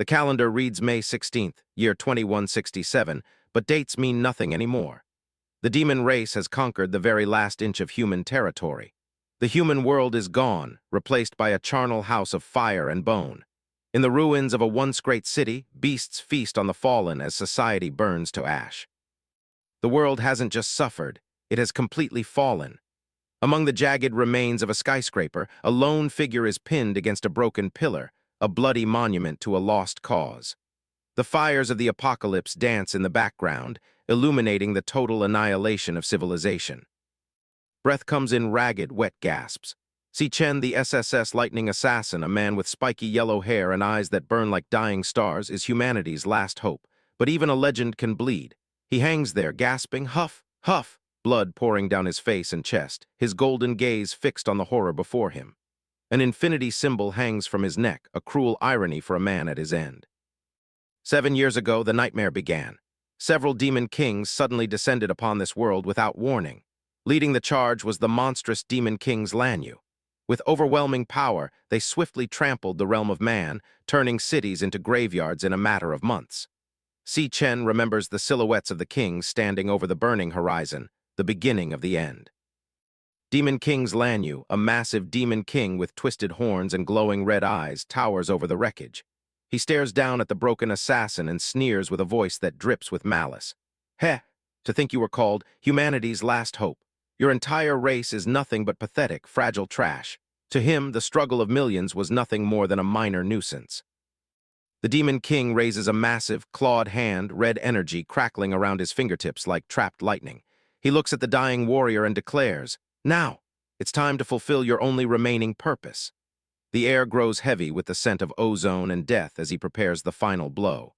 The calendar reads May 16th, year 2167, but dates mean nothing anymore. The demon race has conquered the very last inch of human territory. The human world is gone, replaced by a charnel house of fire and bone. In the ruins of a once great city, beasts feast on the fallen as society burns to ash. The world hasn't just suffered, it has completely fallen. Among the jagged remains of a skyscraper, a lone figure is pinned against a broken pillar, a bloody monument to a lost cause. The fires of the apocalypse dance in the background, illuminating the total annihilation of civilization. Breath comes in ragged, wet gasps. Si Chen, the SSS Lightning Assassin, a man with spiky yellow hair and eyes that burn like dying stars, is humanity's last hope. But even a legend can bleed. He hangs there, gasping, huff, huff, blood pouring down his face and chest, his golden gaze fixed on the horror before him. An infinity symbol hangs from his neck, a cruel irony for a man at his end. 7 years ago, the nightmare began. Several demon kings suddenly descended upon this world without warning. Leading the charge was the monstrous Demon King Lanyue. With overwhelming power, they swiftly trampled the realm of man, turning cities into graveyards in a matter of months. Si Chen remembers the silhouettes of the kings standing over the burning horizon, the beginning of the end. Demon King Lanyue, a massive demon king with twisted horns and glowing red eyes, towers over the wreckage. He stares down at the broken assassin and sneers with a voice that drips with malice. Heh, to think you were called humanity's last hope. Your entire race is nothing but pathetic, fragile trash. To him, the struggle of millions was nothing more than a minor nuisance. The Demon King raises a massive, clawed hand, red energy crackling around his fingertips like trapped lightning. He looks at the dying warrior and declares, "Now, it's time to fulfill your only remaining purpose." The air grows heavy with the scent of ozone and death as he prepares the final blow.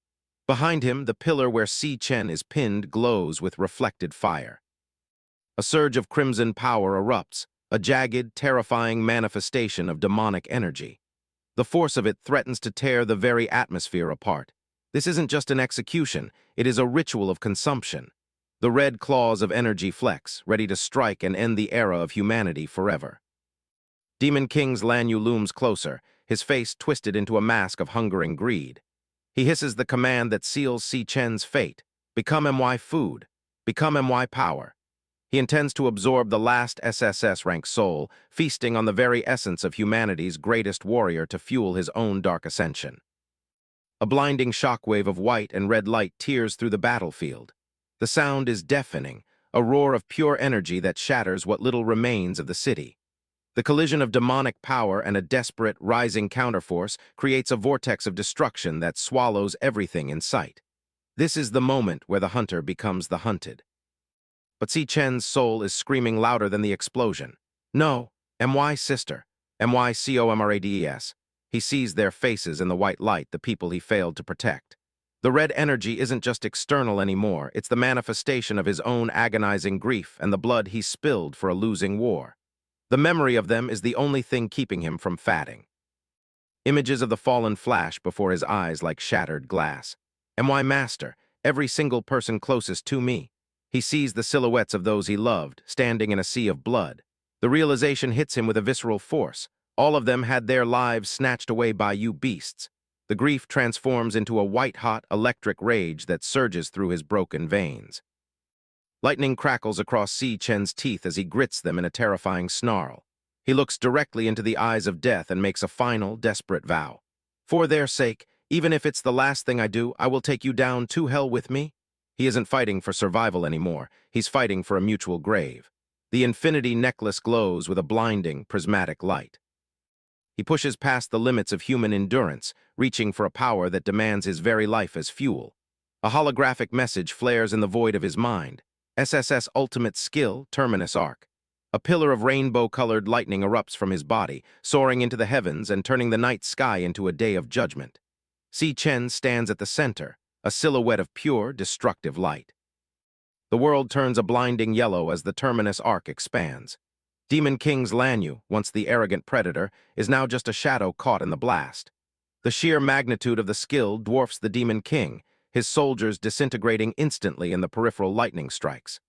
Behind him, the pillar where Si Chen is pinned glows with reflected fire. A surge of crimson power erupts, a jagged, terrifying manifestation of demonic energy. The force of it threatens to tear the very atmosphere apart. This isn't just an execution, it is a ritual of consumption. The red claws of energy flex, ready to strike and end the era of humanity forever. Demon King Lanyue looms closer, his face twisted into a mask of hungering greed. He hisses the command that seals Si Chen's fate. Become MY food. Become MY power. He intends to absorb the last SSS-Rank soul, feasting on the very essence of humanity's greatest warrior to fuel his own dark ascension. A blinding shockwave of white and red light tears through the battlefield. The sound is deafening, a roar of pure energy that shatters what little remains of the city. The collision of demonic power and a desperate, rising counterforce creates a vortex of destruction that swallows everything in sight. This is the moment where the hunter becomes the hunted. But Si Chen's soul is screaming louder than the explosion. No, MY sister, MY COMRADES. He sees their faces in the white light, the people he failed to protect. The red energy isn't just external anymore, it's the manifestation of his own agonizing grief and the blood he spilled for a losing war. The memory of them is the only thing keeping him from fatting. Images of the fallen flash before his eyes like shattered glass. MY master, every single person closest to me. He sees the silhouettes of those he loved, standing in a sea of blood. The realization hits him with a visceral force. All of them had their lives snatched away by you beasts. The grief transforms into a white-hot, electric rage that surges through his broken veins. Lightning crackles across Si Chen's teeth as he grits them in a terrifying snarl. He looks directly into the eyes of death and makes a final, desperate vow. For their sake, even if it's the last thing I do, I will take you down to hell with me. He isn't fighting for survival anymore. He's fighting for a mutual grave. The infinity necklace glows with a blinding, prismatic light. He pushes past the limits of human endurance, reaching for a power that demands his very life as fuel. A holographic message flares in the void of his mind. SSS Ultimate Skill, Terminus Arc. A pillar of rainbow-colored lightning erupts from his body, soaring into the heavens and turning the night sky into a day of judgment. Si Chen stands at the center, a silhouette of pure, destructive light. The world turns a blinding yellow as the Terminus Arc expands. Demon King Lanyue, once the arrogant predator, is now just a shadow caught in the blast. The sheer magnitude of the skill dwarfs the Demon King, his soldiers disintegrating instantly in the peripheral lightning strikes.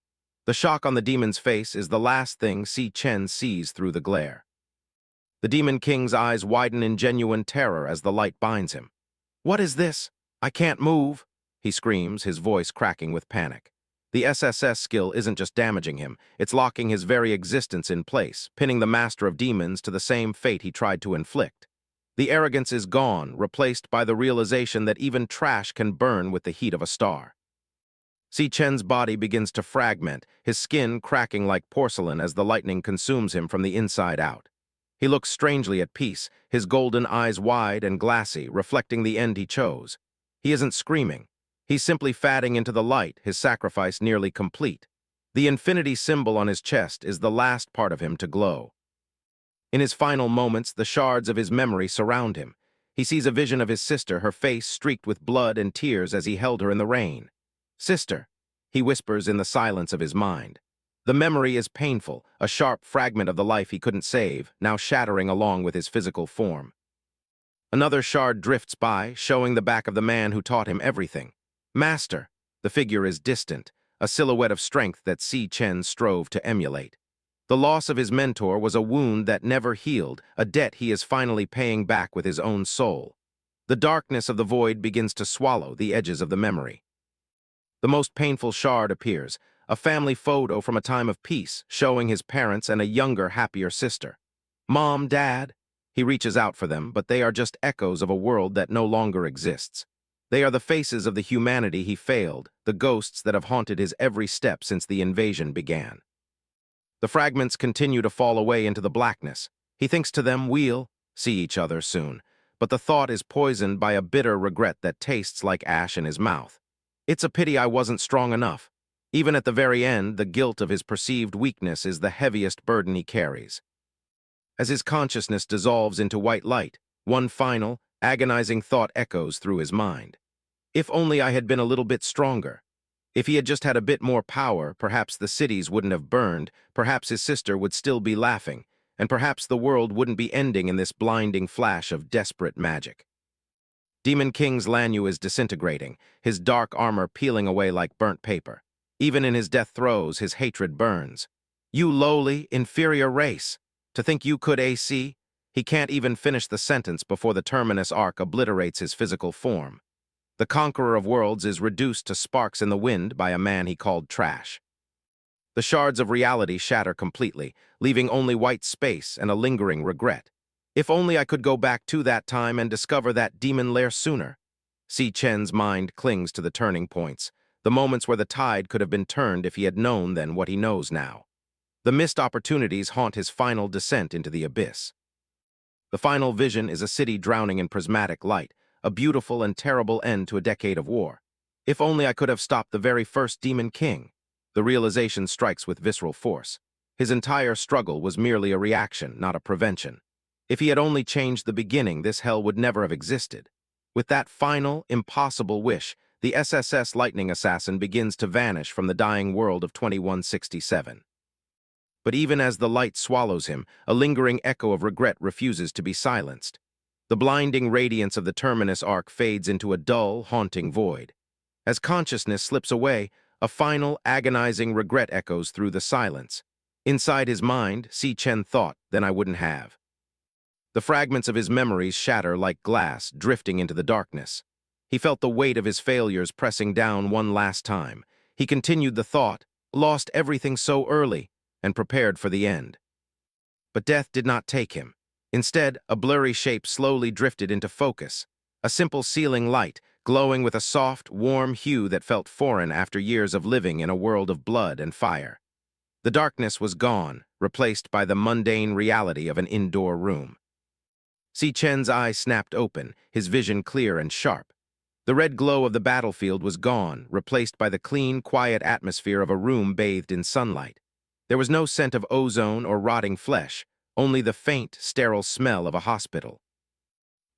The shock on the demon's face is the last thing Si Chen sees through the glare. The Demon King's eyes widen in genuine terror as the light binds him. "What is this? I can't move," he screams, his voice cracking with panic. The SSS skill isn't just damaging him, it's locking his very existence in place, pinning the master of demons to the same fate he tried to inflict. The arrogance is gone, replaced by the realization that even trash can burn with the heat of a star. Si Chen's body begins to fragment, his skin cracking like porcelain as the lightning consumes him from the inside out. He looks strangely at peace, his golden eyes wide and glassy, reflecting the end he chose. He isn't screaming. He's simply fading into the light, his sacrifice nearly complete. The infinity symbol on his chest is the last part of him to glow. In his final moments, the shards of his memory surround him. He sees a vision of his sister, her face streaked with blood and tears as he held her in the rain. "Sister," he whispers in the silence of his mind. The memory is painful, a sharp fragment of the life he couldn't save, now shattering along with his physical form. Another shard drifts by, showing the back of the man who taught him everything. Master. The figure is distant, a silhouette of strength that Si Chen strove to emulate. The loss of his mentor was a wound that never healed, a debt he is finally paying back with his own soul. The darkness of the void begins to swallow the edges of the memory. The most painful shard appears, a family photo from a time of peace, showing his parents and a younger, happier sister. "Mom, Dad." He reaches out for them, but they are just echoes of a world that no longer exists. They are the faces of the humanity he failed, the ghosts that have haunted his every step since the invasion began. The fragments continue to fall away into the blackness. He thinks to them we'll see each other soon, but the thought is poisoned by a bitter regret that tastes like ash in his mouth. It's a pity I wasn't strong enough. Even at the very end, the guilt of his perceived weakness is the heaviest burden he carries. As his consciousness dissolves into white light, one final, agonizing thought echoes through his mind. If only I had been a little bit stronger. If he had just had a bit more power, perhaps the cities wouldn't have burned, perhaps his sister would still be laughing, and perhaps the world wouldn't be ending in this blinding flash of desperate magic. Demon King Lanyue is disintegrating, his dark armor peeling away like burnt paper. Even in his death throes, his hatred burns. "You lowly, inferior race! To think you could AC?" He can't even finish the sentence before the terminus arc obliterates his physical form. The conqueror of worlds is reduced to sparks in the wind by a man he called trash. The shards of reality shatter completely, leaving only white space and a lingering regret. If only I could go back to that time and discover that demon lair sooner. Si Chen's mind clings to the turning points, the moments where the tide could have been turned if he had known then what he knows now. The missed opportunities haunt his final descent into the abyss. The final vision is a city drowning in prismatic light, a beautiful and terrible end to a decade of war. If only I could have stopped the very first Demon King. The realization strikes with visceral force. His entire struggle was merely a reaction, not a prevention. If he had only changed the beginning, this hell would never have existed. With that final, impossible wish, the SSS Lightning Assassin begins to vanish from the dying world of 2167. But even as the light swallows him, a lingering echo of regret refuses to be silenced. The blinding radiance of the terminus arc fades into a dull, haunting void. As consciousness slips away, a final, agonizing regret echoes through the silence. Inside his mind, Si Chen thought, "Then I wouldn't have." The fragments of his memories shatter like glass, drifting into the darkness. He felt the weight of his failures pressing down one last time. He continued the thought, lost everything so early, and prepared for the end. But death did not take him. Instead, a blurry shape slowly drifted into focus, a simple ceiling light, glowing with a soft, warm hue that felt foreign after years of living in a world of blood and fire. The darkness was gone, replaced by the mundane reality of an indoor room. Si Chen's eyes snapped open, his vision clear and sharp. The red glow of the battlefield was gone, replaced by the clean, quiet atmosphere of a room bathed in sunlight. There was no scent of ozone or rotting flesh, only the faint, sterile smell of a hospital.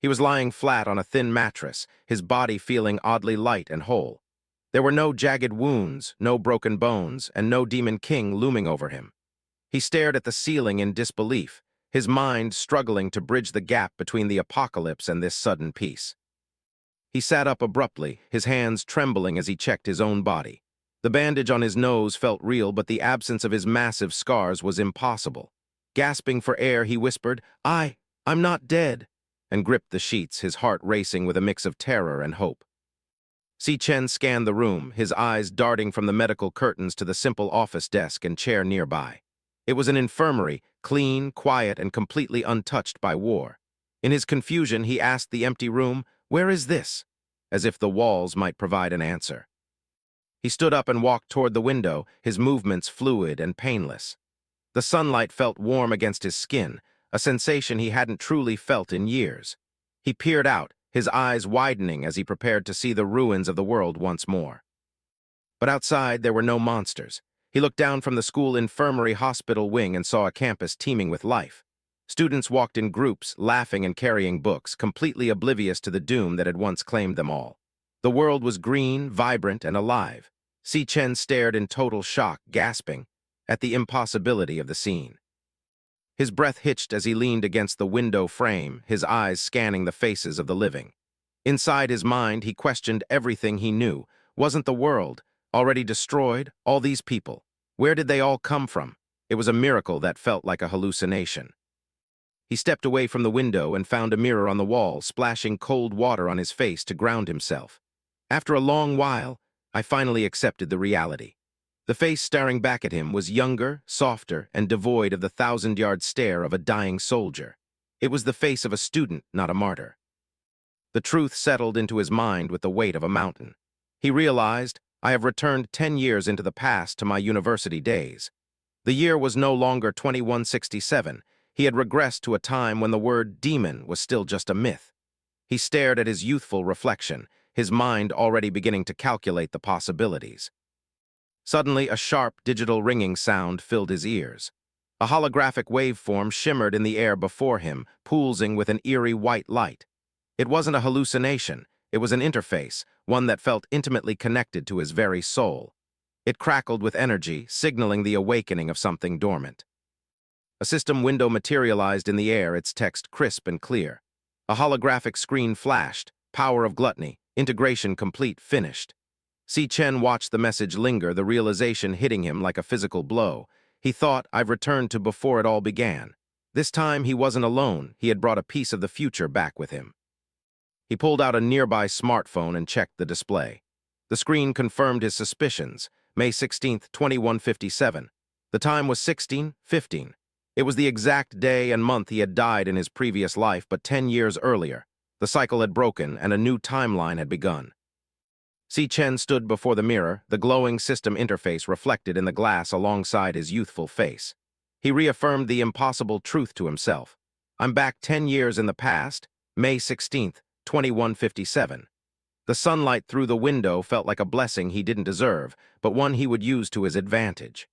He was lying flat on a thin mattress, his body feeling oddly light and whole. There were no jagged wounds, no broken bones, and no Demon King looming over him. He stared at the ceiling in disbelief, his mind struggling to bridge the gap between the apocalypse and this sudden peace. He sat up abruptly, his hands trembling as he checked his own body. The bandage on his nose felt real, but the absence of his massive scars was impossible. Gasping for air, he whispered, I'm not dead." and gripped the sheets, his heart racing with a mix of terror and hope. Si Chen scanned the room, his eyes darting from the medical curtains to the simple office desk and chair nearby. It was an infirmary, clean, quiet, and completely untouched by war. In his confusion, he asked the empty room, "Where is this?" as if the walls might provide an answer. He stood up and walked toward the window, his movements fluid and painless. The sunlight felt warm against his skin, a sensation he hadn't truly felt in years. He peered out, his eyes widening as he prepared to see the ruins of the world once more. But outside, there were no monsters. He looked down from the school infirmary hospital wing and saw a campus teeming with life. Students walked in groups, laughing and carrying books, completely oblivious to the doom that had once claimed them all. The world was green, vibrant, and alive. Si Chen stared in total shock, gasping at the impossibility of the scene. His breath hitched as he leaned against the window frame, his eyes scanning the faces of the living. Inside his mind, he questioned everything he knew. Wasn't the world already destroyed? All these people, where did they all come from? It was a miracle that felt like a hallucination. He stepped away from the window and found a mirror on the wall, splashing cold water on his face to ground himself. After a long while, I finally accepted the reality. The face staring back at him was younger, softer, and devoid of the thousand-yard stare of a dying soldier. It was the face of a student, not a martyr. The truth settled into his mind with the weight of a mountain. He realized, I have returned 10 years into the past to my university days. The year was no longer 2167. He had regressed to a time when the word demon was still just a myth. He stared at his youthful reflection, his mind already beginning to calculate the possibilities. Suddenly, a sharp, digital ringing sound filled his ears. A holographic waveform shimmered in the air before him, pulsing with an eerie white light. It wasn't a hallucination. It was an interface, one that felt intimately connected to his very soul. It crackled with energy, signaling the awakening of something dormant. A system window materialized in the air, its text crisp and clear. A holographic screen flashed, "Power of Gluttony, integration complete, finished." Si Chen watched the message linger, the realization hitting him like a physical blow. He thought, I've returned to before it all began. This time he wasn't alone, he had brought a piece of the future back with him. He pulled out a nearby smartphone and checked the display. The screen confirmed his suspicions. May 16th, 2157. The time was 16:15. It was the exact day and month he had died in his previous life, but 10 years earlier. The cycle had broken and a new timeline had begun. Si Chen stood before the mirror, the glowing system interface reflected in the glass alongside his youthful face. He reaffirmed the impossible truth to himself. I'm back 10 years in the past, May 16th, 2157. The sunlight through the window felt like a blessing he didn't deserve, but one he would use to his advantage.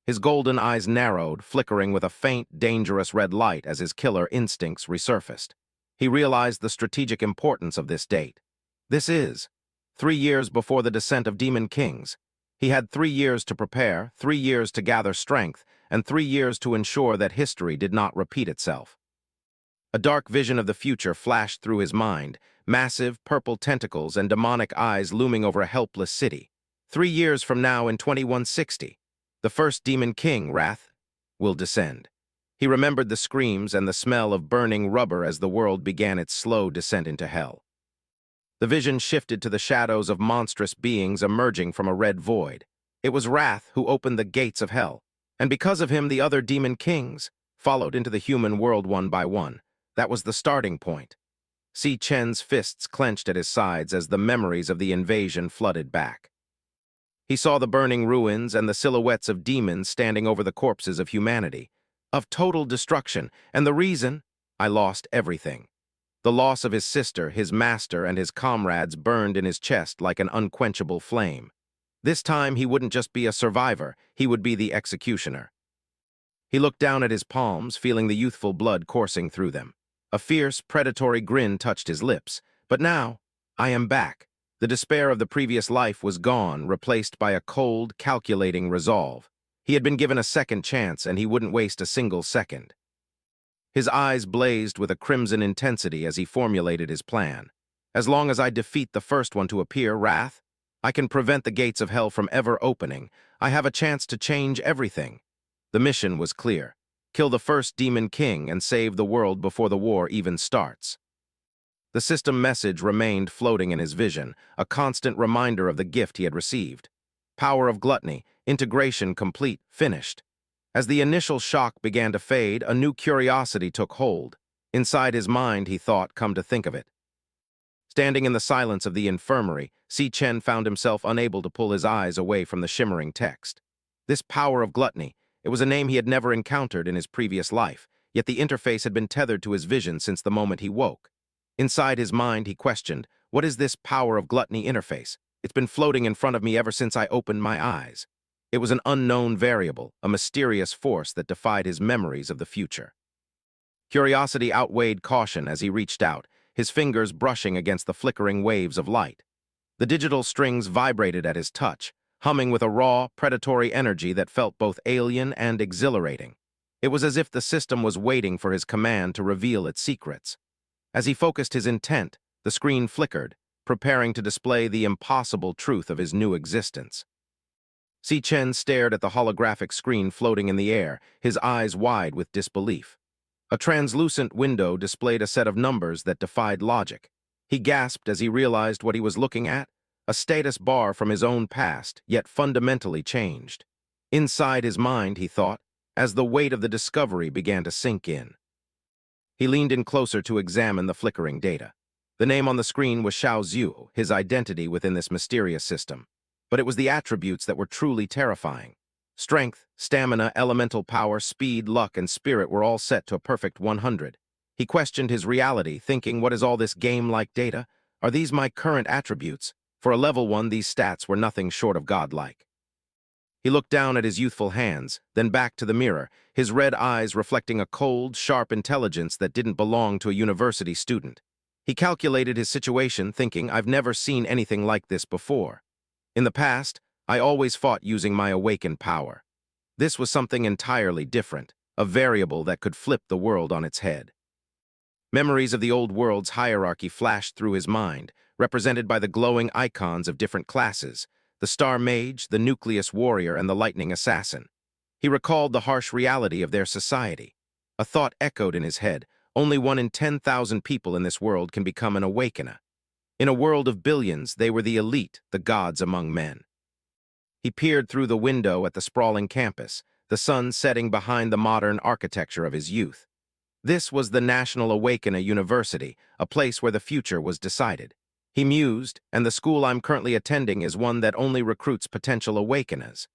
His golden eyes narrowed, flickering with a faint, dangerous red light as his killer instincts resurfaced. He realized the strategic importance of this date. This is 3 years before the descent of Demon Kings. He had 3 years to prepare, 3 years to gather strength, and 3 years to ensure that history did not repeat itself. A dark vision of the future flashed through his mind, massive purple tentacles and demonic eyes looming over a helpless city. 3 years from now in 2160, the first Demon King, Wrath, will descend. He remembered the screams and the smell of burning rubber as the world began its slow descent into hell. The vision shifted to the shadows of monstrous beings emerging from a red void. It was Wrath who opened the gates of hell, and because of him the other Demon Kings followed into the human world one by one. That was the starting point. Si Chen's fists clenched at his sides as the memories of the invasion flooded back. He saw the burning ruins and the silhouettes of demons standing over the corpses of humanity, of total destruction, and the reason, I lost everything. The loss of his sister, his master, and his comrades burned in his chest like an unquenchable flame. This time he wouldn't just be a survivor, he would be the executioner. He looked down at his palms, feeling the youthful blood coursing through them. A fierce, predatory grin touched his lips. But now, I am back. The despair of the previous life was gone, replaced by a cold, calculating resolve. He had been given a second chance, and he wouldn't waste a single second. His eyes blazed with a crimson intensity as he formulated his plan. As long as I defeat the first one to appear, Wrath, I can prevent the gates of hell from ever opening. I have a chance to change everything. The mission was clear. Kill the first Demon King and save the world before the war even starts. The system message remained floating in his vision, a constant reminder of the gift he had received. Power of gluttony, integration complete, finished. As the initial shock began to fade, a new curiosity took hold. Inside his mind, he thought, come to think of it. Standing in the silence of the infirmary, Si Chen found himself unable to pull his eyes away from the shimmering text. This power of gluttony, it was a name he had never encountered in his previous life, yet the interface had been tethered to his vision since the moment he woke. Inside his mind, he questioned, what is this power of gluttony interface? It's been floating in front of me ever since I opened my eyes. It was an unknown variable, a mysterious force that defied his memories of the future. Curiosity outweighed caution as he reached out, his fingers brushing against the flickering waves of light. The digital strings vibrated at his touch, humming with a raw, predatory energy that felt both alien and exhilarating. It was as if the system was waiting for his command to reveal its secrets. As he focused his intent, the screen flickered, preparing to display the impossible truth of his new existence. Si Chen stared at the holographic screen floating in the air, his eyes wide with disbelief. A translucent window displayed a set of numbers that defied logic. He gasped as he realized what he was looking at, a status bar from his own past, yet fundamentally changed. Inside his mind, he thought, as the weight of the discovery began to sink in. He leaned in closer to examine the flickering data. The name on the screen was Xiao Zhu, his identity within this mysterious system. But it was the attributes that were truly terrifying. Strength, stamina, elemental power, speed, luck, and spirit were all set to a perfect 100. He questioned his reality, thinking, what is all this game-like data? Are these my current attributes? For a level 1, these stats were nothing short of godlike. He looked down at his youthful hands, then back to the mirror, his red eyes reflecting a cold, sharp intelligence that didn't belong to a university student. He calculated his situation, thinking, I've never seen anything like this before. In the past, I always fought using my awakened power. This was something entirely different, a variable that could flip the world on its head. Memories of the old world's hierarchy flashed through his mind, represented by the glowing icons of different classes, the Star Mage, the Nucleus Warrior, and the Lightning Assassin. He recalled the harsh reality of their society. A thought echoed in his head, only 1 in 10,000 people in this world can become an awakener. In a world of billions, they were the elite, the gods among men. He peered through the window at the sprawling campus, the sun setting behind the modern architecture of his youth. This was the National Awakener University, a place where the future was decided. He mused, and the school I'm currently attending is one that only recruits potential awakeners.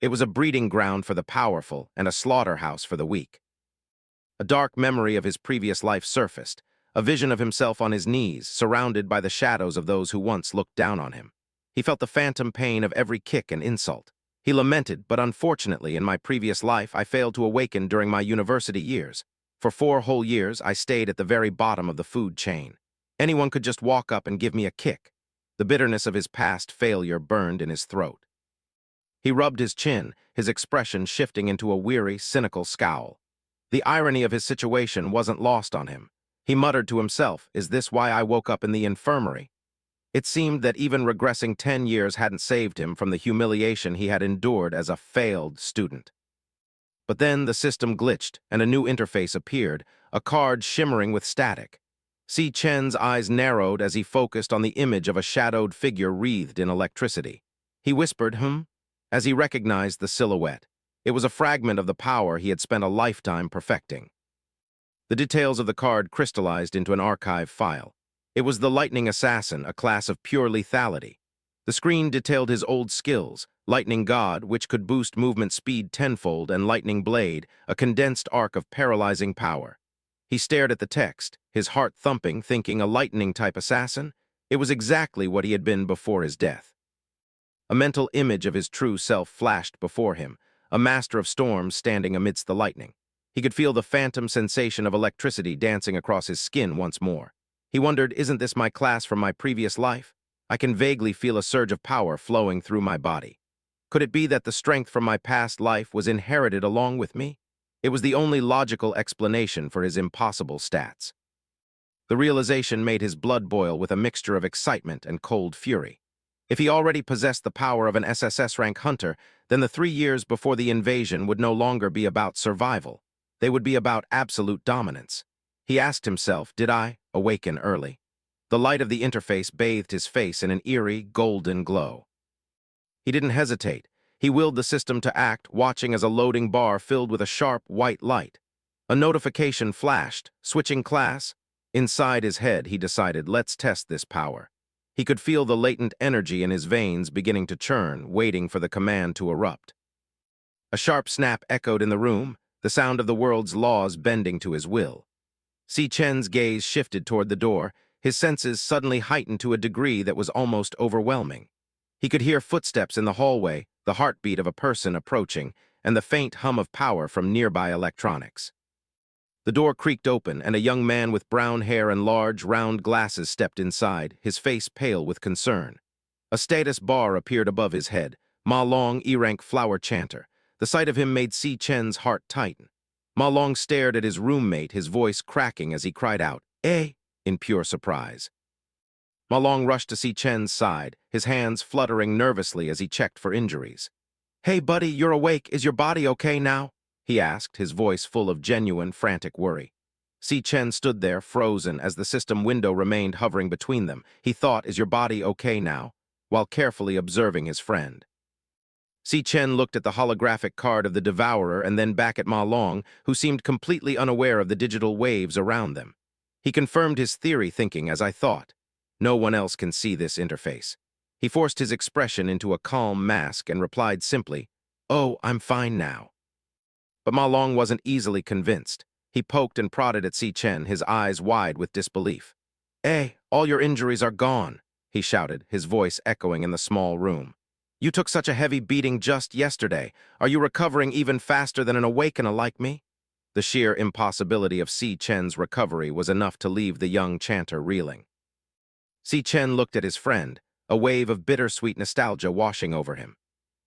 It was a breeding ground for the powerful and a slaughterhouse for the weak. A dark memory of his previous life surfaced, a vision of himself on his knees, surrounded by the shadows of those who once looked down on him. He felt the phantom pain of every kick and insult. He lamented, but unfortunately, in my previous life, I failed to awaken during my university years. For 4 whole years, I stayed at the very bottom of the food chain. Anyone could just walk up and give me a kick. The bitterness of his past failure burned in his throat. He rubbed his chin, his expression shifting into a weary, cynical scowl. The irony of his situation wasn't lost on him. He muttered to himself, is this why I woke up in the infirmary? It seemed that even regressing 10 years hadn't saved him from the humiliation he had endured as a failed student. But then the system glitched, and a new interface appeared, a card shimmering with static. Si Chen's eyes narrowed as he focused on the image of a shadowed figure wreathed in electricity. He whispered, as he recognized the silhouette. It was a fragment of the power he had spent a lifetime perfecting. The details of the card crystallized into an archive file. It was the Lightning Assassin, a class of pure lethality. The screen detailed his old skills, Lightning God, which could boost movement speed tenfold, and Lightning Blade, a condensed arc of paralyzing power. He stared at the text, his heart thumping, thinking a lightning-type assassin? It was exactly what he had been before his death. A mental image of his true self flashed before him, a master of storms standing amidst the lightning. He could feel the phantom sensation of electricity dancing across his skin once more. He wondered, isn't this my class from my previous life? I can vaguely feel a surge of power flowing through my body. Could it be that the strength from my past life was inherited along with me? It was the only logical explanation for his impossible stats. The realization made his blood boil with a mixture of excitement and cold fury. If he already possessed the power of an SSS-Rank hunter, then the 3 years before the invasion would no longer be about survival. They would be about absolute dominance. He asked himself, did I awaken early? The light of the interface bathed his face in an eerie, golden glow. He didn't hesitate. He willed the system to act, watching as a loading bar filled with a sharp, white light. A notification flashed, switching class. Inside his head, he decided, let's test this power. He could feel the latent energy in his veins beginning to churn, waiting for the command to erupt. A sharp snap echoed in the room, the sound of the world's laws bending to his will. Si Chen's gaze shifted toward the door, his senses suddenly heightened to a degree that was almost overwhelming. He could hear footsteps in the hallway, the heartbeat of a person approaching, and the faint hum of power from nearby electronics. The door creaked open, and a young man with brown hair and large, round glasses stepped inside, his face pale with concern. A status bar appeared above his head, Ma Long, E-rank flower chanter. The sight of him made Si Chen's heart tighten. Ma Long stared at his roommate, his voice cracking as he cried out, "Eh?" in pure surprise. Ma Long rushed to Si Chen's side, his hands fluttering nervously as he checked for injuries. "Hey, buddy, you're awake. Is your body okay now?" he asked, his voice full of genuine, frantic worry. Si Chen stood there, frozen, as the system window remained hovering between them. He thought, is your body okay now? While carefully observing his friend. Si Chen looked at the holographic card of the Devourer and then back at Ma Long, who seemed completely unaware of the digital waves around them. He confirmed his theory, thinking, as I thought. No one else can see this interface. He forced his expression into a calm mask and replied simply, "Oh, I'm fine now." But Ma Long wasn't easily convinced. He poked and prodded at Si Chen, his eyes wide with disbelief. "Eh, all your injuries are gone," he shouted, his voice echoing in the small room. "You took such a heavy beating just yesterday. Are you recovering even faster than an awakener like me?" The sheer impossibility of Si Chen's recovery was enough to leave the young chanter reeling. Si Chen looked at his friend, a wave of bittersweet nostalgia washing over him.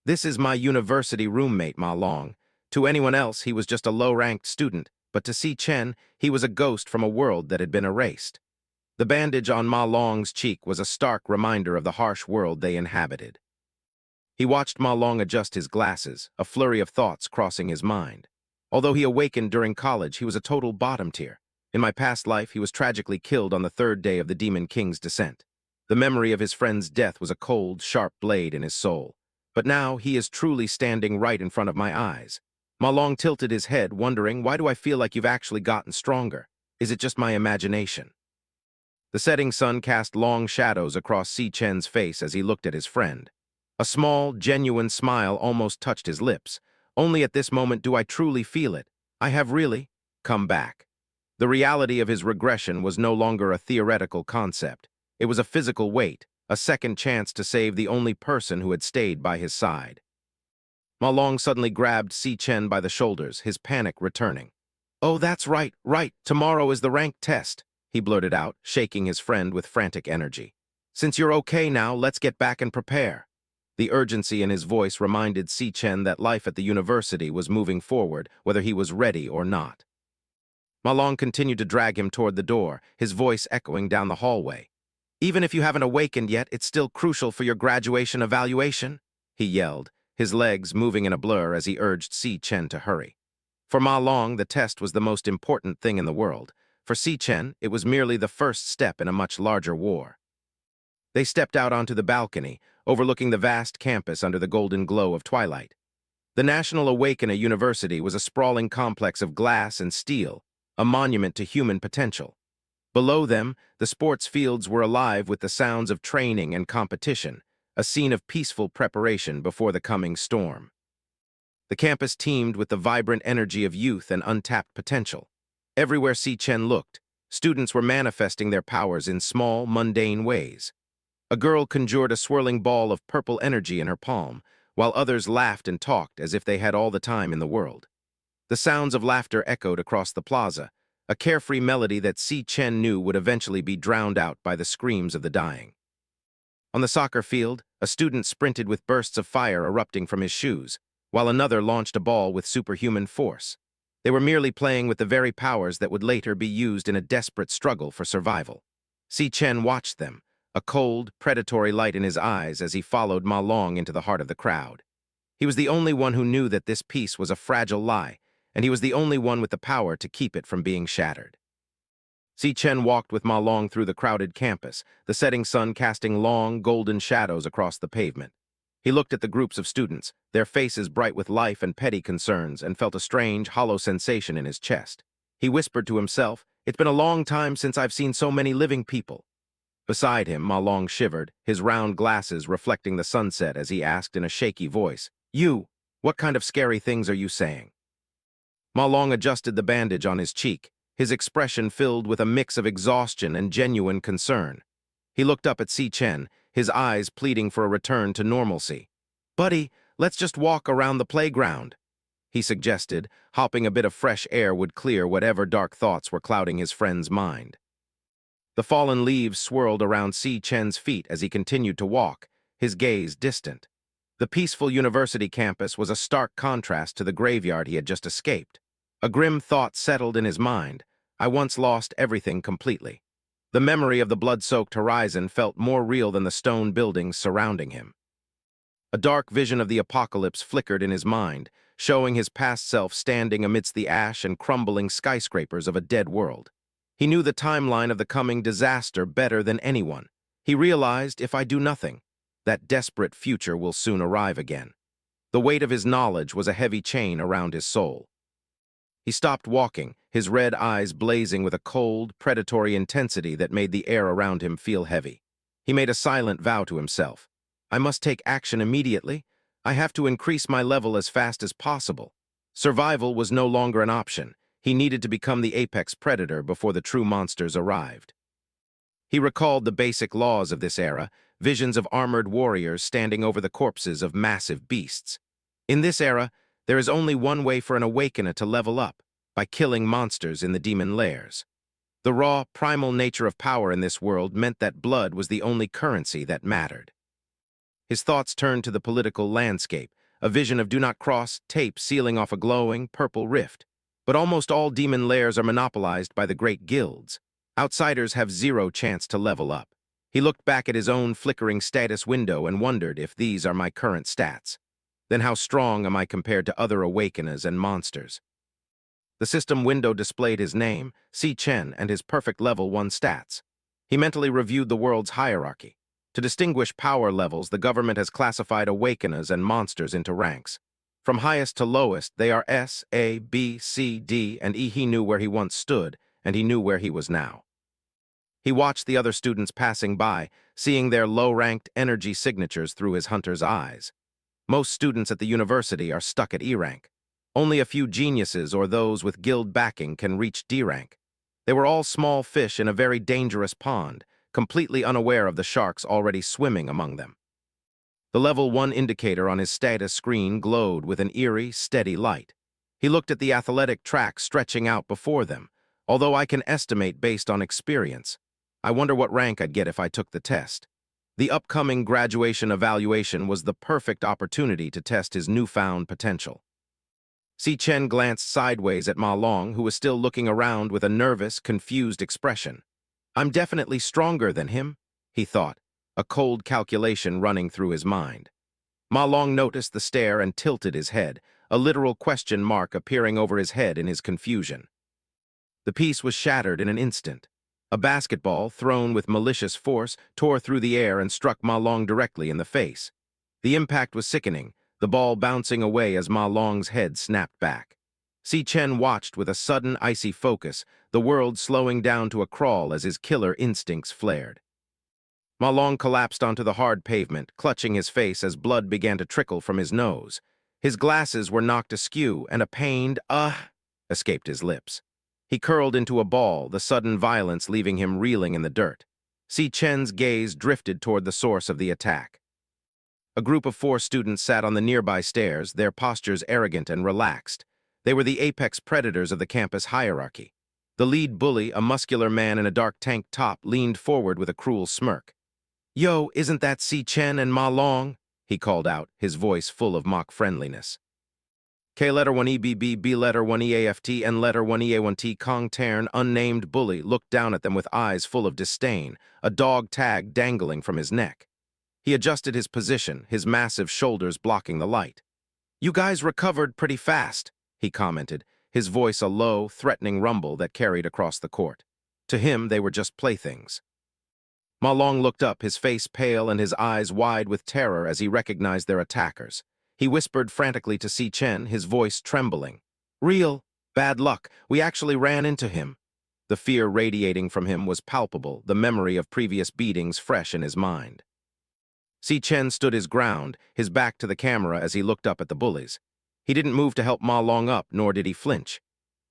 "This is my university roommate, Ma Long. To anyone else, he was just a low-ranked student, but to Si Chen, he was a ghost from a world that had been erased." The bandage on Ma Long's cheek was a stark reminder of the harsh world they inhabited. He watched Ma Long adjust his glasses, a flurry of thoughts crossing his mind. Although he awakened during college, he was a total bottom tier. In my past life, he was tragically killed on the third day of the Demon King's descent. The memory of his friend's death was a cold, sharp blade in his soul. But now he is truly standing right in front of my eyes. Ma Long tilted his head, wondering, why do I feel like you've actually gotten stronger? Is it just my imagination? The setting sun cast long shadows across Si Chen's face as he looked at his friend. A small, genuine smile almost touched his lips. Only at this moment do I truly feel it. I have really come back. The reality of his regression was no longer a theoretical concept. It was a physical weight, a second chance to save the only person who had stayed by his side. Ma Long suddenly grabbed Si Chen by the shoulders, his panic returning. "Oh, that's right. Tomorrow is the rank test," he blurted out, shaking his friend with frantic energy. "Since you're okay now, let's get back and prepare." The urgency in his voice reminded Si Chen that life at the university was moving forward, whether he was ready or not. Ma Long continued to drag him toward the door, his voice echoing down the hallway. "Even if you haven't awakened yet, it's still crucial for your graduation evaluation," he yelled, his legs moving in a blur as he urged Si Chen to hurry. For Ma Long, the test was the most important thing in the world. For Si Chen, it was merely the first step in a much larger war. They stepped out onto the balcony, overlooking the vast campus under the golden glow of twilight. The National Awakener University was a sprawling complex of glass and steel, a monument to human potential. Below them, the sports fields were alive with the sounds of training and competition, a scene of peaceful preparation before the coming storm. The campus teemed with the vibrant energy of youth and untapped potential. Everywhere Si Chen looked, students were manifesting their powers in small, mundane ways. A girl conjured a swirling ball of purple energy in her palm, while others laughed and talked as if they had all the time in the world. The sounds of laughter echoed across the plaza, a carefree melody that Si Chen knew would eventually be drowned out by the screams of the dying. On the soccer field, a student sprinted with bursts of fire erupting from his shoes, while another launched a ball with superhuman force. They were merely playing with the very powers that would later be used in a desperate struggle for survival. Si Chen watched them, a cold, predatory light in his eyes as he followed Ma Long into the heart of the crowd. He was the only one who knew that this peace was a fragile lie, and he was the only one with the power to keep it from being shattered. Si Chen walked with Ma Long through the crowded campus, the setting sun casting long, golden shadows across the pavement. He looked at the groups of students, their faces bright with life and petty concerns, and felt a strange, hollow sensation in his chest. He whispered to himself, "It's been a long time since I've seen so many living people." Beside him, Ma Long shivered, his round glasses reflecting the sunset as he asked in a shaky voice, "You, what kind of scary things are you saying?" Ma Long adjusted the bandage on his cheek, his expression filled with a mix of exhaustion and genuine concern. He looked up at Si Chen, his eyes pleading for a return to normalcy. "Buddy, let's just walk around the playground," he suggested, hoping a bit of fresh air would clear whatever dark thoughts were clouding his friend's mind. The fallen leaves swirled around Si Chen's feet as he continued to walk, his gaze distant. The peaceful university campus was a stark contrast to the graveyard he had just escaped. A grim thought settled in his mind. I once lost everything completely. The memory of the blood-soaked horizon felt more real than the stone buildings surrounding him. A dark vision of the apocalypse flickered in his mind, showing his past self standing amidst the ash and crumbling skyscrapers of a dead world. He knew the timeline of the coming disaster better than anyone. He realized, if I do nothing, that desperate future will soon arrive again. The weight of his knowledge was a heavy chain around his soul. He stopped walking, his red eyes blazing with a cold, predatory intensity that made the air around him feel heavy. He made a silent vow to himself. I must take action immediately. I have to increase my level as fast as possible. Survival was no longer an option. He needed to become the apex predator before the true monsters arrived. He recalled the basic laws of this era, visions of armored warriors standing over the corpses of massive beasts. In this era, there is only one way for an awakener to level up, by killing monsters in the demon lairs. The raw, primal nature of power in this world meant that blood was the only currency that mattered. His thoughts turned to the political landscape, a vision of do not cross tape sealing off a glowing, purple rift. But almost all demon lairs are monopolized by the great guilds. Outsiders have zero chance to level up. He looked back at his own flickering status window and wondered if these are my current stats. Then how strong am I compared to other awakeners and monsters? The system window displayed his name, Si Chen, and his perfect level 1 stats. He mentally reviewed the world's hierarchy. To distinguish power levels, the government has classified awakeners and monsters into ranks. From highest to lowest, they are S, A, B, C, D, and E. He knew where he once stood, and he knew where he was now. He watched the other students passing by, seeing their low-ranked energy signatures through his hunter's eyes. Most students at the university are stuck at E rank. Only a few geniuses or those with guild backing can reach D rank. They were all small fish in a very dangerous pond, completely unaware of the sharks already swimming among them. The level 1 indicator on his status screen glowed with an eerie, steady light. He looked at the athletic track stretching out before them. Although I can estimate based on experience, I wonder what rank I'd get if I took the test. The upcoming graduation evaluation was the perfect opportunity to test his newfound potential. Si Chen glanced sideways at Ma Long, who was still looking around with a nervous, confused expression. I'm definitely stronger than him, he thought, a cold calculation running through his mind. Ma Long noticed the stare and tilted his head, a literal question mark appearing over his head in his confusion. The piece was shattered in an instant. A basketball, thrown with malicious force, tore through the air and struck Ma Long directly in the face. The impact was sickening, the ball bouncing away as Ma Long's head snapped back. Si Chen watched with a sudden, icy focus, the world slowing down to a crawl as his killer instincts flared. Ma Long collapsed onto the hard pavement, clutching his face as blood began to trickle from his nose. His glasses were knocked askew, and a pained, escaped his lips. He curled into a ball, the sudden violence leaving him reeling in the dirt. Si Chen's gaze drifted toward the source of the attack. A group of 4 students sat on the nearby stairs, their postures arrogant and relaxed. They were the apex predators of the campus hierarchy. The lead bully, a muscular man in a dark tank top, leaned forward with a cruel smirk. Yo, isn't that Si Chen and Ma Long? He called out, his voice full of mock friendliness. K letter 1 EBB, B letter 1 EAFT, N letter 1 EA1T, Gong Ting, unnamed bully, looked down at them with eyes full of disdain, a dog tag dangling from his neck. He adjusted his position, his massive shoulders blocking the light. You guys recovered pretty fast, he commented, his voice a low, threatening rumble that carried across the court. To him, they were just playthings. Ma Long looked up, his face pale and his eyes wide with terror as he recognized their attackers. He whispered frantically to Si Chen, his voice trembling. "Real bad luck. We actually ran into him." The fear radiating from him was palpable, the memory of previous beatings fresh in his mind. Si Chen stood his ground, his back to the camera as he looked up at the bullies. He didn't move to help Ma Long up, nor did he flinch.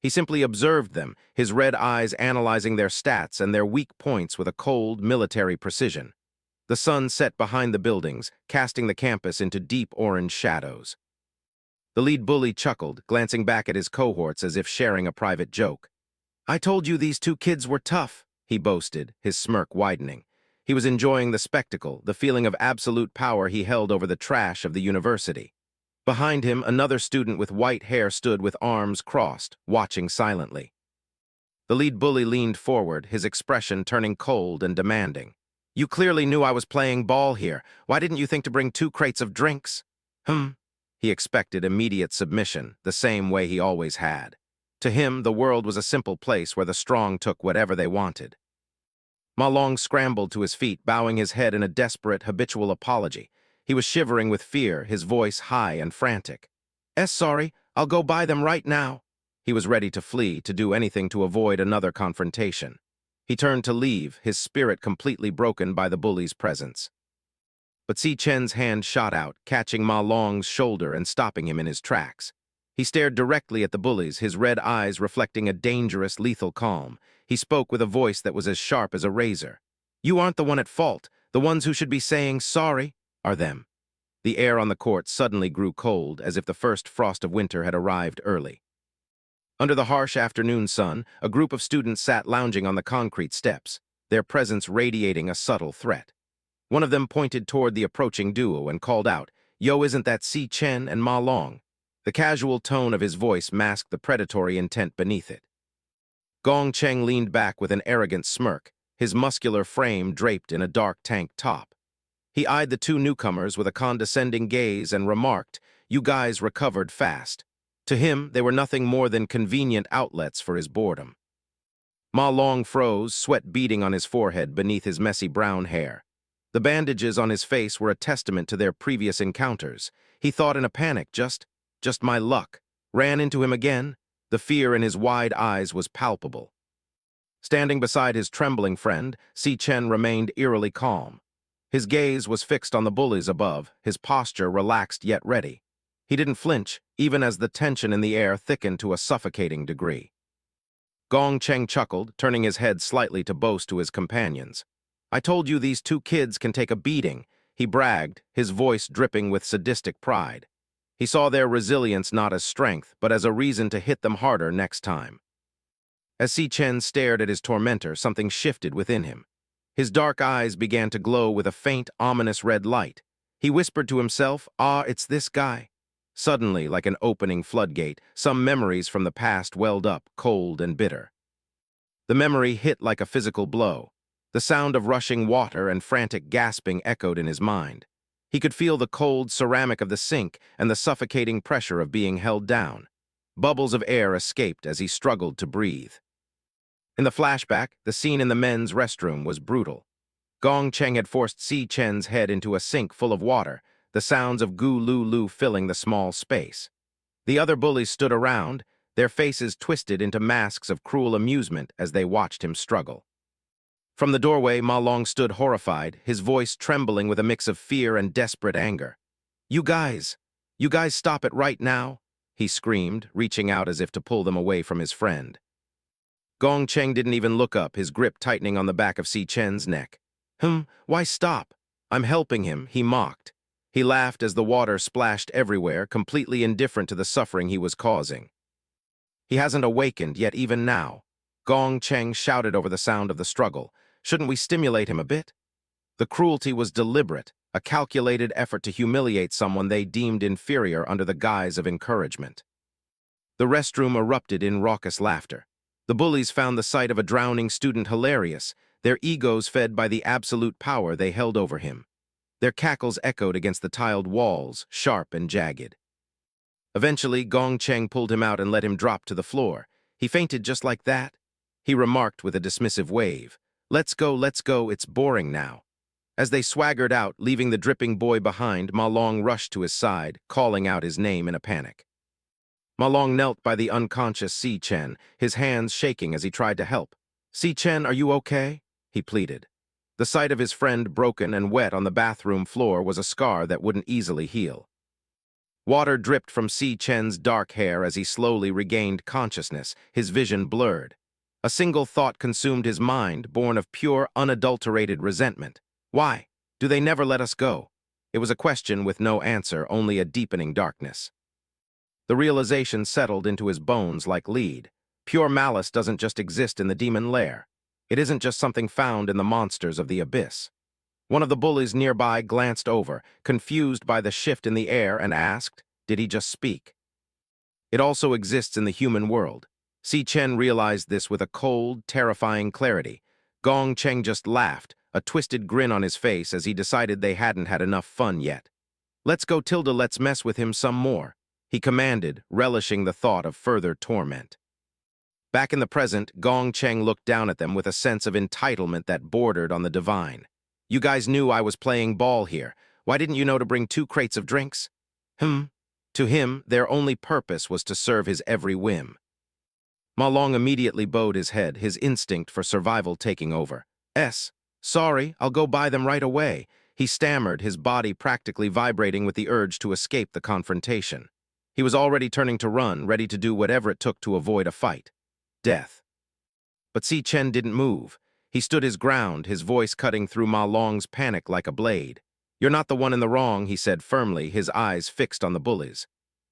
He simply observed them, his red eyes analyzing their stats and their weak points with a cold, military precision. The sun set behind the buildings, casting the campus into deep orange shadows. The lead bully chuckled, glancing back at his cohorts as if sharing a private joke. "I told you these two kids were tough," he boasted, his smirk widening. He was enjoying the spectacle, the feeling of absolute power he held over the trash of the university. Behind him, another student with white hair stood with arms crossed, watching silently. The lead bully leaned forward, his expression turning cold and demanding. "You clearly knew I was playing ball here. Why didn't you think to bring 2 crates of drinks?" He expected immediate submission, the same way he always had. To him, the world was a simple place where the strong took whatever they wanted. Ma Long scrambled to his feet, bowing his head in a desperate, habitual apology. He was shivering with fear, his voice high and frantic. Sorry, I'll go buy them right now." He was ready to flee, to do anything to avoid another confrontation. He turned to leave, his spirit completely broken by the bully's presence. But Si Chen's hand shot out, catching Ma Long's shoulder and stopping him in his tracks. He stared directly at the bullies, his red eyes reflecting a dangerous, lethal calm. He spoke with a voice that was as sharp as a razor. "You aren't the one at fault. The ones who should be saying sorry are them." The air on the court suddenly grew cold, as if the first frost of winter had arrived early. Under the harsh afternoon sun, a group of students sat lounging on the concrete steps, their presence radiating a subtle threat. One of them pointed toward the approaching duo and called out, "Yo, isn't that Si Chen and Ma Long?" The casual tone of his voice masked the predatory intent beneath it. Gong Ting leaned back with an arrogant smirk, his muscular frame draped in a dark tank top. He eyed the two newcomers with a condescending gaze and remarked, "You guys recovered fast." To him, they were nothing more than convenient outlets for his boredom. Ma Long froze, sweat beading on his forehead beneath his messy brown hair. The bandages on his face were a testament to their previous encounters. He thought in a panic, just my luck. Ran into him again? The fear in his wide eyes was palpable. Standing beside his trembling friend, Si Chen remained eerily calm. His gaze was fixed on the bullies above, his posture relaxed yet ready. He didn't flinch, even as the tension in the air thickened to a suffocating degree. Gong Ting chuckled, turning his head slightly to boast to his companions. "I told you these two kids can take a beating," he bragged, his voice dripping with sadistic pride. He saw their resilience not as strength, but as a reason to hit them harder next time. As Si Chen stared at his tormentor, something shifted within him. His dark eyes began to glow with a faint, ominous red light. He whispered to himself, "It's this guy." Suddenly, like an opening floodgate, some memories from the past welled up, cold and bitter. The memory hit like a physical blow. The sound of rushing water and frantic gasping echoed in his mind. He could feel the cold ceramic of the sink and the suffocating pressure of being held down. Bubbles of air escaped as he struggled to breathe. In the flashback, the scene in the men's restroom was brutal. Gong Ting had forced Si Chen's head into a sink full of water, the sounds of goo-loo-loo filling the small space. The other bullies stood around, their faces twisted into masks of cruel amusement as they watched him struggle. From the doorway, Ma Long stood horrified, his voice trembling with a mix of fear and desperate anger. You guys stop it right now," he screamed, reaching out as if to pull them away from his friend. Gong Ting didn't even look up, his grip tightening on the back of Si Chen's neck. Why stop? I'm helping him," he mocked. He laughed as the water splashed everywhere, completely indifferent to the suffering he was causing. "He hasn't awakened yet even now." Gong Ting shouted over the sound of the struggle. "Shouldn't we stimulate him a bit?" The cruelty was deliberate, a calculated effort to humiliate someone they deemed inferior under the guise of encouragement. The restroom erupted in raucous laughter. The bullies found the sight of a drowning student hilarious, their egos fed by the absolute power they held over him. Their cackles echoed against the tiled walls, sharp and jagged. Eventually, Gong Cheng pulled him out and let him drop to the floor. He fainted just like that. He remarked with a dismissive wave. Let's go, it's boring now. As they swaggered out, leaving the dripping boy behind, Ma Long rushed to his side, calling out his name in a panic. Ma Long knelt by the unconscious Si Chen, his hands shaking as he tried to help. Si Chen, are you okay? He pleaded. The sight of his friend broken and wet on the bathroom floor was a scar that wouldn't easily heal. Water dripped from Si Chen's dark hair as he slowly regained consciousness, his vision blurred. A single thought consumed his mind, born of pure, unadulterated resentment. Why? Do they never let us go? It was a question with no answer, only a deepening darkness. The realization settled into his bones like lead. Pure malice doesn't just exist in the demon lair. It isn't just something found in the monsters of the abyss. One of the bullies nearby glanced over, confused by the shift in the air, and asked, did he just speak? It also exists in the human world. Si Chen realized this with a cold, terrifying clarity. Gong Cheng just laughed, a twisted grin on his face as he decided they hadn't had enough fun yet. Let's go Tilda, let's mess with him some more, he commanded, relishing the thought of further torment. Back in the present, Gong Cheng looked down at them with a sense of entitlement that bordered on the divine. You guys knew I was playing ball here. Why didn't you know to bring 2 crates of drinks? To him, their only purpose was to serve his every whim. Ma Long immediately bowed his head, his instinct for survival taking over. Sorry, I'll go buy them right away, he stammered, his body practically vibrating with the urge to escape the confrontation. He was already turning to run, ready to do whatever it took to avoid a fight. Death. But Si Chen didn't move. He stood his ground, his voice cutting through Ma Long's panic like a blade. You're not the one in the wrong, he said firmly, his eyes fixed on the bullies.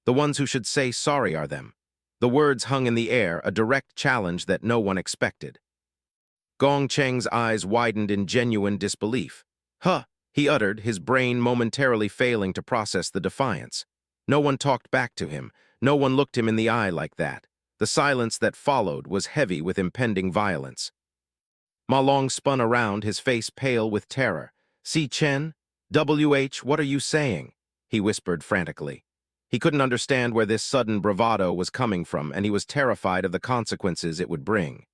The ones who should say sorry are them. The words hung in the air, a direct challenge that no one expected. Gong Cheng's eyes widened in genuine disbelief. He uttered, his brain momentarily failing to process the defiance. No one talked back to him. No one looked him in the eye like that. The silence that followed was heavy with impending violence. Ma Long spun around, his face pale with terror. Si Chen? What are you saying? He whispered frantically. He couldn't understand where this sudden bravado was coming from, and he was terrified of the consequences it would bring.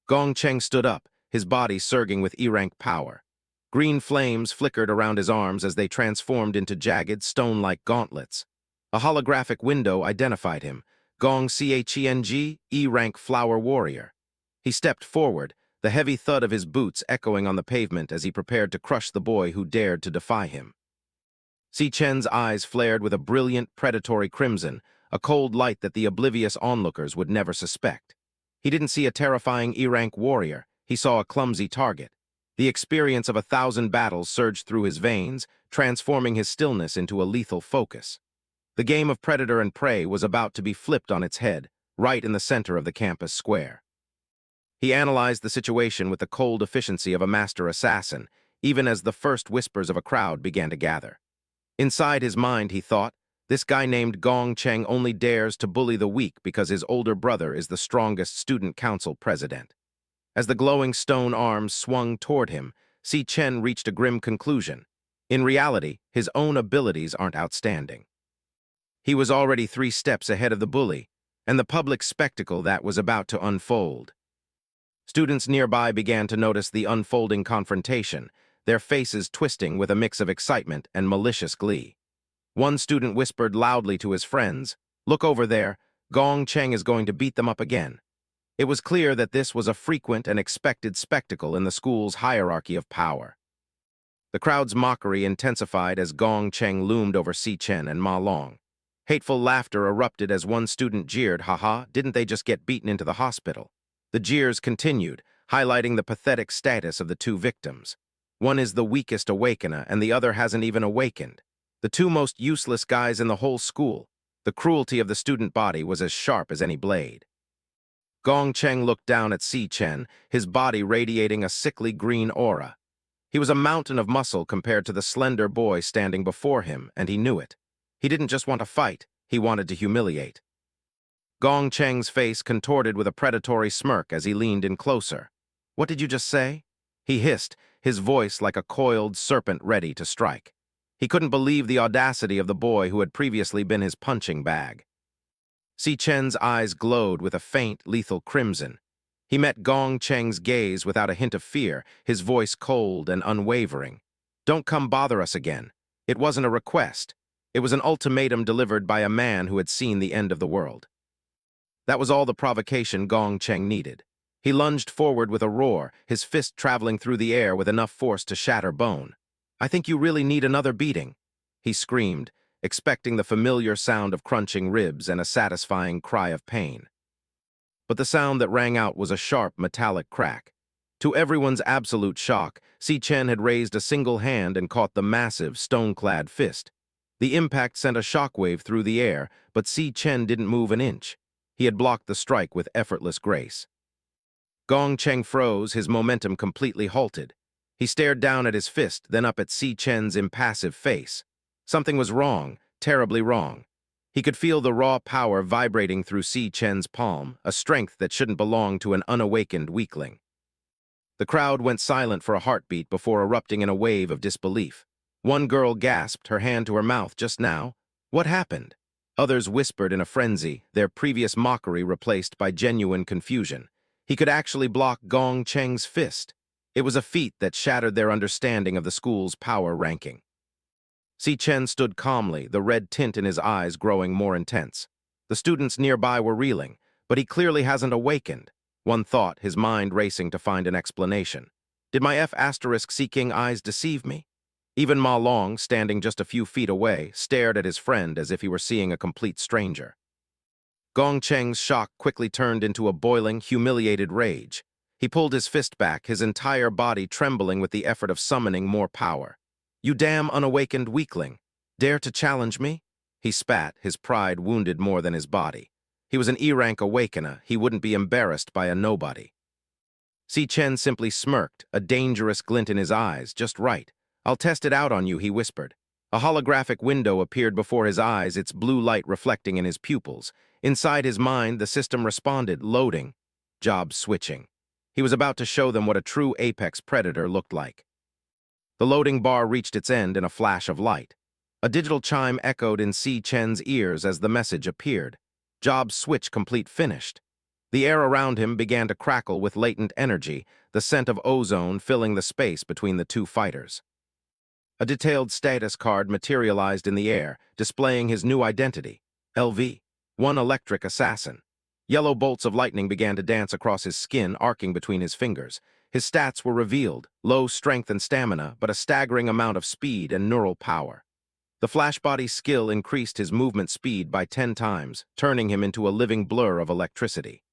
Gong Cheng stood up, his body surging with E-rank power. Green flames flickered around his arms as they transformed into jagged, stone-like gauntlets. A holographic window identified him. Gong Cheng, E-rank flower warrior. He stepped forward, the heavy thud of his boots echoing on the pavement as he prepared to crush the boy who dared to defy him. Si Chen's eyes flared with a brilliant, predatory crimson, a cold light that the oblivious onlookers would never suspect. He didn't see a terrifying E-rank warrior, he saw a clumsy target. The experience of 1,000 battles surged through his veins, transforming his stillness into a lethal focus. The game of predator and prey was about to be flipped on its head, right in the center of the campus square. He analyzed the situation with the cold efficiency of a master assassin, even as the first whispers of a crowd began to gather. Inside his mind, he thought, this guy named Gong Cheng only dares to bully the weak because his older brother is the strongest student council president. As the glowing stone arms swung toward him, Si Chen reached a grim conclusion. In reality, his own abilities aren't outstanding. He was already 3 steps ahead of the bully, and the public spectacle that was about to unfold. Students nearby began to notice the unfolding confrontation, their faces twisting with a mix of excitement and malicious glee. One student whispered loudly to his friends, "Look over there, Gong Cheng is going to beat them up again." It was clear that this was a frequent and expected spectacle in the school's hierarchy of power. The crowd's mockery intensified as Gong Cheng loomed over Si Chen and Ma Long. Hateful laughter erupted as one student jeered, "Haha, didn't they just get beaten into the hospital?" The jeers continued, highlighting the pathetic status of the 2 victims. One is the weakest awakener, and the other hasn't even awakened. The 2 most useless guys in the whole school. The cruelty of the student body was as sharp as any blade. Gong Cheng looked down at Si Chen, his body radiating a sickly green aura. He was a mountain of muscle compared to the slender boy standing before him, and he knew it. He didn't just want to fight, he wanted to humiliate. Gong Cheng's face contorted with a predatory smirk as he leaned in closer. "What did you just say?" He hissed, his voice like a coiled serpent ready to strike. He couldn't believe the audacity of the boy who had previously been his punching bag. Si Chen's eyes glowed with a faint, lethal crimson. He met Gong Cheng's gaze without a hint of fear, his voice cold and unwavering. "Don't come bother us again." It wasn't a request. It was an ultimatum delivered by a man who had seen the end of the world. That was all the provocation Gong Cheng needed. He lunged forward with a roar, his fist traveling through the air with enough force to shatter bone. "I think you really need another beating," he screamed, expecting the familiar sound of crunching ribs and a satisfying cry of pain. But the sound that rang out was a sharp, metallic crack. To everyone's absolute shock, Si Chen had raised a single hand and caught the massive, stone-clad fist. The impact sent a shockwave through the air, but Si Chen didn't move an inch. He had blocked the strike with effortless grace. Gong Cheng froze, his momentum completely halted. He stared down at his fist, then up at Si Chen's impassive face. Something was wrong, terribly wrong. He could feel the raw power vibrating through Si Chen's palm, a strength that shouldn't belong to an unawakened weakling. The crowd went silent for a heartbeat before erupting in a wave of disbelief. One girl gasped, her hand to her mouth. "Just now? What happened?" Others whispered in a frenzy, their previous mockery replaced by genuine confusion. He could actually block Gong Cheng's fist. It was a feat that shattered their understanding of the school's power ranking. Si Chen stood calmly, the red tint in his eyes growing more intense. The students nearby were reeling, but he clearly hasn't awakened. One thought, his mind racing to find an explanation. Did my F***-seeking eyes deceive me? Even Ma Long, standing just a few feet away, stared at his friend as if he were seeing a complete stranger. Gong Cheng's shock quickly turned into a boiling, humiliated rage. He pulled his fist back, his entire body trembling with the effort of summoning more power. "You damn unawakened weakling! Dare to challenge me?" He spat, his pride wounded more than his body. He was an E-rank awakener, he wouldn't be embarrassed by a nobody. Si Chen simply smirked, a dangerous glint in his eyes. "Just right. I'll test it out on you," he whispered. A holographic window appeared before his eyes, its blue light reflecting in his pupils. Inside his mind, the system responded, loading. Job switching. He was about to show them what a true apex predator looked like. The loading bar reached its end in a flash of light. A digital chime echoed in Si Chen's ears as the message appeared. Job switch complete, finished. The air around him began to crackle with latent energy, the scent of ozone filling the space between the two fighters. A detailed status card materialized in the air, displaying his new identity. LV, one electric assassin. Yellow bolts of lightning began to dance across his skin, arcing between his fingers. His stats were revealed, low strength and stamina, but a staggering amount of speed and neural power. The flashbody skill increased his movement speed by 10 times, turning him into a living blur of electricity.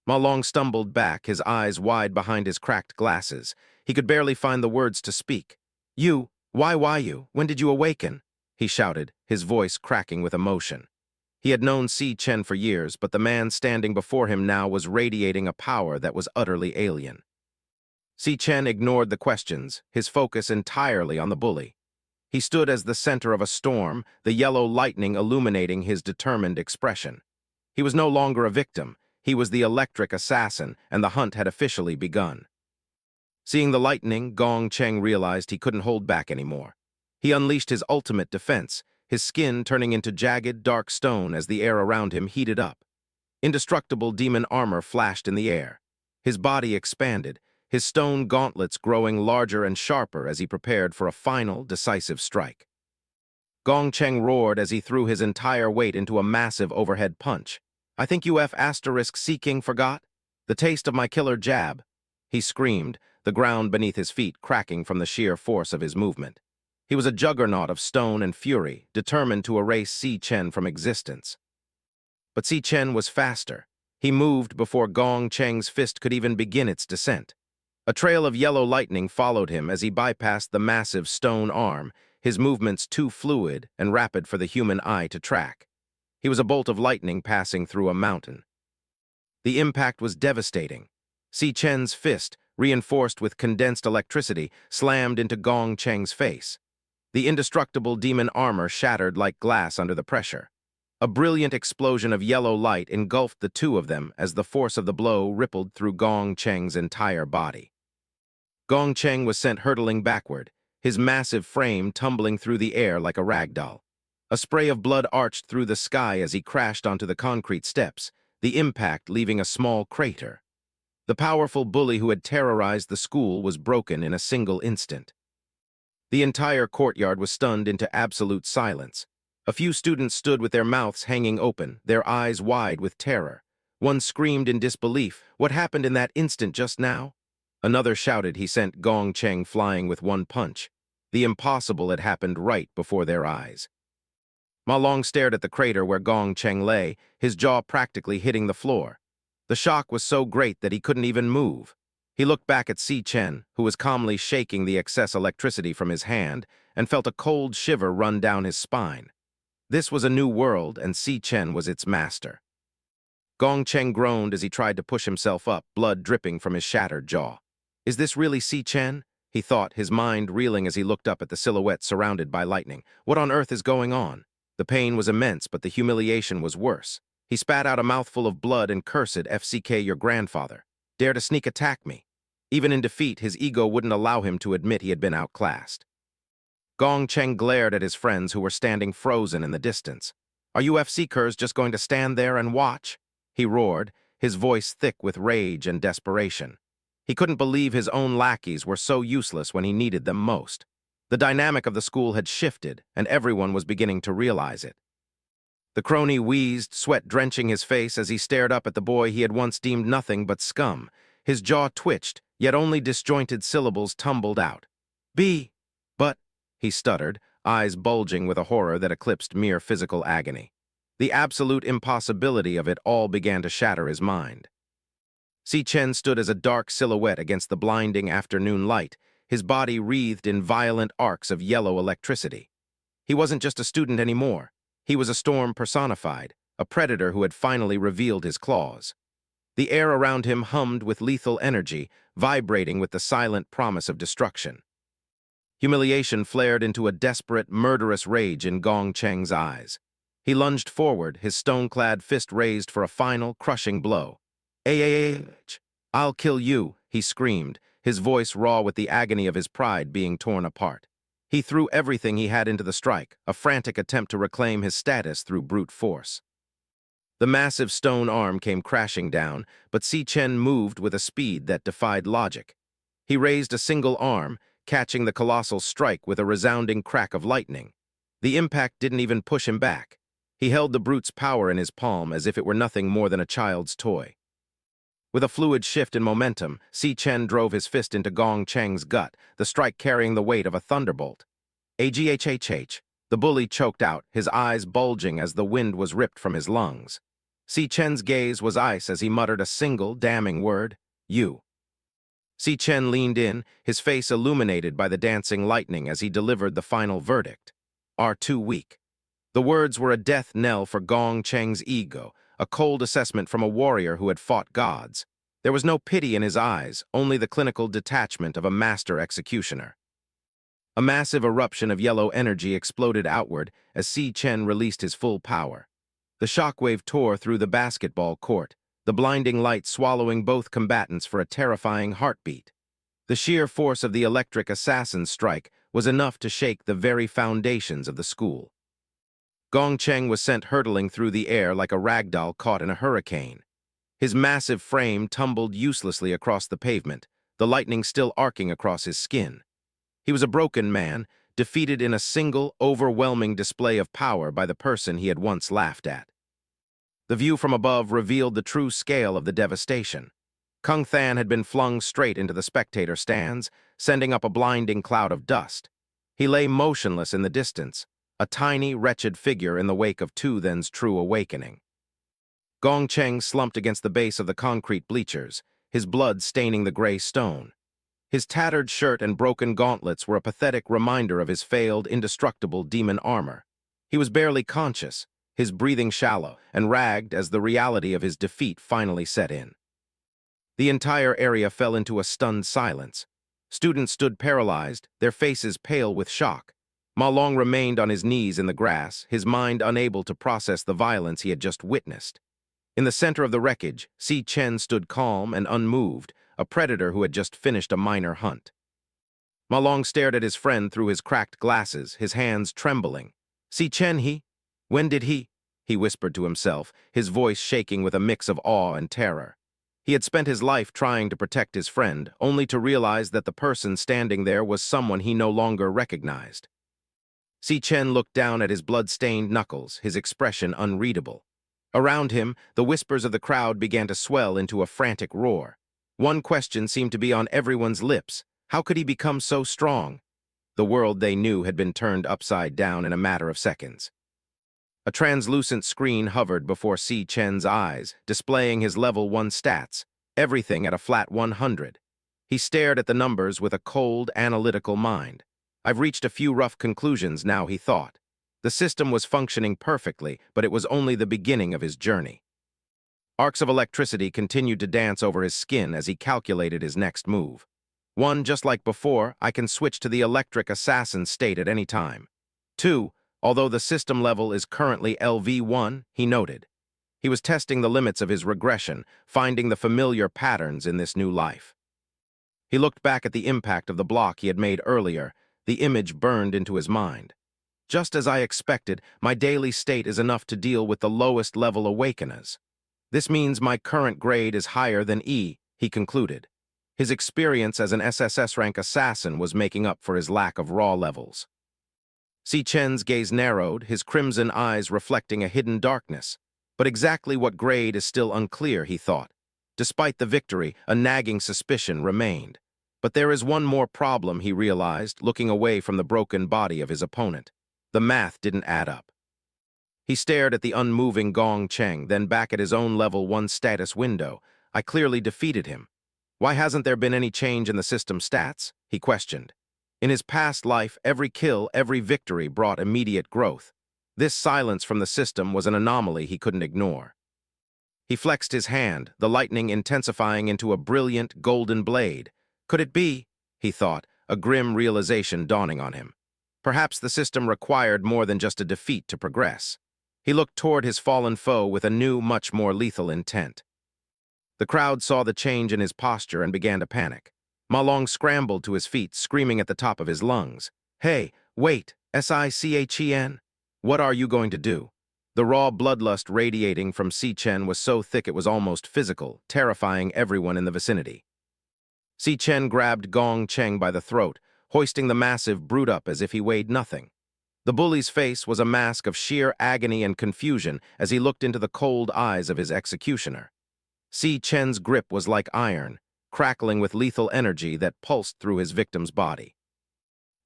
Ma Long stumbled back, his eyes wide behind his cracked glasses. He could barely find the words to speak. "You, why you? When did you awaken?" he shouted, his voice cracking with emotion. He had known Si Chen for years, but the man standing before him now was radiating a power that was utterly alien. Si Chen ignored the questions, his focus entirely on the bully. He stood as the center of a storm, the yellow lightning illuminating his determined expression. He was no longer a victim, he was the electric assassin, and the hunt had officially begun. Seeing the lightning, Gong Cheng realized he couldn't hold back anymore. He unleashed his ultimate defense, his skin turning into jagged, dark stone as the air around him heated up. Indestructible demon armor flashed in the air. His body expanded, his stone gauntlets growing larger and sharper as he prepared for a final, decisive strike. Gong Cheng roared as he threw his entire weight into a massive overhead punch. "I think you F***-seeking forgot? The taste of my killer jab," he screamed, the ground beneath his feet cracking from the sheer force of his movement. He was a juggernaut of stone and fury, determined to erase Si Chen from existence. But Si Chen was faster. He moved before Gong Cheng's fist could even begin its descent. A trail of yellow lightning followed him as he bypassed the massive stone arm, his movements too fluid and rapid for the human eye to track. He was a bolt of lightning passing through a mountain. The impact was devastating. Si Chen's fist, reinforced with condensed electricity, slammed into Gong Cheng's face. The indestructible demon armor shattered like glass under the pressure. A brilliant explosion of yellow light engulfed the two of them as the force of the blow rippled through Gong Cheng's entire body. Gong Cheng was sent hurtling backward. his massive frame tumbling through the air like a rag doll. A spray of blood arched through the sky as he crashed onto the concrete steps, the impact leaving a small crater. The powerful bully who had terrorized the school was broken in a single instant. The entire courtyard was stunned into absolute silence. A few students stood with their mouths hanging open, their eyes wide with terror. One screamed in disbelief, "What happened in that instant just now?" Another shouted he sent Gong Ting flying with one punch. The impossible had happened right before their eyes. Ma Long stared at the crater where Gong Ting lay, his jaw practically hitting the floor. The shock was so great that he couldn't even move. He looked back at Si Chen, who was calmly shaking the excess electricity from his hand, and felt a cold shiver run down his spine. This was a new world, and Si Chen was its master. Gong Ting groaned as he tried to push himself up, blood dripping from his shattered jaw. Is this really Si Chen? He thought, his mind reeling as he looked up at the silhouette surrounded by lightning. What on earth is going on? The pain was immense, but the humiliation was worse. He spat out a mouthful of blood and cursed, "FCK, your grandfather. Dare to sneak attack me." Even in defeat, his ego wouldn't allow him to admit he had been outclassed. Gong Ting glared at his friends who were standing frozen in the distance. "Are you FCkers just going to stand there and watch?" He roared, his voice thick with rage and desperation. He couldn't believe his own lackeys were so useless when he needed them most. The dynamic of the school had shifted, and everyone was beginning to realize it. The crony wheezed, sweat drenching his face as he stared up at the boy he had once deemed nothing but scum. His jaw twitched, yet only disjointed syllables tumbled out. But, he stuttered, eyes bulging with a horror that eclipsed mere physical agony. The absolute impossibility of it all began to shatter his mind. Si Chen stood as a dark silhouette against the blinding afternoon light, his body wreathed in violent arcs of yellow electricity. He wasn't just a student anymore. He was a storm personified, a predator who had finally revealed his claws. The air around him hummed with lethal energy, vibrating with the silent promise of destruction. Humiliation flared into a desperate, murderous rage in Gong Cheng's eyes. He lunged forward, his stone-clad fist raised for a final, crushing blow. I'll kill you," he screamed, his voice raw with the agony of his pride being torn apart. He threw everything he had into the strike, a frantic attempt to reclaim his status through brute force. The massive stone arm came crashing down, but Si Chen moved with a speed that defied logic. He raised a single arm, catching the colossal strike with a resounding crack of lightning. The impact didn't even push him back. He held the brute's power in his palm as if it were nothing more than a child's toy. With a fluid shift in momentum, Si Chen drove his fist into Gong Cheng's gut, the strike carrying the weight of a thunderbolt. Aghhh, the bully choked out, his eyes bulging as the wind was ripped from his lungs. Si Chen's gaze was ice as he muttered a single, damning word, "You." Si Chen leaned in, his face illuminated by the dancing lightning as he delivered the final verdict. "Are too weak." The words were a death knell for Gong Cheng's ego, a cold assessment from a warrior who had fought gods. There was no pity in his eyes, only the clinical detachment of a master executioner. A massive eruption of yellow energy exploded outward as Si Chen released his full power. The shockwave tore through the basketball court, the blinding light swallowing both combatants for a terrifying heartbeat. The sheer force of the electric assassin's strike was enough to shake the very foundations of the school. Gong Ting was sent hurtling through the air like a ragdoll caught in a hurricane. His massive frame tumbled uselessly across the pavement, the lightning still arcing across his skin. He was a broken man, defeated in a single, overwhelming display of power by the person he had once laughed at. The view from above revealed the true scale of the devastation. Kung Than had been flung straight into the spectator stands, sending up a blinding cloud of dust. He lay motionless in the distance, a tiny, wretched figure in the wake of Tu Then's true awakening. Gong Ting slumped against the base of the concrete bleachers, his blood staining the gray stone. His tattered shirt and broken gauntlets were a pathetic reminder of his failed, indestructible demon armor. He was barely conscious, his breathing shallow, and ragged as the reality of his defeat finally set in. The entire area fell into a stunned silence. Students stood paralyzed, their faces pale with shock. Ma Long remained on his knees in the grass, his mind unable to process the violence he had just witnessed. In the center of the wreckage, Si Chen stood calm and unmoved, a predator who had just finished a minor hunt. Ma Long stared at his friend through his cracked glasses, his hands trembling. Si Chen, when did he? He whispered to himself, his voice shaking with a mix of awe and terror. He had spent his life trying to protect his friend, only to realize that the person standing there was someone he no longer recognized. Si Chen looked down at his blood-stained knuckles, his expression unreadable. Around him, the whispers of the crowd began to swell into a frantic roar. One question seemed to be on everyone's lips. How could he become so strong? The world they knew had been turned upside down in a matter of seconds. A translucent screen hovered before Si Chen's eyes, displaying his level 1 stats, everything at a flat 100. He stared at the numbers with a cold, analytical mind. I've reached a few rough conclusions now, he thought. The system was functioning perfectly, but it was only the beginning of his journey. Arcs of electricity continued to dance over his skin as he calculated his next move. 1, just like before, I can switch to the electric assassin state at any time. 2, although the system level is currently LV1, he noted. He was testing the limits of his regression, finding the familiar patterns in this new life. He looked back at the impact of the block he had made earlier. The image burned into his mind. Just as I expected, my daily state is enough to deal with the lowest level awakeners. This means my current grade is higher than E, he concluded. His experience as an SSS-Rank Assassin was making up for his lack of raw levels. Si Chen's gaze narrowed, his crimson eyes reflecting a hidden darkness. But exactly what grade is still unclear, he thought. Despite the victory, a nagging suspicion remained. But there is one more problem, he realized, looking away from the broken body of his opponent. The math didn't add up. He stared at the unmoving Gong Ting, then back at his own level 1 status window. I clearly defeated him. Why hasn't there been any change in the system stats? He questioned. In his past life, every kill, every victory brought immediate growth. This silence from the system was an anomaly he couldn't ignore. He flexed his hand, the lightning intensifying into a brilliant golden blade. Could it be? He thought, a grim realization dawning on him. Perhaps the system required more than just a defeat to progress. He looked toward his fallen foe with a new, much more lethal intent. The crowd saw the change in his posture and began to panic. Ma Long scrambled to his feet, screaming at the top of his lungs. Hey, wait, Si Chen? What are you going to do? The raw bloodlust radiating from Si Chen was so thick it was almost physical, terrifying everyone in the vicinity. Si Chen grabbed Gong Ting by the throat, hoisting the massive brute up as if he weighed nothing. The bully's face was a mask of sheer agony and confusion as he looked into the cold eyes of his executioner. Si Chen's grip was like iron, crackling with lethal energy that pulsed through his victim's body.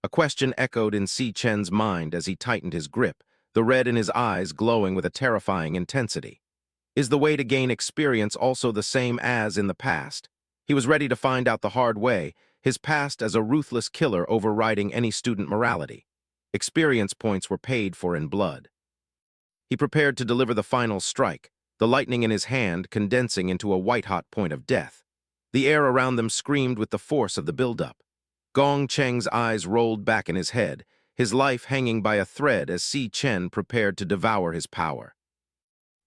A question echoed in Si Chen's mind as he tightened his grip, the red in his eyes glowing with a terrifying intensity. Is the way to gain experience also the same as in the past? He was ready to find out the hard way, his past as a ruthless killer overriding any student morality. Experience points were paid for in blood. He prepared to deliver the final strike, the lightning in his hand condensing into a white-hot point of death. The air around them screamed with the force of the buildup. Gong Ting's eyes rolled back in his head, his life hanging by a thread as Si Chen prepared to devour his power.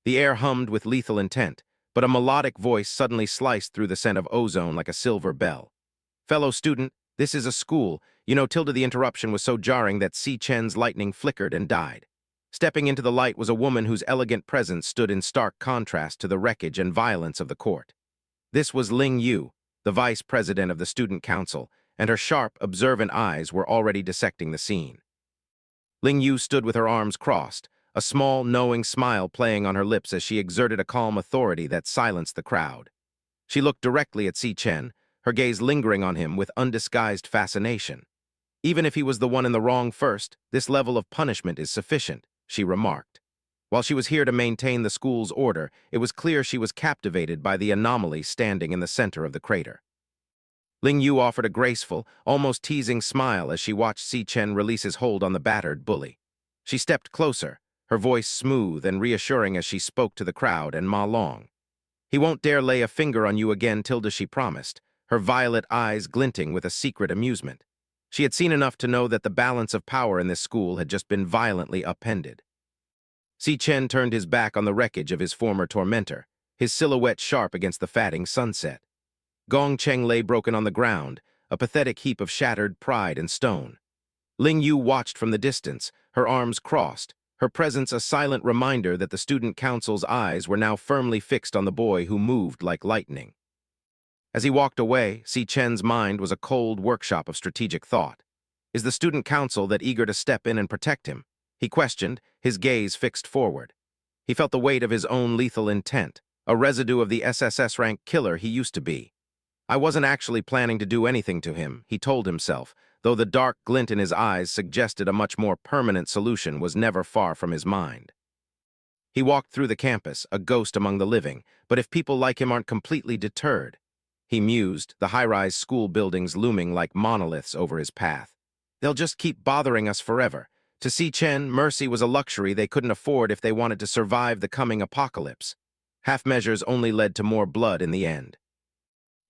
The air hummed with lethal intent, but a melodic voice suddenly sliced through the scent of ozone like a silver bell. Fellow student, this is a school. The interruption was so jarring that Si Chen's lightning flickered and died. Stepping into the light was a woman whose elegant presence stood in stark contrast to the wreckage and violence of the court. This was Lanyue, the vice president of the student council, and her sharp, observant eyes were already dissecting the scene. Lanyue stood with her arms crossed, a small, knowing smile playing on her lips as she exerted a calm authority that silenced the crowd. She looked directly at Si Chen, her gaze lingering on him with undisguised fascination. Even if he was the one in the wrong first, this level of punishment is sufficient, she remarked. While she was here to maintain the school's order, it was clear she was captivated by the anomaly standing in the center of the crater. Lanyue offered a graceful, almost teasing smile as she watched Si Chen release his hold on the battered bully. She stepped closer, her voice smooth and reassuring as she spoke to the crowd and Ma Long. He won't dare lay a finger on you again, Tilda, she promised, her violet eyes glinting with a secret amusement. She had seen enough to know that the balance of power in this school had just been violently upended. Si Chen turned his back on the wreckage of his former tormentor, his silhouette sharp against the fatting sunset. Gong Ting lay broken on the ground, a pathetic heap of shattered pride and stone. Lingyu watched from the distance, her arms crossed, her presence a silent reminder that the student council's eyes were now firmly fixed on the boy who moved like lightning. As he walked away, Si Chen's mind was a cold workshop of strategic thought. Is the student council that eager to step in and protect him? He questioned, his gaze fixed forward. He felt the weight of his own lethal intent, a residue of the SSS-Rank killer he used to be. I wasn't actually planning to do anything to him, he told himself, though the dark glint in his eyes suggested a much more permanent solution was never far from his mind. He walked through the campus, a ghost among the living, but if people like him aren't completely deterred, he mused, the high-rise school buildings looming like monoliths over his path. They'll just keep bothering us forever. To Si Chen, mercy was a luxury they couldn't afford if they wanted to survive the coming apocalypse. Half measures only led to more blood in the end.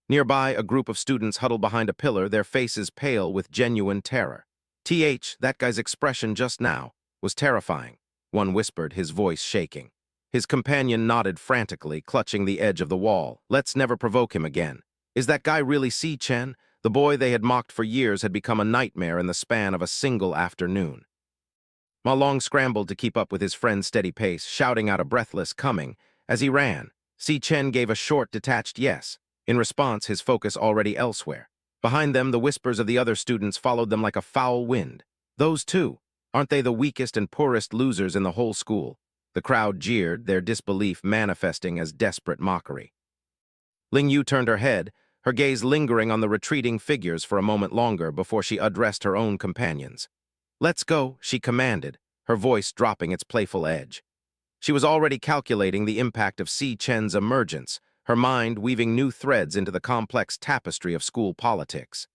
Nearby, a group of students huddled behind a pillar, their faces pale with genuine terror. That guy's expression just now was terrifying, one whispered, his voice shaking. His companion nodded frantically, clutching the edge of the wall. Let's never provoke him again. Is that guy really Si Chen? The boy they had mocked for years had become a nightmare in the span of a single afternoon. Ma Long scrambled to keep up with his friend's steady pace, shouting out a breathless coming. As he ran, Si Chen gave a short, detached yes. In response, his focus already elsewhere. Behind them, the whispers of the other students followed them like a foul wind. Those two, aren't they the weakest and poorest losers in the whole school? The crowd jeered, their disbelief manifesting as desperate mockery. Lingyu turned her head, her gaze lingering on the retreating figures for a moment longer before she addressed her own companions. Let's go, she commanded, her voice dropping its playful edge. She was already calculating the impact of Si Chen's emergence, her mind weaving new threads into the complex tapestry of school politics.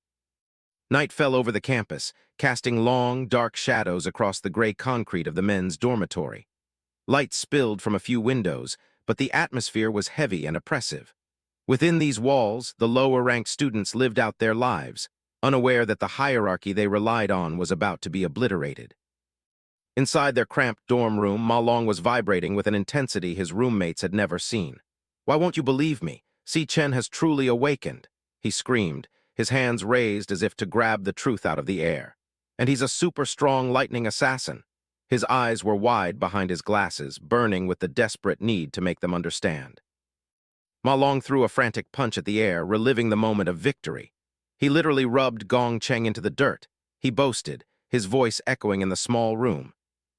Night fell over the campus, casting long, dark shadows across the gray concrete of the men's dormitory. Light spilled from a few windows, but the atmosphere was heavy and oppressive. Within these walls, the lower-ranked students lived out their lives, unaware that the hierarchy they relied on was about to be obliterated. Inside their cramped dorm room, Ma Long was vibrating with an intensity his roommates had never seen. Why won't you believe me? Si Chen has truly awakened, he screamed, his hands raised as if to grab the truth out of the air. And he's a super-strong lightning assassin. His eyes were wide behind his glasses, burning with the desperate need to make them understand. Ma Long threw a frantic punch at the air, reliving the moment of victory. He literally rubbed Gong Ting into the dirt. He boasted, his voice echoing in the small room.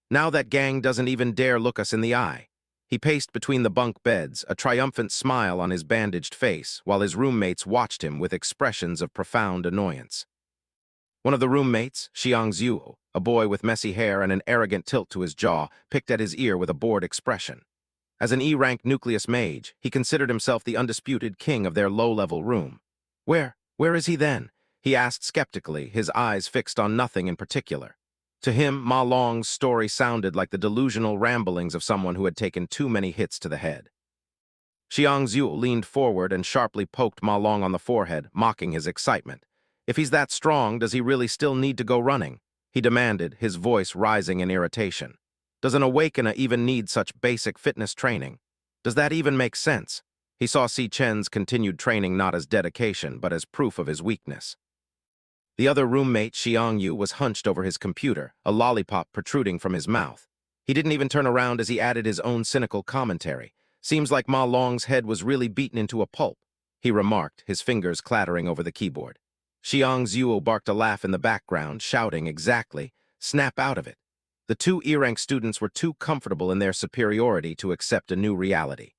Now that gang doesn't even dare look us in the eye. He paced between the bunk beds, a triumphant smile on his bandaged face, while his roommates watched him with expressions of profound annoyance. One of the roommates, Xiangzhu, a boy with messy hair and an arrogant tilt to his jaw, picked at his ear with a bored expression. As an E-rank nucleus mage, he considered himself the undisputed king of their low-level room. Where is he then? He asked skeptically, his eyes fixed on nothing in particular. To him, Ma Long's story sounded like the delusional ramblings of someone who had taken too many hits to the head. Xiangzhu leaned forward and sharply poked Ma Long on the forehead, mocking his excitement. If he's that strong, does he really still need to go running? He demanded, his voice rising in irritation. Does an awakener even need such basic fitness training? Does that even make sense? He saw Si Chen's continued training not as dedication, but as proof of his weakness. The other roommate, Xiangyu, was hunched over his computer, a lollipop protruding from his mouth. He didn't even turn around as he added his own cynical commentary. Seems like Ma Long's head was really beaten into a pulp, he remarked, his fingers clattering over the keyboard. Xiangzhu barked a laugh in the background, shouting, exactly, snap out of it. The two E-rank students were too comfortable in their superiority to accept a new reality.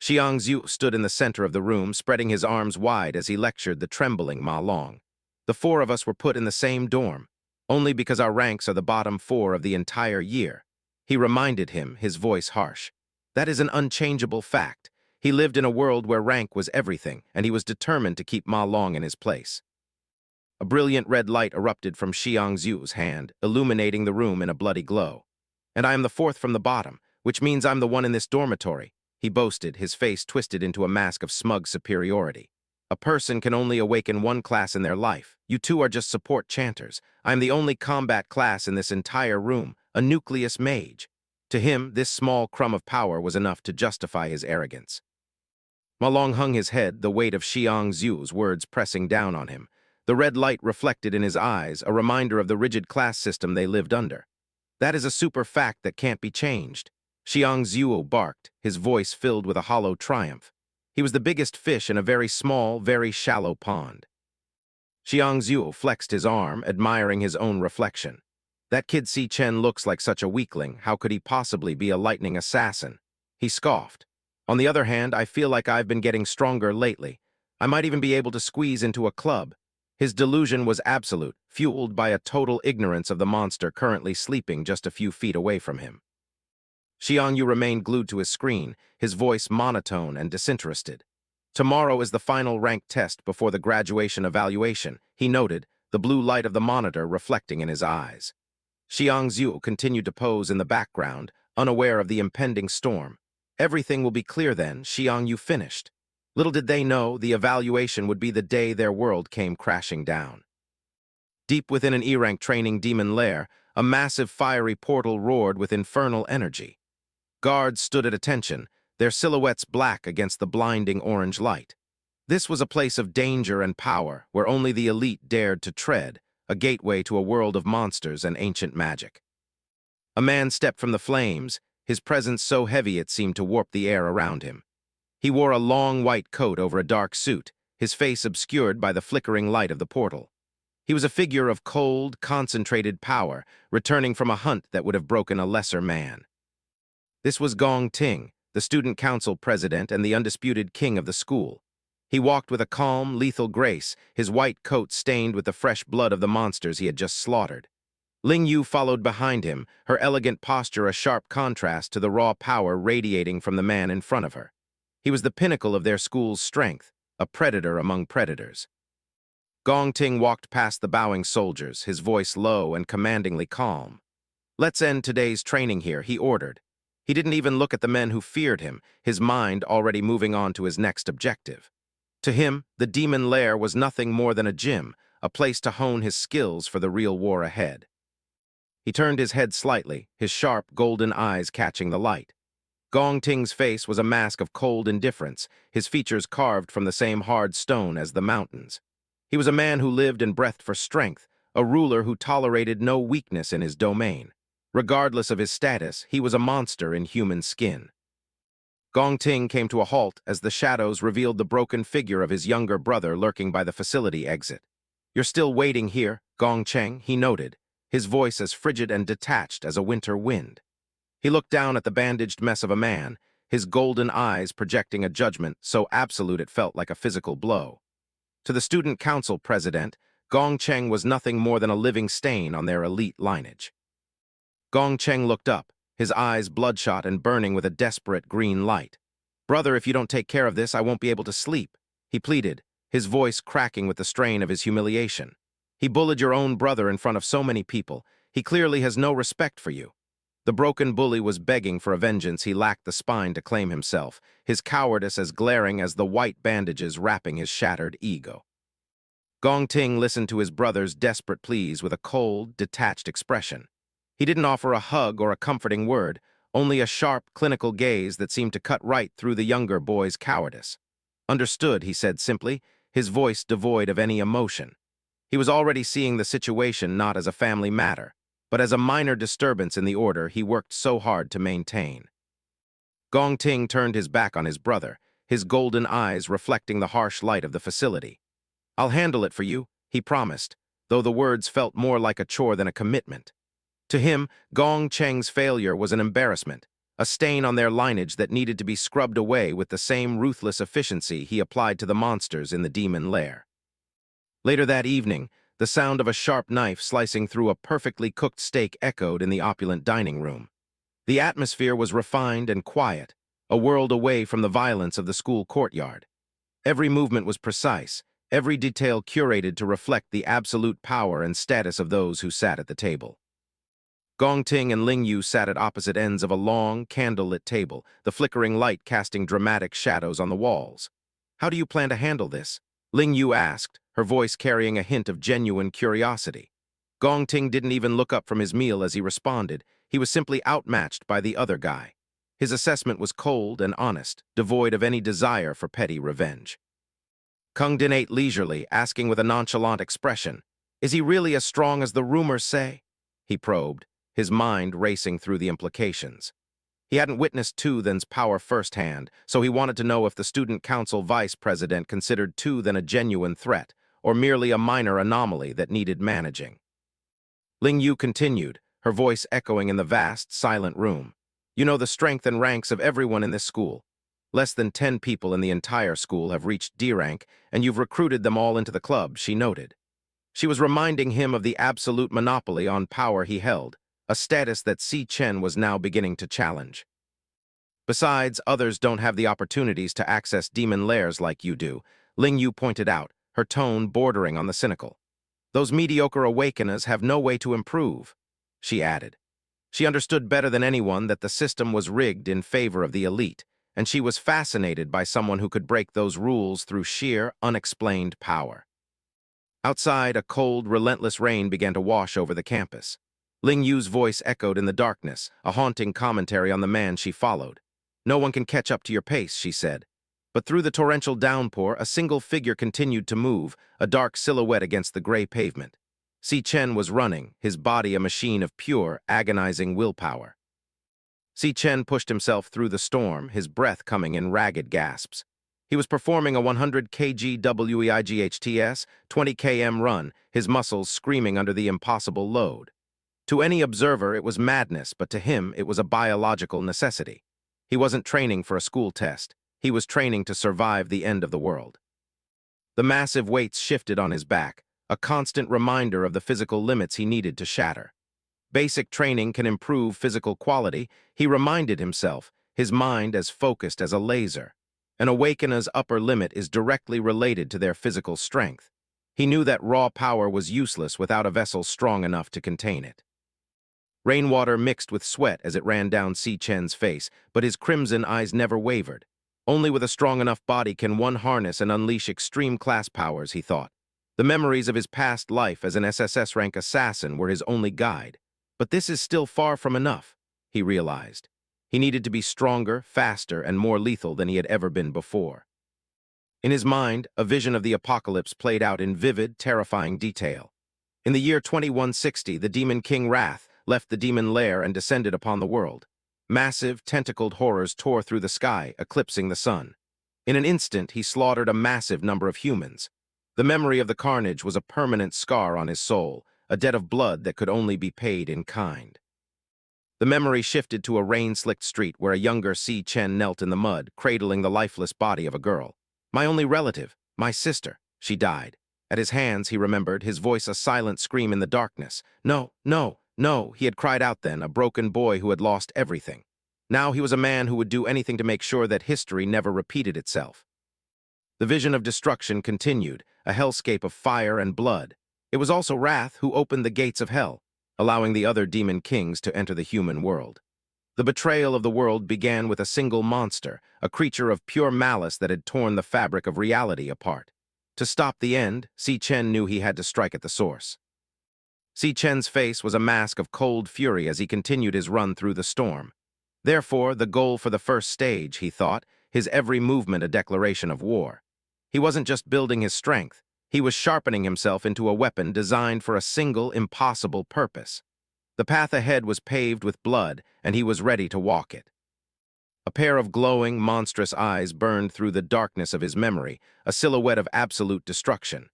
Xiangzhu stood in the center of the room, spreading his arms wide as he lectured the trembling Ma Long. The four of us were put in the same dorm, only because our ranks are the bottom four of the entire year. He reminded him, his voice harsh. That is an unchangeable fact. He lived in a world where rank was everything, and he was determined to keep Ma Long in his place. A brilliant red light erupted from Xiangzhu's hand, illuminating the room in a bloody glow. And I am the fourth from the bottom, which means I'm the one in this dormitory, he boasted, his face twisted into a mask of smug superiority. A person can only awaken one class in their life. You two are just support chanters. I am the only combat class in this entire room, a nucleus mage. To him, this small crumb of power was enough to justify his arrogance. Ma Long hung his head, the weight of Xiangzhu's words pressing down on him. The red light reflected in his eyes, a reminder of the rigid class system they lived under. That is a super fact that can't be changed. Xiang Zuo barked, his voice filled with a hollow triumph. He was the biggest fish in a very small, very shallow pond. Xiang Zuo flexed his arm, admiring his own reflection. That kid Si Chen looks like such a weakling. How could he possibly be a lightning assassin? He scoffed. On the other hand, I feel like I've been getting stronger lately. I might even be able to squeeze into a club. His delusion was absolute, fueled by a total ignorance of the monster currently sleeping just a few feet away from him. Xiang Yu remained glued to his screen, his voice monotone and disinterested. Tomorrow is the final rank test before the graduation evaluation, he noted, the blue light of the monitor reflecting in his eyes. Xiang Zhu continued to pose in the background, unaware of the impending storm. Everything will be clear then, Xiang Yu finished. Little did they know the evaluation would be the day their world came crashing down. Deep within an E-rank training demon lair, a massive fiery portal roared with infernal energy. Guards stood at attention, their silhouettes black against the blinding orange light. This was a place of danger and power, where only the elite dared to tread, a gateway to a world of monsters and ancient magic. A man stepped from the flames, his presence so heavy it seemed to warp the air around him. He wore a long white coat over a dark suit, his face obscured by the flickering light of the portal. He was a figure of cold, concentrated power, returning from a hunt that would have broken a lesser man. This was Gong Ting, the student council president and the undisputed king of the school. He walked with a calm, lethal grace, his white coat stained with the fresh blood of the monsters he had just slaughtered. Ling Yu followed behind him, her elegant posture a sharp contrast to the raw power radiating from the man in front of her. He was the pinnacle of their school's strength, a predator among predators. Gong Ting walked past the bowing soldiers, his voice low and commandingly calm. "Let's end today's training here," he ordered. He didn't even look at the men who feared him, his mind already moving on to his next objective. To him, the demon lair was nothing more than a gym, a place to hone his skills for the real war ahead. He turned his head slightly, his sharp, golden eyes catching the light. Gong Ting's face was a mask of cold indifference, his features carved from the same hard stone as the mountains. He was a man who lived and breathed for strength, a ruler who tolerated no weakness in his domain. Regardless of his status, he was a monster in human skin. Gong Ting came to a halt as the shadows revealed the broken figure of his younger brother lurking by the facility exit. "You're still waiting here, Gong Cheng," he noted, his voice as frigid and detached as a winter wind. He looked down at the bandaged mess of a man, his golden eyes projecting a judgment so absolute it felt like a physical blow. To the student council president, Gong Cheng was nothing more than a living stain on their elite lineage. Gong Cheng looked up, his eyes bloodshot and burning with a desperate green light. "Brother, if you don't take care of this, I won't be able to sleep," he pleaded, his voice cracking with the strain of his humiliation. "He bullied your own brother in front of so many people. He clearly has no respect for you." The broken bully was begging for a vengeance he lacked the spine to claim himself, his cowardice as glaring as the white bandages wrapping his shattered ego. Gong Ting listened to his brother's desperate pleas with a cold, detached expression. He didn't offer a hug or a comforting word, only a sharp, clinical gaze that seemed to cut right through the younger boy's cowardice. "Understood," he said simply, his voice devoid of any emotion. He was already seeing the situation not as a family matter, but as a minor disturbance in the order he worked so hard to maintain. Gong Ting turned his back on his brother, his golden eyes reflecting the harsh light of the facility. "I'll handle it for you," he promised, though the words felt more like a chore than a commitment. To him, Gong Cheng's failure was an embarrassment, a stain on their lineage that needed to be scrubbed away with the same ruthless efficiency he applied to the monsters in the demon lair. Later that evening, the sound of a sharp knife slicing through a perfectly cooked steak echoed in the opulent dining room. The atmosphere was refined and quiet, a world away from the violence of the school courtyard. Every movement was precise, every detail curated to reflect the absolute power and status of those who sat at the table. Gong Ting and Ling Yu sat at opposite ends of a long, candlelit table, the flickering light casting dramatic shadows on the walls. "How do you plan to handle this?" Ling Yu asked, her voice carrying a hint of genuine curiosity. Gong Ting didn't even look up from his meal as he responded. He was simply outmatched by the other guy. His assessment was cold and honest, devoid of any desire for petty revenge. Kung Din ate leisurely, asking with a nonchalant expression, "Is he really as strong as the rumors say?" He probed, his mind racing through the implications. He hadn't witnessed Tu Then's power firsthand, so he wanted to know if the student council vice president considered Tu Then a genuine threat, or merely a minor anomaly that needed managing. Ling Yu continued, her voice echoing in the vast, silent room. "You know the strength and ranks of everyone in this school. Less than 10 people in the entire school have reached D rank, and you've recruited them all into the club," she noted. She was reminding him of the absolute monopoly on power he held, a status that Si Chen was now beginning to challenge. "Besides, others don't have the opportunities to access demon lairs like you do," Ling Yu pointed out, her tone bordering on the cynical. "Those mediocre awakeners have no way to improve," she added. She understood better than anyone that the system was rigged in favor of the elite, and she was fascinated by someone who could break those rules through sheer, unexplained power. Outside, a cold, relentless rain began to wash over the campus. Ling Yu's voice echoed in the darkness, a haunting commentary on the man she followed. "No one can catch up to your pace," she said. But through the torrential downpour, a single figure continued to move, a dark silhouette against the gray pavement. Si Chen was running, his body a machine of pure, agonizing willpower. Si Chen pushed himself through the storm, his breath coming in ragged gasps. He was performing a 100 kg WEIGHTS, 20 km run, his muscles screaming under the impossible load. To any observer, it was madness, but to him, it was a biological necessity. He wasn't training for a school test. He was training to survive the end of the world. The massive weights shifted on his back, a constant reminder of the physical limits he needed to shatter. Basic training can improve physical quality, he reminded himself, his mind as focused as a laser. An awakener's upper limit is directly related to their physical strength. He knew that raw power was useless without a vessel strong enough to contain it. Rainwater mixed with sweat as it ran down Si Chen's face, but his crimson eyes never wavered. Only with a strong enough body can one harness and unleash extreme class powers, he thought. The memories of his past life as an SSS-Rank assassin were his only guide. But this is still far from enough, he realized. He needed to be stronger, faster, and more lethal than he had ever been before. In his mind, a vision of the apocalypse played out in vivid, terrifying detail. In the year 2160, the Demon King Wrath left the demon lair and descended upon the world. Massive, tentacled horrors tore through the sky, eclipsing the sun. In an instant, he slaughtered a massive number of humans. The memory of the carnage was a permanent scar on his soul, a debt of blood that could only be paid in kind. The memory shifted to a rain-slicked street where a younger Si Chen knelt in the mud, cradling the lifeless body of a girl. "My only relative, my sister, she died." At his hands, he remembered, his voice a silent scream in the darkness. "No, no, no," he had cried out then, a broken boy who had lost everything. Now he was a man who would do anything to make sure that history never repeated itself. The vision of destruction continued, a hellscape of fire and blood. It was also Wrath who opened the gates of hell, allowing the other demon kings to enter the human world. The betrayal of the world began with a single monster, a creature of pure malice that had torn the fabric of reality apart. To stop the end, Si Chen knew he had to strike at the source. Si Chen's face was a mask of cold fury as he continued his run through the storm. Therefore, the goal for the first stage, he thought, his every movement a declaration of war. He wasn't just building his strength. He was sharpening himself into a weapon designed for a single, impossible purpose. The path ahead was paved with blood, and he was ready to walk it. A pair of glowing, monstrous eyes burned through the darkness of his memory, a silhouette of absolute destruction.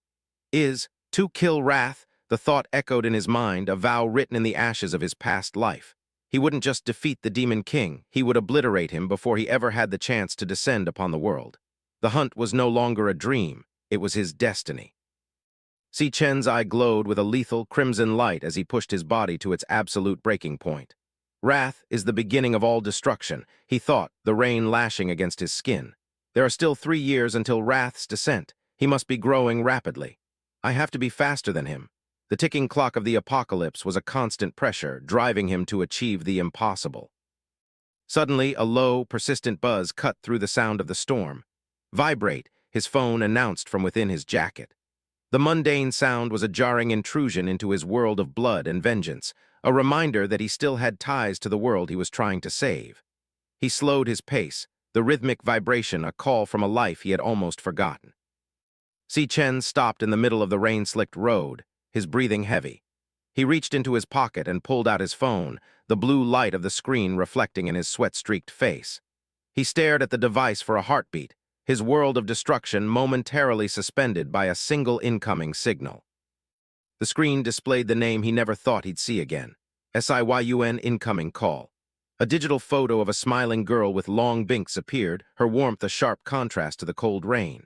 To kill Wrath, the thought echoed in his mind, a vow written in the ashes of his past life. He wouldn't just defeat the Demon King, he would obliterate him before he ever had the chance to descend upon the world. The hunt was no longer a dream. It was his destiny. Si Chen's eye glowed with a lethal crimson light as he pushed his body to its absolute breaking point. Wrath is the beginning of all destruction, he thought, the rain lashing against his skin. There are still 3 years until Wrath's descent. He must be growing rapidly. I have to be faster than him. The ticking clock of the apocalypse was a constant pressure, driving him to achieve the impossible. Suddenly, a low, persistent buzz cut through the sound of the storm. "Vibrate," his phone announced from within his jacket. The mundane sound was a jarring intrusion into his world of blood and vengeance, a reminder that he still had ties to the world he was trying to save. He slowed his pace, the rhythmic vibration a call from a life he had almost forgotten. Si Chen stopped in the middle of the rain-slicked road, his breathing heavy. He reached into his pocket and pulled out his phone, the blue light of the screen reflecting in his sweat-streaked face. He stared at the device for a heartbeat, his world of destruction momentarily suspended by a single incoming signal. The screen displayed the name he never thought he'd see again. SIYUN incoming call. A digital photo of a smiling girl with long binks appeared, her warmth a sharp contrast to the cold rain.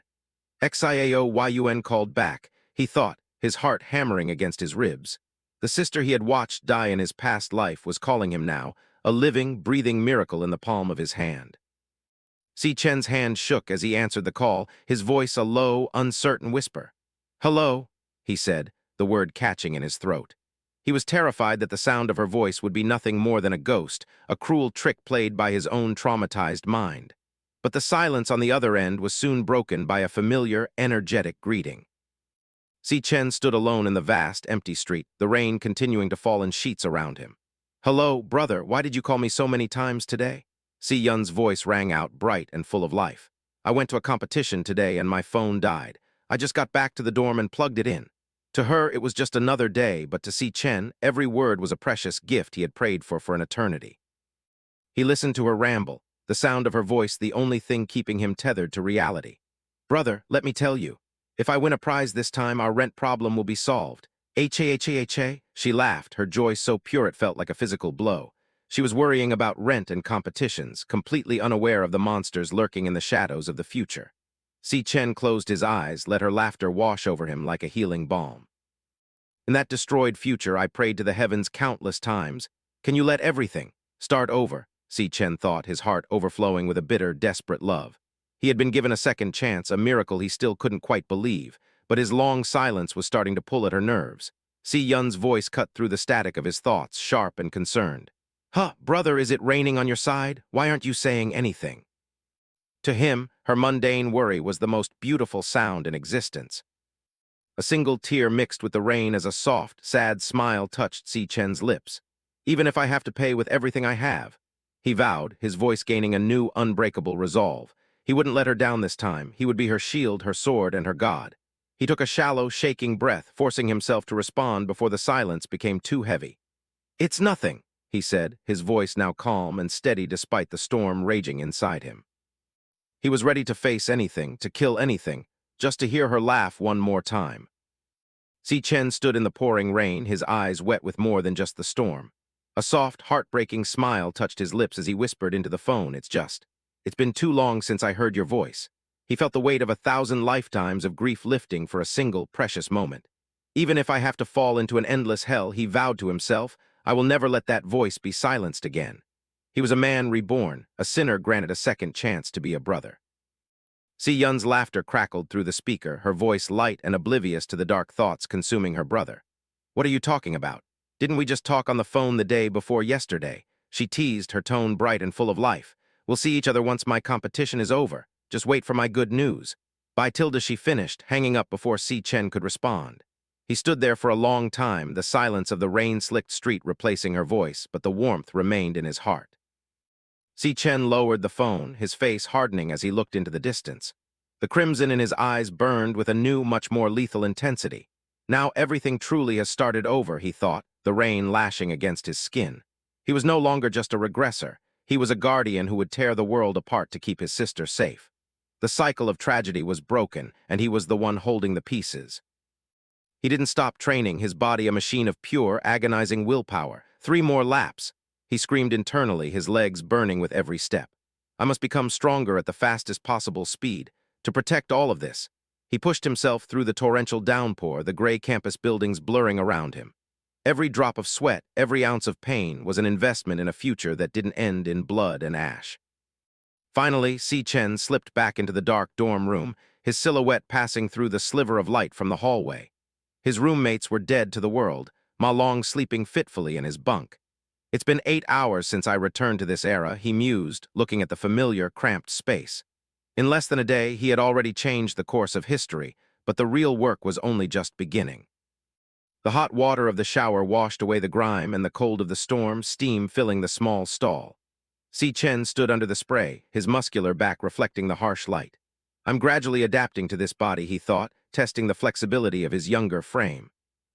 XIAOYUN called back, he thought, his heart hammering against his ribs. The sister he had watched die in his past life was calling him now, a living, breathing miracle in the palm of his hand. Si Chen's hand shook as he answered the call, his voice a low, uncertain whisper. "Hello," he said, the word catching in his throat. He was terrified that the sound of her voice would be nothing more than a ghost, a cruel trick played by his own traumatized mind. But the silence on the other end was soon broken by a familiar, energetic greeting. Si Chen stood alone in the vast, empty street, the rain continuing to fall in sheets around him. "Hello, brother, why did you call me so many times today?" Si Yun's voice rang out, bright and full of life. "I went to a competition today and my phone died. I just got back to the dorm and plugged it in." To her, it was just another day, but to Si Chen, every word was a precious gift he had prayed for an eternity. He listened to her ramble, the sound of her voice the only thing keeping him tethered to reality. "Brother, let me tell you. If I win a prize this time, our rent problem will be solved. Ha. She laughed, her joy so pure it felt like a physical blow. She was worrying about rent and competitions, completely unaware of the monsters lurking in the shadows of the future. Si Chen closed his eyes, let her laughter wash over him like a healing balm. "In that destroyed future, I prayed to the heavens countless times. Can you let everything start over?" Si Chen thought, his heart overflowing with a bitter, desperate love. He had been given a second chance, a miracle he still couldn't quite believe, but his long silence was starting to pull at her nerves. Si Yun's voice cut through the static of his thoughts, sharp and concerned. "Huh, brother, is it raining on your side? Why aren't you saying anything?" To him, her mundane worry was the most beautiful sound in existence. A single tear mixed with the rain as a soft, sad smile touched Si Chen's lips. "Even if I have to pay with everything I have," he vowed, his voice gaining a new, unbreakable resolve. He wouldn't let her down this time. He would be her shield, her sword, and her god. He took a shallow, shaking breath, forcing himself to respond before the silence became too heavy. "It's nothing," he said, his voice now calm and steady despite the storm raging inside him. He was ready to face anything, to kill anything, just to hear her laugh one more time. Si Chen stood in the pouring rain, his eyes wet with more than just the storm. A soft, heartbreaking smile touched his lips as he whispered into the phone, "It's been too long since I heard your voice." He felt the weight of 1,000 lifetimes of grief lifting for a single, precious moment. "Even if I have to fall into an endless hell," he vowed to himself, "I will never let that voice be silenced again." He was a man reborn, a sinner granted a second chance to be a brother. Si Yun's laughter crackled through the speaker, her voice light and oblivious to the dark thoughts consuming her brother. "What are you talking about? Didn't we just talk on the phone the day before yesterday?" She teased, her tone bright and full of life. "We'll see each other once my competition is over. Just wait for my good news." By tilde she finished, hanging up before Si Chen could respond. He stood there for a long time, the silence of the rain-slicked street replacing her voice, but the warmth remained in his heart. Si Chen lowered the phone, his face hardening as he looked into the distance. The crimson in his eyes burned with a new, much more lethal intensity. Now everything truly has started over, he thought, the rain lashing against his skin. He was no longer just a regressor. He was a guardian who would tear the world apart to keep his sister safe. The cycle of tragedy was broken, and he was the one holding the pieces. He didn't stop training, his body a machine of pure, agonizing willpower. 3 more laps. He screamed internally, his legs burning with every step. "I must become stronger at the fastest possible speed. To protect all of this." He pushed himself through the torrential downpour, the gray campus buildings blurring around him. Every drop of sweat, every ounce of pain was an investment in a future that didn't end in blood and ash. Finally, Si Chen slipped back into the dark dorm room, his silhouette passing through the sliver of light from the hallway. His roommates were dead to the world, Ma Long sleeping fitfully in his bunk. "It's been 8 hours since I returned to this era," he mused, looking at the familiar, cramped space. In less than a day, he had already changed the course of history, but the real work was only just beginning. The hot water of the shower washed away the grime, and the cold of the storm, steam filling the small stall. Si Chen stood under the spray, his muscular back reflecting the harsh light. "I'm gradually adapting to this body," he thought, testing the flexibility of his younger frame.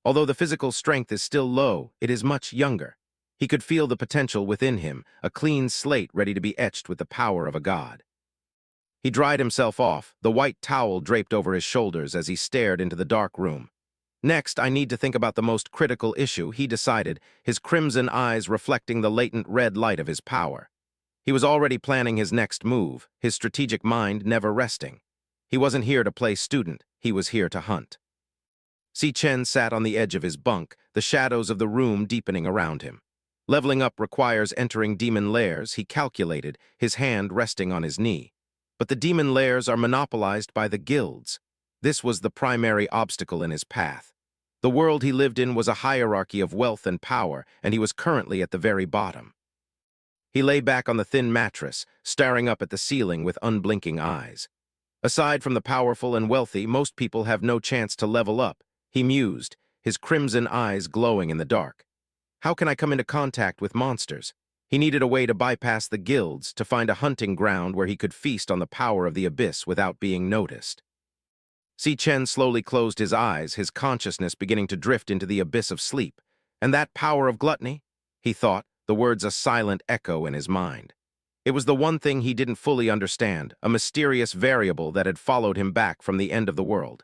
Although the physical strength is still low, it is much younger. He could feel the potential within him, a clean slate ready to be etched with the power of a god. He dried himself off, the white towel draped over his shoulders as he stared into the dark room. Next, I need to think about the most critical issue, he decided, his crimson eyes reflecting the latent red light of his power. He was already planning his next move, his strategic mind never resting. He wasn't here to play student, he was here to hunt. Si Chen sat on the edge of his bunk, the shadows of the room deepening around him. Leveling up requires entering demon lairs, he calculated, his hand resting on his knee. But the demon lairs are monopolized by the guilds. This was the primary obstacle in his path. The world he lived in was a hierarchy of wealth and power, and he was currently at the very bottom. He lay back on the thin mattress, staring up at the ceiling with unblinking eyes. Aside from the powerful and wealthy, most people have no chance to level up, he mused, his crimson eyes glowing in the dark. How can I come into contact with monsters? He needed a way to bypass the guilds, to find a hunting ground where he could feast on the power of the abyss without being noticed. Si Chen slowly closed his eyes, his consciousness beginning to drift into the abyss of sleep. And that power of gluttony? He thought, the words a silent echo in his mind. It was the one thing he didn't fully understand, a mysterious variable that had followed him back from the end of the world.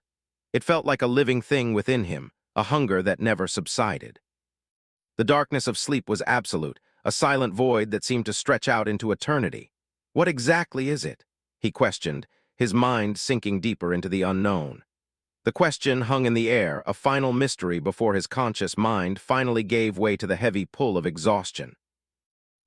It felt like a living thing within him, a hunger that never subsided. The darkness of sleep was absolute, a silent void that seemed to stretch out into eternity. What exactly is it? He questioned, his mind sinking deeper into the unknown. The question hung in the air, a final mystery before his conscious mind finally gave way to the heavy pull of exhaustion.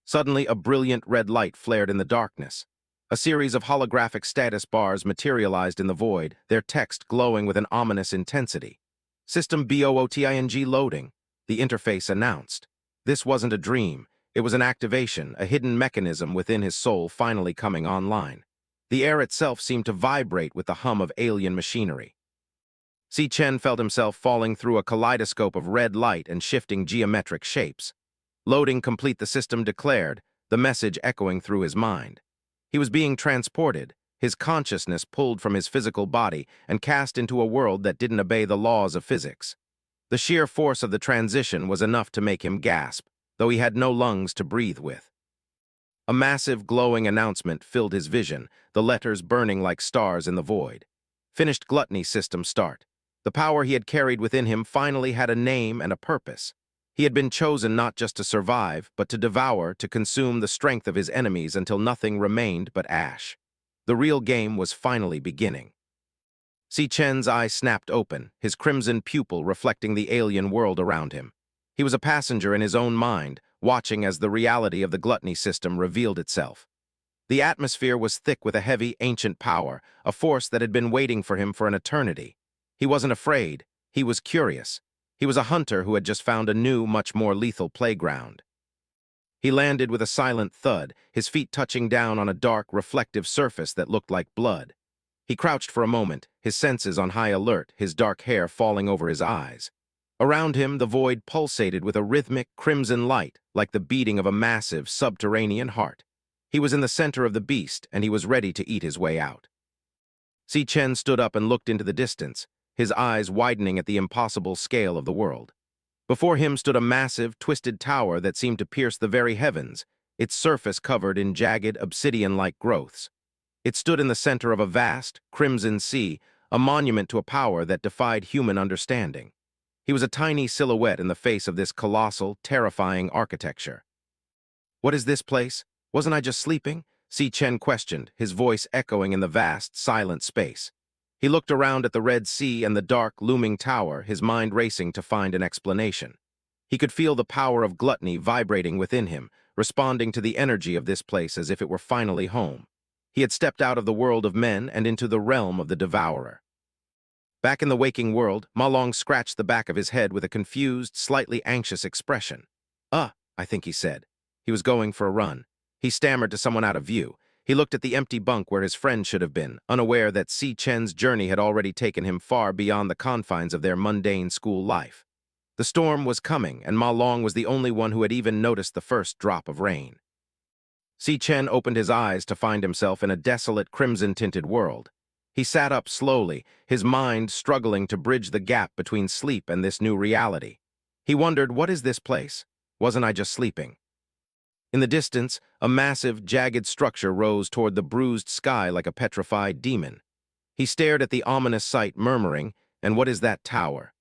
Suddenly, a brilliant red light flared in the darkness. A series of holographic status bars materialized in the void, their text glowing with an ominous intensity. System BOOTING loading, the interface announced. This wasn't a dream, it was an activation, a hidden mechanism within his soul finally coming online. The air itself seemed to vibrate with the hum of alien machinery. Si Chen felt himself falling through a kaleidoscope of red light and shifting geometric shapes. Loading complete, the system declared, the message echoing through his mind. He was being transported, his consciousness pulled from his physical body and cast into a world that didn't obey the laws of physics. The sheer force of the transition was enough to make him gasp, though he had no lungs to breathe with. A massive glowing announcement filled his vision, the letters burning like stars in the void. Finished Gluttony System start. The power he had carried within him finally had a name and a purpose. He had been chosen not just to survive, but to devour, to consume the strength of his enemies until nothing remained but ash. The real game was finally beginning. Si Chen's eye snapped open, his crimson pupil reflecting the alien world around him. He was a passenger in his own mind, watching as the reality of the Gluttony System revealed itself. The atmosphere was thick with a heavy, ancient power, a force that had been waiting for him for an eternity. He wasn't afraid, he was curious. He was a hunter who had just found a new, much more lethal playground. He landed with a silent thud, his feet touching down on a dark, reflective surface that looked like blood. He crouched for a moment, his senses on high alert, his dark hair falling over his eyes. Around him, the void pulsated with a rhythmic, crimson light, like the beating of a massive, subterranean heart. He was in the center of the beast, and he was ready to eat his way out. Si Chen stood up and looked into the distance, his eyes widening at the impossible scale of the world. Before him stood a massive, twisted tower that seemed to pierce the very heavens, its surface covered in jagged, obsidian-like growths. It stood in the center of a vast, crimson sea, a monument to a power that defied human understanding. He was a tiny silhouette in the face of this colossal, terrifying architecture. "What is this place? Wasn't I just sleeping?" Si Chen questioned, his voice echoing in the vast, silent space. He looked around at the Red Sea and the dark, looming tower, his mind racing to find an explanation. He could feel the power of gluttony vibrating within him, responding to the energy of this place as if it were finally home. He had stepped out of the world of men and into the realm of the Devourer. Back in the waking world, Ma Long scratched the back of his head with a confused, slightly anxious expression. I think he said. He was going for a run. He stammered to someone out of view. He looked at the empty bunk where his friend should have been, unaware that Si Chen's journey had already taken him far beyond the confines of their mundane school life. The storm was coming, and Ma Long was the only one who had even noticed the first drop of rain. Si Chen opened his eyes to find himself in a desolate, crimson-tinted world. He sat up slowly, his mind struggling to bridge the gap between sleep and this new reality. He wondered, what is this place? Wasn't I just sleeping? In the distance, a massive, jagged structure rose toward the bruised sky like a petrified demon. He stared at the ominous sight, murmuring, "And what is that tower?"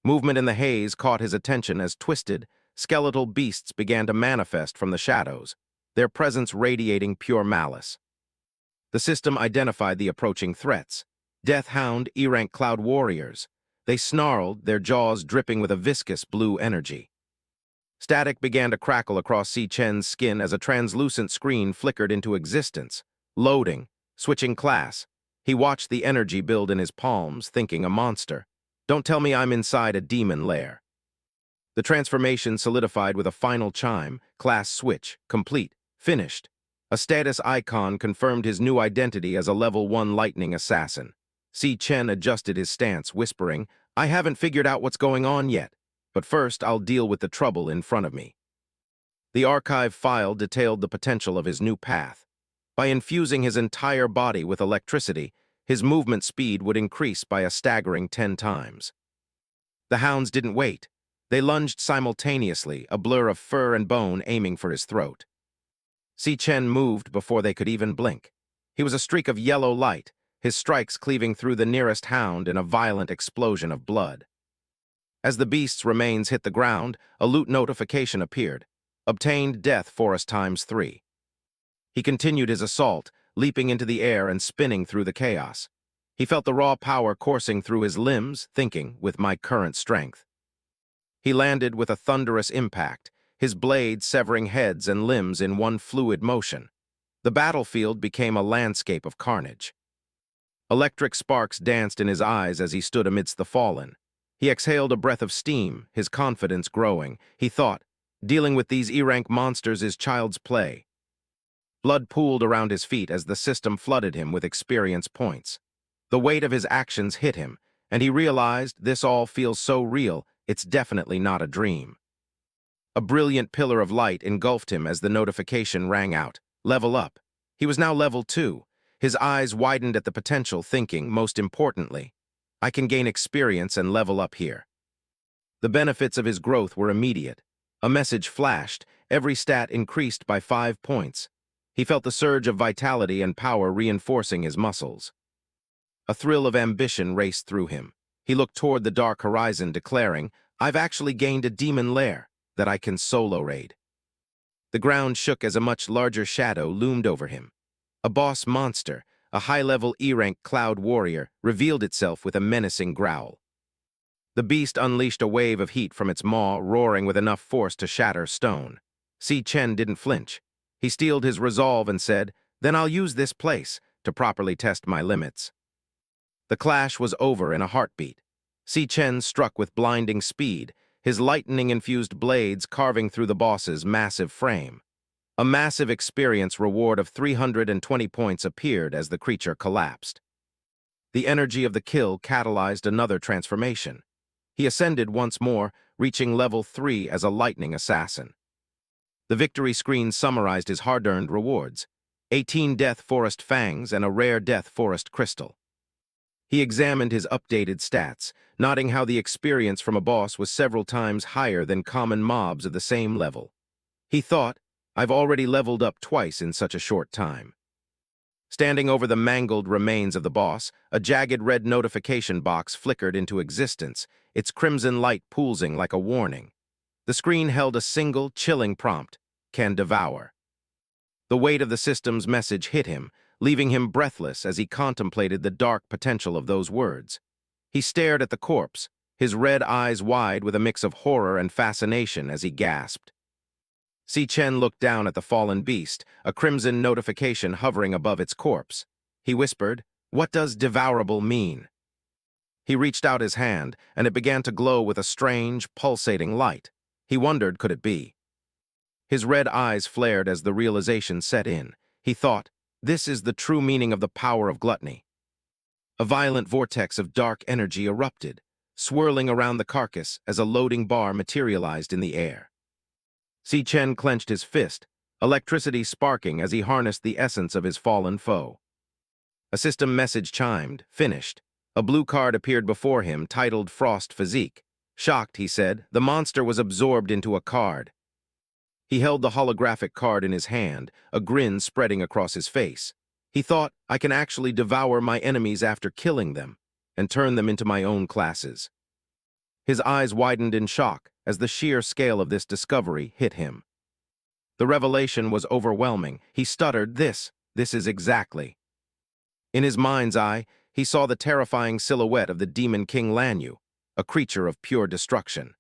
Movement in the haze caught his attention as twisted, skeletal beasts began to manifest from the shadows, their presence radiating pure malice. The system identified the approaching threats. Death Hound E-rank cloud warriors. They snarled, their jaws dripping with a viscous blue energy. Static began to crackle across Si Chen's skin as a translucent screen flickered into existence. Loading, switching class. He watched the energy build in his palms, thinking a monster. Don't tell me I'm inside a demon lair. The transformation solidified with a final chime, class switch, complete, finished. A status icon confirmed his new identity as a level 1 lightning assassin. Si Chen adjusted his stance, whispering, "I haven't figured out what's going on yet, but first I'll deal with the trouble in front of me." The archive file detailed the potential of his new path. By infusing his entire body with electricity, his movement speed would increase by a staggering 10 times. The hounds didn't wait. They lunged simultaneously, a blur of fur and bone aiming for his throat. Si Chen moved before they could even blink. He was a streak of yellow light, his strikes cleaving through the nearest hound in a violent explosion of blood. As the beast's remains hit the ground, a loot notification appeared. Obtained death forest ×3. He continued his assault, leaping into the air and spinning through the chaos. He felt the raw power coursing through his limbs, thinking, with my current strength. He landed with a thunderous impact, his blade severing heads and limbs in one fluid motion. The battlefield became a landscape of carnage. Electric sparks danced in his eyes as he stood amidst the fallen. He exhaled a breath of steam, his confidence growing. He thought, dealing with these E-rank monsters is child's play. Blood pooled around his feet as the system flooded him with experience points. The weight of his actions hit him, and he realized this all feels so real, it's definitely not a dream. A brilliant pillar of light engulfed him as the notification rang out. Level up. He was now level 2. His eyes widened at the potential, thinking, most importantly, I can gain experience and level up here. The benefits of his growth were immediate. A message flashed, every stat increased by 5 points. He felt the surge of vitality and power reinforcing his muscles. A thrill of ambition raced through him. He looked toward the dark horizon, declaring, I've actually gained a demon lair that I can solo raid. The ground shook as a much larger shadow loomed over him. A boss monster, a high-level E-rank cloud warrior, revealed itself with a menacing growl. The beast unleashed a wave of heat from its maw, roaring with enough force to shatter stone. Si Chen didn't flinch. He steeled his resolve and said, then I'll use this place to properly test my limits. The clash was over in a heartbeat. Si Chen struck with blinding speed, his lightning-infused blades carving through the boss's massive frame. A massive experience reward of 320 points appeared as the creature collapsed. The energy of the kill catalyzed another transformation. He ascended once more, reaching level 3 as a lightning assassin. The victory screen summarized his hard-earned rewards: 18 Death Forest Fangs and a rare Death Forest Crystal. He examined his updated stats, noting how the experience from a boss was several times higher than common mobs of the same level. He thought, I've already leveled up twice in such a short time. Standing over the mangled remains of the boss, a jagged red notification box flickered into existence, its crimson light pulsing like a warning. The screen held a single, chilling prompt: can devour. The weight of the system's message hit him, leaving him breathless as he contemplated the dark potential of those words. He stared at the corpse, his red eyes wide with a mix of horror and fascination as he gasped. Si Chen looked down at the fallen beast, a crimson notification hovering above its corpse. He whispered, what does devourable mean? He reached out his hand, and it began to glow with a strange, pulsating light. He wondered, could it be? His red eyes flared as the realization set in. He thought, this is the true meaning of the power of gluttony. A violent vortex of dark energy erupted, swirling around the carcass as a loading bar materialized in the air. Si Chen clenched his fist, electricity sparking as he harnessed the essence of his fallen foe. A system message chimed, finished. A blue card appeared before him, titled Frost Physique. Shocked, he said, the monster was absorbed into a card. He held the holographic card in his hand, a grin spreading across his face. He thought, I can actually devour my enemies after killing them, and turn them into my own classes. His eyes widened in shock as the sheer scale of this discovery hit him. The revelation was overwhelming. He stuttered, this is exactly. In his mind's eye, he saw the terrifying silhouette of the Demon King Lanyue, a creature of pure destruction.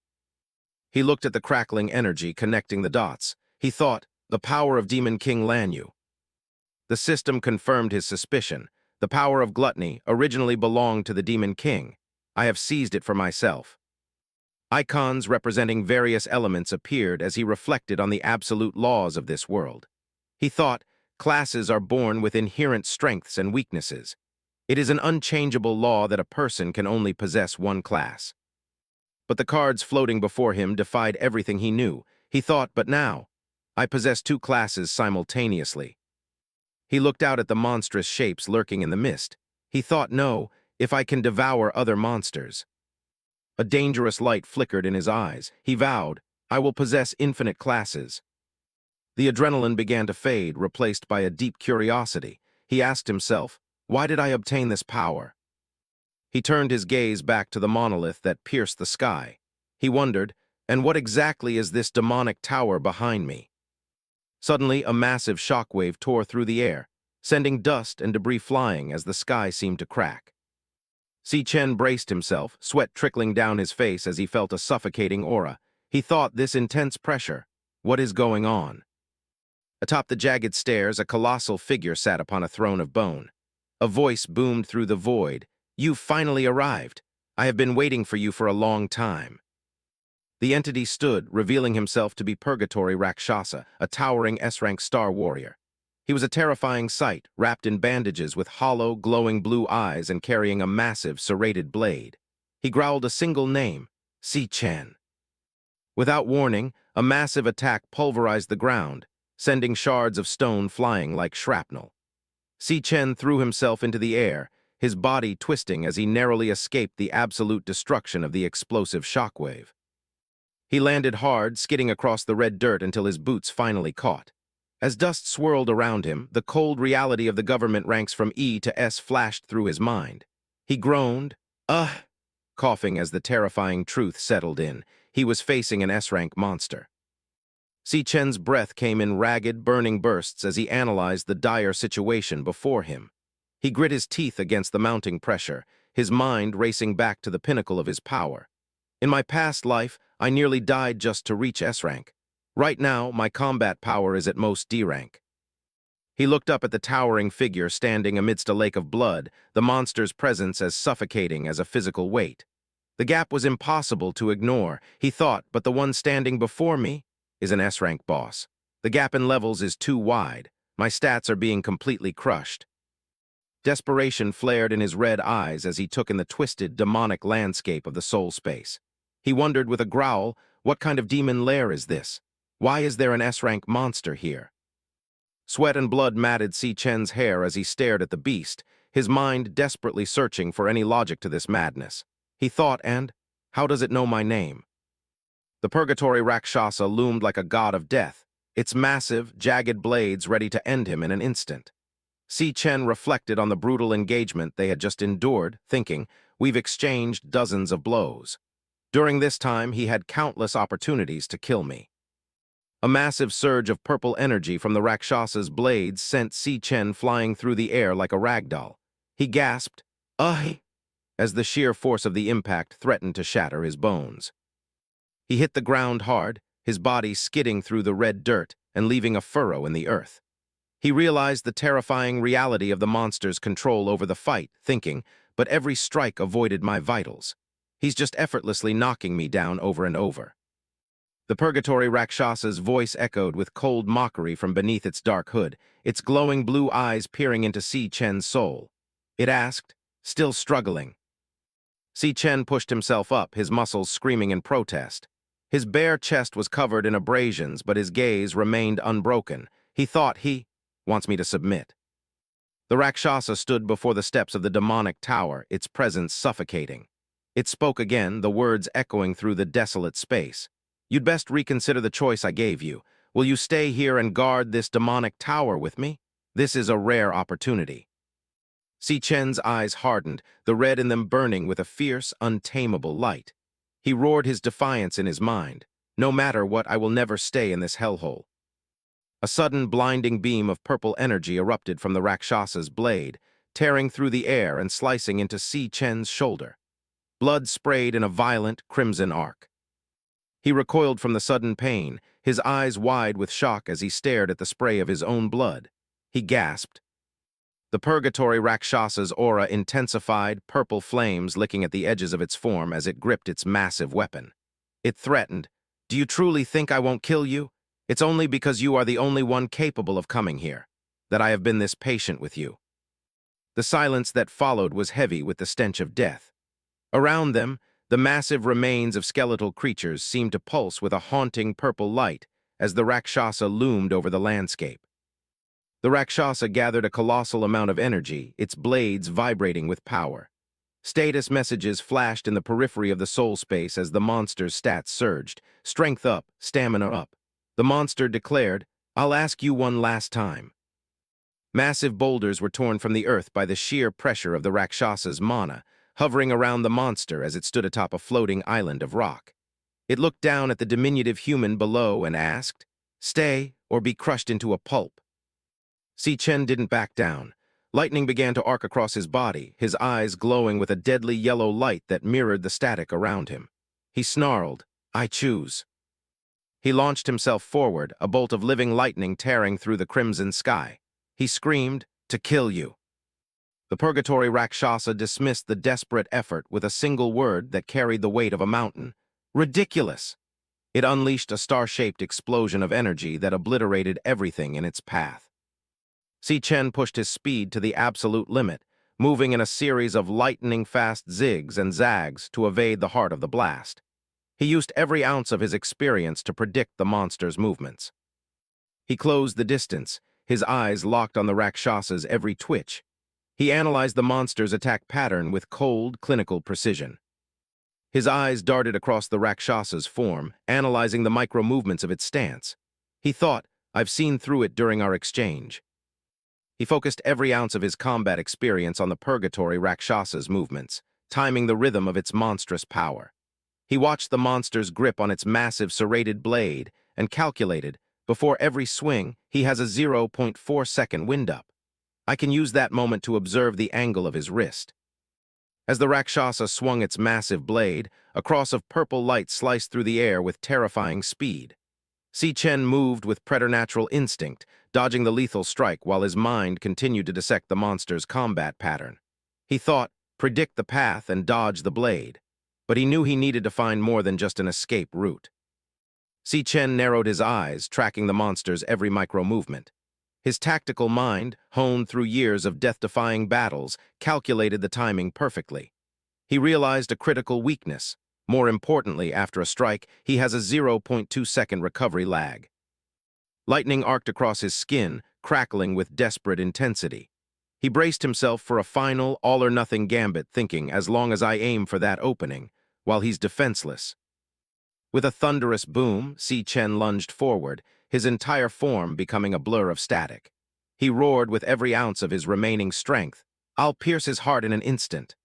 He looked at the crackling energy connecting the dots. He thought, the power of Demon King Lanyue. The system confirmed his suspicion. The power of gluttony originally belonged to the Demon King. I have seized it for myself. Icons representing various elements appeared as he reflected on the absolute laws of this world. He thought, classes are born with inherent strengths and weaknesses. It is an unchangeable law that a person can only possess one class. But the cards floating before him defied everything he knew. He thought, but now, I possess two classes simultaneously. He looked out at the monstrous shapes lurking in the mist. He thought, no, if I can devour other monsters. A dangerous light flickered in his eyes. He vowed, I will possess infinite classes. The adrenaline began to fade, replaced by a deep curiosity. He asked himself, why did I obtain this power? He turned his gaze back to the monolith that pierced the sky. He wondered, and what exactly is this demonic tower behind me? Suddenly, a massive shockwave tore through the air, sending dust and debris flying as the sky seemed to crack. Si Chen braced himself, sweat trickling down his face as he felt a suffocating aura. He thought, this intense pressure, what is going on? Atop the jagged stairs, a colossal figure sat upon a throne of bone. A voice boomed through the void. You've finally arrived. I have been waiting for you for a long time. The entity stood, revealing himself to be Purgatory Rakshasa, a towering S-rank star warrior. He was a terrifying sight, wrapped in bandages with hollow, glowing blue eyes and carrying a massive, serrated blade. He growled a single name, Si Chen. Without warning, a massive attack pulverized the ground, sending shards of stone flying like shrapnel. Si Chen threw himself into the air, his body twisting as he narrowly escaped the absolute destruction of the explosive shockwave. He landed hard, skidding across the red dirt until his boots finally caught. As dust swirled around him, the cold reality of the government ranks from E to S flashed through his mind. He groaned, coughing as the terrifying truth settled in. He was facing an S-rank monster. Si Chen's breath came in ragged, burning bursts as he analyzed the dire situation before him. He grit his teeth against the mounting pressure, his mind racing back to the pinnacle of his power. In my past life, I nearly died just to reach S-rank. Right now, my combat power is at most D-rank. He looked up at the towering figure standing amidst a lake of blood, the monster's presence as suffocating as a physical weight. The gap was impossible to ignore, he thought, but the one standing before me is an S-rank boss. The gap in levels is too wide. My stats are being completely crushed. Desperation flared in his red eyes as he took in the twisted, demonic landscape of the soul space. He wondered with a growl, what kind of demon lair is this? Why is there an S-rank monster here? Sweat and blood matted Si Chen's hair as he stared at the beast, his mind desperately searching for any logic to this madness. He thought, and, how does it know my name? The Purgatory Rakshasa loomed like a god of death, its massive, jagged blades ready to end him in an instant. Si Chen reflected on the brutal engagement they had just endured, thinking, we've exchanged dozens of blows. During this time, he had countless opportunities to kill me. A massive surge of purple energy from the Rakshasa's blades sent Si Chen flying through the air like a ragdoll. He gasped, as the sheer force of the impact threatened to shatter his bones. He hit the ground hard, his body skidding through the red dirt and leaving a furrow in the earth. He realized the terrifying reality of the monster's control over the fight, thinking, but every strike avoided my vitals. He's just effortlessly knocking me down over and over. The Purgatory Rakshasa's voice echoed with cold mockery from beneath its dark hood, its glowing blue eyes peering into Si Chen's soul. It asked, still struggling. Si Chen pushed himself up, his muscles screaming in protest. His bare chest was covered in abrasions, but his gaze remained unbroken. He thought, he wants me to submit. The The Rakshasa stood before the steps of the demonic tower, its presence suffocating. It spoke again, the words echoing through the desolate space. "You'd best reconsider the choice I gave you. Will you stay here and guard this demonic tower with me? This is a rare opportunity." Si Chen's eyes hardened, the red in them burning with a fierce, untamable light. He roared his defiance in his mind. "No matter what, I will never stay in this hellhole." A sudden blinding beam of purple energy erupted from the Rakshasa's blade, tearing through the air and slicing into Si Chen's shoulder. Blood sprayed in a violent, crimson arc. He recoiled from the sudden pain, his eyes wide with shock as he stared at the spray of his own blood. He gasped. The Purgatory Rakshasa's aura intensified, purple flames licking at the edges of its form as it gripped its massive weapon. It threatened, "Do you truly think I won't kill you? It's only because you are the only one capable of coming here that I have been this patient with you." The silence that followed was heavy with the stench of death. Around them, the massive remains of skeletal creatures seemed to pulse with a haunting purple light as the Rakshasa loomed over the landscape. The Rakshasa gathered a colossal amount of energy, its blades vibrating with power. Status messages flashed in the periphery of the soul space as the monster's stats surged. Strength up, stamina up. The monster declared, "I'll ask you one last time." Massive boulders were torn from the earth by the sheer pressure of the Rakshasa's mana, hovering around the monster as it stood atop a floating island of rock. It looked down at the diminutive human below and asked, "Stay or be crushed into a pulp." Si Chen didn't back down. Lightning began to arc across his body, his eyes glowing with a deadly yellow light that mirrored the static around him. He snarled, "I choose." He launched himself forward, a bolt of living lightning tearing through the crimson sky. He screamed, "To kill you." The Purgatory Rakshasa dismissed the desperate effort with a single word that carried the weight of a mountain. "Ridiculous!" It unleashed a star-shaped explosion of energy that obliterated everything in its path. Si Chen pushed his speed to the absolute limit, moving in a series of lightning-fast zigs and zags to evade the heart of the blast. He used every ounce of his experience to predict the monster's movements. He closed the distance, his eyes locked on the Rakshasa's every twitch. He analyzed the monster's attack pattern with cold, clinical precision. His eyes darted across the Rakshasa's form, analyzing the micro-movements of its stance. He thought, "I've seen through it during our exchange." He focused every ounce of his combat experience on the Purgatory Rakshasa's movements, timing the rhythm of its monstrous power. He watched the monster's grip on its massive serrated blade and calculated, before every swing, he has a 0.4-second wind-up. I can use that moment to observe the angle of his wrist. As the Rakshasa swung its massive blade, a cross of purple light sliced through the air with terrifying speed. Si Chen moved with preternatural instinct, dodging the lethal strike while his mind continued to dissect the monster's combat pattern. He thought, predict the path and dodge the blade. But he knew he needed to find more than just an escape route. Si Chen narrowed his eyes, tracking the monster's every micro-movement. His tactical mind, honed through years of death-defying battles, calculated the timing perfectly. He realized a critical weakness. More importantly, after a strike, he has a 0.2-second recovery lag. Lightning arced across his skin, crackling with desperate intensity. He braced himself for a final, all-or-nothing gambit, thinking, as long as I aim for that opening, while he's defenseless. With a thunderous boom, Si Chen lunged forward, his entire form becoming a blur of static. He roared with every ounce of his remaining strength, "I'll pierce his heart in an instant."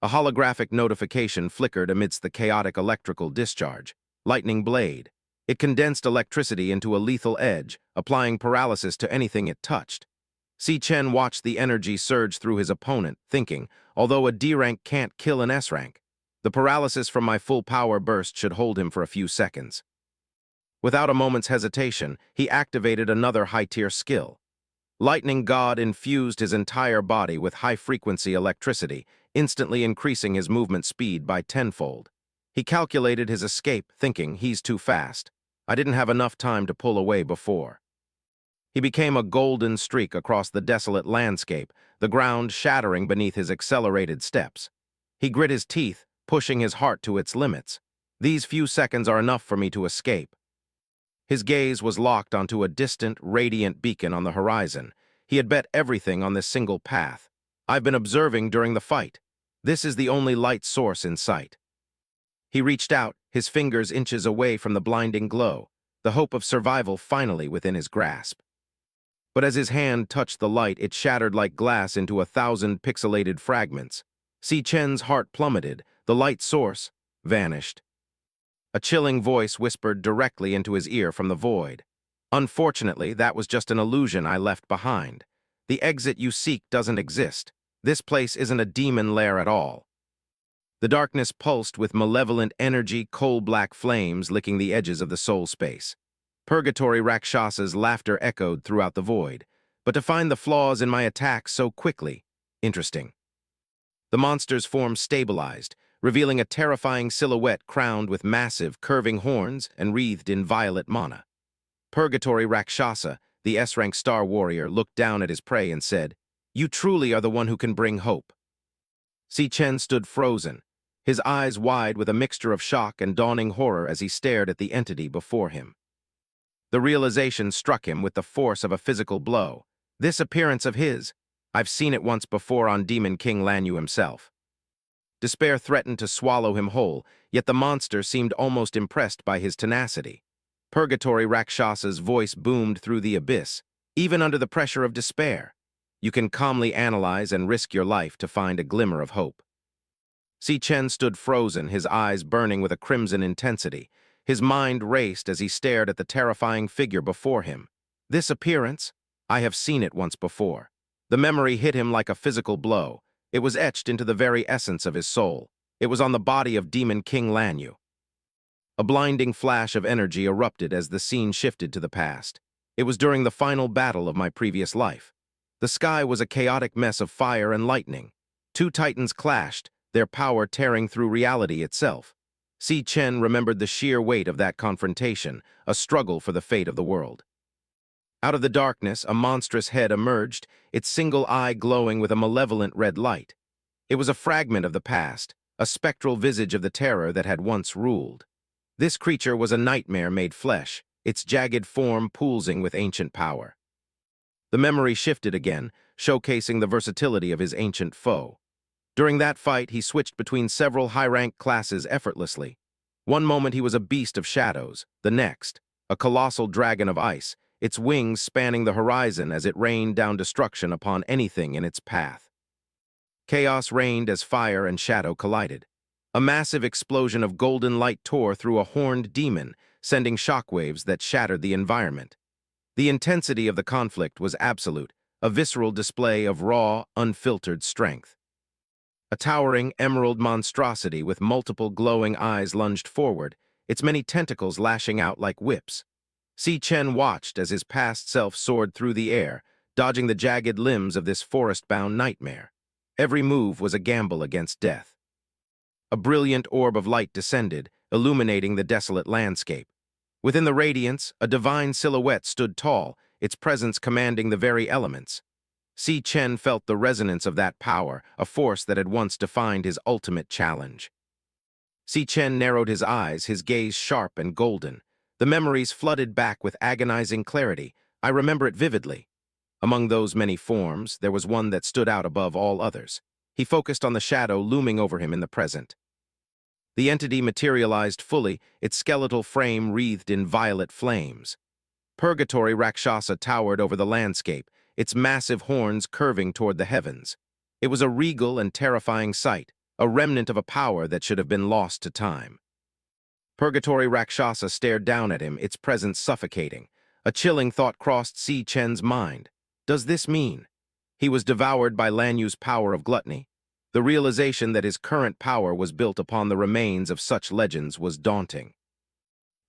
A holographic notification flickered amidst the chaotic electrical discharge. Lightning blade. It condensed electricity into a lethal edge, applying paralysis to anything it touched. Si Chen watched the energy surge through his opponent, thinking, although a D-rank can't kill an S-rank, the paralysis from my full power burst should hold him for a few seconds. Without a moment's hesitation, he activated another high-tier skill. Lightning God infused his entire body with high-frequency electricity, instantly increasing his movement speed by tenfold. He calculated his escape, thinking, he's too fast. I didn't have enough time to pull away before. He became a golden streak across the desolate landscape, the ground shattering beneath his accelerated steps. He grit his teeth, pushing his heart to its limits. These few seconds are enough for me to escape. His gaze was locked onto a distant, radiant beacon on the horizon, He had bet everything on this single path. I've been observing during the fight. This is the only light source in sight. He reached out, his fingers inches away from the blinding glow, the hope of survival finally within his grasp. But as his hand touched the light, it shattered like glass into 1,000 pixelated fragments. Si Chen's heart plummeted, the light source vanished. A chilling voice whispered directly into his ear from the void. Unfortunately, that was just an illusion I left behind. The exit you seek doesn't exist. This place isn't a demon lair at all. The darkness pulsed with malevolent energy, coal-black flames licking the edges of the soul space. Purgatory Rakshasa's laughter echoed throughout the void. But to find the flaws in my attack so quickly, interesting. The monster's form stabilized, revealing a terrifying silhouette crowned with massive, curving horns and wreathed in violet mana. Purgatory Rakshasa, the S-rank star warrior, looked down at his prey and said, "You truly are the one who can bring hope." Si Chen stood frozen, his eyes wide with a mixture of shock and dawning horror as he stared at the entity before him. The realization struck him with the force of a physical blow. This appearance of his, I've seen it once before on Demon King Lanyue himself. Despair threatened to swallow him whole, yet the monster seemed almost impressed by his tenacity. Purgatory Rakshasa's voice boomed through the abyss, even under the pressure of despair. You can calmly analyze and risk your life to find a glimmer of hope. Si Chen stood frozen, his eyes burning with a crimson intensity. His mind raced as he stared at the terrifying figure before him. This appearance? I have seen it once before. The memory hit him like a physical blow. It was etched into the very essence of his soul. It was on the body of Demon King Lanyue. A blinding flash of energy erupted as the scene shifted to the past. It was during the final battle of my previous life. The sky was a chaotic mess of fire and lightning. Two titans clashed, their power tearing through reality itself. Si Chen remembered the sheer weight of that confrontation, a struggle for the fate of the world. Out of the darkness, a monstrous head emerged, its single eye glowing with a malevolent red light. It was a fragment of the past, a spectral visage of the terror that had once ruled. This creature was a nightmare made flesh, its jagged form pulsing with ancient power. The memory shifted again, showcasing the versatility of his ancient foe. During that fight, he switched between several high-rank classes effortlessly. One moment he was a beast of shadows, the next, a colossal dragon of ice, its wings spanning the horizon as it rained down destruction upon anything in its path. Chaos reigned as fire and shadow collided. A massive explosion of golden light tore through a horned demon, sending shockwaves that shattered the environment. The intensity of the conflict was absolute, a visceral display of raw, unfiltered strength. A towering emerald monstrosity with multiple glowing eyes lunged forward, its many tentacles lashing out like whips. Si Chen watched as his past self soared through the air, dodging the jagged limbs of this forest-bound nightmare. Every move was a gamble against death. A brilliant orb of light descended, illuminating the desolate landscape. Within the radiance, a divine silhouette stood tall, its presence commanding the very elements. Si Chen felt the resonance of that power, a force that had once defined his ultimate challenge. Si Chen narrowed his eyes, his gaze sharp and golden. The memories flooded back with agonizing clarity. I remember it vividly. Among those many forms, there was one that stood out above all others. He focused on the shadow looming over him in the present. The entity materialized fully, its skeletal frame wreathed in violet flames. Purgatory Rakshasa towered over the landscape, its massive horns curving toward the heavens. It was a regal and terrifying sight, a remnant of a power that should have been lost to time. Purgatory Rakshasa stared down at him, its presence suffocating. A chilling thought crossed Si Chen's mind. Does this mean? He was devoured by Lanyue's power of gluttony. The realization that his current power was built upon the remains of such legends was daunting.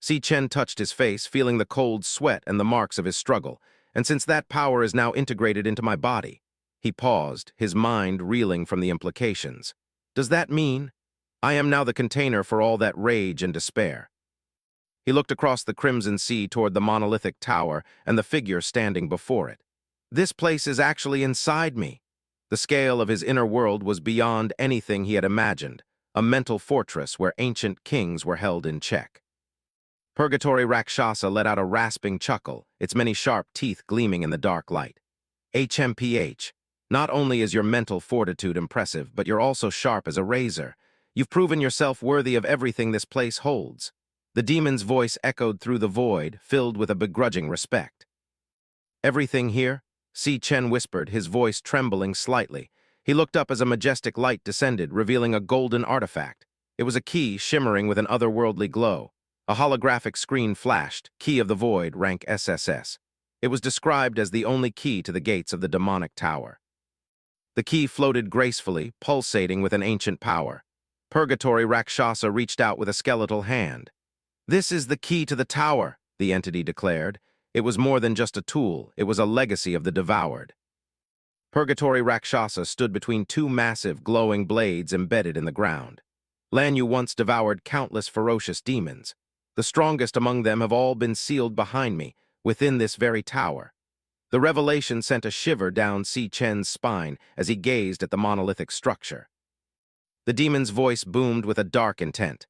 Si Chen touched his face, feeling the cold sweat and the marks of his struggle. And since that power is now integrated into my body, he paused, his mind reeling from the implications. Does that mean I am now the container for all that rage and despair? He looked across the crimson sea toward the monolithic tower and the figure standing before it. This place is actually inside me. The scale of his inner world was beyond anything he had imagined, a mental fortress where ancient kings were held in check. Purgatory Rakshasa let out a rasping chuckle, its many sharp teeth gleaming in the dark light. HMPH. Not only is your mental fortitude impressive, but you're also sharp as a razor. You've proven yourself worthy of everything this place holds. The demon's voice echoed through the void, filled with a begrudging respect. Everything here? Si Chen whispered, his voice trembling slightly. He looked up as a majestic light descended, revealing a golden artifact. It was a key shimmering with an otherworldly glow. A holographic screen flashed, Key of the Void, rank SSS. It was described as the only key to the gates of the demonic tower. The key floated gracefully, pulsating with an ancient power. Purgatory Rakshasa reached out with a skeletal hand. "This is the key to the tower," the entity declared. It was more than just a tool, it was a legacy of the devoured. Purgatory Rakshasa stood between two massive, glowing blades embedded in the ground. Lanyue once devoured countless ferocious demons. The strongest among them have all been sealed behind me, within this very tower. The revelation sent a shiver down Si Chen's spine as he gazed at the monolithic structure. The demon's voice boomed with a dark intent.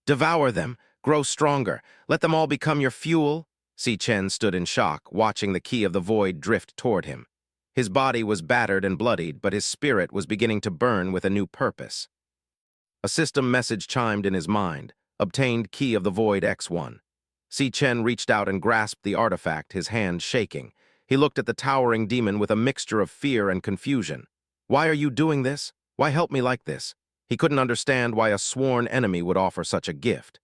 "Devour them, grow stronger, let them all become your fuel." Si Chen stood in shock, watching the key of the void drift toward him. His body was battered and bloodied, but his spirit was beginning to burn with a new purpose. A system message chimed in his mind. Obtained Key of the Void X1. Si Chen reached out and grasped the artifact, his hand shaking. He looked at the towering demon with a mixture of fear and confusion. "Why are you doing this? Why help me like this?" He couldn't understand why a sworn enemy would offer such a gift.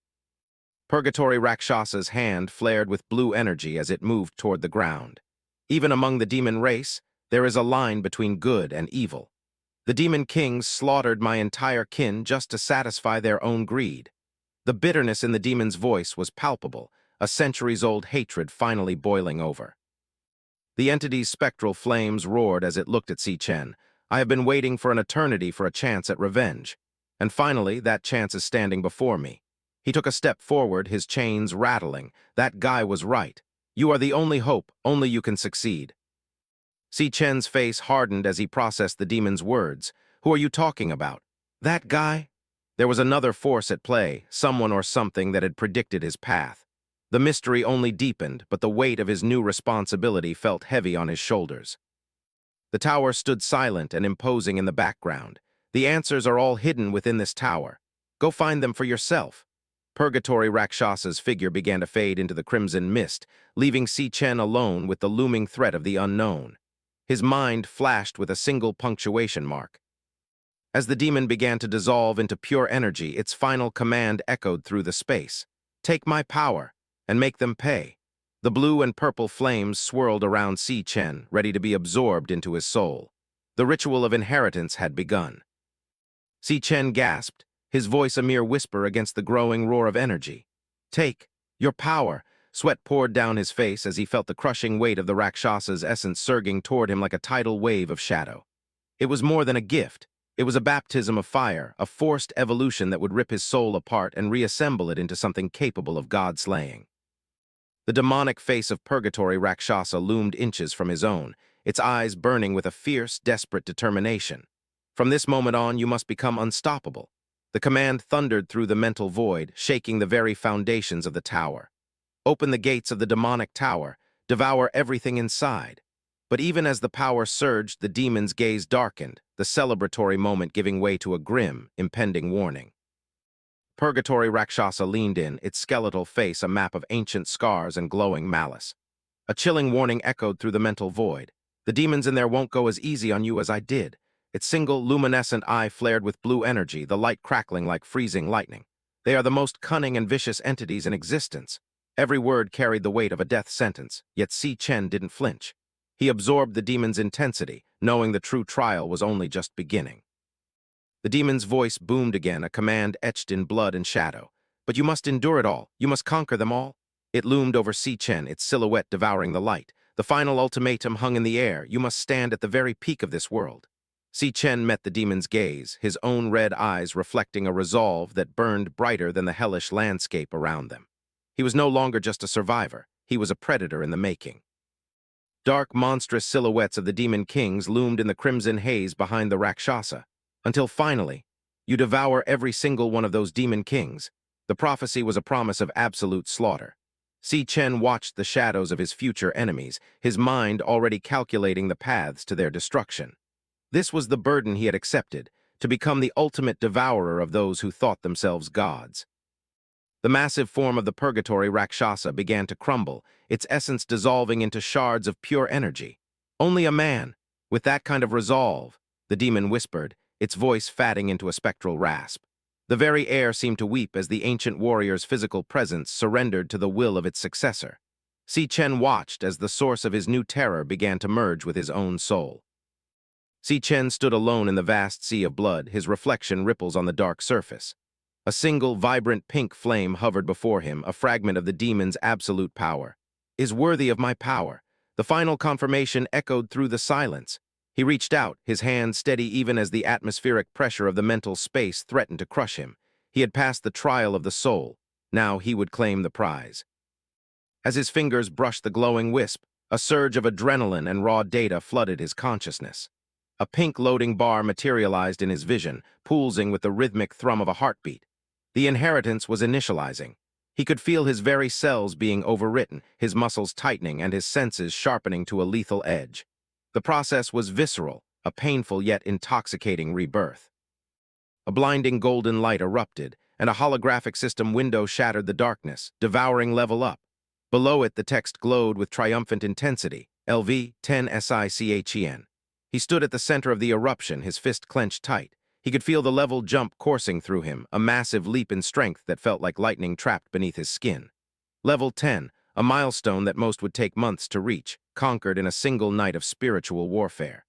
Purgatory Rakshasa's hand flared with blue energy as it moved toward the ground. Even among the demon race, there is a line between good and evil. The demon kings slaughtered my entire kin just to satisfy their own greed. The bitterness in the demon's voice was palpable, a centuries-old hatred finally boiling over. The entity's spectral flames roared as it looked at Si Chen. "I have been waiting for an eternity for a chance at revenge. And finally, that chance is standing before me." He took a step forward, his chains rattling. "That guy was right. You are the only hope, only you can succeed." Si Chen's face hardened as he processed the demon's words. "Who are you talking about? That guy?" There was another force at play, someone or something that had predicted his path. The mystery only deepened, but the weight of his new responsibility felt heavy on his shoulders. The tower stood silent and imposing in the background. "The answers are all hidden within this tower. Go find them for yourself." Purgatory Rakshasa's figure began to fade into the crimson mist, leaving Si Chen alone with the looming threat of the unknown. His mind flashed with a single punctuation mark. As the demon began to dissolve into pure energy, its final command echoed through the space. "Take my power, and make them pay." The blue and purple flames swirled around Si Chen, ready to be absorbed into his soul. The ritual of inheritance had begun. Si Chen gasped, his voice a mere whisper against the growing roar of energy. "Take your power." Sweat poured down his face as he felt the crushing weight of the Rakshasa's essence surging toward him like a tidal wave of shadow. It was more than a gift. It was a baptism of fire, a forced evolution that would rip his soul apart and reassemble it into something capable of God-slaying. The demonic face of Purgatory Rakshasa loomed inches from his own, its eyes burning with a fierce, desperate determination. "From this moment on, you must become unstoppable." The command thundered through the mental void, shaking the very foundations of the tower. "Open the gates of the demonic tower, devour everything inside." But even as the power surged, the demon's gaze darkened, the celebratory moment giving way to a grim, impending warning. Purgatory Rakshasa leaned in, its skeletal face a map of ancient scars and glowing malice. A chilling warning echoed through the mental void. "The demons in there won't go as easy on you as I did." Its single, luminescent eye flared with blue energy, the light crackling like freezing lightning. "They are the most cunning and vicious entities in existence." Every word carried the weight of a death sentence, yet Si Chen didn't flinch. He absorbed the demon's intensity, knowing the true trial was only just beginning. The demon's voice boomed again, a command etched in blood and shadow. "But you must endure it all. You must conquer them all." It loomed over Si Chen, its silhouette devouring the light. The final ultimatum hung in the air. "You must stand at the very peak of this world." Si Chen met the demon's gaze, his own red eyes reflecting a resolve that burned brighter than the hellish landscape around them. He was no longer just a survivor. He was a predator in the making. Dark, monstrous silhouettes of the demon kings loomed in the crimson haze behind the Rakshasa, until finally, you devour every single one of those demon kings. The prophecy was a promise of absolute slaughter. Si Chen watched the shadows of his future enemies, his mind already calculating the paths to their destruction. This was the burden he had accepted, to become the ultimate devourer of those who thought themselves gods. The massive form of the Purgatory Rakshasa began to crumble, its essence dissolving into shards of pure energy. Only a man, with that kind of resolve, the demon whispered, its voice fatting into a spectral rasp. The very air seemed to weep as the ancient warrior's physical presence surrendered to the will of its successor. Si Chen watched as the source of his new terror began to merge with his own soul. Si Chen stood alone in the vast sea of blood, his reflection ripples on the dark surface. A single, vibrant pink flame hovered before him, a fragment of the demon's absolute power. Is worthy of my power. The final confirmation echoed through the silence. He reached out, his hand steady even as the atmospheric pressure of the mental space threatened to crush him. He had passed the trial of the soul. Now he would claim the prize. As his fingers brushed the glowing wisp, a surge of adrenaline and raw data flooded his consciousness. A pink loading bar materialized in his vision, pulsing with the rhythmic thrum of a heartbeat. The inheritance was initializing. He could feel his very cells being overwritten, his muscles tightening and his senses sharpening to a lethal edge. The process was visceral, a painful yet intoxicating rebirth. A blinding golden light erupted, and a holographic system window shattered the darkness, devouring level up. Below it, the text glowed with triumphant intensity, LV 10 Si Chen. He stood at the center of the eruption, his fist clenched tight. He could feel the level jump coursing through him, a massive leap in strength that felt like lightning trapped beneath his skin. Level 10, a milestone that most would take months to reach, conquered in a single night of spiritual warfare.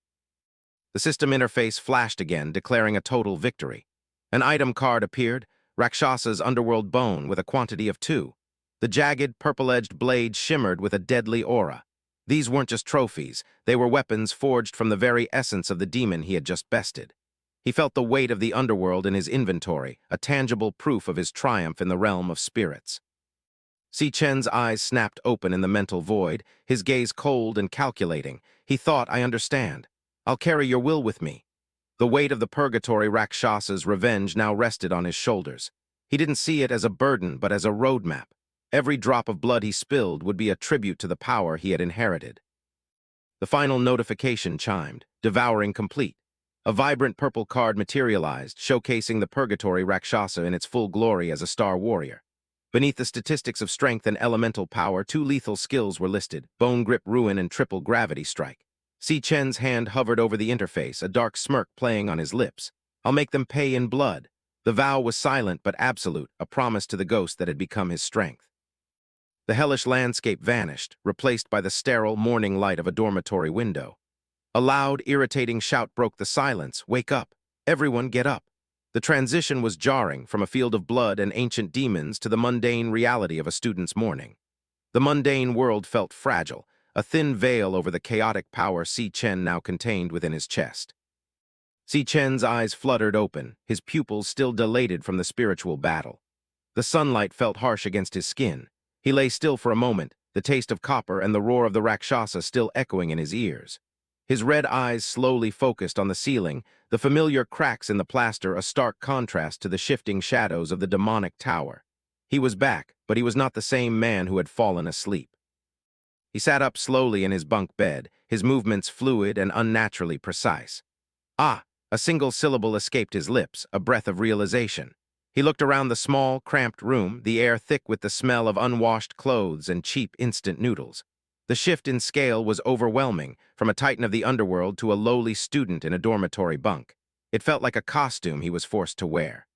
The system interface flashed again, declaring a total victory. An item card appeared, Raksasa's underworld bone with a quantity of 2. The jagged, purple-edged blade shimmered with a deadly aura. These weren't just trophies, they were weapons forged from the very essence of the demon he had just bested. He felt the weight of the underworld in his inventory, a tangible proof of his triumph in the realm of spirits. Si Chen's eyes snapped open in the mental void, his gaze cold and calculating. He thought, I understand. I'll carry your will with me. The weight of the Purgatory Rakshasa's revenge now rested on his shoulders. He didn't see it as a burden, but as a roadmap. Every drop of blood he spilled would be a tribute to the power he had inherited. The final notification chimed, Devouring complete. A vibrant purple card materialized, showcasing the Purgatory Rakshasa in its full glory as a star warrior. Beneath the statistics of strength and elemental power, 2 lethal skills were listed, Bone Grip Ruin and Triple Gravity Strike. Si Chen's hand hovered over the interface, a dark smirk playing on his lips. I'll make them pay in blood. The vow was silent but absolute, a promise to the ghost that had become his strength. The hellish landscape vanished, replaced by the sterile morning light of a dormitory window. A loud, irritating shout broke the silence. Wake up. Everyone get up. The transition was jarring, from a field of blood and ancient demons to the mundane reality of a student's morning. The mundane world felt fragile, a thin veil over the chaotic power Si Chen now contained within his chest. Si Chen's eyes fluttered open, his pupils still dilated from the spiritual battle. The sunlight felt harsh against his skin. He lay still for a moment, the taste of copper and the roar of the Rakshasa still echoing in his ears. His red eyes slowly focused on the ceiling, the familiar cracks in the plaster a stark contrast to the shifting shadows of the demonic tower. He was back, but he was not the same man who had fallen asleep. He sat up slowly in his bunk bed, his movements fluid and unnaturally precise. Ah! A single syllable escaped his lips, a breath of realization. He looked around the small, cramped room, the air thick with the smell of unwashed clothes and cheap instant noodles. The shift in scale was overwhelming, from a titan of the underworld to a lowly student in a dormitory bunk. It felt like a costume he was forced to wear.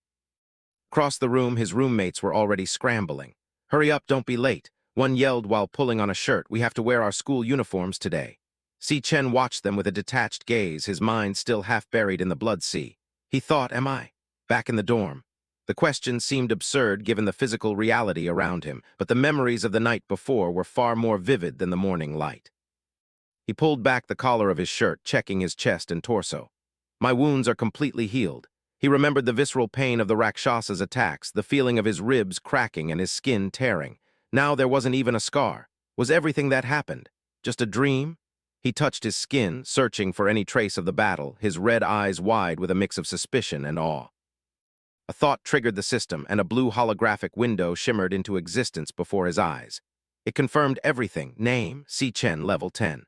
Across the room, his roommates were already scrambling. Hurry up, don't be late. One yelled while pulling on a shirt. We have to wear our school uniforms today. Si Chen watched them with a detached gaze, his mind still half buried in the blood sea. He thought, am I? Back in the dorm. The question seemed absurd given the physical reality around him, but the memories of the night before were far more vivid than the morning light. He pulled back the collar of his shirt, checking his chest and torso. My wounds are completely healed. He remembered the visceral pain of the Rakshasa's attacks, the feeling of his ribs cracking and his skin tearing. Now there wasn't even a scar. Was everything that happened just a dream? He touched his skin, searching for any trace of the battle, his red eyes wide with a mix of suspicion and awe. A thought triggered the system, and a blue holographic window shimmered into existence before his eyes. It confirmed everything. Name, Si Chen, level 10.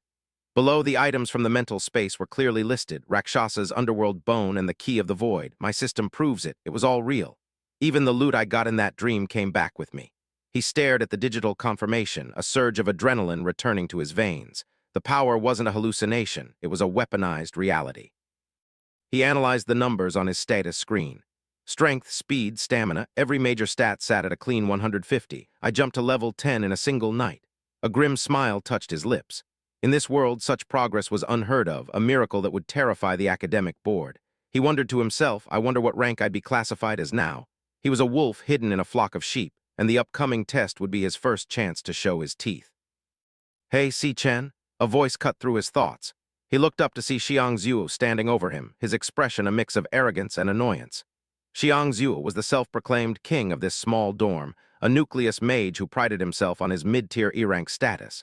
Below, the items from the mental space were clearly listed. Raksasa's underworld bone and the key of the void. My system proves it. It was all real. Even the loot I got in that dream came back with me. He stared at the digital confirmation, a surge of adrenaline returning to his veins. The power wasn't a hallucination. It was a weaponized reality. He analyzed the numbers on his status screen. Strength, speed, stamina, every major stat sat at a clean 150. I jumped to level 10 in a single night. A grim smile touched his lips. In this world, such progress was unheard of, a miracle that would terrify the academic board. He wondered to himself, I wonder what rank I'd be classified as now. He was a wolf hidden in a flock of sheep, and the upcoming test would be his first chance to show his teeth. Hey, Si Chen? A voice cut through his thoughts. He looked up to see Xiang Zhu standing over him, his expression a mix of arrogance and annoyance. Xiang Zhu was the self-proclaimed king of this small dorm, a nucleus mage who prided himself on his mid-tier E-rank status.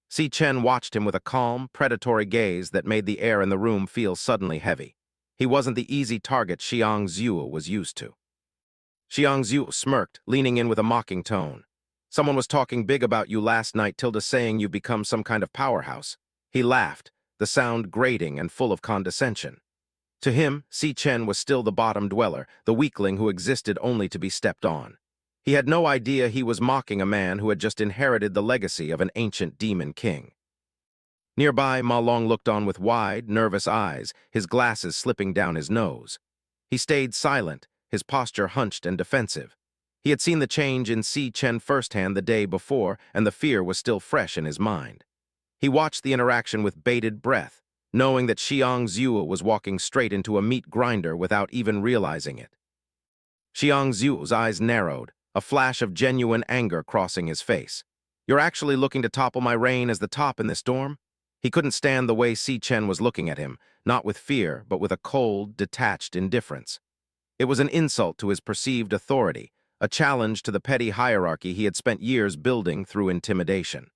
Si Chen watched him with a calm, predatory gaze that made the air in the room feel suddenly heavy. He wasn't the easy target Xiang Zhu was used to. Xiang Zhu smirked, leaning in with a mocking tone. Someone was talking big about you last night, Tilda saying you've become some kind of powerhouse. He laughed, the sound grating and full of condescension. To him, Si Chen was still the bottom dweller, the weakling who existed only to be stepped on. He had no idea he was mocking a man who had just inherited the legacy of an ancient demon king. Nearby, Ma Long looked on with wide, nervous eyes, his glasses slipping down his nose. He stayed silent, his posture hunched and defensive. He had seen the change in Si Chen firsthand the day before, and the fear was still fresh in his mind. He watched the interaction with bated breath, knowing that Xiang Zhu was walking straight into a meat grinder without even realizing it. Xiang Zhu's eyes narrowed, a flash of genuine anger crossing his face. You're actually looking to topple my reign as the top in this dorm? He couldn't stand the way Si Chen was looking at him, not with fear, but with a cold, detached indifference. It was an insult to his perceived authority, a challenge to the petty hierarchy he had spent years building through intimidation.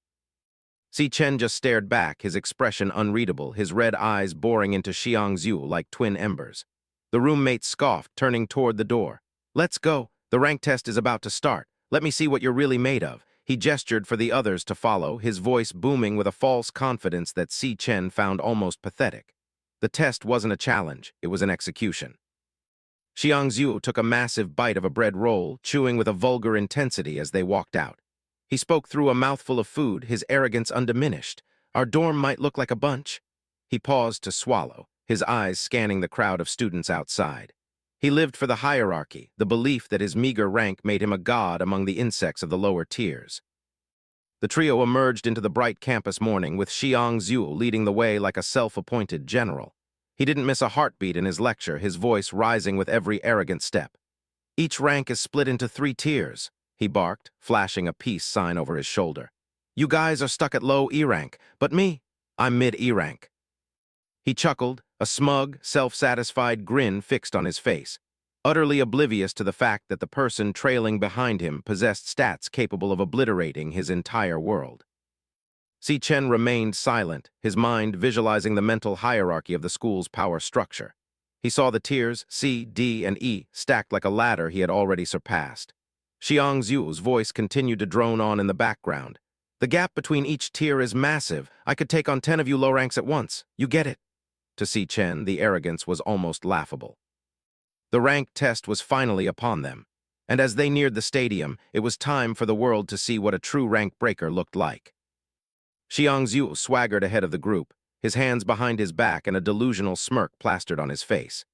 Si Chen just stared back, his expression unreadable, his red eyes boring into Xiang Zhu like twin embers. The roommate scoffed, turning toward the door. Let's go. The rank test is about to start. Let me see what you're really made of. He gestured for the others to follow, his voice booming with a false confidence that Si Chen found almost pathetic. The test wasn't a challenge, it was an execution. Xiang Zhu took a massive bite of a bread roll, chewing with a vulgar intensity as they walked out. He spoke through a mouthful of food, his arrogance undiminished. Our dorm might look like a bunch. He paused to swallow, his eyes scanning the crowd of students outside. He lived for the hierarchy, the belief that his meager rank made him a god among the insects of the lower tiers. The trio emerged into the bright campus morning, with Xiang Zhu leading the way like a self-appointed general. He didn't miss a heartbeat in his lecture, his voice rising with every arrogant step. Each rank is split into 3 tiers, he barked, flashing a peace sign over his shoulder. You guys are stuck at low E rank, but me, I'm mid-E rank. He chuckled, a smug, self-satisfied grin fixed on his face, utterly oblivious to the fact that the person trailing behind him possessed stats capable of obliterating his entire world. Si Chen remained silent, his mind visualizing the mental hierarchy of the school's power structure. He saw the tiers, C, D, and E, stacked like a ladder he had already surpassed. Xiang Zhu's voice continued to drone on in the background. The gap between each tier is massive. I could take on 10 of you low ranks at once. You get it? To Si Chen, the arrogance was almost laughable. The rank test was finally upon them, and as they neared the stadium, it was time for the world to see what a true rank breaker looked like. Xiang Zhu swaggered ahead of the group, his hands behind his back and a delusional smirk plastered on his face.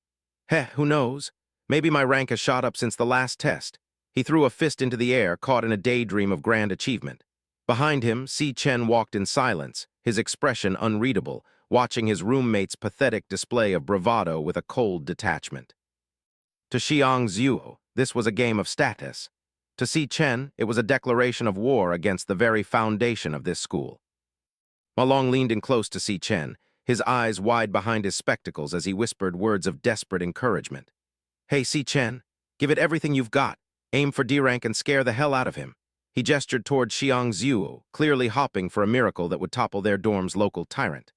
Heh, who knows? Maybe my rank has shot up since the last test. He threw a fist into the air, caught in a daydream of grand achievement. Behind him, Si Chen walked in silence, his expression unreadable, watching his roommate's pathetic display of bravado with a cold detachment. To Xiang Zhu, this was a game of status. To Si Chen, it was a declaration of war against the very foundation of this school. Ma Long leaned in close to Si Chen, his eyes wide behind his spectacles as he whispered words of desperate encouragement. Hey, Si Chen, give it everything you've got. Aim for D rank and scare the hell out of him. He gestured toward Xiang Zhu, clearly hopping for a miracle that would topple their dorm's local tyrant.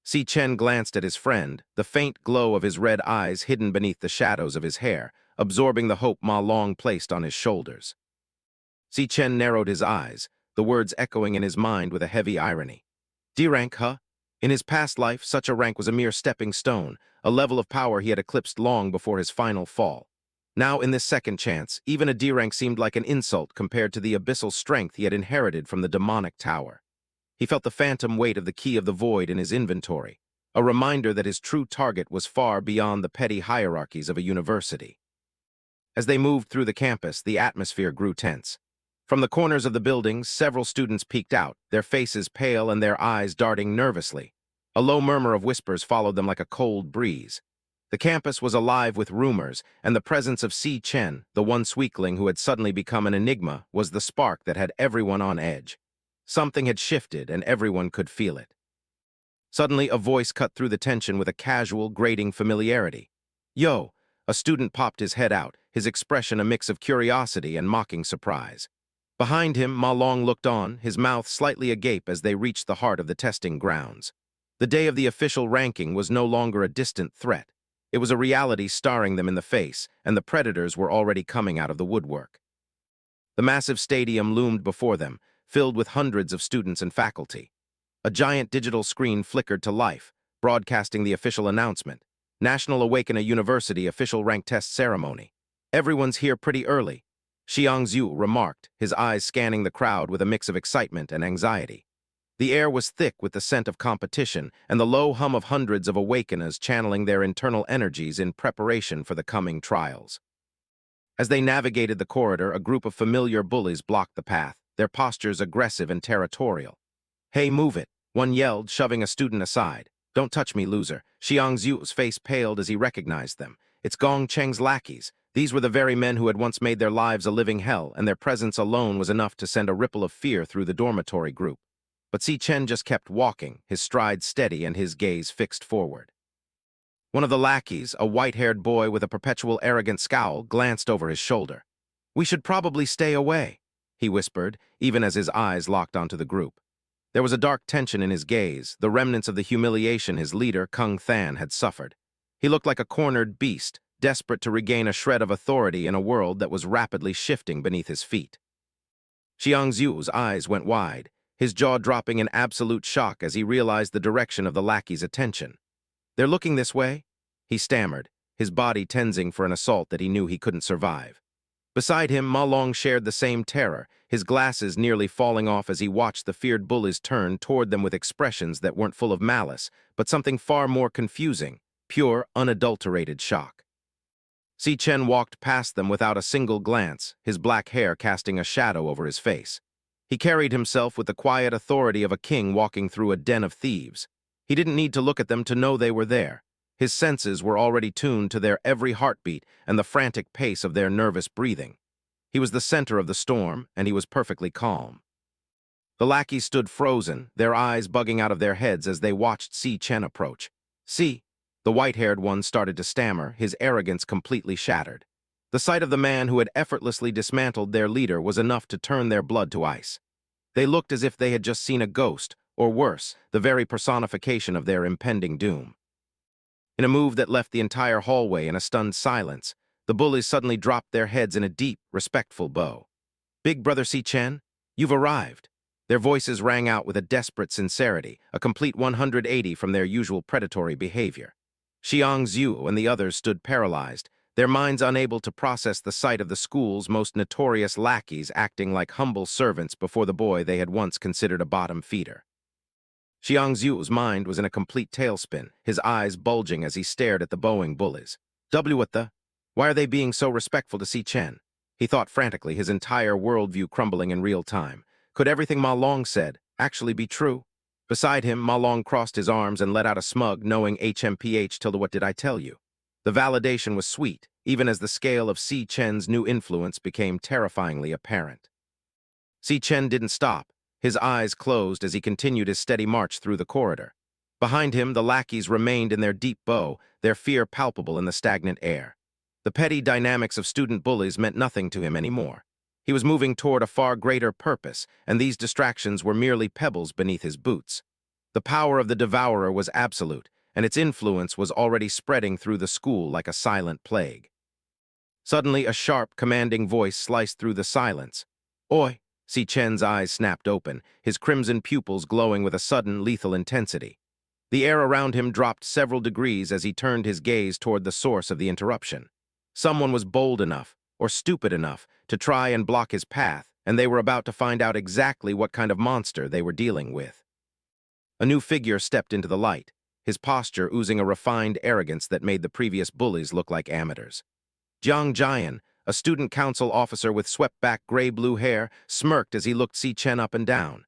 Si Chen glanced at his friend, the faint glow of his red eyes hidden beneath the shadows of his hair, absorbing the hope Ma Long placed on his shoulders. Si Chen narrowed his eyes, the words echoing in his mind with a heavy irony. D-rank, huh? In his past life, such a rank was a mere stepping stone, a level of power he had eclipsed long before his final fall. Now, in this second chance, even a D-rank seemed like an insult compared to the abyssal strength he had inherited from the demonic tower. He felt the phantom weight of the key of the void in his inventory, a reminder that his true target was far beyond the petty hierarchies of a university. As they moved through the campus, the atmosphere grew tense. From the corners of the buildings, several students peeked out, their faces pale and their eyes darting nervously. A low murmur of whispers followed them like a cold breeze. The campus was alive with rumors, and the presence of Si Chen, the once weakling who had suddenly become an enigma, was the spark that had everyone on edge. Something had shifted, and everyone could feel it. Suddenly, a voice cut through the tension with a casual, grating familiarity. "Yo!" A student popped his head out, his expression a mix of curiosity and mocking surprise. Behind him, Ma Long looked on, his mouth slightly agape as they reached the heart of the testing grounds. The day of the official ranking was no longer a distant threat. It was a reality staring them in the face, and the predators were already coming out of the woodwork. The massive stadium loomed before them, filled with hundreds of students and faculty. A giant digital screen flickered to life, broadcasting the official announcement. National Awakener University official rank test ceremony. "Everyone's here pretty early," Xiangzhu remarked, his eyes scanning the crowd with a mix of excitement and anxiety. The air was thick with the scent of competition and the low hum of hundreds of awakeners channeling their internal energies in preparation for the coming trials. As they navigated the corridor, a group of familiar bullies blocked the path, their postures aggressive and territorial. "Hey, move it," one yelled, shoving a student aside. "Don't touch me, loser." Xiangzhu's face paled as he recognized them. It's Gong Cheng's lackeys. These were the very men who had once made their lives a living hell, and their presence alone was enough to send a ripple of fear through the dormitory group. But Si Chen just kept walking, his stride steady and his gaze fixed forward. One of the lackeys, a white-haired boy with a perpetual arrogant scowl, glanced over his shoulder. "We should probably stay away," he whispered, even as his eyes locked onto the group. There was a dark tension in his gaze, the remnants of the humiliation his leader, Kung Than, had suffered. He looked like a cornered beast, desperate to regain a shred of authority in a world that was rapidly shifting beneath his feet. Xiangzhu's eyes went wide, his jaw dropping in absolute shock as he realized the direction of the lackey's attention. "They're looking this way?" he stammered, his body tensing for an assault that he knew he couldn't survive. Beside him, Ma Long shared the same terror, his glasses nearly falling off as he watched the feared bullies turn toward them with expressions that weren't full of malice, but something far more confusing, pure, unadulterated shock. Si Chen walked past them without a single glance, his black hair casting a shadow over his face. He carried himself with the quiet authority of a king walking through a den of thieves. He didn't need to look at them to know they were there. His senses were already tuned to their every heartbeat and the frantic pace of their nervous breathing. He was the center of the storm, and he was perfectly calm. The lackeys stood frozen, their eyes bugging out of their heads as they watched Si Chen approach. "See," the white-haired one started to stammer, his arrogance completely shattered. The sight of the man who had effortlessly dismantled their leader was enough to turn their blood to ice. They looked as if they had just seen a ghost, or worse, the very personification of their impending doom. In a move that left the entire hallway in a stunned silence, the bullies suddenly dropped their heads in a deep, respectful bow. "Big Brother Si Chen, you've arrived." Their voices rang out with a desperate sincerity, a complete 180 from their usual predatory behavior. Xiangzhu and the others stood paralyzed, their minds unable to process the sight of the school's most notorious lackeys acting like humble servants before the boy they had once considered a bottom feeder. Xiangzhu's mind was in a complete tailspin, his eyes bulging as he stared at the bowing bullies. What the? Why are they being so respectful to Si Chen? He thought frantically, his entire worldview crumbling in real time. Could everything Ma Long said actually be true? Beside him, Ma Long crossed his arms and let out a smug, knowing HMPH till the "what did I tell you?" The validation was sweet, even as the scale of Si Chen's new influence became terrifyingly apparent. Si Chen didn't stop, his eyes closed as he continued his steady march through the corridor. Behind him, the lackeys remained in their deep bow, their fear palpable in the stagnant air. The petty dynamics of student bullies meant nothing to him anymore. He was moving toward a far greater purpose, and these distractions were merely pebbles beneath his boots. The power of the Devourer was absolute, and its influence was already spreading through the school like a silent plague. Suddenly, a sharp, commanding voice sliced through the silence. "Oi!" Si Chen's eyes snapped open, his crimson pupils glowing with a sudden, lethal intensity. The air around him dropped several degrees as he turned his gaze toward the source of the interruption. Someone was bold enough, or stupid enough, to try and block his path, and they were about to find out exactly what kind of monster they were dealing with. A new figure stepped into the light, his posture oozing a refined arrogance that made the previous bullies look like amateurs. Jiang Jian, a student council officer with swept-back gray-blue hair, smirked as he looked Si Chen up and down.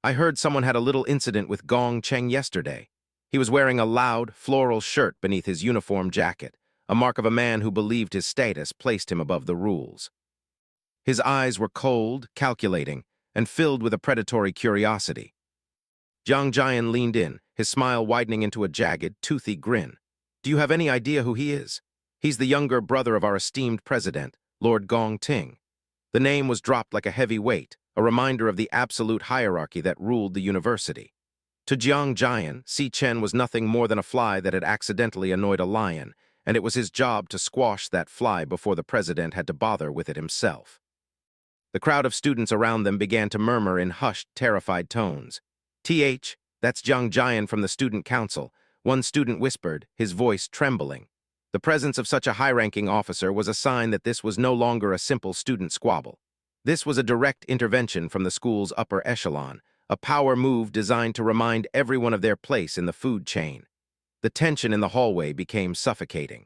I heard someone had a little incident with Gong Ting yesterday. He was wearing a loud, floral shirt beneath his uniform jacket, a mark of a man who believed his status placed him above the rules. His eyes were cold, calculating, and filled with a predatory curiosity. Jiang Jian leaned in, his smile widening into a jagged, toothy grin. Do you have any idea who he is? He's the younger brother of our esteemed president, Lord Gong Ting. The name was dropped like a heavy weight, a reminder of the absolute hierarchy that ruled the university. To Jiang Jian, Si Chen was nothing more than a fly that had accidentally annoyed a lion, and it was his job to squash that fly before the president had to bother with it himself. The crowd of students around them began to murmur in hushed, terrified tones. That's Jiang Jian from the student council, one student whispered, his voice trembling. The presence of such a high-ranking officer was a sign that this was no longer a simple student squabble. This was a direct intervention from the school's upper echelon, a power move designed to remind everyone of their place in the food chain. The tension in the hallway became suffocating.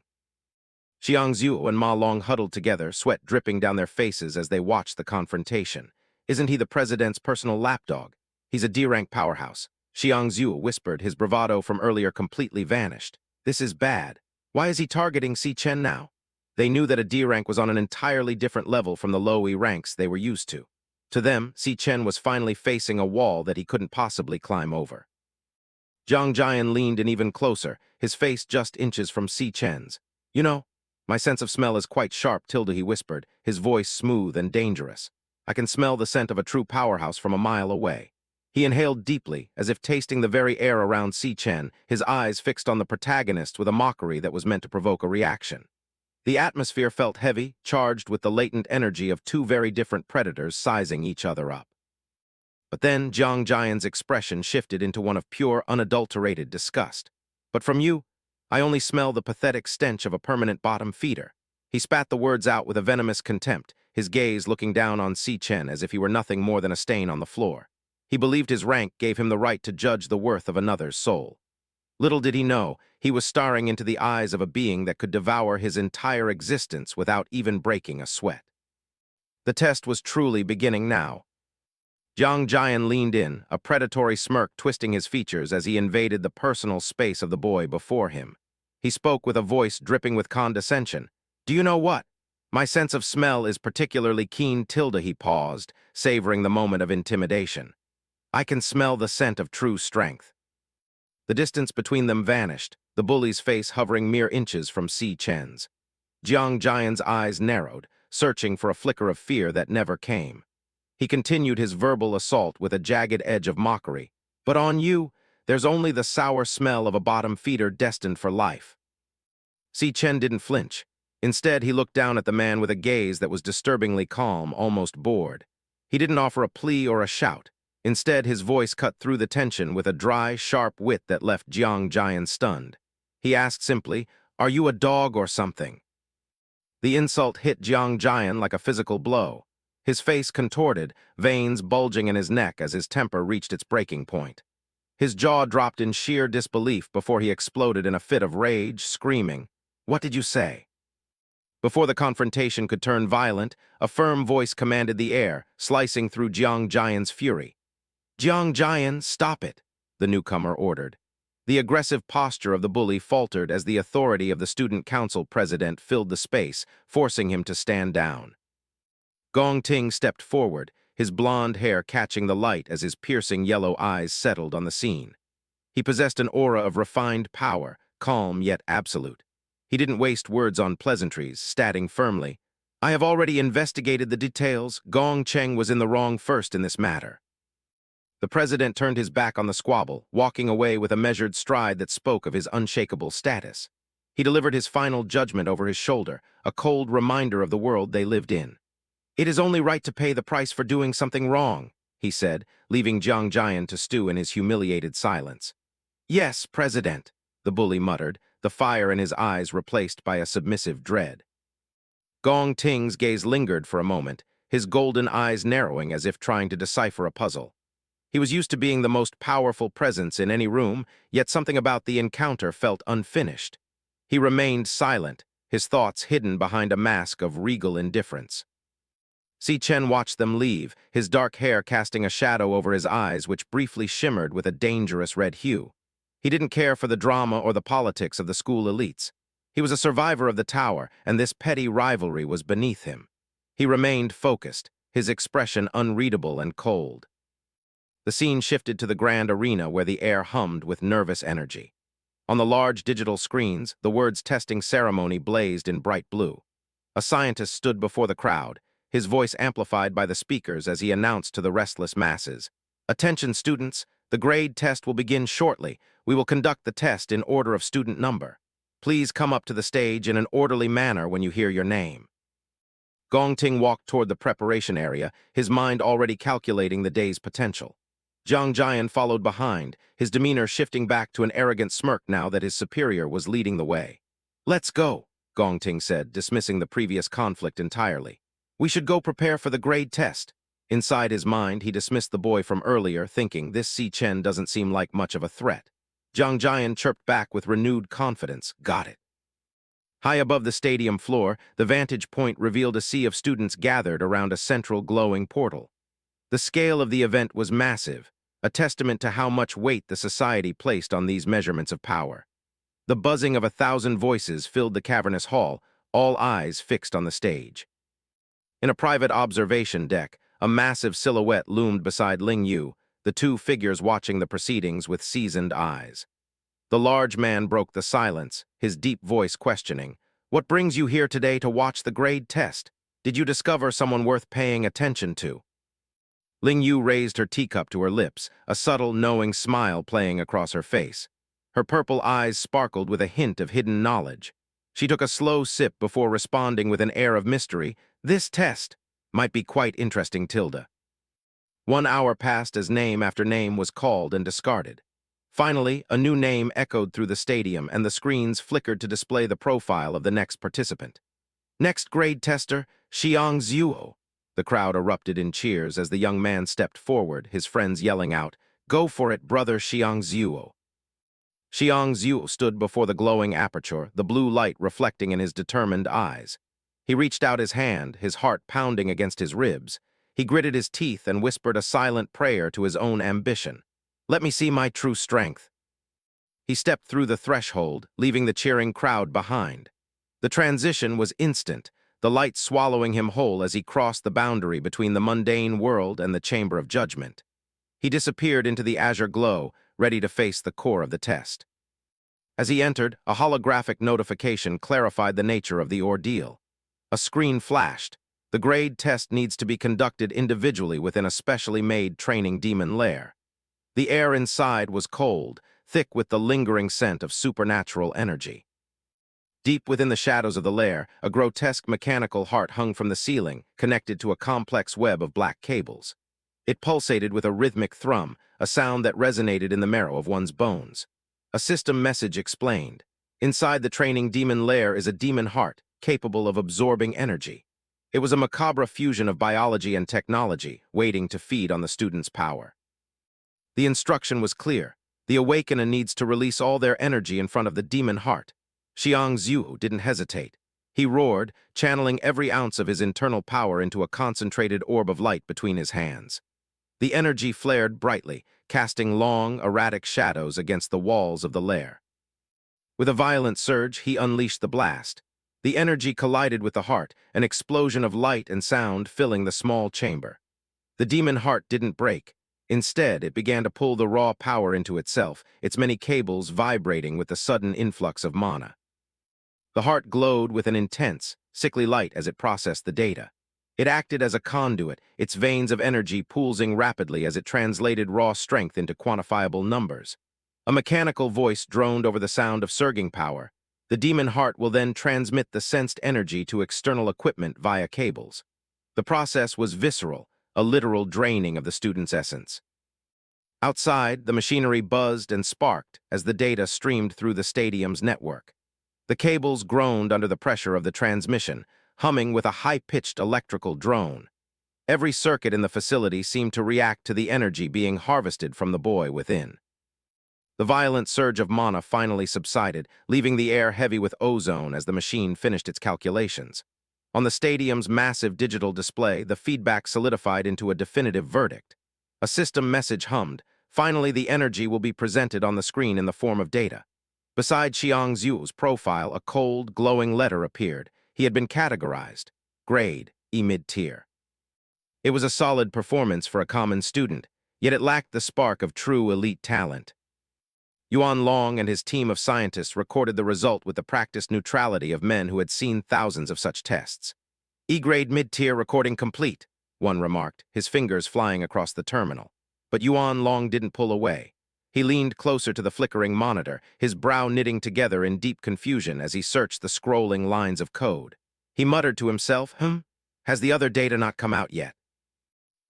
Xiang Zhu and Ma Long huddled together, sweat dripping down their faces as they watched the confrontation. Isn't he the president's personal lapdog? He's a D-rank powerhouse. Xiang Zhu whispered, his bravado from earlier completely vanished. This is bad. Why is he targeting Si Chen now? They knew that a D-rank was on an entirely different level from the low E ranks they were used to. To them, Si Chen was finally facing a wall that he couldn't possibly climb over. Jiang Jian leaned in even closer, his face just inches from Si Chen's. You know, my sense of smell is quite sharp, he whispered, his voice smooth and dangerous. I can smell the scent of a true powerhouse from a mile away. He inhaled deeply, as if tasting the very air around Si Chen, his eyes fixed on the protagonist with a mockery that was meant to provoke a reaction. The atmosphere felt heavy, charged with the latent energy of two very different predators sizing each other up. But then Jiang Jian's expression shifted into one of pure, unadulterated disgust. But from you, I only smell the pathetic stench of a permanent bottom feeder. He spat the words out with a venomous contempt, his gaze looking down on Si Chen as if he were nothing more than a stain on the floor. He believed his rank gave him the right to judge the worth of another's soul. Little did he know, he was staring into the eyes of a being that could devour his entire existence without even breaking a sweat. The test was truly beginning now. Jiang Jian leaned in, a predatory smirk twisting his features as he invaded the personal space of the boy before him. He spoke with a voice dripping with condescension. Do you know what? My sense of smell is particularly keen, he paused, savoring the moment of intimidation. I can smell the scent of true strength. The distance between them vanished, the bully's face hovering mere inches from Si Chen's. Jiang Jian's eyes narrowed, searching for a flicker of fear that never came. He continued his verbal assault with a jagged edge of mockery. But on you, there's only the sour smell of a bottom feeder destined for life. Si Chen didn't flinch. Instead, he looked down at the man with a gaze that was disturbingly calm, almost bored. He didn't offer a plea or a shout. Instead, his voice cut through the tension with a dry, sharp wit that left Jiang Jian stunned. He asked simply, "Are you a dog or something?" The insult hit Jiang Jian like a physical blow. His face contorted, veins bulging in his neck as his temper reached its breaking point. His jaw dropped in sheer disbelief before he exploded in a fit of rage, screaming, "What did you say?" Before the confrontation could turn violent, a firm voice commanded the air, slicing through Jiang Jian's fury. "Jiang Jian, stop it," the newcomer ordered. The aggressive posture of the bully faltered as the authority of the student council president filled the space, forcing him to stand down. Gong Ting stepped forward, his blonde hair catching the light as his piercing yellow eyes settled on the scene. He possessed an aura of refined power, calm yet absolute. He didn't waste words on pleasantries, statting firmly, "I have already investigated the details. Gong Cheng was in the wrong first in this matter." The president turned his back on the squabble, walking away with a measured stride that spoke of his unshakable status. He delivered his final judgment over his shoulder, a cold reminder of the world they lived in. "It is only right to pay the price for doing something wrong," he said, leaving Jiang Jian to stew in his humiliated silence. "Yes, President," the bully muttered, the fire in his eyes replaced by a submissive dread. Gong Ting's gaze lingered for a moment, his golden eyes narrowing as if trying to decipher a puzzle. He was used to being the most powerful presence in any room, yet something about the encounter felt unfinished. He remained silent, his thoughts hidden behind a mask of regal indifference. Si Chen watched them leave, his dark hair casting a shadow over his eyes which briefly shimmered with a dangerous red hue. He didn't care for the drama or the politics of the school elites. He was a survivor of the tower, and this petty rivalry was beneath him. He remained focused, his expression unreadable and cold. The scene shifted to the grand arena where the air hummed with nervous energy. On the large digital screens, the words testing ceremony blazed in bright blue. A scientist stood before the crowd, his voice amplified by the speakers as he announced to the restless masses, "Attention students, the grade test will begin shortly. We will conduct the test in order of student number. Please come up to the stage in an orderly manner when you hear your name." Gong Ting walked toward the preparation area, his mind already calculating the day's potential. Jiang Jian followed behind, his demeanor shifting back to an arrogant smirk now that his superior was leading the way. "Let's go," Gong Ting said, dismissing the previous conflict entirely. "We should go prepare for the grade test." Inside his mind, he dismissed the boy from earlier, thinking this Si Chen doesn't seem like much of a threat. Jiang Jian chirped back with renewed confidence, "Got it." High above the stadium floor, the vantage point revealed a sea of students gathered around a central glowing portal. The scale of the event was massive, a testament to how much weight the society placed on these measurements of power. The buzzing of 1,000 voices filled the cavernous hall, all eyes fixed on the stage. In a private observation deck, a massive silhouette loomed beside Lanyue, the two figures watching the proceedings with seasoned eyes. The large man broke the silence, his deep voice questioning, "What brings you here today to watch the grade test? Did you discover someone worth paying attention to?" Lanyue raised her teacup to her lips, a subtle, knowing smile playing across her face. Her purple eyes sparkled with a hint of hidden knowledge. She took a slow sip before responding with an air of mystery, "This test might be quite interesting, Tilda." 1 hour passed as name after name was called and discarded. Finally, a new name echoed through the stadium and the screens flickered to display the profile of the next participant. "Next grade tester, Xiang Zuo." The crowd erupted in cheers as the young man stepped forward, his friends yelling out, "Go for it, brother Xiang Zuo." Xiang Zuo stood before the glowing aperture, the blue light reflecting in his determined eyes. He reached out his hand, his heart pounding against his ribs. He gritted his teeth and whispered a silent prayer to his own ambition. "Let me see my true strength." He stepped through the threshold, leaving the cheering crowd behind. The transition was instant, the light swallowing him whole as he crossed the boundary between the mundane world and the chamber of judgment. He disappeared into the azure glow, ready to face the core of the test. As he entered, a holographic notification clarified the nature of the ordeal. A screen flashed. The grade test needs to be conducted individually within a specially made training demon lair. The air inside was cold, thick with the lingering scent of supernatural energy. Deep within the shadows of the lair, a grotesque mechanical heart hung from the ceiling, connected to a complex web of black cables. It pulsated with a rhythmic thrum, a sound that resonated in the marrow of one's bones. A system message explained. Inside the training demon lair is a demon heart, capable of absorbing energy. It was a macabre fusion of biology and technology, waiting to feed on the student's power. The instruction was clear. The awakener needs to release all their energy in front of the demon heart. Xiang Zuo didn't hesitate. He roared, channeling every ounce of his internal power into a concentrated orb of light between his hands. The energy flared brightly, casting long, erratic shadows against the walls of the lair. With a violent surge, he unleashed the blast. The energy collided with the heart, an explosion of light and sound filling the small chamber. The demon heart didn't break. Instead, it began to pull the raw power into itself, its many cables vibrating with the sudden influx of mana. The heart glowed with an intense, sickly light as it processed the data. It acted as a conduit, its veins of energy pulsing rapidly as it translated raw strength into quantifiable numbers. A mechanical voice droned over the sound of surging power. The demon heart will then transmit the sensed energy to external equipment via cables. The process was visceral, a literal draining of the student's essence. Outside, the machinery buzzed and sparked as the data streamed through the stadium's network. The cables groaned under the pressure of the transmission, humming with a high-pitched electrical drone. Every circuit in the facility seemed to react to the energy being harvested from the boy within. The violent surge of mana finally subsided, leaving the air heavy with ozone as the machine finished its calculations. On the stadium's massive digital display, the feedback solidified into a definitive verdict. A system message hummed. Finally, the energy will be presented on the screen in the form of data. Beside Xiangzu's profile, a cold, glowing letter appeared. He had been categorized. Grade, E mid-tier. It was a solid performance for a common student, yet it lacked the spark of true elite talent. Yuan Long and his team of scientists recorded the result with the practiced neutrality of men who had seen thousands of such tests. E-grade mid-tier recording complete, one remarked, his fingers flying across the terminal. But Yuan Long didn't pull away. He leaned closer to the flickering monitor, his brow knitting together in deep confusion as he searched the scrolling lines of code. He muttered to himself, has the other data not come out yet?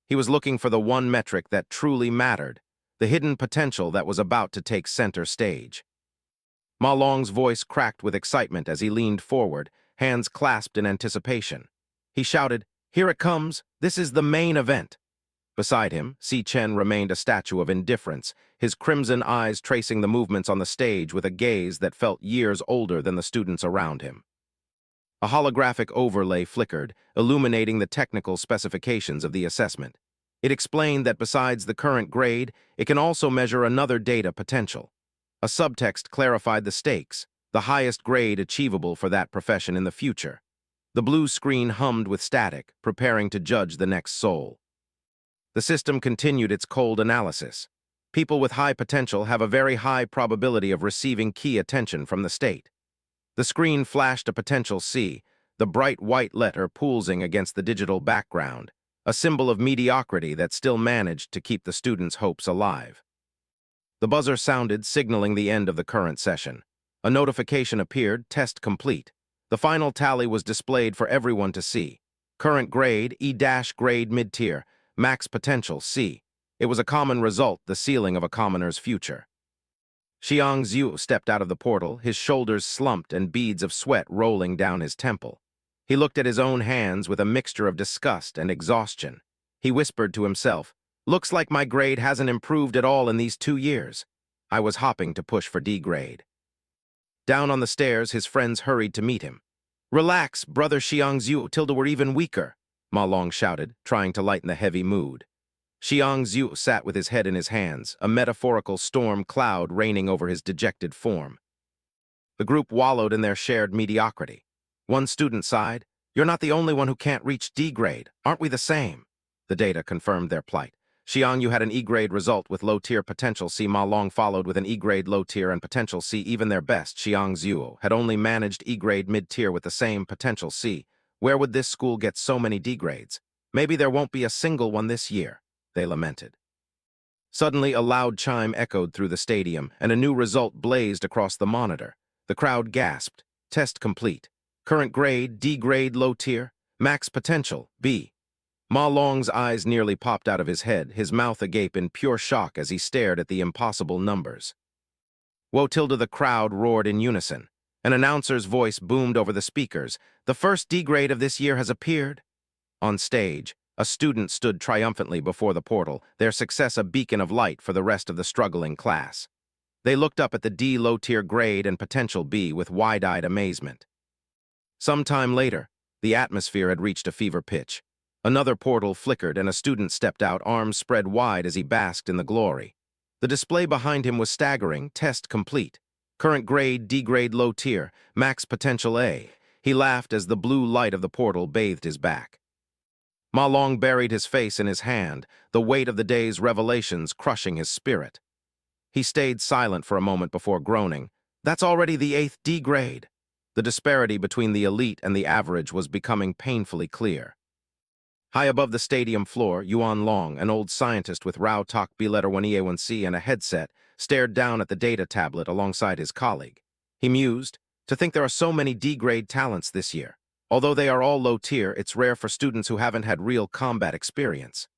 He was looking for the one metric that truly mattered, the hidden potential that was about to take center stage. Ma Long's voice cracked with excitement as he leaned forward, hands clasped in anticipation. He shouted, "Here it comes! This is the main event!" Beside him, Si Chen remained a statue of indifference, his crimson eyes tracing the movements on the stage with a gaze that felt years older than the students around him. A holographic overlay flickered, illuminating the technical specifications of the assessment. It explained that besides the current grade, it can also measure another data potential. A subtext clarified the stakes, the highest grade achievable for that profession in the future. The blue screen hummed with static, preparing to judge the next soul. The system continued its cold analysis. People with high potential have a very high probability of receiving key attention from the state. The screen flashed a potential C, the bright white letter pulsing against the digital background, a symbol of mediocrity that still managed to keep the students' hopes alive. The buzzer sounded, signaling the end of the current session. A notification appeared, test complete. The final tally was displayed for everyone to see. Current grade, E-grade mid-tier, max potential, C. It was a common result, the ceiling of a commoner's future. Xiangzu stepped out of the portal, his shoulders slumped and beads of sweat rolling down his temple. He looked at his own hands with a mixture of disgust and exhaustion. He whispered to himself, "Looks like my grade hasn't improved at all in these 2 years. I was hopping to push for D grade." Down on the stairs, his friends hurried to meet him. "Relax, brother Xiangzu, till we're even weaker," Ma Long shouted, trying to lighten the heavy mood. Xiangzu sat with his head in his hands, a metaphorical storm cloud raining over his dejected form. The group wallowed in their shared mediocrity. One student sighed, "You're not the only one who can't reach D grade. Aren't we the same?" The data confirmed their plight. Xiangyu had an E-grade result with low-tier potential C. Ma Long followed with an E-grade low-tier and potential C. Even their best, Xiangzu, had only managed E-grade mid-tier with the same potential C. Where would this school get so many D grades? Maybe there won't be a single one this year, they lamented. Suddenly, a loud chime echoed through the stadium, and a new result blazed across the monitor. The crowd gasped. Test complete. Current grade, D grade low tier. Max potential, B. Ma Long's eyes nearly popped out of his head, his mouth agape in pure shock as he stared at the impossible numbers. Woe tilde the crowd roared in unison. An announcer's voice boomed over the speakers. "The first D grade of this year has appeared." On stage, a student stood triumphantly before the portal, their success a beacon of light for the rest of the struggling class. They looked up at the D low-tier grade and potential B with wide-eyed amazement. Some time later, the atmosphere had reached a fever pitch. Another portal flickered and a student stepped out, arms spread wide as he basked in the glory. The display behind him was staggering, test complete. Current grade, D grade low tier, max potential A. He laughed as the blue light of the portal bathed his back. Ma Long buried his face in his hand, the weight of the day's revelations crushing his spirit. He stayed silent for a moment before groaning. "That's already the 8th D grade." The disparity between the elite and the average was becoming painfully clear. High above the stadium floor, Yuan Long, an old scientist with Rao Tak B-1E-A1C and a headset, stared down at the data tablet alongside his colleague. He mused, "To think there are so many D-grade talents this year. Although they are all low tier, it's rare for students who haven't had real combat experience.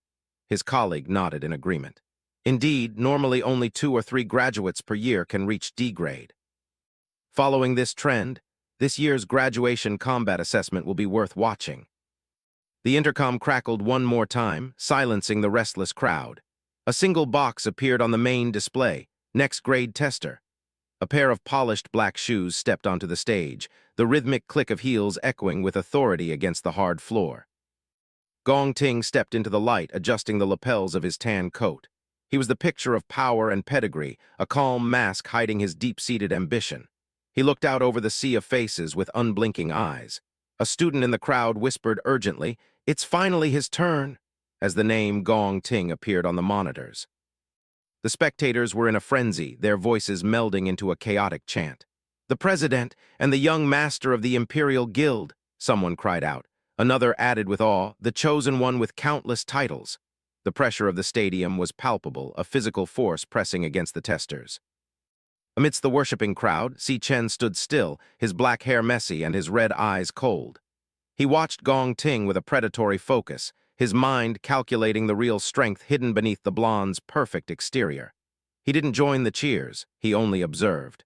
His colleague nodded in agreement. Indeed, normally only 2 or 3 graduates per year can reach D grade. Following this trend, this year's graduation combat assessment will be worth watching. The intercom crackled one more time, silencing the restless crowd. A single box appeared on the main display, next grade tester. A pair of polished black shoes stepped onto the stage, the rhythmic click of heels echoing with authority against the hard floor. Gong Ting stepped into the light, adjusting the lapels of his tan coat. He was the picture of power and pedigree, a calm mask hiding his deep-seated ambition. He looked out over the sea of faces with unblinking eyes. A student in the crowd whispered urgently, "It's finally his turn," as the name Gong Ting appeared on the monitors. The spectators were in a frenzy, their voices melding into a chaotic chant. "The president and the young master of the Imperial Guild," someone cried out. Another added with awe, "The chosen one with countless titles." The pressure of the stadium was palpable, a physical force pressing against the testers. Amidst the worshipping crowd, Si Chen stood still, his black hair messy and his red eyes cold. He watched Gong Ting with a predatory focus, his mind calculating the real strength hidden beneath the blonde's perfect exterior. He didn't join the cheers, he only observed.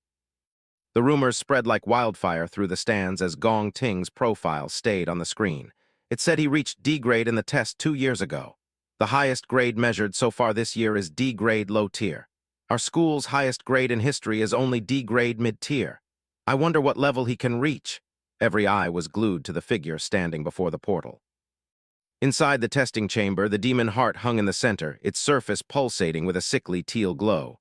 The rumors spread like wildfire through the stands as Gong Ting's profile stayed on the screen. It said he reached D grade in the test 2 years ago. The highest grade measured so far this year is D grade low tier. Our school's highest grade in history is only D grade mid-tier. I wonder what level he can reach. Every eye was glued to the figure standing before the portal. Inside the testing chamber, the demon heart hung in the center, its surface pulsating with a sickly teal glow.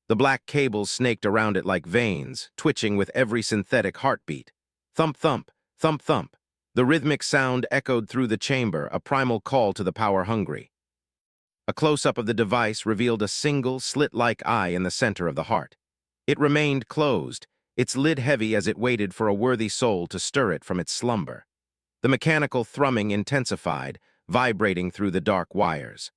The black cables snaked around it like veins, twitching with every synthetic heartbeat. Thump, thump, thump, thump. The rhythmic sound echoed through the chamber, a primal call to the power-hungry. A close-up of the device revealed a single, slit-like eye in the center of the heart. It remained closed, its lid heavy as it waited for a worthy soul to stir it from its slumber. The mechanical thrumming intensified, vibrating through the dark wires.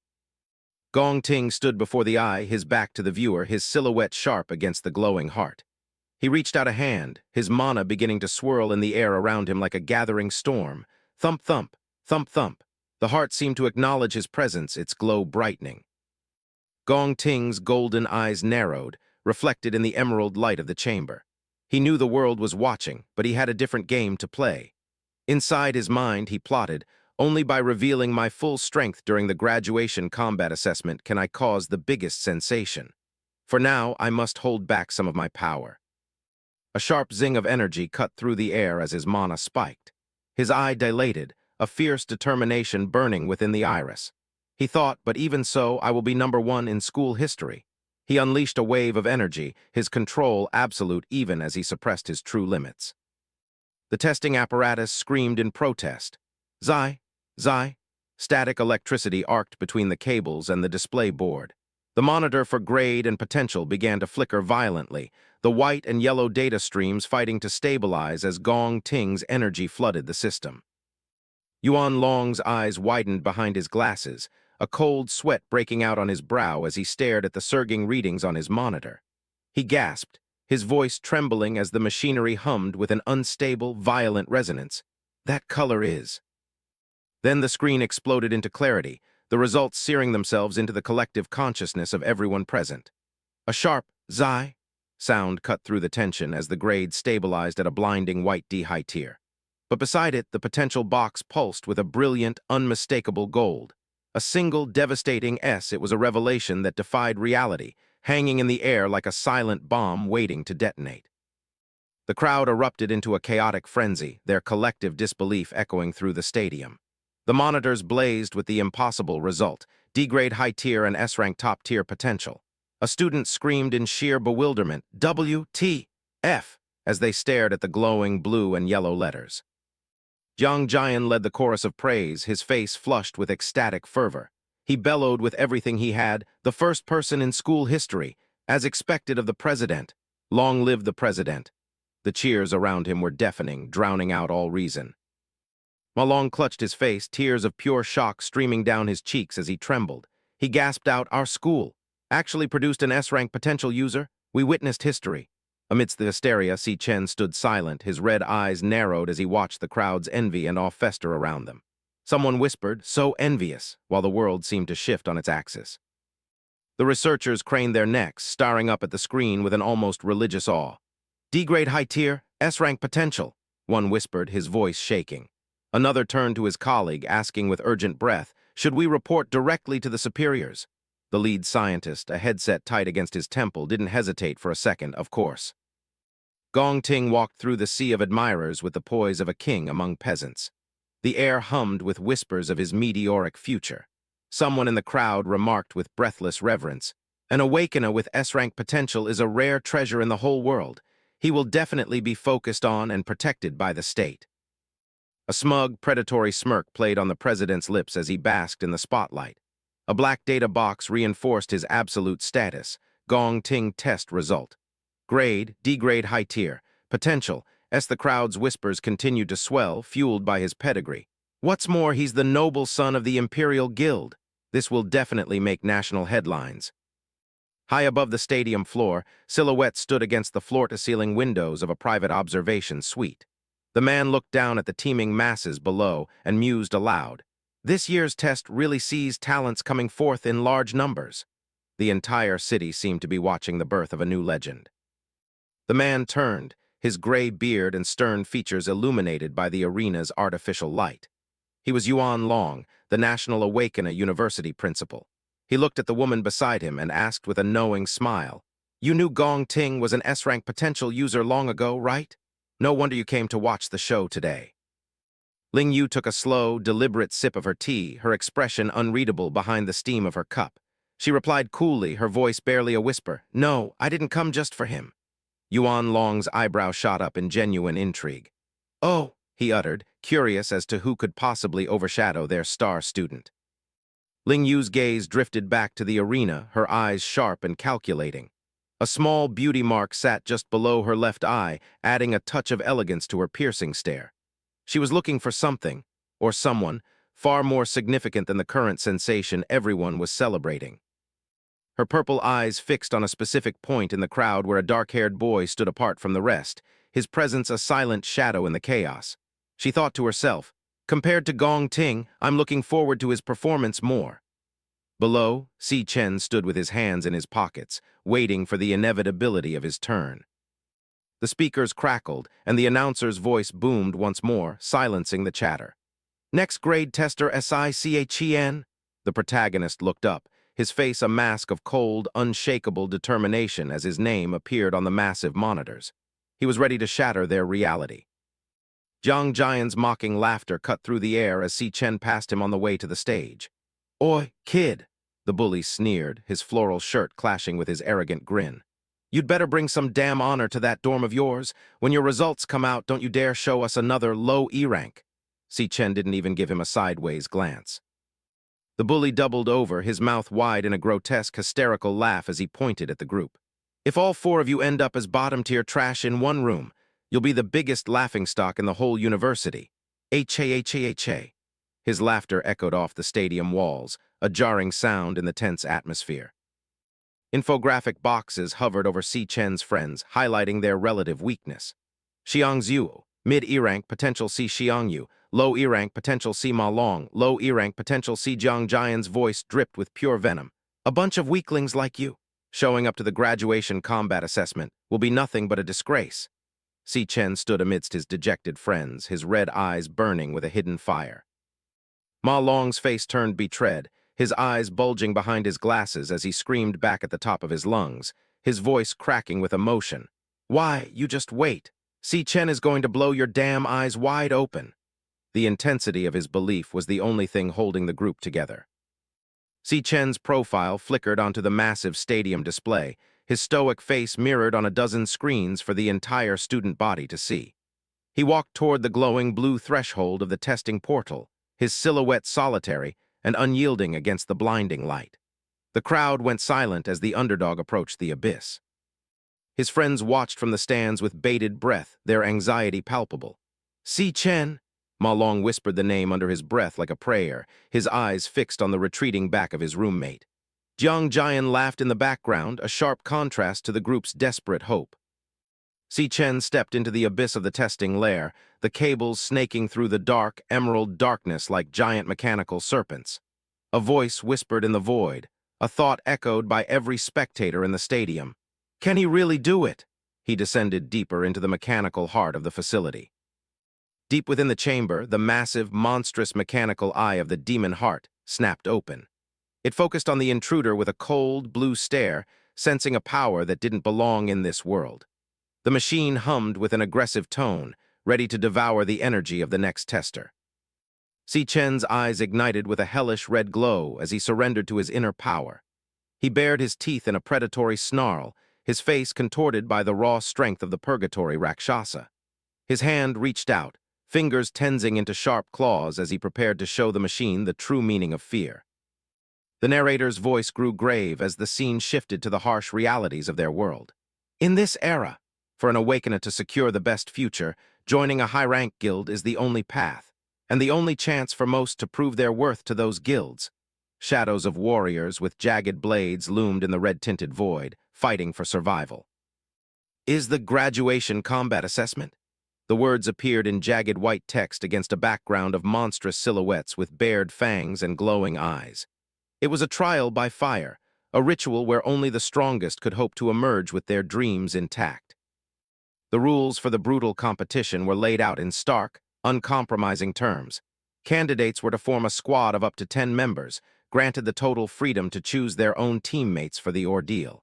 Gong Ting stood before the eye, his back to the viewer, his silhouette sharp against the glowing heart. He reached out a hand, his mana beginning to swirl in the air around him like a gathering storm. Thump, thump, thump, thump. The heart seemed to acknowledge his presence, its glow brightening. Gong Ting's golden eyes narrowed, reflected in the emerald light of the chamber. He knew the world was watching, but he had a different game to play. Inside his mind, he plotted, "Only by revealing my full strength during the graduation combat assessment can I cause the biggest sensation. For now, I must hold back some of my power." A sharp zing of energy cut through the air as his mana spiked. His eye dilated, a fierce determination burning within the iris. He thought, but even so, I will be #1 in school history. He unleashed a wave of energy, his control absolute even as he suppressed his true limits. The testing apparatus screamed in protest. Zai, zai. Static electricity arced between the cables and the display board. The monitor for grade and potential began to flicker violently, the white and yellow data streams fighting to stabilize as Gong Ting's energy flooded the system. Yuan Long's eyes widened behind his glasses, a cold sweat breaking out on his brow as he stared at the surging readings on his monitor. He gasped, his voice trembling as the machinery hummed with an unstable, violent resonance. "That color is..." Then the screen exploded into clarity, the results searing themselves into the collective consciousness of everyone present. A sharp "Zai" sound cut through the tension as the grade stabilized at a blinding white D high tier. But beside it, the potential box pulsed with a brilliant, unmistakable gold. A single, devastating S, it was a revelation that defied reality, hanging in the air like a silent bomb waiting to detonate. The crowd erupted into a chaotic frenzy, their collective disbelief echoing through the stadium. The monitors blazed with the impossible result, D-grade high-tier and S-rank top-tier potential. A student screamed in sheer bewilderment, "WTF!" as they stared at the glowing blue and yellow letters. Jiang Jian led the chorus of praise, his face flushed with ecstatic fervor. He bellowed with everything he had, "The first person in school history, as expected of the president. Long live the president." The cheers around him were deafening, drowning out all reason. Ma Long clutched his face, tears of pure shock streaming down his cheeks as he trembled. He gasped out, "Our school actually produced an S-rank potential user. We witnessed history." Amidst the hysteria, Si Chen stood silent, his red eyes narrowed as he watched the crowd's envy and awe fester around them. Someone whispered, "So envious," while the world seemed to shift on its axis. The researchers craned their necks, staring up at the screen with an almost religious awe. "D-grade high tier, S-rank potential," one whispered, his voice shaking. Another turned to his colleague, asking with urgent breath, "Should we report directly to the superiors?" The lead scientist, a headset tight against his temple, didn't hesitate for a second, of course. Gong Ting walked through the sea of admirers with the poise of a king among peasants. The air hummed with whispers of his meteoric future. Someone in the crowd remarked with breathless reverence, "An awakener with S-rank potential is a rare treasure in the whole world. He will definitely be focused on and protected by the state." A smug, predatory smirk played on the president's lips as he basked in the spotlight. A black data box reinforced his absolute status. Gong Ting test result. Grade, D-grade high tier. Potential, as the crowd's whispers continued to swell, fueled by his pedigree. What's more, he's the noble son of the Imperial Guild. This will definitely make national headlines. High above the stadium floor, silhouettes stood against the floor-to-ceiling windows of a private observation suite. The man looked down at the teeming masses below and mused aloud. This year's test really sees talents coming forth in large numbers. The entire city seemed to be watching the birth of a new legend. The man turned, his gray beard and stern features illuminated by the arena's artificial light. He was Yuan Long, the National Awakener University principal. He looked at the woman beside him and asked with a knowing smile, "You knew Gong Ting was an S-rank potential user long ago, right? No wonder you came to watch the show today." Lingyu took a slow, deliberate sip of her tea, her expression unreadable behind the steam of her cup. She replied coolly, her voice barely a whisper, "No, I didn't come just for him." Yuan Long's eyebrow shot up in genuine intrigue. "Oh," he uttered, curious as to who could possibly overshadow their star student. Lingyu's gaze drifted back to the arena, her eyes sharp and calculating. A small beauty mark sat just below her left eye, adding a touch of elegance to her piercing stare. She was looking for something, or someone, far more significant than the current sensation everyone was celebrating. Her purple eyes fixed on a specific point in the crowd where a dark-haired boy stood apart from the rest, his presence a silent shadow in the chaos. She thought to herself, "Compared to Gong Ting, I'm looking forward to his performance more." Below, Si Chen stood with his hands in his pockets, waiting for the inevitability of his turn. The speakers crackled, and the announcer's voice boomed once more, silencing the chatter. "Next grade tester Si Chen." The protagonist looked up, his face a mask of cold, unshakable determination as his name appeared on the massive monitors. He was ready to shatter their reality. Jiang Jian's mocking laughter cut through the air as Si Chen passed him on the way to the stage. "Oi, kid," the bully sneered, his floral shirt clashing with his arrogant grin. "You'd better bring some damn honor to that dorm of yours. When your results come out, don't you dare show us another low E-rank." Si Chen didn't even give him a sideways glance. The bully doubled over, his mouth wide in a grotesque, hysterical laugh as he pointed at the group. "If all four of you end up as bottom-tier trash in one room, you'll be the biggest laughingstock in the whole university. H-A-H-A-H-A." His laughter echoed off the stadium walls, a jarring sound in the tense atmosphere. Infographic boxes hovered over Si Chen's friends, highlighting their relative weakness. Xiangzhu, mid-E-rank potential Si Xiangyu, low E-rank potential Si Ma Long, low E-rank potential Si Jiang Jian's voice dripped with pure venom. "A bunch of weaklings like you, showing up to the graduation combat assessment, will be nothing but a disgrace." Si Chen stood amidst his dejected friends, his red eyes burning with a hidden fire. Ma Long's face turned betrayed, his eyes bulging behind his glasses as he screamed back at the top of his lungs, his voice cracking with emotion. "Why, you just wait. Si Chen is going to blow your damn eyes wide open." The intensity of his belief was the only thing holding the group together. Si Chen's profile flickered onto the massive stadium display, his stoic face mirrored on a dozen screens for the entire student body to see. He walked toward the glowing blue threshold of the testing portal, his silhouette solitary and unyielding against the blinding light. The crowd went silent as the underdog approached the abyss. His friends watched from the stands with bated breath, their anxiety palpable. "Si Chen," Ma Long whispered the name under his breath like a prayer, his eyes fixed on the retreating back of his roommate. Jiang Jian laughed in the background, a sharp contrast to the group's desperate hope. Si Chen stepped into the abyss of the testing lair, the cables snaking through the dark, emerald darkness like giant mechanical serpents. A voice whispered in the void, a thought echoed by every spectator in the stadium. Can he really do it? He descended deeper into the mechanical heart of the facility. Deep within the chamber, the massive, monstrous mechanical eye of the demon heart snapped open. It focused on the intruder with a cold, blue stare, sensing a power that didn't belong in this world. The machine hummed with an aggressive tone, ready to devour the energy of the next tester. Si Chen's eyes ignited with a hellish red glow as he surrendered to his inner power. He bared his teeth in a predatory snarl, his face contorted by the raw strength of the Purgatory Rakshasa. His hand reached out, fingers tensing into sharp claws as he prepared to show the machine the true meaning of fear. The narrator's voice grew grave as the scene shifted to the harsh realities of their world. In this era, for an awakener to secure the best future, joining a high-rank guild is the only path, and the only chance for most to prove their worth to those guilds. Shadows of warriors with jagged blades loomed in the red-tinted void, fighting for survival. Is the graduation combat assessment? The words appeared in jagged white text against a background of monstrous silhouettes with bared fangs and glowing eyes. It was a trial by fire, a ritual where only the strongest could hope to emerge with their dreams intact. The rules for the brutal competition were laid out in stark, uncompromising terms. Candidates were to form a squad of up to 10 members, granted the total freedom to choose their own teammates for the ordeal.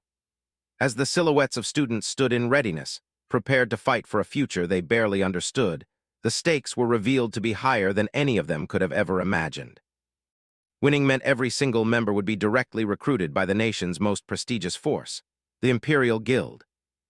As the silhouettes of students stood in readiness, prepared to fight for a future they barely understood, the stakes were revealed to be higher than any of them could have ever imagined. Winning meant every single member would be directly recruited by the nation's most prestigious force, the Imperial Guild.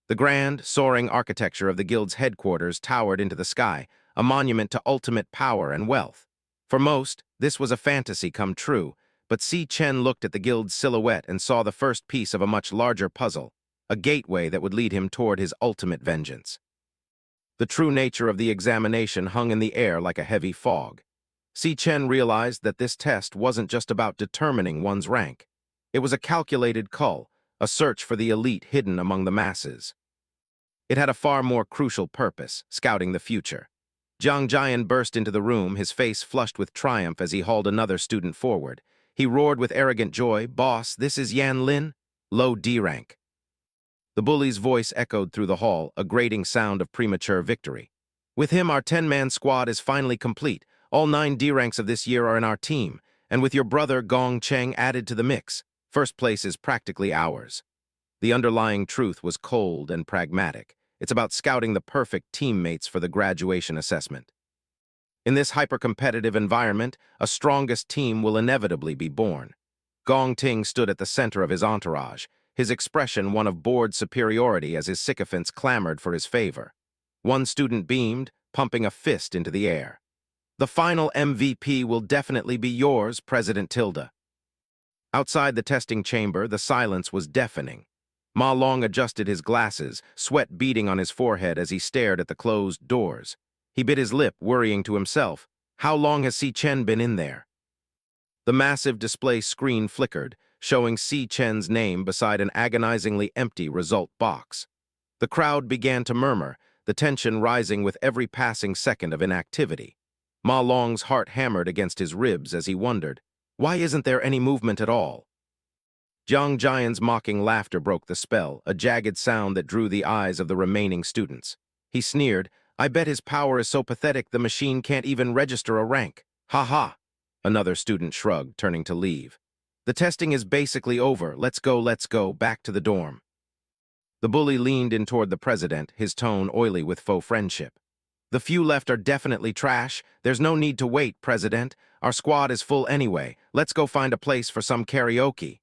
The grand, soaring architecture of the guild's headquarters towered into the sky, a monument to ultimate power and wealth. For most, this was a fantasy come true, but Si Chen looked at the guild's silhouette and saw the first piece of a much larger puzzle, a gateway that would lead him toward his ultimate vengeance. The true nature of the examination hung in the air like a heavy fog. Si Chen realized that this test wasn't just about determining one's rank. It was a calculated cull, a search for the elite hidden among the masses. It had a far more crucial purpose, scouting the future. Jiang Jian burst into the room, his face flushed with triumph as he hauled another student forward. He roared with arrogant joy, "Boss, this is Yan Lin, low D rank." The bully's voice echoed through the hall, a grating sound of premature victory. "With him, our 10-man squad is finally complete. All 9 D ranks of this year are in our team, and with your brother Gong Cheng added to the mix, first place is practically ours." The underlying truth was cold and pragmatic. It's about scouting the perfect teammates for the graduation assessment. In this hyper-competitive environment, a strongest team will inevitably be born. Gong Ting stood at the center of his entourage, his expression one of bored superiority as his sycophants clamored for his favor. One student beamed, pumping a fist into the air. "The final MVP will definitely be yours, President Tilda." Outside the testing chamber, the silence was deafening. Ma Long adjusted his glasses, sweat beading on his forehead as he stared at the closed doors. He bit his lip, worrying to himself, how long has Si Chen been in there? The massive display screen flickered, showing Si Chen's name beside an agonizingly empty result box. The crowd began to murmur, the tension rising with every passing second of inactivity. Ma Long's heart hammered against his ribs as he wondered, why isn't there any movement at all? Jiang Jian's mocking laughter broke the spell, a jagged sound that drew the eyes of the remaining students. He sneered, "I bet his power is so pathetic the machine can't even register a rank. Ha ha!" Another student shrugged, turning to leave. "The testing is basically over. Let's go, back to the dorm." The bully leaned in toward the president, his tone oily with faux friendship. "The few left are definitely trash. There's no need to wait, President. Our squad is full anyway. Let's go find a place for some karaoke."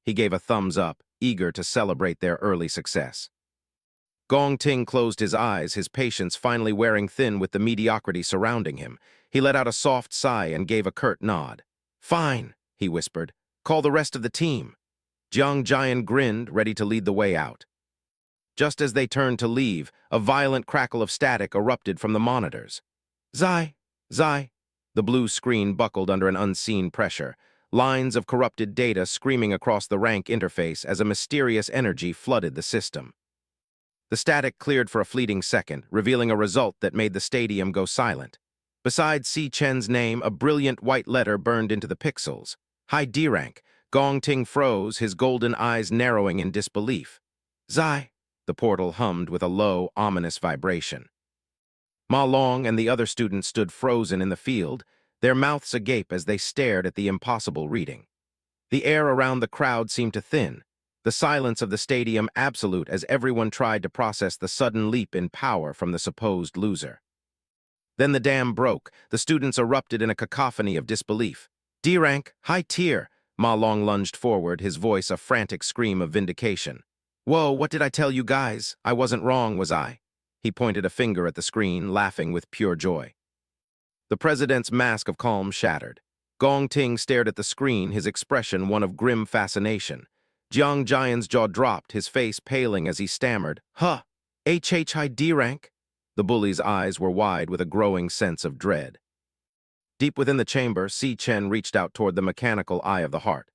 He gave a thumbs up, eager to celebrate their early success. Gong Ting closed his eyes, his patience finally wearing thin with the mediocrity surrounding him. He let out a soft sigh and gave a curt nod. "Fine," he whispered. "Call the rest of the team." Jiang Jian grinned, ready to lead the way out. Just as they turned to leave, a violent crackle of static erupted from the monitors. "Zai! Zai!" The blue screen buckled under an unseen pressure, lines of corrupted data screaming across the rank interface as a mysterious energy flooded the system. The static cleared for a fleeting second, revealing a result that made the stadium go silent. Beside Si Chen's name, a brilliant white letter burned into the pixels. High D-rank. Gong Ting froze, his golden eyes narrowing in disbelief. Zai, the portal hummed with a low, ominous vibration. Ma Long and the other students stood frozen in the field, their mouths agape as they stared at the impossible reading. The air around the crowd seemed to thin, the silence of the stadium absolute as everyone tried to process the sudden leap in power from the supposed loser. Then the dam broke, the students erupted in a cacophony of disbelief. D-rank, high tier, Ma Long lunged forward, his voice a frantic scream of vindication. Whoa, what did I tell you guys? I wasn't wrong, was I? He pointed a finger at the screen, laughing with pure joy. The president's mask of calm shattered. Gong Ting stared at the screen, his expression one of grim fascination. Jiang Jian's jaw dropped, his face paling as he stammered, Huh! HHID rank? The bully's eyes were wide with a growing sense of dread. Deep within the chamber, Si Chen reached out toward the mechanical eye of the heart.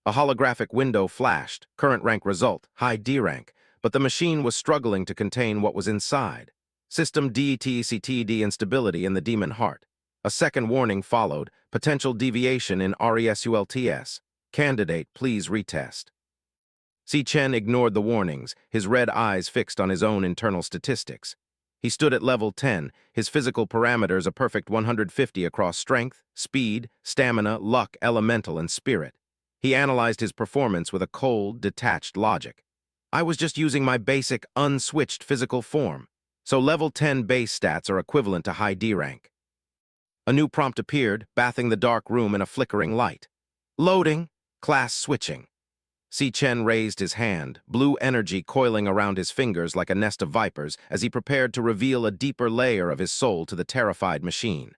A holographic window flashed, current rank result, high D rank, but the machine was struggling to contain what was inside. System DETCTD instability in the demon heart. A second warning followed, potential deviation in RESULTS. Candidate, please retest. Si Chen ignored the warnings, his red eyes fixed on his own internal statistics. He stood at level 10, his physical parameters a perfect 150 across strength, speed, stamina, luck, elemental, and spirit. He analyzed his performance with a cold, detached logic. I was just using my basic, unswitched physical form, so level 10 base stats are equivalent to high D rank. A new prompt appeared, bathing the dark room in a flickering light. Loading, class switching. Si Chen raised his hand, blue energy coiling around his fingers like a nest of vipers as he prepared to reveal a deeper layer of his soul to the terrified machine.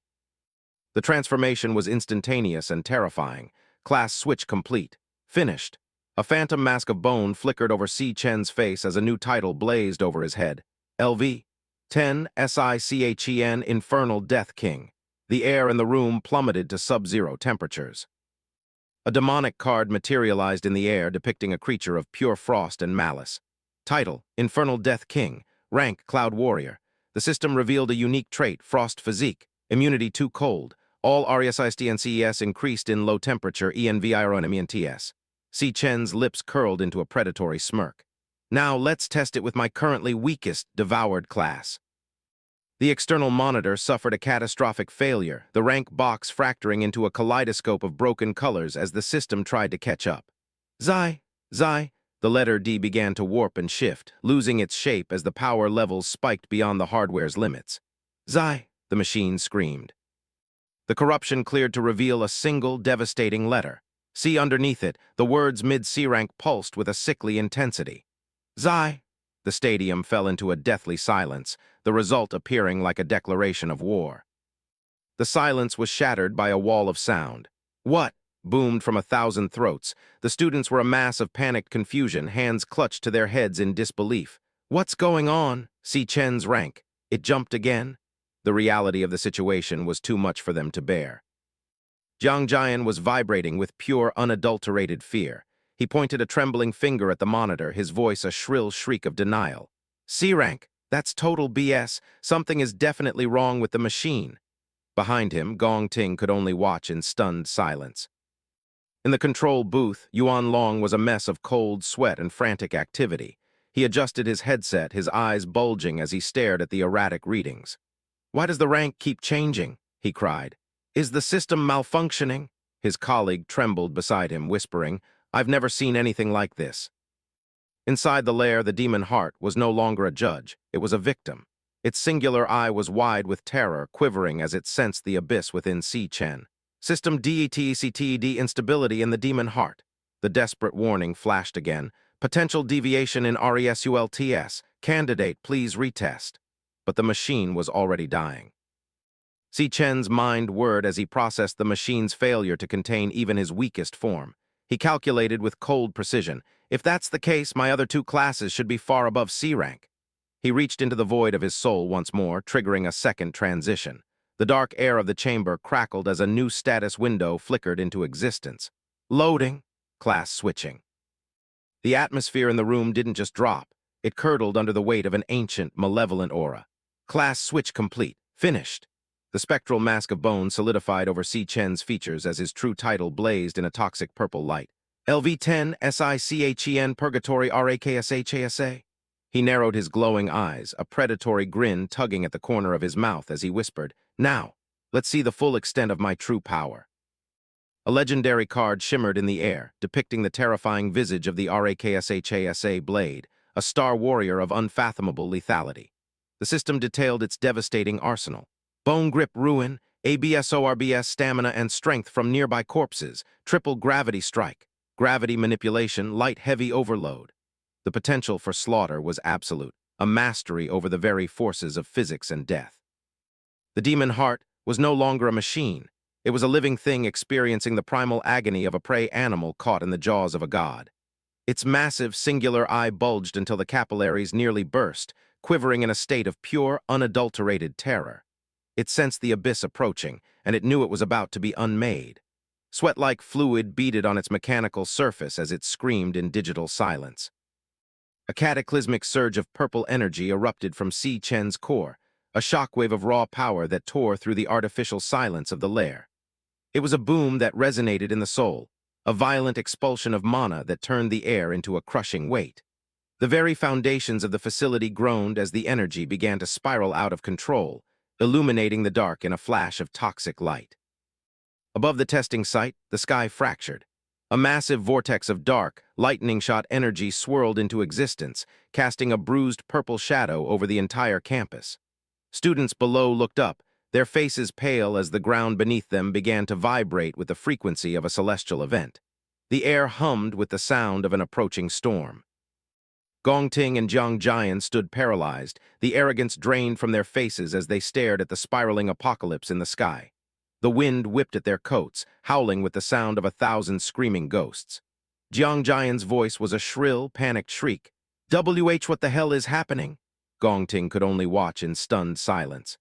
The transformation was instantaneous and terrifying. Class switch complete. Finished. A phantom mask of bone flickered over Si Chen's face as a new title blazed over his head. LV. 10 SICHEN Infernal Death King. The air in the room plummeted to sub-zero temperatures. A demonic card materialized in the air depicting a creature of pure frost and malice. Title, Infernal Death King. Rank, Cloud Warrior. The system revealed a unique trait, Frost Physique. Immunity to cold. All RESIST and CES increased in low temperature ENVIRONMENTS. Si Chen's lips curled into a predatory smirk. Now let's test it with my currently weakest, devoured class. The external monitor suffered a catastrophic failure, the rank box fracturing into a kaleidoscope of broken colors as the system tried to catch up. Zai, the letter D began to warp and shift, losing its shape as the power levels spiked beyond the hardware's limits. Zai, the machine screamed. The corruption cleared to reveal a single, devastating letter. See underneath it, the words mid-C rank pulsed with a sickly intensity. Zai. The stadium fell into a deathly silence, the result appearing like a declaration of war. The silence was shattered by a wall of sound. What? Boomed from 1,000 throats. The students were a mass of panicked confusion, hands clutched to their heads in disbelief. What's going on? Si Chen's rank. It jumped again? The reality of the situation was too much for them to bear. Jiang Jian was vibrating with pure, unadulterated fear. He pointed a trembling finger at the monitor, his voice a shrill shriek of denial. C-rank, that's total BS. Something is definitely wrong with the machine. Behind him, Gong Ting could only watch in stunned silence. In the control booth, Yuan Long was a mess of cold sweat and frantic activity. He adjusted his headset, his eyes bulging as he stared at the erratic readings. Why does the rank keep changing? He cried. Is the system malfunctioning? His colleague trembled beside him, whispering, I've never seen anything like this. Inside the lair, the demon heart was no longer a judge. It was a victim. Its singular eye was wide with terror, quivering as it sensed the abyss within Si Chen. System DETCTD instability in the demon heart. The desperate warning flashed again. Potential deviation in RESULTS. Candidate, please retest. But the machine was already dying. Si Chen's mind whirred as he processed the machine's failure to contain even his weakest form. He calculated with cold precision. If that's the case, my other two classes should be far above C rank. He reached into the void of his soul once more, triggering a second transition. The dark air of the chamber crackled as a new status window flickered into existence. Loading. Class switching. The atmosphere in the room didn't just drop. It curdled under the weight of an ancient, malevolent aura. Class switch complete. Finished. The spectral mask of bone solidified over Si Chen's features as his true title blazed in a toxic purple light. LV-10 SICHEN Purgatory RAKSHASA. He narrowed his glowing eyes, a predatory grin tugging at the corner of his mouth as he whispered, "Now, let's see the full extent of my true power." A legendary card shimmered in the air, depicting the terrifying visage of the RAKSHASA blade, a star warrior of unfathomable lethality. The system detailed its devastating arsenal. Bone grip ruin, ABSORBS stamina and strength from nearby corpses, triple gravity strike, gravity manipulation, light-heavy overload. The potential for slaughter was absolute, a mastery over the very forces of physics and death. The demon heart was no longer a machine. It was a living thing experiencing the primal agony of a prey animal caught in the jaws of a god. Its massive, singular eye bulged until the capillaries nearly burst, quivering in a state of pure, unadulterated terror. It sensed the abyss approaching, and it knew it was about to be unmade. Sweat-like fluid beaded on its mechanical surface as it screamed in digital silence. A cataclysmic surge of purple energy erupted from Si Chen's core, a shockwave of raw power that tore through the artificial silence of the lair. It was a boom that resonated in the soul, a violent expulsion of mana that turned the air into a crushing weight. The very foundations of the facility groaned as the energy began to spiral out of control, illuminating the dark in a flash of toxic light. Above the testing site, the sky fractured. A massive vortex of dark, lightning-shot energy swirled into existence, casting a bruised purple shadow over the entire campus. Students below looked up, their faces pale as the ground beneath them began to vibrate with the frequency of a celestial event. The air hummed with the sound of an approaching storm. Gong Ting and Jiang Jian stood paralyzed, the arrogance drained from their faces as they stared at the spiraling apocalypse in the sky. The wind whipped at their coats, howling with the sound of 1,000 screaming ghosts. Jiang Jian's voice was a shrill, panicked shriek. What the hell is happening? Gong Ting could only watch in stunned silence.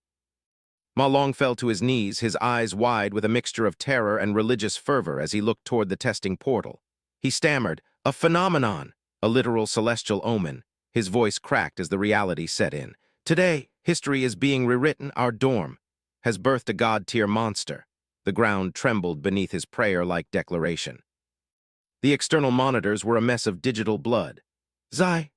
Ma Long fell to his knees, his eyes wide with a mixture of terror and religious fervor as he looked toward the testing portal. He stammered, "A phenomenon, a literal celestial omen." His voice cracked as the reality set in. "Today, history is being rewritten. Our dorm has birthed a god-tier monster." The ground trembled beneath his prayer-like declaration. The external monitors were a mess of digital blood. Zai.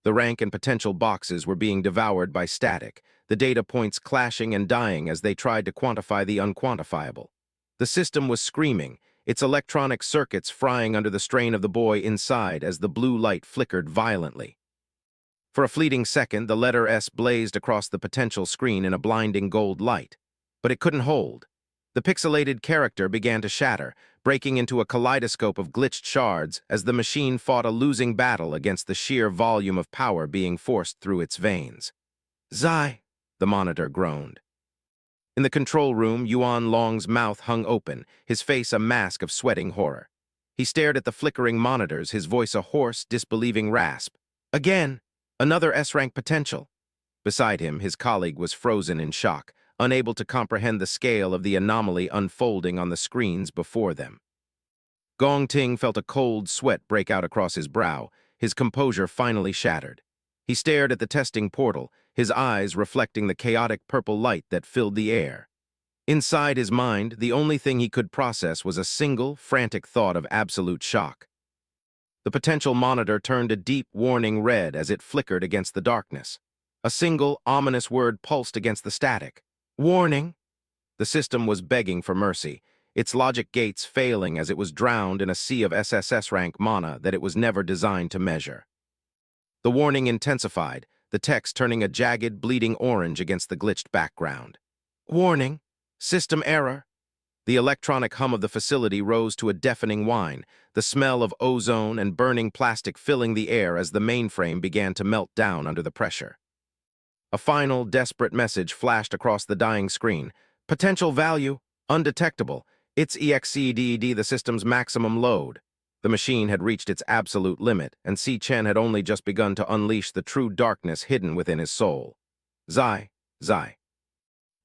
The rank and potential boxes were being devoured by static, the data points clashing and dying as they tried to quantify the unquantifiable. The system was screaming, its electronic circuits frying under the strain of the boy inside as the blue light flickered violently. For a fleeting second, the letter S blazed across the potential screen in a blinding gold light. But it couldn't hold. The pixelated character began to shatter, breaking into a kaleidoscope of glitched shards as the machine fought a losing battle against the sheer volume of power being forced through its veins. Zai, the monitor groaned. In the control room, Yuan Long's mouth hung open, his face a mask of sweating horror. He stared at the flickering monitors, his voice a hoarse, disbelieving rasp. Again, another S-rank potential. Beside him, his colleague was frozen in shock, unable to comprehend the scale of the anomaly unfolding on the screens before them. Gong Ting felt a cold sweat break out across his brow, his composure finally shattered. He stared at the testing portal, his eyes reflecting the chaotic purple light that filled the air. Inside his mind, the only thing he could process was a single, frantic thought of absolute shock. The potential monitor turned a deep, warning red as it flickered against the darkness. A single, ominous word pulsed against the static. Warning! The system was begging for mercy, its logic gates failing as it was drowned in a sea of SSS-rank mana that it was never designed to measure. The warning intensified, the text turning a jagged, bleeding orange against the glitched background. Warning! System error! The electronic hum of the facility rose to a deafening whine, the smell of ozone and burning plastic filling the air as the mainframe began to melt down under the pressure. A final, desperate message flashed across the dying screen. Potential value, undetectable. It's exceeded the system's maximum load. The machine had reached its absolute limit, and Si Chen had only just begun to unleash the true darkness hidden within his soul. Zai.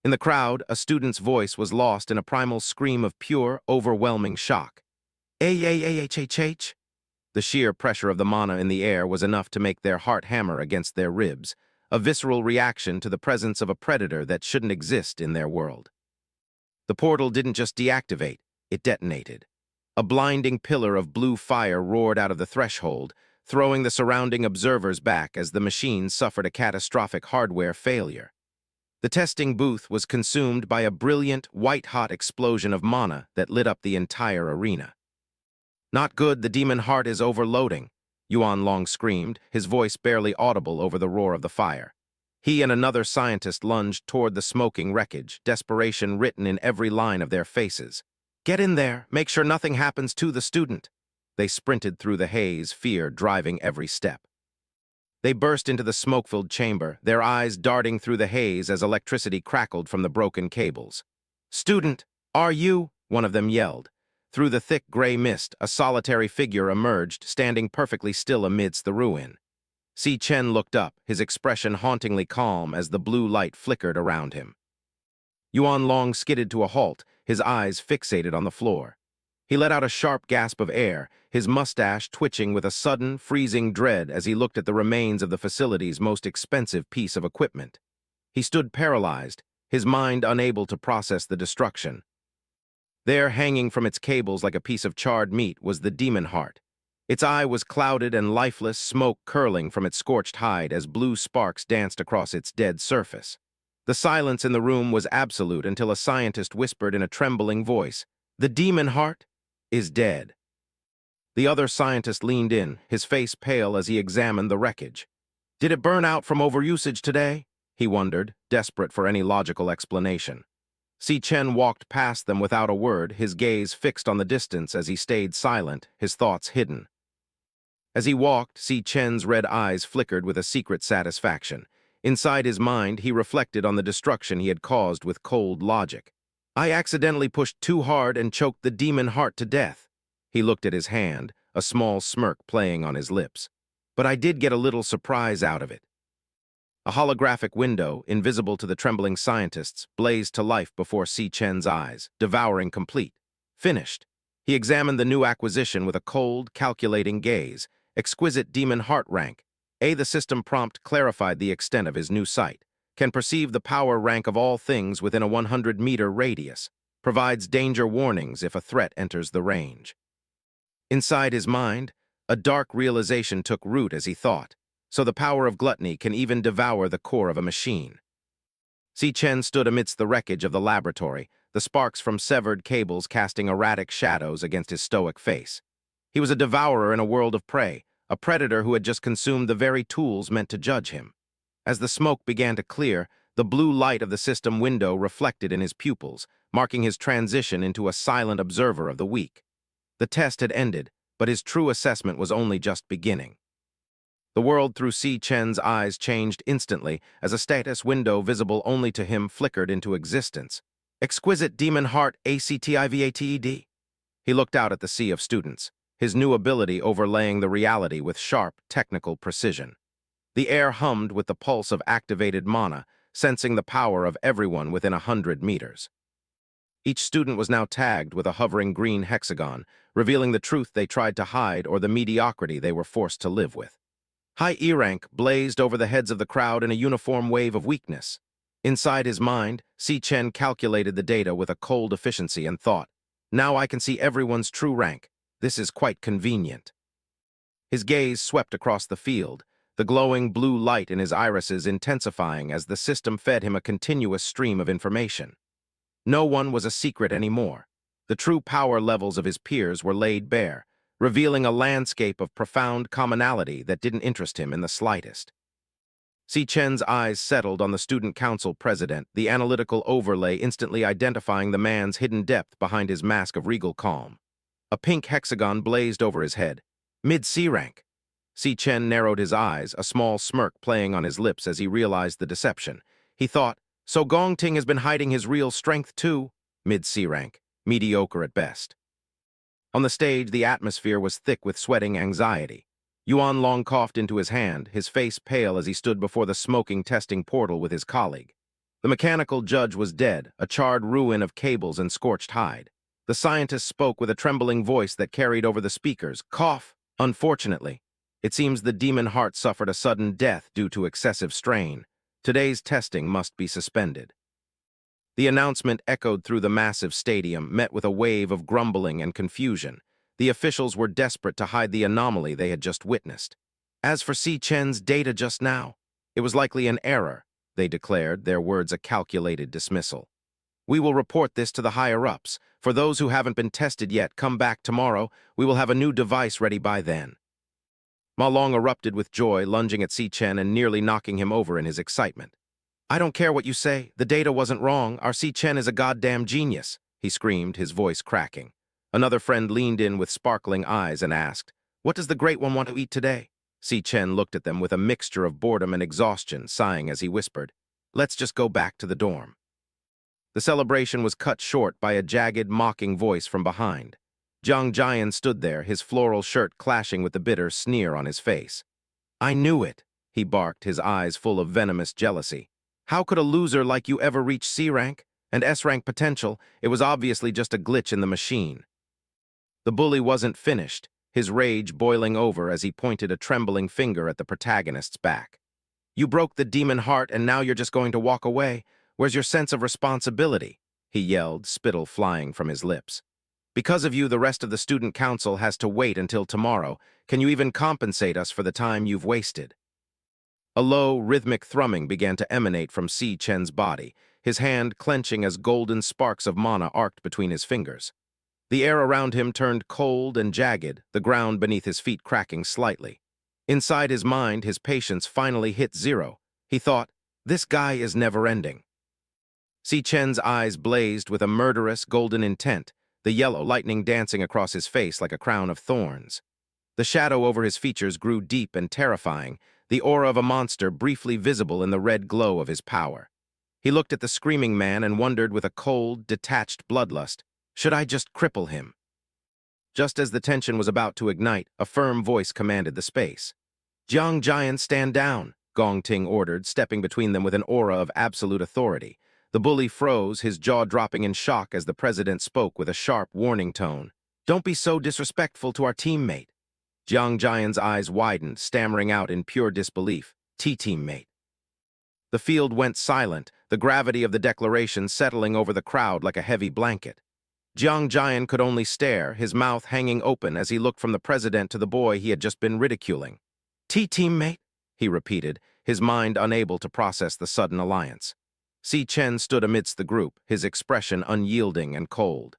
In the crowd, a student's voice was lost in a primal scream of pure, overwhelming shock. AAAHHH? The sheer pressure of the mana in the air was enough to make their heart hammer against their ribs, a visceral reaction to the presence of a predator that shouldn't exist in their world. The portal didn't just deactivate, it detonated. A blinding pillar of blue fire roared out of the threshold, throwing the surrounding observers back as the machine suffered a catastrophic hardware failure. The testing booth was consumed by a brilliant, white-hot explosion of mana that lit up the entire arena. "Not good, the demon heart is overloading," Yuan Long screamed, his voice barely audible over the roar of the fire. He and another scientist lunged toward the smoking wreckage, desperation written in every line of their faces. "Get in there, make sure nothing happens to the student." They sprinted through the haze, fear driving every step. They burst into the smoke-filled chamber, their eyes darting through the haze as electricity crackled from the broken cables. "Student, are you?" one of them yelled. Through the thick gray mist, a solitary figure emerged, standing perfectly still amidst the ruin. Si Chen looked up, his expression hauntingly calm as the blue light flickered around him. Yuan Long skidded to a halt, his eyes fixated on the floor. He let out a sharp gasp of air, his mustache twitching with a sudden, freezing dread as he looked at the remains of the facility's most expensive piece of equipment. He stood paralyzed, his mind unable to process the destruction. There, hanging from its cables like a piece of charred meat, was the demon heart. Its eye was clouded and lifeless, smoke curling from its scorched hide as blue sparks danced across its dead surface. The silence in the room was absolute until a scientist whispered in a trembling voice, "The demon heart is dead." The other scientist leaned in, his face pale as he examined the wreckage. "Did it burn out from overusage today?" he wondered, desperate for any logical explanation. Si Chen walked past them without a word, his gaze fixed on the distance as he stayed silent, his thoughts hidden. As he walked, Si Chen's red eyes flickered with a secret satisfaction. Inside his mind, he reflected on the destruction he had caused with cold logic. "I accidentally pushed too hard and choked the demon heart to death." He looked at his hand, a small smirk playing on his lips. "But I did get a little surprise out of it." A holographic window, invisible to the trembling scientists, blazed to life before Si Chen's eyes, devouring complete. Finished. He examined the new acquisition with a cold, calculating gaze. Exquisite demon heart rank. The system prompt clarified the extent of his new sight. Can perceive the power rank of all things within a 100-meter radius. Provides danger warnings if a threat enters the range. Inside his mind, a dark realization took root as he thought. So the power of gluttony can even devour the core of a machine. Si Chen stood amidst the wreckage of the laboratory, the sparks from severed cables casting erratic shadows against his stoic face. He was a devourer in a world of prey, a predator who had just consumed the very tools meant to judge him. As the smoke began to clear, the blue light of the system window reflected in his pupils, marking his transition into a silent observer of the weak. The test had ended, but his true assessment was only just beginning. The world through Si Chen's eyes changed instantly as a status window visible only to him flickered into existence. "Exquisite demon heart ACTIVATED." He looked out at the sea of students, his new ability overlaying the reality with sharp, technical precision. The air hummed with the pulse of activated mana, sensing the power of everyone within 100 meters. Each student was now tagged with a hovering green hexagon, revealing the truth they tried to hide or the mediocrity they were forced to live with. High E-rank blazed over the heads of the crowd in a uniform wave of weakness. Inside his mind, Si Chen calculated the data with a cold efficiency and thought, "Now I can see everyone's true rank. This is quite convenient." His gaze swept across the field, the glowing blue light in his irises intensifying as the system fed him a continuous stream of information. No one was a secret anymore. The true power levels of his peers were laid bare, revealing a landscape of profound commonality that didn't interest him in the slightest. Si Chen's eyes settled on the student council president, the analytical overlay instantly identifying the man's hidden depth behind his mask of regal calm. A pink hexagon blazed over his head. Mid-C rank. Si Chen narrowed his eyes, a small smirk playing on his lips as he realized the deception. He thought, so Gong Ting has been hiding his real strength too? Mid-C rank. Mediocre at best. On the stage, the atmosphere was thick with sweating anxiety. Yuan Long coughed into his hand, his face pale as he stood before the smoking testing portal with his colleague. The mechanical judge was dead, a charred ruin of cables and scorched hide. The scientist spoke with a trembling voice that carried over the speakers. Cough. Unfortunately, it seems the demon heart suffered a sudden death due to excessive strain. Today's testing must be suspended. The announcement echoed through the massive stadium, met with a wave of grumbling and confusion. The officials were desperate to hide the anomaly they had just witnessed. As for Si Chen's data just now, it was likely an error, they declared, their words a calculated dismissal. We will report this to the higher-ups. For those who haven't been tested yet, come back tomorrow. We will have a new device ready by then. Ma Long erupted with joy, lunging at Si Chen and nearly knocking him over in his excitement. I don't care what you say. The data wasn't wrong. Our Si Chen is a goddamn genius, he screamed, his voice cracking. Another friend leaned in with sparkling eyes and asked, What does the Great One want to eat today? Si Chen looked at them with a mixture of boredom and exhaustion, sighing as he whispered, Let's just go back to the dorm. The celebration was cut short by a jagged, mocking voice from behind. Jiang Jian stood there, his floral shirt clashing with the bitter sneer on his face. I knew it, he barked, his eyes full of venomous jealousy. How could a loser like you ever reach C-rank and S-rank potential? It was obviously just a glitch in the machine. The bully wasn't finished, his rage boiling over as he pointed a trembling finger at the protagonist's back. You broke the demon heart and now you're just going to walk away? Where's your sense of responsibility? He yelled, spittle flying from his lips. Because of you, the rest of the student council has to wait until tomorrow. Can you even compensate us for the time you've wasted? A low, rhythmic thrumming began to emanate from Si Chen's body, his hand clenching as golden sparks of mana arced between his fingers. The air around him turned cold and jagged, the ground beneath his feet cracking slightly. Inside his mind, his patience finally hit zero. He thought, this guy is never-ending. Si Chen's eyes blazed with a murderous, golden intent, the yellow lightning dancing across his face like a crown of thorns. The shadow over his features grew deep and terrifying, the aura of a monster briefly visible in the red glow of his power. He looked at the screaming man and wondered with a cold, detached bloodlust, should I just cripple him? Just as the tension was about to ignite, a firm voice commanded the space. Jiang Jian, stand down, Gong Ting ordered, stepping between them with an aura of absolute authority. The bully froze, his jaw dropping in shock as the president spoke with a sharp warning tone. Don't be so disrespectful to our teammate. Jiang Jian's eyes widened, stammering out in pure disbelief. Teammate. The field went silent, the gravity of the declaration settling over the crowd like a heavy blanket. Jiang Jian could only stare, his mouth hanging open as he looked from the president to the boy he had just been ridiculing. Teammate, he repeated, his mind unable to process the sudden alliance. Si Chen stood amidst the group, his expression unyielding and cold.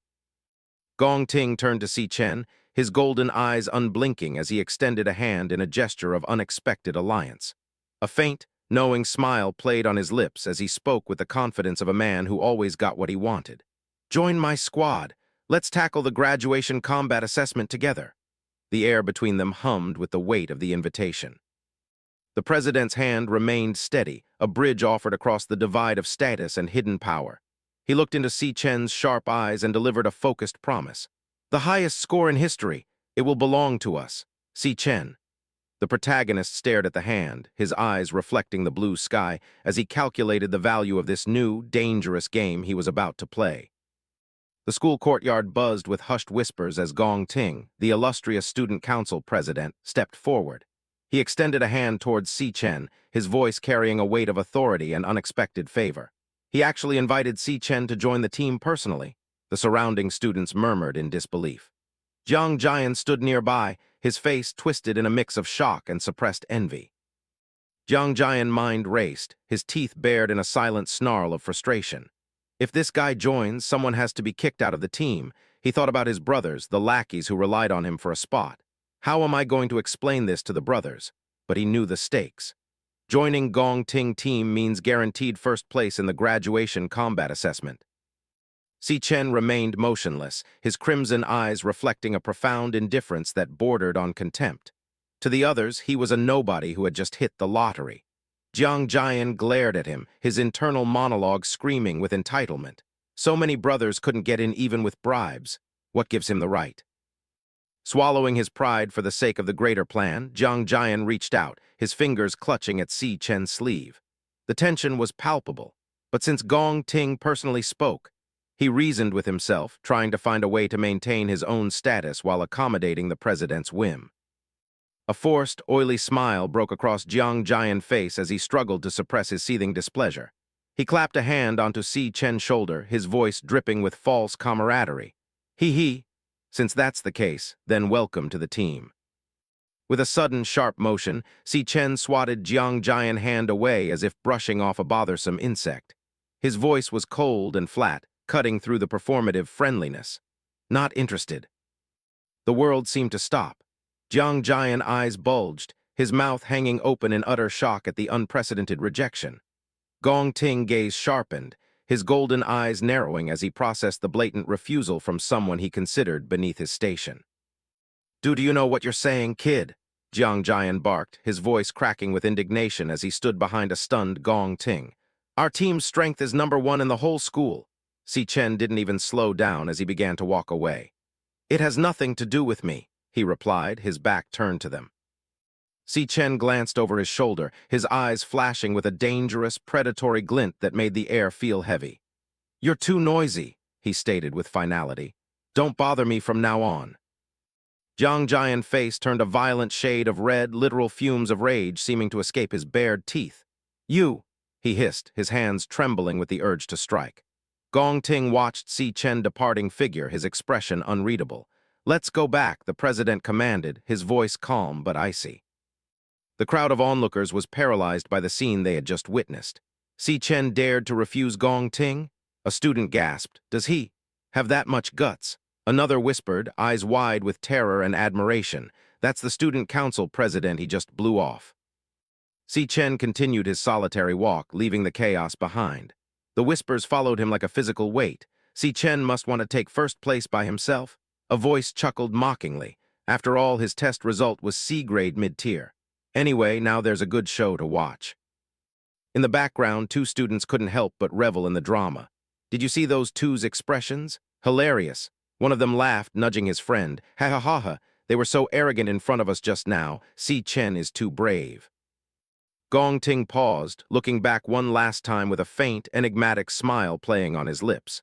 Gong Ting turned to Si Chen, his golden eyes unblinking as he extended a hand in a gesture of unexpected alliance. A faint, knowing smile played on his lips as he spoke with the confidence of a man who always got what he wanted. Join my squad. Let's tackle the graduation combat assessment together. The air between them hummed with the weight of the invitation. The president's hand remained steady, a bridge offered across the divide of status and hidden power. He looked into Si Chen's sharp eyes and delivered a focused promise. The highest score in history. It will belong to us. Si Chen. The protagonist stared at the hand, his eyes reflecting the blue sky as he calculated the value of this new, dangerous game he was about to play. The school courtyard buzzed with hushed whispers as Gong Ting, the illustrious student council president, stepped forward. He extended a hand towards Si Chen, his voice carrying a weight of authority and unexpected favor. He actually invited Si Chen to join the team personally. The surrounding students murmured in disbelief. Jiang Jian stood nearby, his face twisted in a mix of shock and suppressed envy. Jiang Jian's mind raced, his teeth bared in a silent snarl of frustration. If this guy joins, someone has to be kicked out of the team. He thought about his brothers, the lackeys who relied on him for a spot. How am I going to explain this to the brothers? But he knew the stakes. Joining Gong Ting team means guaranteed first place in the graduation combat assessment. Si Chen remained motionless, his crimson eyes reflecting a profound indifference that bordered on contempt. To the others, he was a nobody who had just hit the lottery. Jiang Jian glared at him, his internal monologue screaming with entitlement. So many brothers couldn't get in even with bribes. What gives him the right? Swallowing his pride for the sake of the greater plan, Jiang Jian reached out, his fingers clutching at Si Chen's sleeve. The tension was palpable, but since Gong Ting personally spoke, he reasoned with himself, trying to find a way to maintain his own status while accommodating the president's whim. A forced, oily smile broke across Jiang Jian's face as he struggled to suppress his seething displeasure. He clapped a hand onto Si Chen's shoulder, his voice dripping with false camaraderie. He. Since that's the case, then welcome to the team. With a sudden, sharp motion, Si Chen swatted Jiang Jian's hand away as if brushing off a bothersome insect. His voice was cold and flat, cutting through the performative friendliness. Not interested. The world seemed to stop. Jiang Jian's eyes bulged, his mouth hanging open in utter shock at the unprecedented rejection. Gong Ting gaze sharpened, his golden eyes narrowing as he processed the blatant refusal from someone he considered beneath his station. Do you know what you're saying, kid? Jiang Jian barked, his voice cracking with indignation as he stood behind a stunned Gong Ting. Our team's strength is #1 in the whole school. Si Chen didn't even slow down as he began to walk away. It has nothing to do with me, he replied, his back turned to them. Si Chen glanced over his shoulder, his eyes flashing with a dangerous, predatory glint that made the air feel heavy. You're too noisy, he stated with finality. Don't bother me from now on. Jiang Jian's face turned a violent shade of red, literal fumes of rage seeming to escape his bared teeth. You, he hissed, his hands trembling with the urge to strike. Gong Ting watched Si Chen departing figure, his expression unreadable. Let's go back, the president commanded, his voice calm but icy. The crowd of onlookers was paralyzed by the scene they had just witnessed. Si Chen dared to refuse Gong Ting? A student gasped. Does he have that much guts? Another whispered, eyes wide with terror and admiration. That's the student council president he just blew off. Si Chen continued his solitary walk, leaving the chaos behind. The whispers followed him like a physical weight. Si Chen must want to take first place by himself. A voice chuckled mockingly. After all, his test result was C-grade mid-tier. Anyway, now there's a good show to watch. In the background, two students couldn't help but revel in the drama. Did you see those two's expressions? Hilarious. One of them laughed, nudging his friend. Ha ha ha ha. They were so arrogant in front of us just now. Si Chen is too brave. Gong Ting paused, looking back one last time with a faint, enigmatic smile playing on his lips.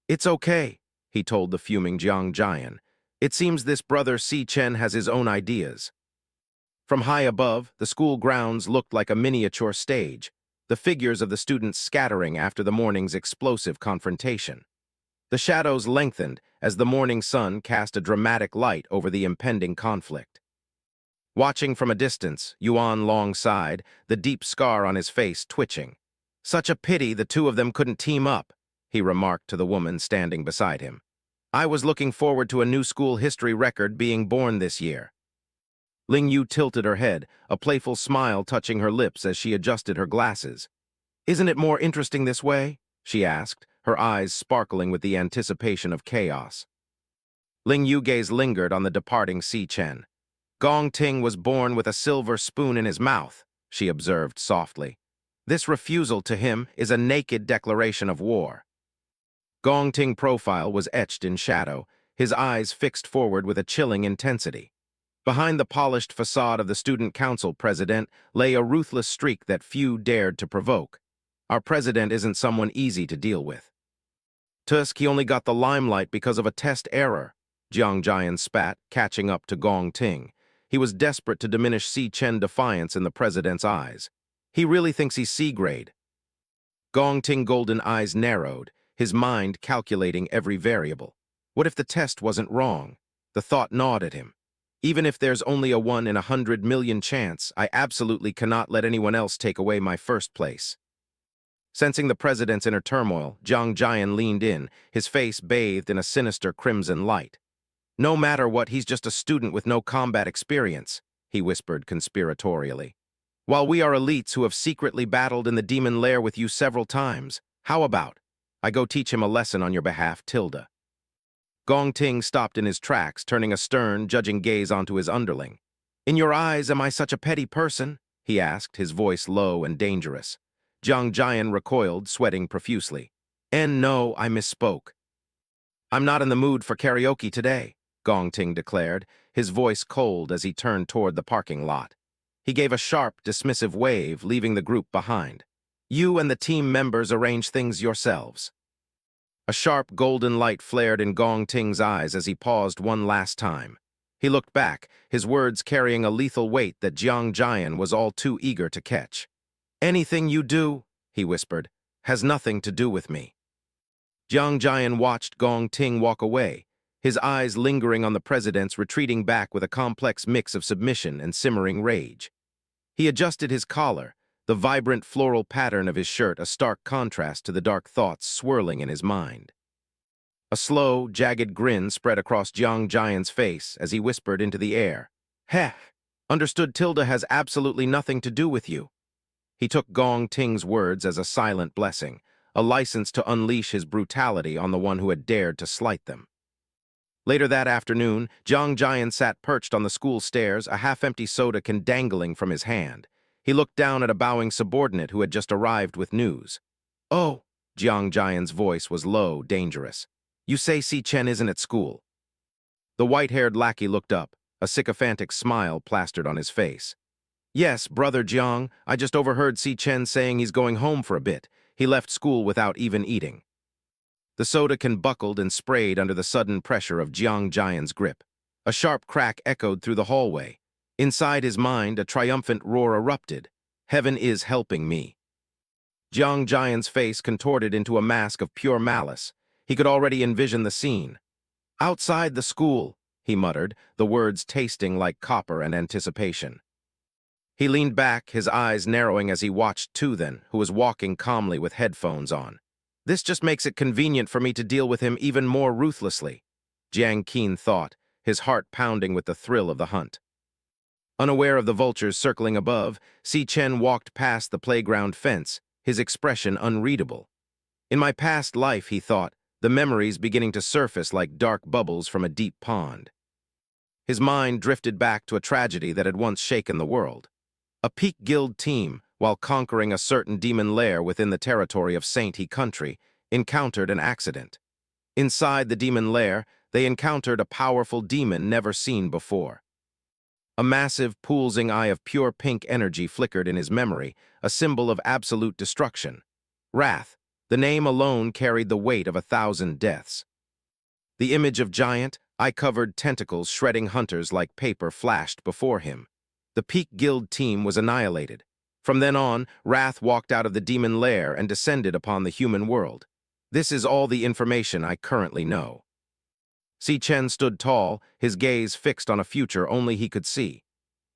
It's okay, he told the fuming Jiang Jian. It seems this brother Si Chen has his own ideas. From high above, the school grounds looked like a miniature stage, the figures of the students scattering after the morning's explosive confrontation. The shadows lengthened as the morning sun cast a dramatic light over the impending conflict. Watching from a distance, Yuan Long sighed, the deep scar on his face twitching. Such a pity the two of them couldn't team up, he remarked to the woman standing beside him. I was looking forward to a new school history record being born this year. Ling Yu tilted her head, a playful smile touching her lips as she adjusted her glasses. Isn't it more interesting this way? She asked, her eyes sparkling with the anticipation of chaos. Ling Yu's gaze lingered on the departing Si Chen. Gong Ting was born with a silver spoon in his mouth, she observed softly. This refusal to him is a naked declaration of war. Gong Ting's profile was etched in shadow, his eyes fixed forward with a chilling intensity. Behind the polished facade of the student council president lay a ruthless streak that few dared to provoke. Our president isn't someone easy to deal with. Tusk, he only got the limelight because of a test error, Jiang Jian spat, catching up to Gong Ting. He was desperate to diminish Si Chen's defiance in the president's eyes. He really thinks he's C-grade. Gong Ting's golden eyes narrowed, his mind calculating every variable. What if the test wasn't wrong? The thought gnawed at him. Even if there's only a 1 in 100 million chance, I absolutely cannot let anyone else take away my first place. Sensing the president's inner turmoil, Jiang Jian leaned in, his face bathed in a sinister crimson light. No matter what, he's just a student with no combat experience, he whispered conspiratorially. While we are elites who have secretly battled in the demon lair with you several times, how about I go teach him a lesson on your behalf, Tilda? Gong Ting stopped in his tracks, turning a stern, judging gaze onto his underling. In your eyes, am I such a petty person? He asked, his voice low and dangerous. Jiang Jian recoiled, sweating profusely. No, I misspoke. I'm not in the mood for karaoke today, Gong Ting declared, his voice cold as he turned toward the parking lot. He gave a sharp, dismissive wave, leaving the group behind. You and the team members arrange things yourselves. A sharp golden light flared in Gong Ting's eyes as he paused one last time. He looked back, his words carrying a lethal weight that Jiang Jian was all too eager to catch. "Anything you do," he whispered, "has nothing to do with me." Jiang Jian watched Gong Ting walk away, his eyes lingering on the president's retreating back with a complex mix of submission and simmering rage. He adjusted his collar, the vibrant floral pattern of his shirt a stark contrast to the dark thoughts swirling in his mind. A slow, jagged grin spread across Jiang Jian's face as he whispered into the air. "Heh, understood Tilda has absolutely nothing to do with you." He took Gong Ting's words as a silent blessing, a license to unleash his brutality on the one who had dared to slight them. Later that afternoon, Jiang Jian sat perched on the school stairs, a half-empty soda can dangling from his hand. He looked down at a bowing subordinate who had just arrived with news. "Oh," Jiang Jian's voice was low, dangerous. "You say Si Chen isn't at school?" The white-haired lackey looked up, a sycophantic smile plastered on his face. "Yes, brother Jiang, I just overheard Si Chen saying he's going home for a bit. He left school without even eating." The soda can buckled and sprayed under the sudden pressure of Jiang Jian's grip. A sharp crack echoed through the hallway. Inside his mind, a triumphant roar erupted. "Heaven is helping me." Jiang Jian's face contorted into a mask of pure malice. He could already envision the scene. "Outside the school," he muttered, the words tasting like copper and anticipation. He leaned back, his eyes narrowing as he watched Tu Then, who was walking calmly with headphones on. "This just makes it convenient for me to deal with him even more ruthlessly," Jiang Qin thought, his heart pounding with the thrill of the hunt. Unaware of the vultures circling above, Si Chen walked past the playground fence, his expression unreadable. In my past life, he thought, the memories beginning to surface like dark bubbles from a deep pond. His mind drifted back to a tragedy that had once shaken the world. A Peak Guild team, while conquering a certain demon lair within the territory of Saint He Country, encountered an accident. Inside the demon lair, they encountered a powerful demon never seen before. A massive, pulsing eye of pure pink energy flickered in his memory, a symbol of absolute destruction. Wrath, the name alone carried the weight of 1,000 deaths. The image of giant, eye-covered tentacles shredding hunters like paper flashed before him. The Peak Guild team was annihilated. From then on, Wrath walked out of the demon lair and descended upon the human world. This is all the information I currently know. Si Chen stood tall, his gaze fixed on a future only he could see.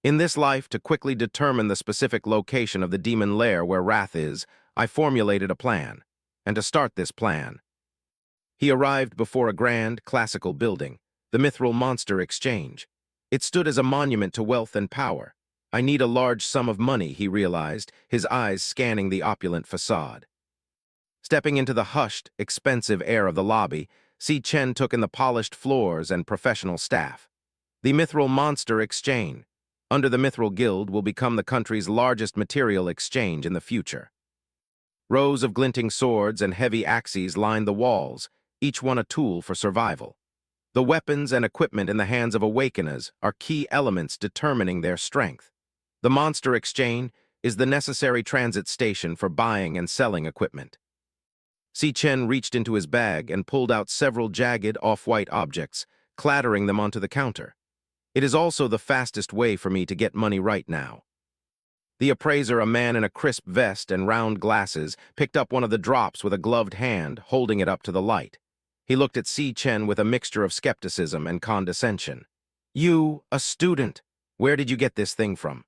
In this life, to quickly determine the specific location of the demon lair where Wrath is, I formulated a plan. And to start this plan, he arrived before a grand, classical building, the Mithril Monster Exchange. It stood as a monument to wealth and power. I need a large sum of money, he realized, his eyes scanning the opulent facade. Stepping into the hushed, expensive air of the lobby, Si Chen took in the polished floors and professional staff. The Mithril Monster Exchange, under the Mithril Guild, will become the country's largest material exchange in the future. Rows of glinting swords and heavy axes lined the walls, each one a tool for survival. The weapons and equipment in the hands of awakeners are key elements determining their strength. The Monster Exchange is the necessary transit station for buying and selling equipment. Si Chen reached into his bag and pulled out several jagged, off-white objects, clattering them onto the counter. It is also the fastest way for me to get money right now. The appraiser, a man in a crisp vest and round glasses, picked up one of the drops with a gloved hand, holding it up to the light. He looked at Si Chen with a mixture of skepticism and condescension. "You, a student, where did you get this thing from?"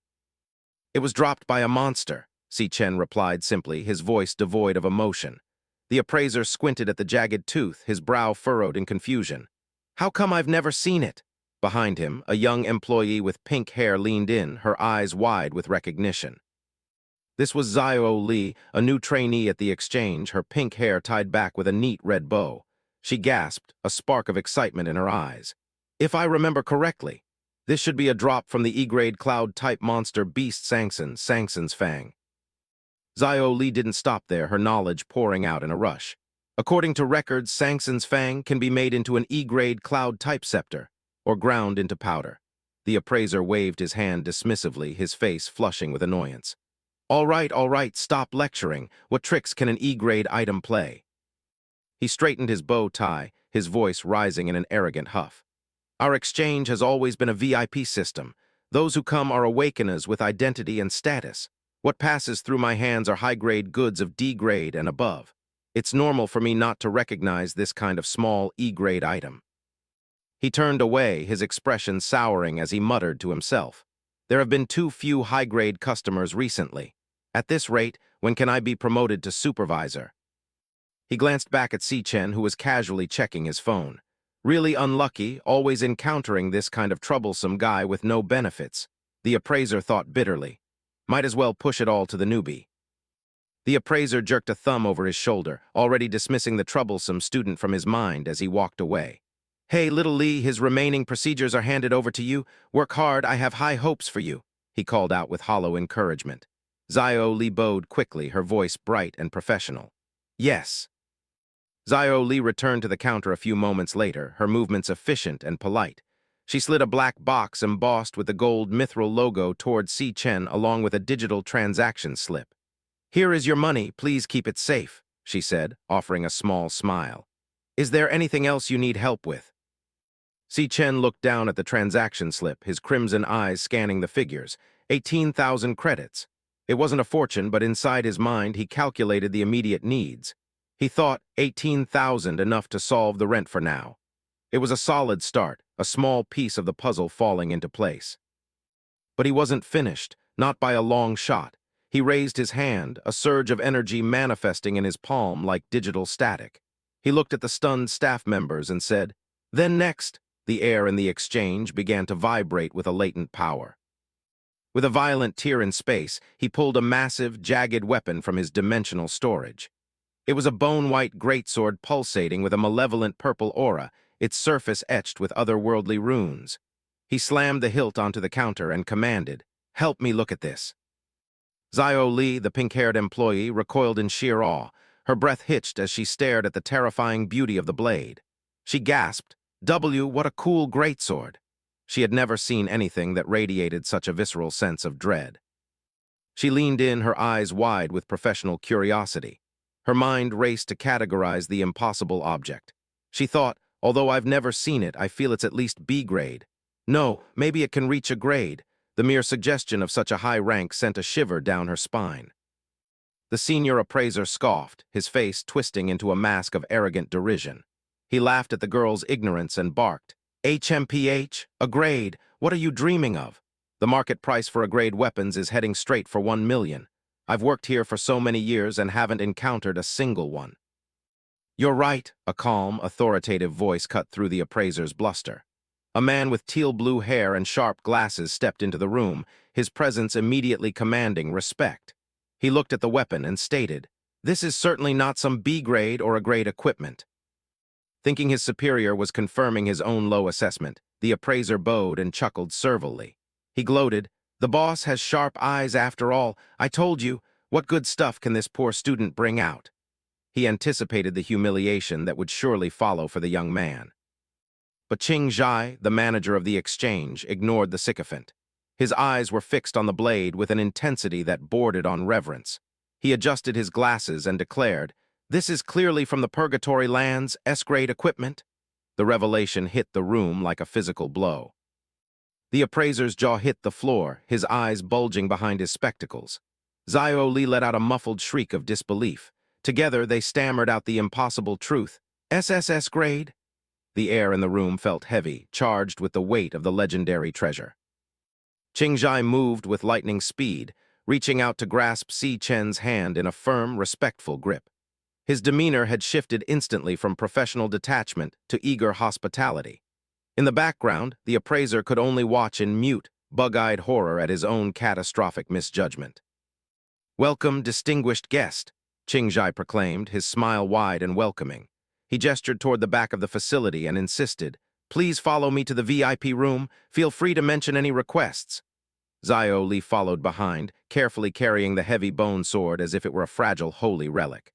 "It was dropped by a monster," Si Chen replied simply, his voice devoid of emotion. The appraiser squinted at the jagged tooth, his brow furrowed in confusion. "How come I've never seen it?" Behind him, a young employee with pink hair leaned in, her eyes wide with recognition. This was Xiao Li, a new trainee at the exchange, her pink hair tied back with a neat red bow. She gasped, a spark of excitement in her eyes. "If I remember correctly, this should be a drop from the E-grade cloud-type monster beast Sangson's Fang." Xiao Li didn't stop there, her knowledge pouring out in a rush. According to records, Sangson's Fang can be made into an E-grade cloud-type scepter, or ground into powder. The appraiser waved his hand dismissively, his face flushing with annoyance. All right, stop lecturing. What tricks can an E-grade item play?" He straightened his bow tie, his voice rising in an arrogant huff. Our exchange has always been a VIP system. Those who come are awakeners with identity and status. What passes through my hands are high-grade goods of D-grade and above. It's normal for me not to recognize this kind of small E-grade item. He turned away, his expression souring as he muttered to himself. There have been too few high-grade customers recently. At this rate, when can I be promoted to supervisor? He glanced back at Si Chen, who was casually checking his phone. Really unlucky, always encountering this kind of troublesome guy with no benefits. The appraiser thought bitterly. Might as well push it all to the newbie. The appraiser jerked a thumb over his shoulder, already dismissing the troublesome student from his mind as he walked away. Hey, little Lee, his remaining procedures are handed over to you. Work hard, I have high hopes for you, he called out with hollow encouragement. Zio Lee bowed quickly, her voice bright and professional. Yes. Zio Lee returned to the counter a few moments later, her movements efficient and polite. She slid a black box embossed with the gold mithril logo toward Si Chen along with a digital transaction slip. Here is your money, please keep it safe, she said, offering a small smile. Is there anything else you need help with? Si Chen looked down at the transaction slip, his crimson eyes scanning the figures. 18,000 credits. It wasn't a fortune, but inside his mind he calculated the immediate needs. He thought 18,000 enough to solve the rent for now. It was a solid start, a small piece of the puzzle falling into place. But he wasn't finished, not by a long shot. He raised his hand, a surge of energy manifesting in his palm like digital static. He looked at the stunned staff members and said, "Then next." The air in the exchange began to vibrate with a latent power. With a violent tear in space, he pulled a massive, jagged weapon from his dimensional storage. It was a bone-white greatsword pulsating with a malevolent purple aura, its surface etched with otherworldly runes. He slammed the hilt onto the counter and commanded, "Help me look at this." Zio Lee, the pink-haired employee, recoiled in sheer awe. Her breath hitched as she stared at the terrifying beauty of the blade. She gasped, What a cool greatsword." She had never seen anything that radiated such a visceral sense of dread. She leaned in, her eyes wide with professional curiosity. Her mind raced to categorize the impossible object. She thought, although I've never seen it, I feel it's at least B grade. No, maybe it can reach a grade. The mere suggestion of such a high rank sent a shiver down her spine. The senior appraiser scoffed, his face twisting into a mask of arrogant derision. He laughed at the girl's ignorance and barked, HMPH, a grade, what are you dreaming of? The market price for a grade weapons is heading straight for 1 million. I've worked here for so many years and haven't encountered a single one. You're right, a calm, authoritative voice cut through the appraiser's bluster. A man with teal-blue hair and sharp glasses stepped into the room, his presence immediately commanding respect. He looked at the weapon and stated, "This is certainly not some B-grade or a grade equipment." Thinking his superior was confirming his own low assessment, the appraiser bowed and chuckled servilely. He gloated, "The boss has sharp eyes after all. I told you, what good stuff can this poor student bring out?" He anticipated the humiliation that would surely follow for the young man. But Qing Zhai, the manager of the exchange, ignored the sycophant. His eyes were fixed on the blade with an intensity that bordered on reverence. He adjusted his glasses and declared, "This is clearly from the Purgatory lands, S-grade equipment." The revelation hit the room like a physical blow. The appraiser's jaw hit the floor, his eyes bulging behind his spectacles. Zio Lee let out a muffled shriek of disbelief. Together, they stammered out the impossible truth. SSS grade? The air in the room felt heavy, charged with the weight of the legendary treasure. Qingzhai moved with lightning speed, reaching out to grasp Si Chen's hand in a firm, respectful grip. His demeanor had shifted instantly from professional detachment to eager hospitality. In the background, the appraiser could only watch in mute, bug-eyed horror at his own catastrophic misjudgment. "Welcome, distinguished guest," Qingzhai proclaimed, his smile wide and welcoming. He gestured toward the back of the facility and insisted, "Please follow me to the VIP room. Feel free to mention any requests." Zio Lee followed behind, carefully carrying the heavy bone sword as if it were a fragile holy relic.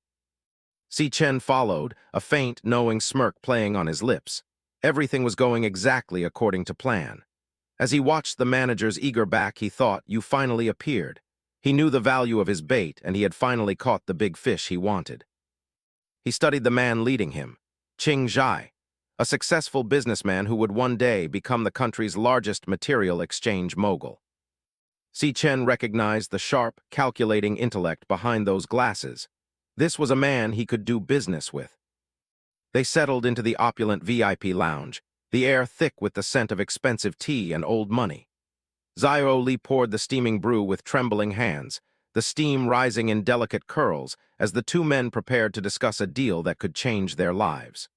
Si Chen followed, a faint, knowing smirk playing on his lips. Everything was going exactly according to plan. As he watched the manager's eager back, he thought, "You finally appeared." He knew the value of his bait, and he had finally caught the big fish he wanted. He studied the man leading him, Qing Zhai, a successful businessman who would one day become the country's largest material exchange mogul. Si Chen recognized the sharp, calculating intellect behind those glasses. This was a man he could do business with. They settled into the opulent VIP lounge, the air thick with the scent of expensive tea and old money. Xiao Li poured the steaming brew with trembling hands, the steam rising in delicate curls as the two men prepared to discuss a deal that could change their lives.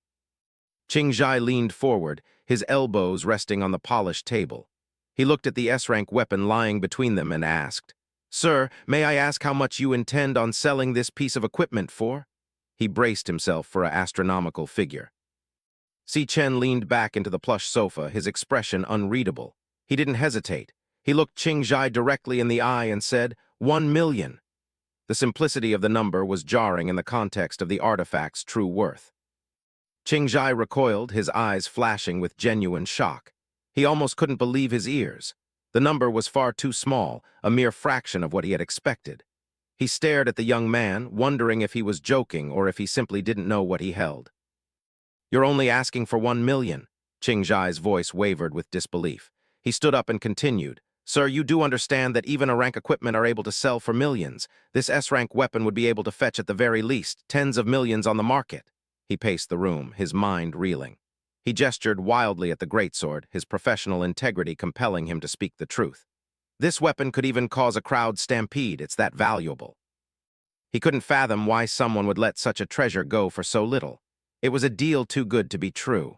Qingzhai leaned forward, his elbows resting on the polished table. He looked at the S-rank weapon lying between them and asked, "Sir, may I ask how much you intend on selling this piece of equipment for?" He braced himself for an astronomical figure. Si Chen leaned back into the plush sofa, his expression unreadable. He didn't hesitate. He looked Qingzhai directly in the eye and said, 1 million. The simplicity of the number was jarring in the context of the artifact's true worth. Qingzhai recoiled, his eyes flashing with genuine shock. He almost couldn't believe his ears. The number was far too small, a mere fraction of what he had expected. He stared at the young man, wondering if he was joking or if he simply didn't know what he held. "You're only asking for 1 million. Qingzhai's voice wavered with disbelief. He stood up and continued, "Sir, you do understand that even A-rank equipment are able to sell for millions. This S-rank weapon would be able to fetch at the very least tens of millions on the market." He paced the room, his mind reeling. He gestured wildly at the greatsword, his professional integrity compelling him to speak the truth. "This weapon could even cause a crowd stampede, it's that valuable." He couldn't fathom why someone would let such a treasure go for so little. It was a deal too good to be true.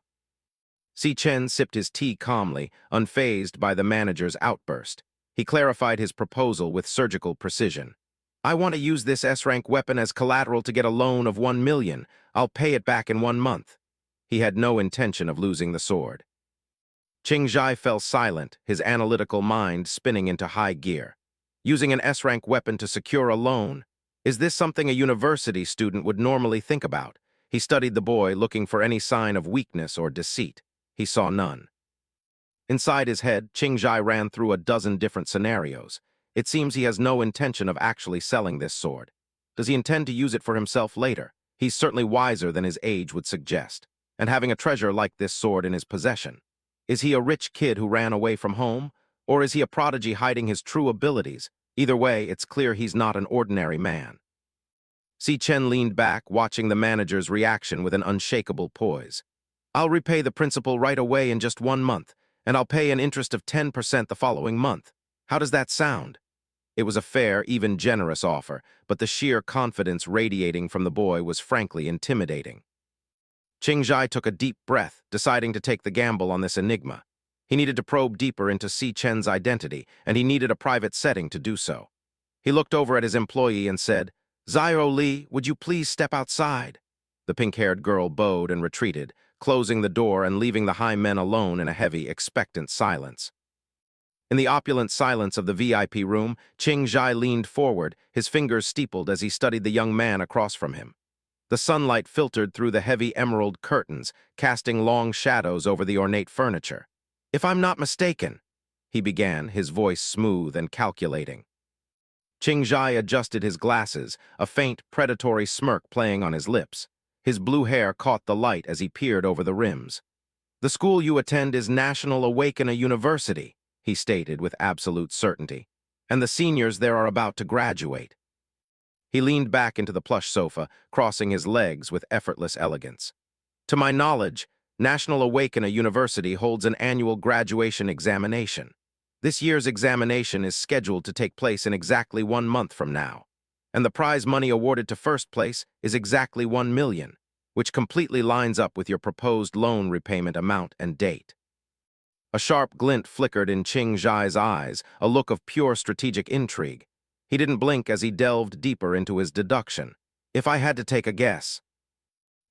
Si Chen sipped his tea calmly, unfazed by the manager's outburst. He clarified his proposal with surgical precision. "I want to use this S-rank weapon as collateral to get a loan of 1 million. I'll pay it back in 1 month. He had no intention of losing the sword. Qingzhai fell silent, his analytical mind spinning into high gear. Using an S-rank weapon to secure a loan? Is this something a university student would normally think about? He studied the boy, looking for any sign of weakness or deceit. He saw none. Inside his head, Qingzhai ran through a dozen different scenarios. It seems he has no intention of actually selling this sword. Does he intend to use it for himself later? He's certainly wiser than his age would suggest. And having a treasure like this sword in his possession. Is he a rich kid who ran away from home? Or is he a prodigy hiding his true abilities? Either way, it's clear he's not an ordinary man. Si Chen leaned back, watching the manager's reaction with an unshakable poise. "I'll repay the principal right away in just 1 month, and I'll pay an interest of 10% the following month. How does that sound?" It was a fair, even generous offer, but the sheer confidence radiating from the boy was frankly intimidating. Qingzhai took a deep breath, deciding to take the gamble on this enigma. He needed to probe deeper into Si Chen's identity, and he needed a private setting to do so. He looked over at his employee and said, "Xiao Li, would you please step outside?" The pink-haired girl bowed and retreated, closing the door and leaving the high men alone in a heavy, expectant silence. In the opulent silence of the VIP room, Qingzhai leaned forward, his fingers steepled as he studied the young man across from him. The sunlight filtered through the heavy emerald curtains, casting long shadows over the ornate furniture. "If I'm not mistaken," he began, his voice smooth and calculating. Qingzhai adjusted his glasses, a faint, predatory smirk playing on his lips. His blue hair caught the light as he peered over the rims. "The school you attend is National Awakener University," he stated with absolute certainty, "and the seniors there are about to graduate." He leaned back into the plush sofa, crossing his legs with effortless elegance. "To my knowledge, National Awakener University holds an annual graduation examination. This year's examination is scheduled to take place in exactly 1 month from now, and the prize money awarded to first place is exactly 1 million, which completely lines up with your proposed loan repayment amount and date." A sharp glint flickered in Qingzhai's eyes, a look of pure strategic intrigue. He didn't blink as he delved deeper into his deduction. "If I had to take a guess."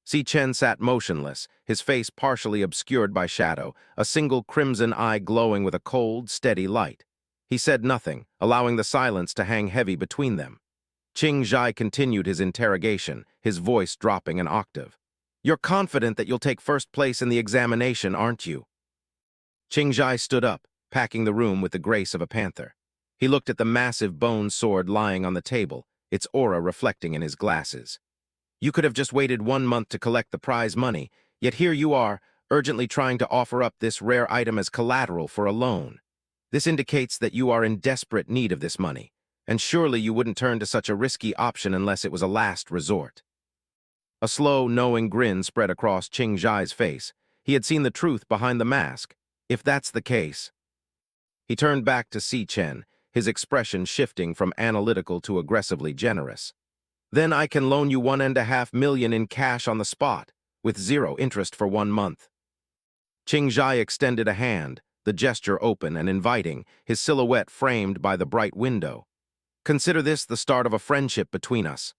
Si Chen sat motionless, his face partially obscured by shadow, a single crimson eye glowing with a cold, steady light. He said nothing, allowing the silence to hang heavy between them. Qingzhai continued his interrogation, his voice dropping an octave. "You're confident that you'll take first place in the examination, aren't you?" Qingzhai stood up, packing the room with the grace of a panther. He looked at the massive bone sword lying on the table, its aura reflecting in his glasses. "You could have just waited 1 month to collect the prize money, yet here you are, urgently trying to offer up this rare item as collateral for a loan. This indicates that you are in desperate need of this money, and surely you wouldn't turn to such a risky option unless it was a last resort. A slow, knowing grin spread across Qing Zhai's face. He had seen the truth behind the mask. If that's the case... He turned back to Si Chen, his expression shifting from analytical to aggressively generous. Then I can loan you $1.5 million in cash on the spot, with 0 interest for 1 month. Qing Zhai extended a hand, the gesture open and inviting, his silhouette framed by the bright window. Consider this the start of a friendship between us.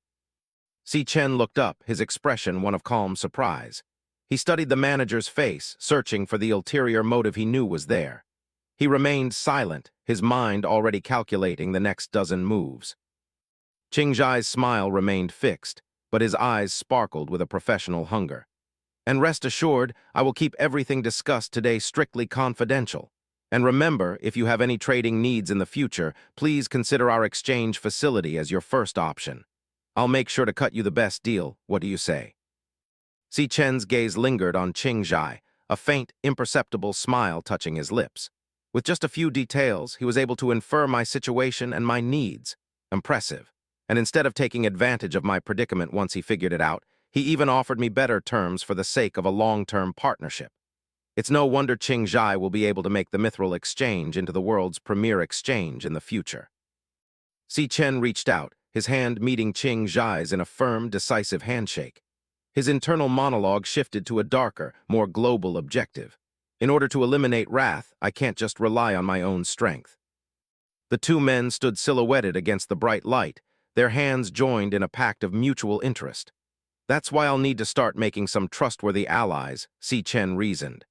Si Chen looked up, his expression one of calm surprise. He studied the manager's face, searching for the ulterior motive he knew was there. He remained silent, his mind already calculating the next dozen moves. Qing Zhai's smile remained fixed, but his eyes sparkled with a professional hunger. And rest assured, I will keep everything discussed today strictly confidential. And remember, if you have any trading needs in the future, please consider our exchange facility as your first option. I'll make sure to cut you the best deal, what do you say? Si Chen's gaze lingered on Qing Zhai, a faint, imperceptible smile touching his lips. With just a few details, he was able to infer my situation and my needs. Impressive. And instead of taking advantage of my predicament once he figured it out, he even offered me better terms for the sake of a long-term partnership. It's no wonder Qing Zhai will be able to make the Mithril Exchange into the world's premier exchange in the future. Si Chen reached out, his hand meeting Qing Zhai's in a firm, decisive handshake. His internal monologue shifted to a darker, more global objective. In order to eliminate wrath, I can't just rely on my own strength. The two men stood silhouetted against the bright light, their hands joined in a pact of mutual interest. That's why I'll need to start making some trustworthy allies, Si Chen reasoned.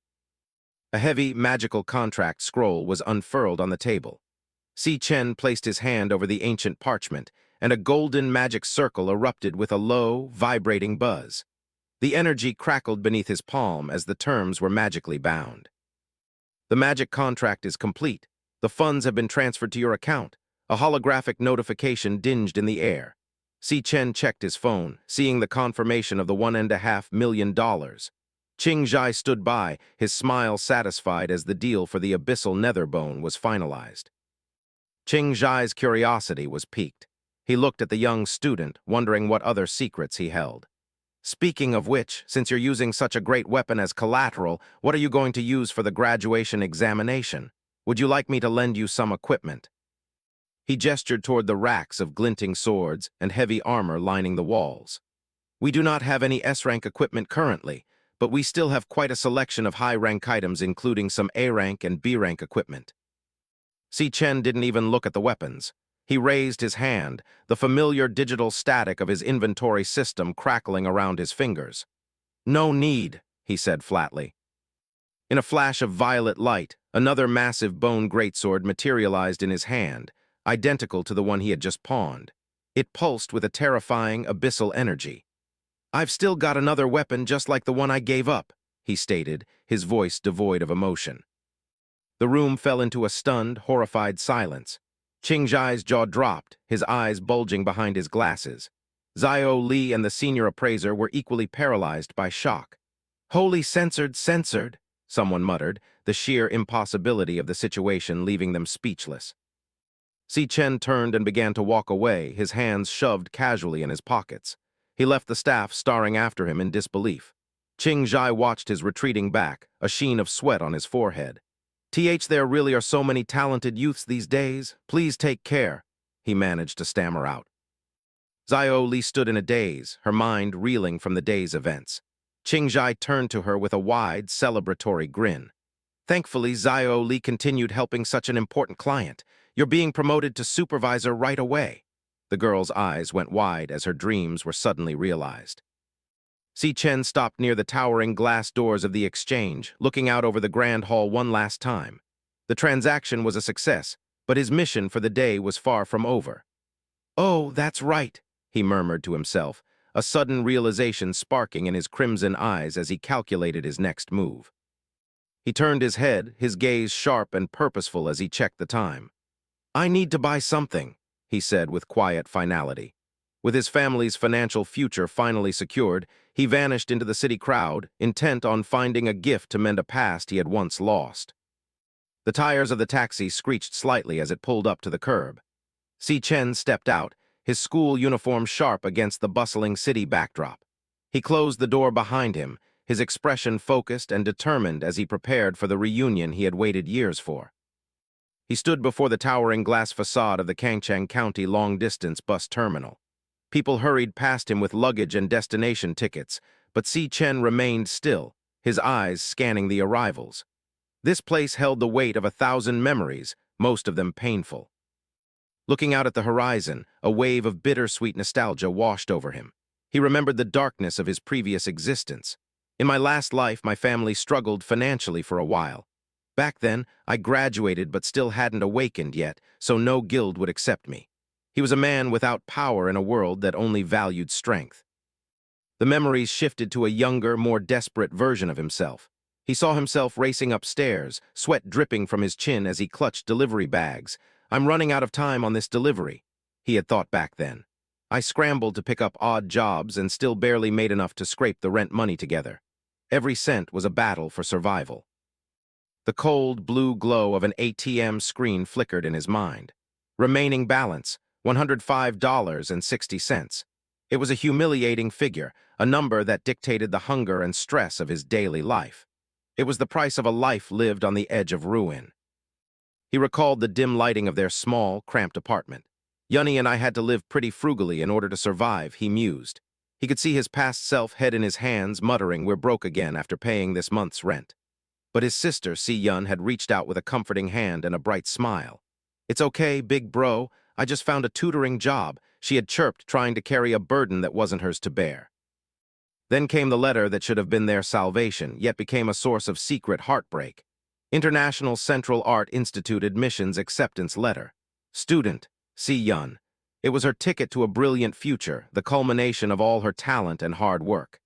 A heavy, magical contract scroll was unfurled on the table. Si Chen placed his hand over the ancient parchment, and a golden magic circle erupted with a low, vibrating buzz. The energy crackled beneath his palm as the terms were magically bound. The magic contract is complete. The funds have been transferred to your account. A holographic notification dinged in the air. Si Chen checked his phone, seeing the confirmation of the $1.5 million. Qing Zhai stood by, his smile satisfied as the deal for the abyssal netherbone was finalized. Qing Zhai's curiosity was piqued. He looked at the young student, wondering what other secrets he held. Speaking of which, since you're using such a great weapon as collateral, what are you going to use for the graduation examination? Would you like me to lend you some equipment? He gestured toward the racks of glinting swords and heavy armor lining the walls. We do not have any S-rank equipment currently, but we still have quite a selection of high-rank items including some A-rank and B-rank equipment. Si Chen didn't even look at the weapons. He raised his hand, the familiar digital static of his inventory system crackling around his fingers. No need, he said flatly. In a flash of violet light, another massive bone greatsword materialized in his hand, identical to the one he had just pawned. It pulsed with a terrifying, abyssal energy. I've still got another weapon just like the one I gave up, he stated, his voice devoid of emotion. The room fell into a stunned, horrified silence. Qing Zhai's jaw dropped, his eyes bulging behind his glasses. Xiao Li and the senior appraiser were equally paralyzed by shock. Holy censored, someone muttered, the sheer impossibility of the situation leaving them speechless. Si Chen turned and began to walk away, his hands shoved casually in his pockets. He left the staff staring after him in disbelief. Qing Zhai watched his retreating back, a sheen of sweat on his forehead. There really are so many talented youths these days. Please take care, he managed to stammer out. Xiao Li stood in a daze, her mind reeling from the day's events. Qing Zhai turned to her with a wide, celebratory grin. Thankfully, Xiao Li continued helping such an important client. You're being promoted to supervisor right away. The girl's eyes went wide as her dreams were suddenly realized. Si Chen stopped near the towering glass doors of the exchange, looking out over the grand hall one last time. The transaction was a success, but his mission for the day was far from over. Oh, that's right, he murmured to himself, a sudden realization sparking in his crimson eyes as he calculated his next move. He turned his head, his gaze sharp and purposeful as he checked the time. I need to buy something, he said with quiet finality. With his family's financial future finally secured, he vanished into the city crowd, intent on finding a gift to mend a past he had once lost. The tires of the taxi screeched slightly as it pulled up to the curb. Si Chen stepped out, his school uniform sharp against the bustling city backdrop. He closed the door behind him, his expression focused and determined as he prepared for the reunion he had waited years for. He stood before the towering glass facade of the Kangchang County long-distance bus terminal. People hurried past him with luggage and destination tickets, but Si Chen remained still, his eyes scanning the arrivals. This place held the weight of 1,000 memories, most of them painful. Looking out at the horizon, a wave of bittersweet nostalgia washed over him. He remembered the darkness of his previous existence. In my last life, my family struggled financially for a while. Back then, I graduated but still hadn't awakened yet, so no guild would accept me. He was a man without power in a world that only valued strength. The memories shifted to a younger, more desperate version of himself. He saw himself racing upstairs, sweat dripping from his chin as he clutched delivery bags. "I'm running out of time on this delivery," he had thought back then. I scrambled to pick up odd jobs and still barely made enough to scrape the rent money together. Every cent was a battle for survival. The cold, blue glow of an ATM screen flickered in his mind. Remaining balance, $105.60. It was a humiliating figure, a number that dictated the hunger and stress of his daily life. It was the price of a life lived on the edge of ruin. He recalled the dim lighting of their small, cramped apartment. Yunny and I had to live pretty frugally in order to survive, he mused. He could see his past self head in his hands, muttering, "We're broke again after paying this month's rent." But his sister, Si Yun, had reached out with a comforting hand and a bright smile. "It's okay, big bro. I just found a tutoring job," she had chirped, trying to carry a burden that wasn't hers to bear. Then came the letter that should have been their salvation, yet became a source of secret heartbreak. International Central Art Institute Admissions Acceptance Letter. Student, Si Yun. It was her ticket to a brilliant future, the culmination of all her talent and hard work.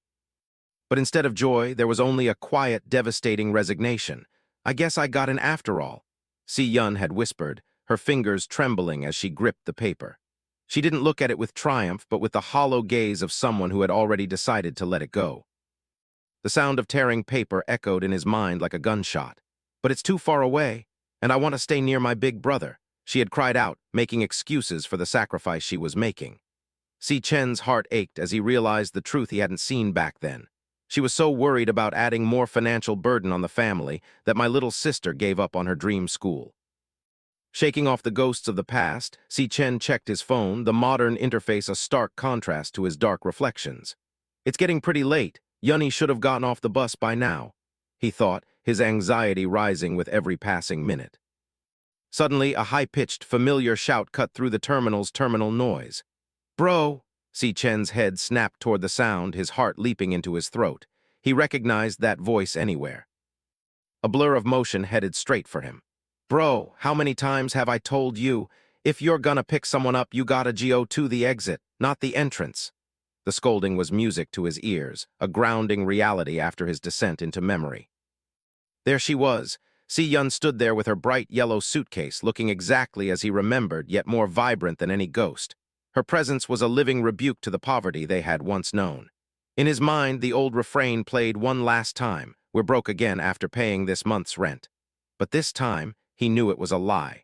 But instead of joy, there was only a quiet, devastating resignation. "I guess I got in after all," Si Yun had whispered, her fingers trembling as she gripped the paper. She didn't look at it with triumph, but with the hollow gaze of someone who had already decided to let it go. The sound of tearing paper echoed in his mind like a gunshot. "But it's too far away, and I want to stay near my big brother," she had cried out, making excuses for the sacrifice she was making. Si Chen's heart ached as he realized the truth he hadn't seen back then. She was so worried about adding more financial burden on the family that my little sister gave up on her dream school. Shaking off the ghosts of the past, Si Chen checked his phone, the modern interface a stark contrast to his dark reflections. "It's getting pretty late. Yunny should have gotten off the bus by now," he thought, his anxiety rising with every passing minute. Suddenly, a high-pitched, familiar shout cut through the terminal's terminal noise. "Bro!" Si Chen's head snapped toward the sound, his heart leaping into his throat. He recognized that voice anywhere. A blur of motion headed straight for him. "Bro, how many times have I told you, if you're gonna pick someone up, you gotta go to the exit, not the entrance?" The scolding was music to his ears, a grounding reality after his descent into memory. There she was. Si Yun stood there with her bright yellow suitcase, looking exactly as he remembered, yet more vibrant than any ghost. Her presence was a living rebuke to the poverty they had once known. In his mind, the old refrain played one last time, "We're broke again after paying this month's rent." But this time, he knew it was a lie.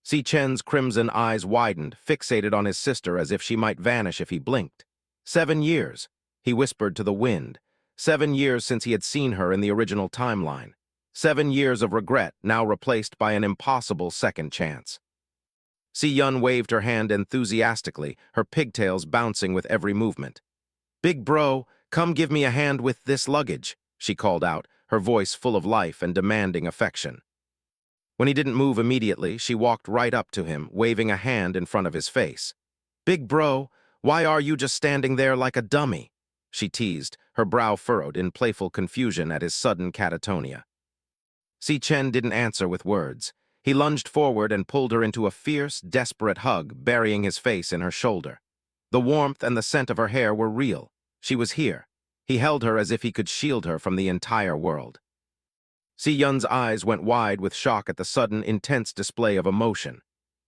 Si Chen's crimson eyes widened, fixated on his sister as if she might vanish if he blinked. 7 years, he whispered to the wind. 7 years since he had seen her in the original timeline. 7 years of regret, now replaced by an impossible second chance. Si Yun waved her hand enthusiastically, her pigtails bouncing with every movement. "Big bro, come give me a hand with this luggage," she called out, her voice full of life and demanding affection. When he didn't move immediately, she walked right up to him, waving a hand in front of his face. "Big bro, why are you just standing there like a dummy?" she teased, her brow furrowed in playful confusion at his sudden catatonia. Si Chen didn't answer with words. He lunged forward and pulled her into a fierce, desperate hug, burying his face in her shoulder. The warmth and the scent of her hair were real. She was here. He held her as if he could shield her from the entire world. Si Yun's eyes went wide with shock at the sudden, intense display of emotion.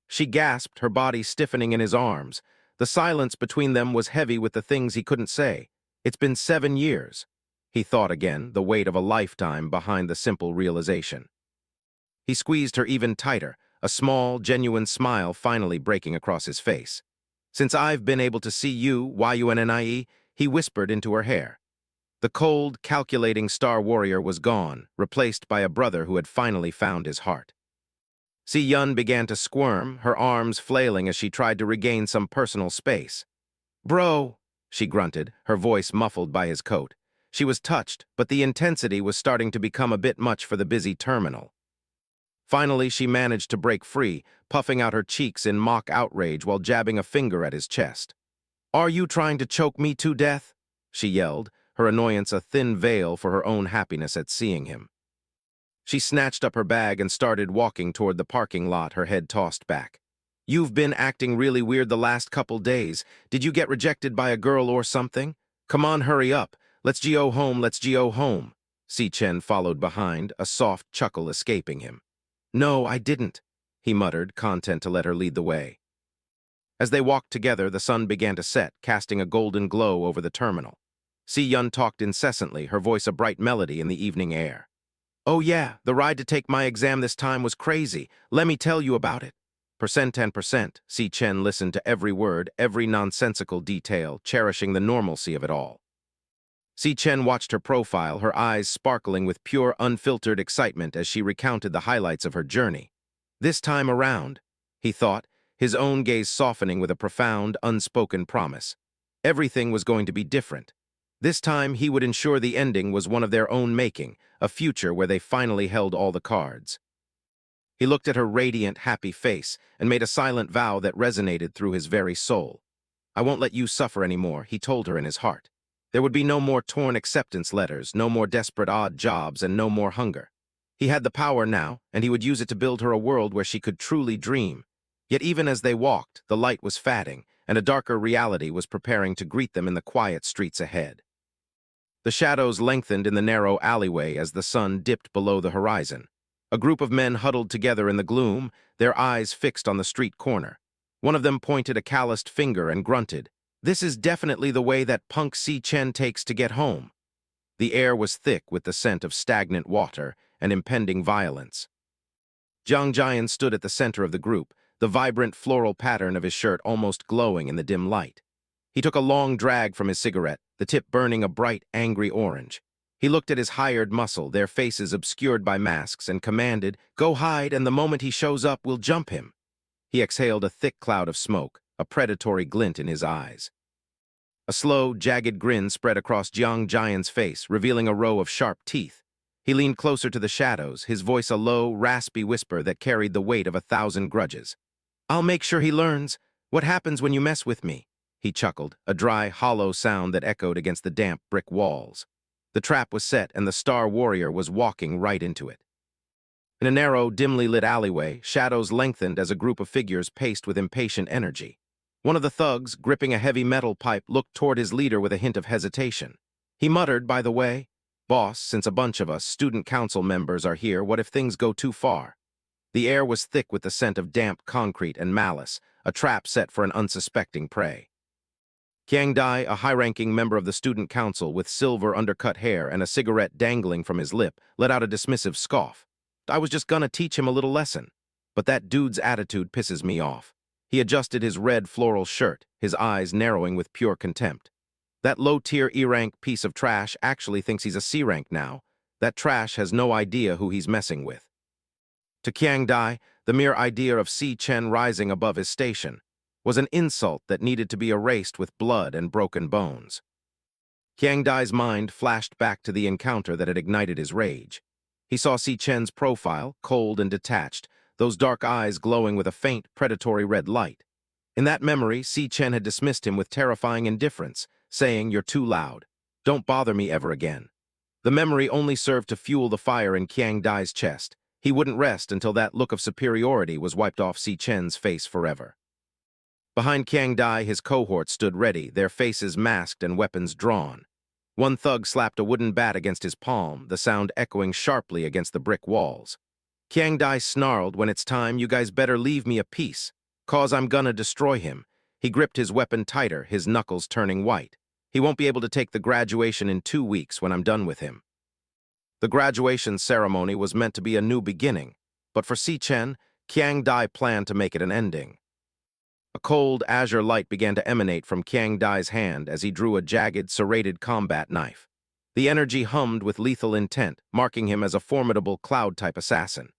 She gasped, her body stiffening in his arms. The silence between them was heavy with the things he couldn't say. It's been 7 years. He thought again, the weight of a lifetime behind the simple realization. He squeezed her even tighter, a small, genuine smile finally breaking across his face. Since I've been able to see you, Yunnie, he whispered into her hair. The cold, calculating star warrior was gone, replaced by a brother who had finally found his heart. Si Chen began to squirm, her arms flailing as she tried to regain some personal space. "Bro," she grunted, her voice muffled by his coat. She was touched, but the intensity was starting to become a bit much for the busy terminal. Finally, she managed to break free, puffing out her cheeks in mock outrage while jabbing a finger at his chest. "Are you trying to choke me to death?" she yelled, her annoyance a thin veil for her own happiness at seeing him. She snatched up her bag and started walking toward the parking lot, her head tossed back. "You've been acting really weird the last couple days. Did you get rejected by a girl or something? Come on, hurry up. Let's go home, let's go home." Si Chen followed behind, a soft chuckle escaping him. "No, I didn't," he muttered, content to let her lead the way. As they walked together, the sun began to set, casting a golden glow over the terminal. Si Chen talked incessantly, her voice a bright melody in the evening air. "Oh yeah, the ride to take my exam this time was crazy. Let me tell you about it." Percent 10%, Si Chen listened to every word, every nonsensical detail, cherishing the normalcy of it all. Si Chen watched her profile, her eyes sparkling with pure, unfiltered excitement as she recounted the highlights of her journey. This time around, he thought, his own gaze softening with a profound, unspoken promise. Everything was going to be different. This time, he would ensure the ending was one of their own making, a future where they finally held all the cards. He looked at her radiant, happy face and made a silent vow that resonated through his very soul. "I won't let you suffer anymore," he told her in his heart. There would be no more torn acceptance letters, no more desperate odd jobs, and no more hunger. He had the power now, and he would use it to build her a world where she could truly dream. Yet even as they walked, the light was fading, and a darker reality was preparing to greet them in the quiet streets ahead. The shadows lengthened in the narrow alleyway as the sun dipped below the horizon. A group of men huddled together in the gloom, their eyes fixed on the street corner. One of them pointed a calloused finger and grunted, "This is definitely the way that punk Si Chen takes to get home." The air was thick with the scent of stagnant water and impending violence. Jiang Jian stood at the center of the group, the vibrant floral pattern of his shirt almost glowing in the dim light. He took a long drag from his cigarette, the tip burning a bright, angry orange. He looked at his hired muscle, their faces obscured by masks, and commanded, "Go hide, and the moment he shows up, we'll jump him." He exhaled a thick cloud of smoke, a predatory glint in his eyes. A slow, jagged grin spread across Jiang Jian's face, revealing a row of sharp teeth. He leaned closer to the shadows, his voice a low, raspy whisper that carried the weight of 1,000 grudges. "I'll make sure he learns. What happens when you mess with me?" He chuckled, a dry, hollow sound that echoed against the damp brick walls. The trap was set, and the Star Warrior was walking right into it. In a narrow, dimly lit alleyway, shadows lengthened as a group of figures paced with impatient energy. One of the thugs, gripping a heavy metal pipe, looked toward his leader with a hint of hesitation. He muttered, "By the way, boss, since a bunch of us, student council members, are here, what if things go too far?" The air was thick with the scent of damp concrete and malice, a trap set for an unsuspecting prey. Qiang Dai, a high-ranking member of the student council with silver undercut hair and a cigarette dangling from his lip, let out a dismissive scoff. "I was just gonna teach him a little lesson. But that dude's attitude pisses me off." He adjusted his red floral shirt, his eyes narrowing with pure contempt. "That low-tier E-rank piece of trash actually thinks he's a C-rank now. That trash has no idea who he's messing with." To Qiang Dai, the mere idea of Si Chen rising above his station was an insult that needed to be erased with blood and broken bones. Qiang Dai's mind flashed back to the encounter that had ignited his rage. He saw Si Chen's profile, cold and detached, those dark eyes glowing with a faint, predatory red light. In that memory, Si Chen had dismissed him with terrifying indifference, saying, "You're too loud. Don't bother me ever again." The memory only served to fuel the fire in Qiang Dai's chest. He wouldn't rest until that look of superiority was wiped off Si Chen's face forever. Behind Qiang Dai, his cohort stood ready, their faces masked and weapons drawn. One thug slapped a wooden bat against his palm, the sound echoing sharply against the brick walls. Qiang Dai snarled, "When it's time, you guys better leave me a piece, 'cause I'm gonna destroy him." He gripped his weapon tighter, his knuckles turning white. He won't be able to take the graduation in 2 weeks when I'm done with him. The graduation ceremony was meant to be a new beginning, but for Si Chen, Qiang Dai planned to make it an ending. A cold, azure light began to emanate from Qiang Dai's hand as he drew a jagged, serrated combat knife. The energy hummed with lethal intent, marking him as a formidable cloud-type assassin.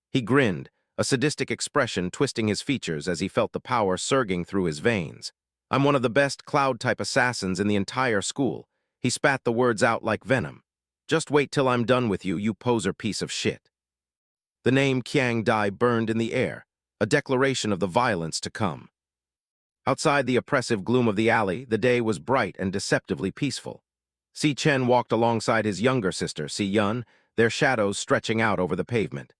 He grinned, a sadistic expression twisting his features as he felt the power surging through his veins. "I'm one of the best cloud-type assassins in the entire school." He spat the words out like venom. "Just wait till I'm done with you, you poser piece of shit." The name Qiang Dai burned in the air, a declaration of the violence to come. Outside the oppressive gloom of the alley, the day was bright and deceptively peaceful. Si Chen walked alongside his younger sister, Si Yun, their shadows stretching out over the pavement.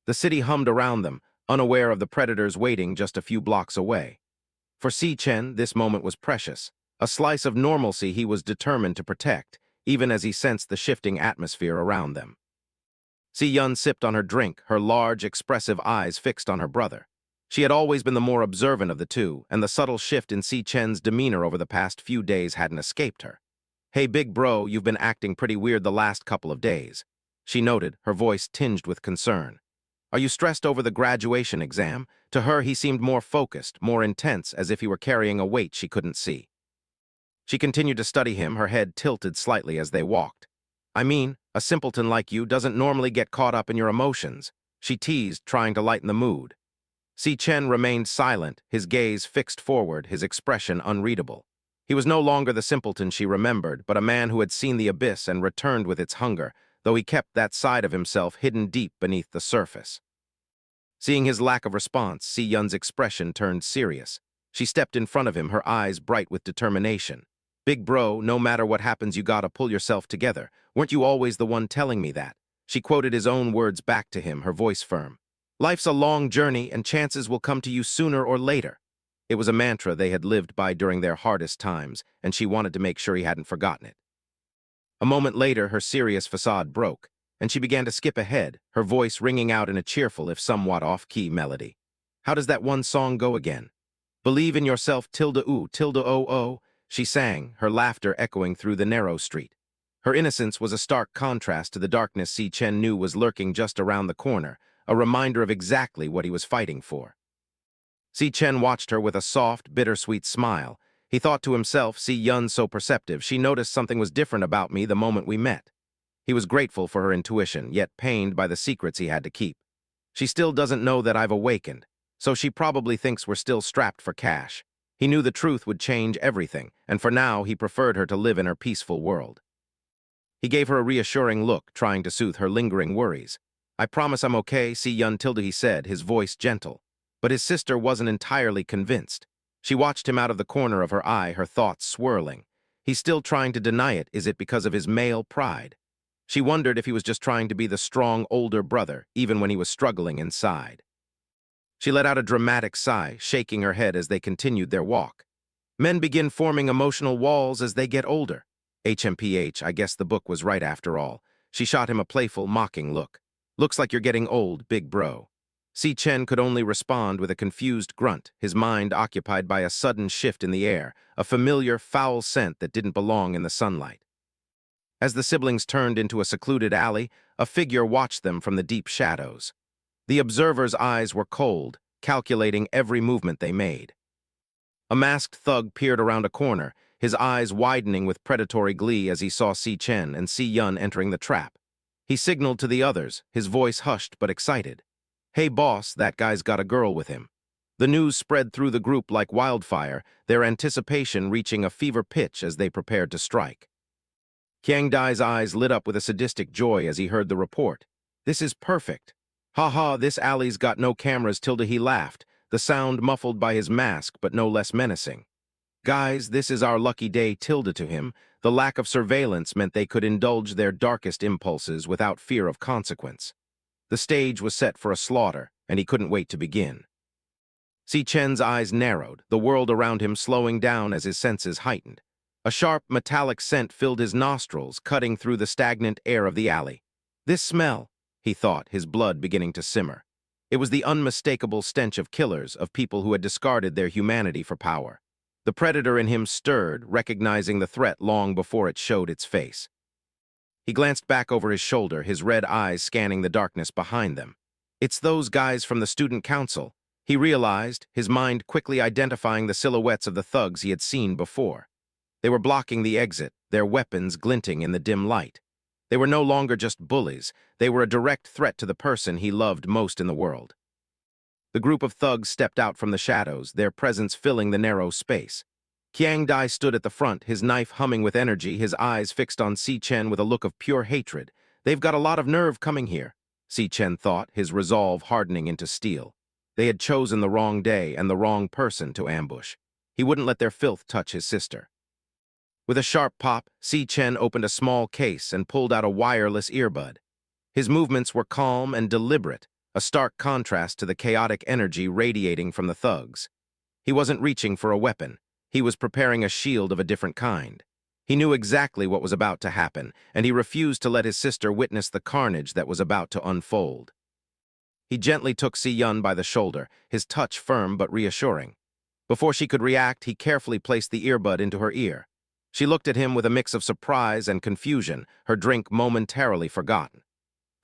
The city hummed around them, unaware of the predators waiting just a few blocks away. For Si Chen, this moment was precious, a slice of normalcy he was determined to protect, even as he sensed the shifting atmosphere around them. Si Yun sipped on her drink, her large, expressive eyes fixed on her brother. She had always been the more observant of the two, and the subtle shift in Si Chen's demeanor over the past few days hadn't escaped her. "Hey, big bro, you've been acting pretty weird the last couple of days," she noted, her voice tinged with concern. "Are you stressed over the graduation exam?" To her, he seemed more focused, more intense, as if he were carrying a weight she couldn't see. She continued to study him, her head tilted slightly as they walked. "I mean, a simpleton like you doesn't normally get caught up in your emotions," she teased, trying to lighten the mood. Si Chen remained silent, his gaze fixed forward, his expression unreadable. He was no longer the simpleton she remembered, but a man who had seen the abyss and returned with its hunger, though he kept that side of himself hidden deep beneath the surface. Seeing his lack of response, Si Yun's expression turned serious. She stepped in front of him, her eyes bright with determination. "Big bro, no matter what happens, you gotta pull yourself together. Weren't you always the one telling me that?" She quoted his own words back to him, her voice firm. "Life's a long journey, and chances will come to you sooner or later." It was a mantra they had lived by during their hardest times, and she wanted to make sure he hadn't forgotten it. A moment later, her serious facade broke, and she began to skip ahead, her voice ringing out in a cheerful, if somewhat off-key melody. "How does that one song go again? Believe in yourself, tilde oo, tilde o, she sang, her laughter echoing through the narrow street. Her innocence was a stark contrast to the darkness Si Chen knew was lurking just around the corner, a reminder of exactly what he was fighting for. Si Chen watched her with a soft, bittersweet smile. He thought to himself, "Si Yun's so perceptive, she noticed something was different about me the moment we met." He was grateful for her intuition, yet pained by the secrets he had to keep. "She still doesn't know that I've awakened, so she probably thinks we're still strapped for cash." He knew the truth would change everything, and for now he preferred her to live in her peaceful world. He gave her a reassuring look, trying to soothe her lingering worries. "I promise I'm okay, Si Yun tilde," he said, his voice gentle. But his sister wasn't entirely convinced. She watched him out of the corner of her eye, her thoughts swirling. He's still trying to deny it. Is it because of his male pride? She wondered if he was just trying to be the strong, older brother, even when he was struggling inside. She let out a dramatic sigh, shaking her head as they continued their walk. "Men begin forming emotional walls as they get older." HMPH, I guess the book was right after all. She shot him a playful, mocking look. "Looks like you're getting old, big bro." Si Chen could only respond with a confused grunt, his mind occupied by a sudden shift in the air, a familiar, foul scent that didn't belong in the sunlight. As the siblings turned into a secluded alley, a figure watched them from the deep shadows. The observer's eyes were cold, calculating every movement they made. A masked thug peered around a corner, his eyes widening with predatory glee as he saw Si Chen and Si Yun entering the trap. He signaled to the others, his voice hushed but excited. "Hey boss, that guy's got a girl with him." The news spread through the group like wildfire, their anticipation reaching a fever pitch as they prepared to strike. Qiang Dai's eyes lit up with a sadistic joy as he heard the report. "This is perfect. Ha ha, this alley's got no cameras," tilde he laughed, the sound muffled by his mask but no less menacing. "Guys, this is our lucky day," tilde to him. The lack of surveillance meant they could indulge their darkest impulses without fear of consequence. The stage was set for a slaughter, and he couldn't wait to begin. Si Chen's eyes narrowed, the world around him slowing down as his senses heightened. A sharp, metallic scent filled his nostrils, cutting through the stagnant air of the alley. "This smell," he thought, his blood beginning to simmer. It was the unmistakable stench of killers, of people who had discarded their humanity for power. The predator in him stirred, recognizing the threat long before it showed its face. He glanced back over his shoulder, his red eyes scanning the darkness behind them. It's those guys from the student council, he realized, his mind quickly identifying the silhouettes of the thugs he had seen before. They were blocking the exit, their weapons glinting in the dim light. They were no longer just bullies, they were a direct threat to the person he loved most in the world. The group of thugs stepped out from the shadows, their presence filling the narrow space. Qiang Dai stood at the front, his knife humming with energy, his eyes fixed on Si Chen with a look of pure hatred. They've got a lot of nerve coming here, Si Chen thought, his resolve hardening into steel. They had chosen the wrong day and the wrong person to ambush. He wouldn't let their filth touch his sister. With a sharp pop, Si Chen opened a small case and pulled out a wireless earbud. His movements were calm and deliberate, a stark contrast to the chaotic energy radiating from the thugs. He wasn't reaching for a weapon. He was preparing a shield of a different kind. He knew exactly what was about to happen, and he refused to let his sister witness the carnage that was about to unfold. He gently took Si Yun by the shoulder, his touch firm but reassuring. Before she could react, he carefully placed the earbud into her ear. She looked at him with a mix of surprise and confusion, her drink momentarily forgotten.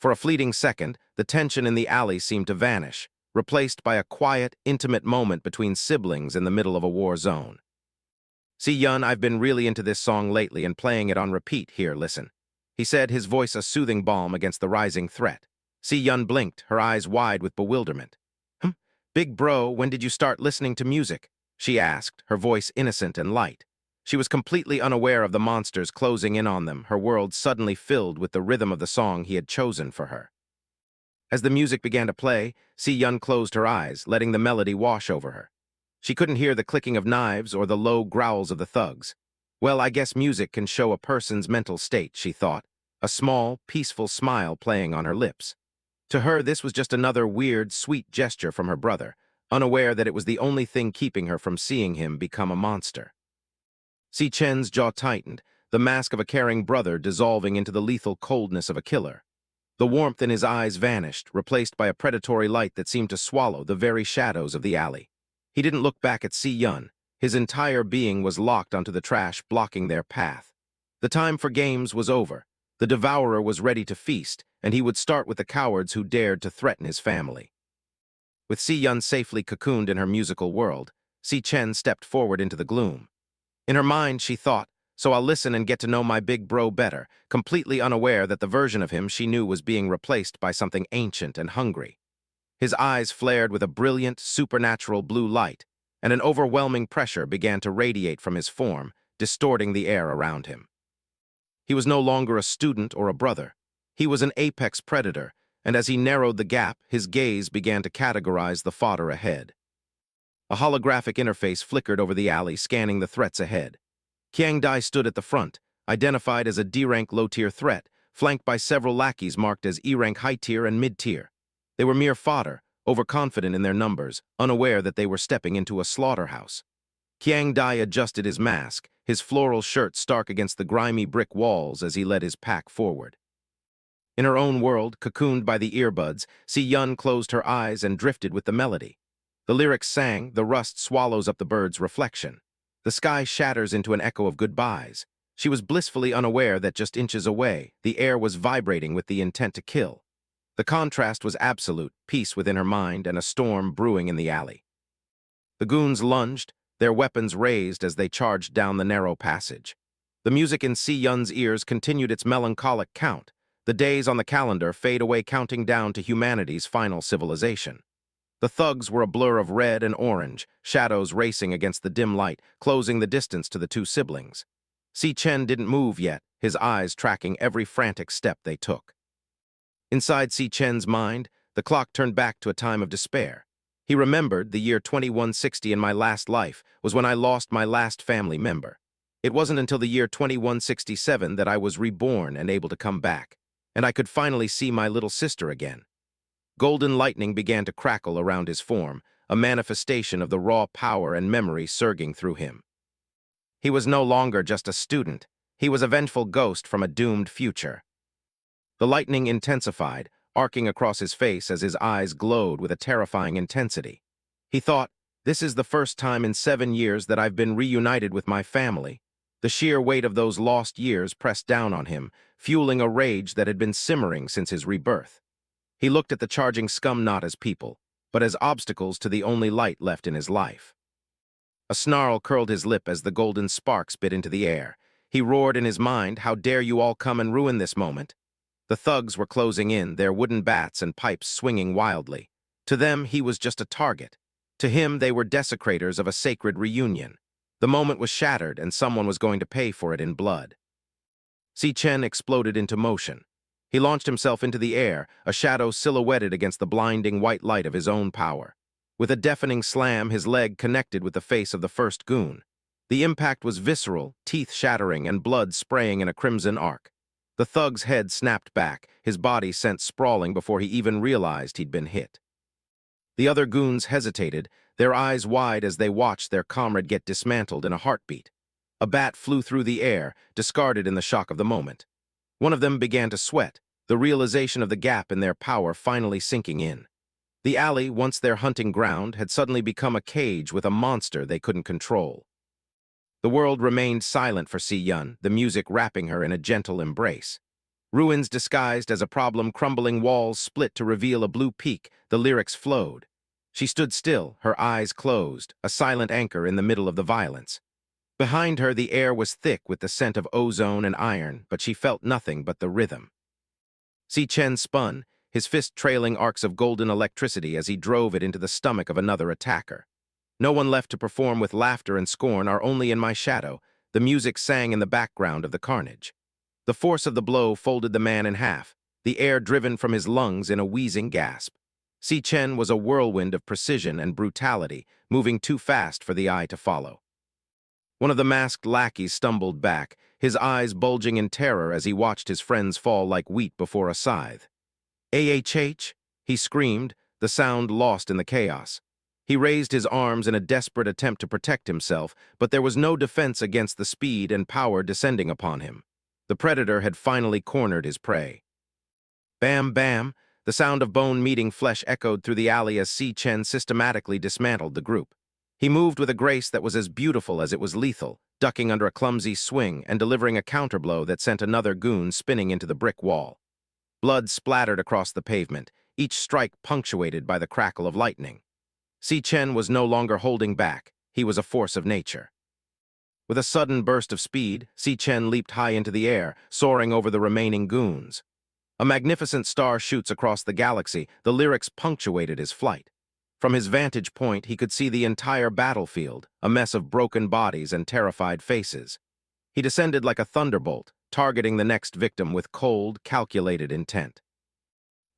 For a fleeting second, the tension in the alley seemed to vanish, replaced by a quiet, intimate moment between siblings in the middle of a war zone. Si Yun, I've been really into this song lately and playing it on repeat here, listen. He said, his voice a soothing balm against the rising threat. Si Yun blinked, her eyes wide with bewilderment. Big bro, when did you start listening to music? She asked, her voice innocent and light. She was completely unaware of the monsters closing in on them, her world suddenly filled with the rhythm of the song he had chosen for her. As the music began to play, Si Yun closed her eyes, letting the melody wash over her. She couldn't hear the clicking of knives or the low growls of the thugs. Well, I guess music can show a person's mental state, she thought, a small, peaceful smile playing on her lips. To her, this was just another weird, sweet gesture from her brother, unaware that it was the only thing keeping her from seeing him become a monster. Si Chen's jaw tightened, the mask of a caring brother dissolving into the lethal coldness of a killer. The warmth in his eyes vanished, replaced by a predatory light that seemed to swallow the very shadows of the alley. He didn't look back at Si Yun. His entire being was locked onto the trash, blocking their path. The time for games was over. The Devourer was ready to feast, and he would start with the cowards who dared to threaten his family. With Si Yun safely cocooned in her musical world, Si Chen stepped forward into the gloom. In her mind, she thought, so I'll listen and get to know my big bro better, completely unaware that the version of him she knew was being replaced by something ancient and hungry. His eyes flared with a brilliant, supernatural blue light, and an overwhelming pressure began to radiate from his form, distorting the air around him. He was no longer a student or a brother. He was an apex predator, and as he narrowed the gap, his gaze began to categorize the fodder ahead. A holographic interface flickered over the alley, scanning the threats ahead. Qiang Dai stood at the front, identified as a D-rank low-tier threat, flanked by several lackeys marked as E-rank high-tier and mid-tier. They were mere fodder, overconfident in their numbers, unaware that they were stepping into a slaughterhouse. Qiang Dai adjusted his mask, his floral shirt stark against the grimy brick walls as he led his pack forward. In her own world, cocooned by the earbuds, Si Yun closed her eyes and drifted with the melody. The lyrics sang, the rust swallows up the bird's reflection. The sky shatters into an echo of goodbyes. She was blissfully unaware that just inches away, the air was vibrating with the intent to kill. The contrast was absolute, peace within her mind and a storm brewing in the alley. The goons lunged, their weapons raised as they charged down the narrow passage. The music in Si Yun's ears continued its melancholic count. The days on the calendar fade away, counting down to humanity's final civilization. The thugs were a blur of red and orange, shadows racing against the dim light, closing the distance to the two siblings. Si Chen didn't move yet, his eyes tracking every frantic step they took. Inside Si Chen's mind, the clock turned back to a time of despair. He remembered the year 2160 in my last life was when I lost my last family member. It wasn't until the year 2167 that I was reborn and able to come back, and I could finally see my little sister again. Golden lightning began to crackle around his form, a manifestation of the raw power and memory surging through him. He was no longer just a student. He was a vengeful ghost from a doomed future. The lightning intensified, arcing across his face as his eyes glowed with a terrifying intensity. He thought, This is the first time in 7 years that I've been reunited with my family. The sheer weight of those lost years pressed down on him, fueling a rage that had been simmering since his rebirth. He looked at the charging scum not as people, but as obstacles to the only light left in his life. A snarl curled his lip as the golden sparks bit into the air. He roared in his mind, "How dare you all come and ruin this moment?" The thugs were closing in, their wooden bats and pipes swinging wildly. To them, he was just a target. To him, they were desecrators of a sacred reunion. The moment was shattered, and someone was going to pay for it in blood. Si Chen exploded into motion. He launched himself into the air, a shadow silhouetted against the blinding white light of his own power. With a deafening slam, his leg connected with the face of the first goon. The impact was visceral, teeth shattering, and blood spraying in a crimson arc. The thug's head snapped back, his body sent sprawling before he even realized he'd been hit. The other goons hesitated, their eyes wide as they watched their comrade get dismantled in a heartbeat. A bat flew through the air, discarded in the shock of the moment. One of them began to sweat, the realization of the gap in their power finally sinking in. The alley, once their hunting ground, had suddenly become a cage with a monster they couldn't control. The world remained silent for Si Yun, the music wrapping her in a gentle embrace. Ruins disguised as a problem, crumbling walls split to reveal a blue peak, the lyrics flowed. She stood still, her eyes closed, a silent anchor in the middle of the violence. Behind her, the air was thick with the scent of ozone and iron, but she felt nothing but the rhythm. Si Chen spun, his fist trailing arcs of golden electricity as he drove it into the stomach of another attacker. No one left to perform with laughter and scorn are only in my shadow. The music sang in the background of the carnage. The force of the blow folded the man in half, the air driven from his lungs in a wheezing gasp. Si Chen was a whirlwind of precision and brutality, moving too fast for the eye to follow. One of the masked lackeys stumbled back, his eyes bulging in terror as he watched his friends fall like wheat before a scythe. "AHH!" he screamed, the sound lost in the chaos. He raised his arms in a desperate attempt to protect himself, but there was no defense against the speed and power descending upon him. The predator had finally cornered his prey. Bam, bam! The sound of bone meeting flesh echoed through the alley as Si Chen systematically dismantled the group. He moved with a grace that was as beautiful as it was lethal, ducking under a clumsy swing and delivering a counterblow that sent another goon spinning into the brick wall. Blood splattered across the pavement, each strike punctuated by the crackle of lightning. Si Chen was no longer holding back. He was a force of nature. With a sudden burst of speed, Si Chen leaped high into the air, soaring over the remaining goons. A magnificent star shoots across the galaxy, the lyrics punctuated his flight. From his vantage point, he could see the entire battlefield, a mess of broken bodies and terrified faces. He descended like a thunderbolt, targeting the next victim with cold, calculated intent.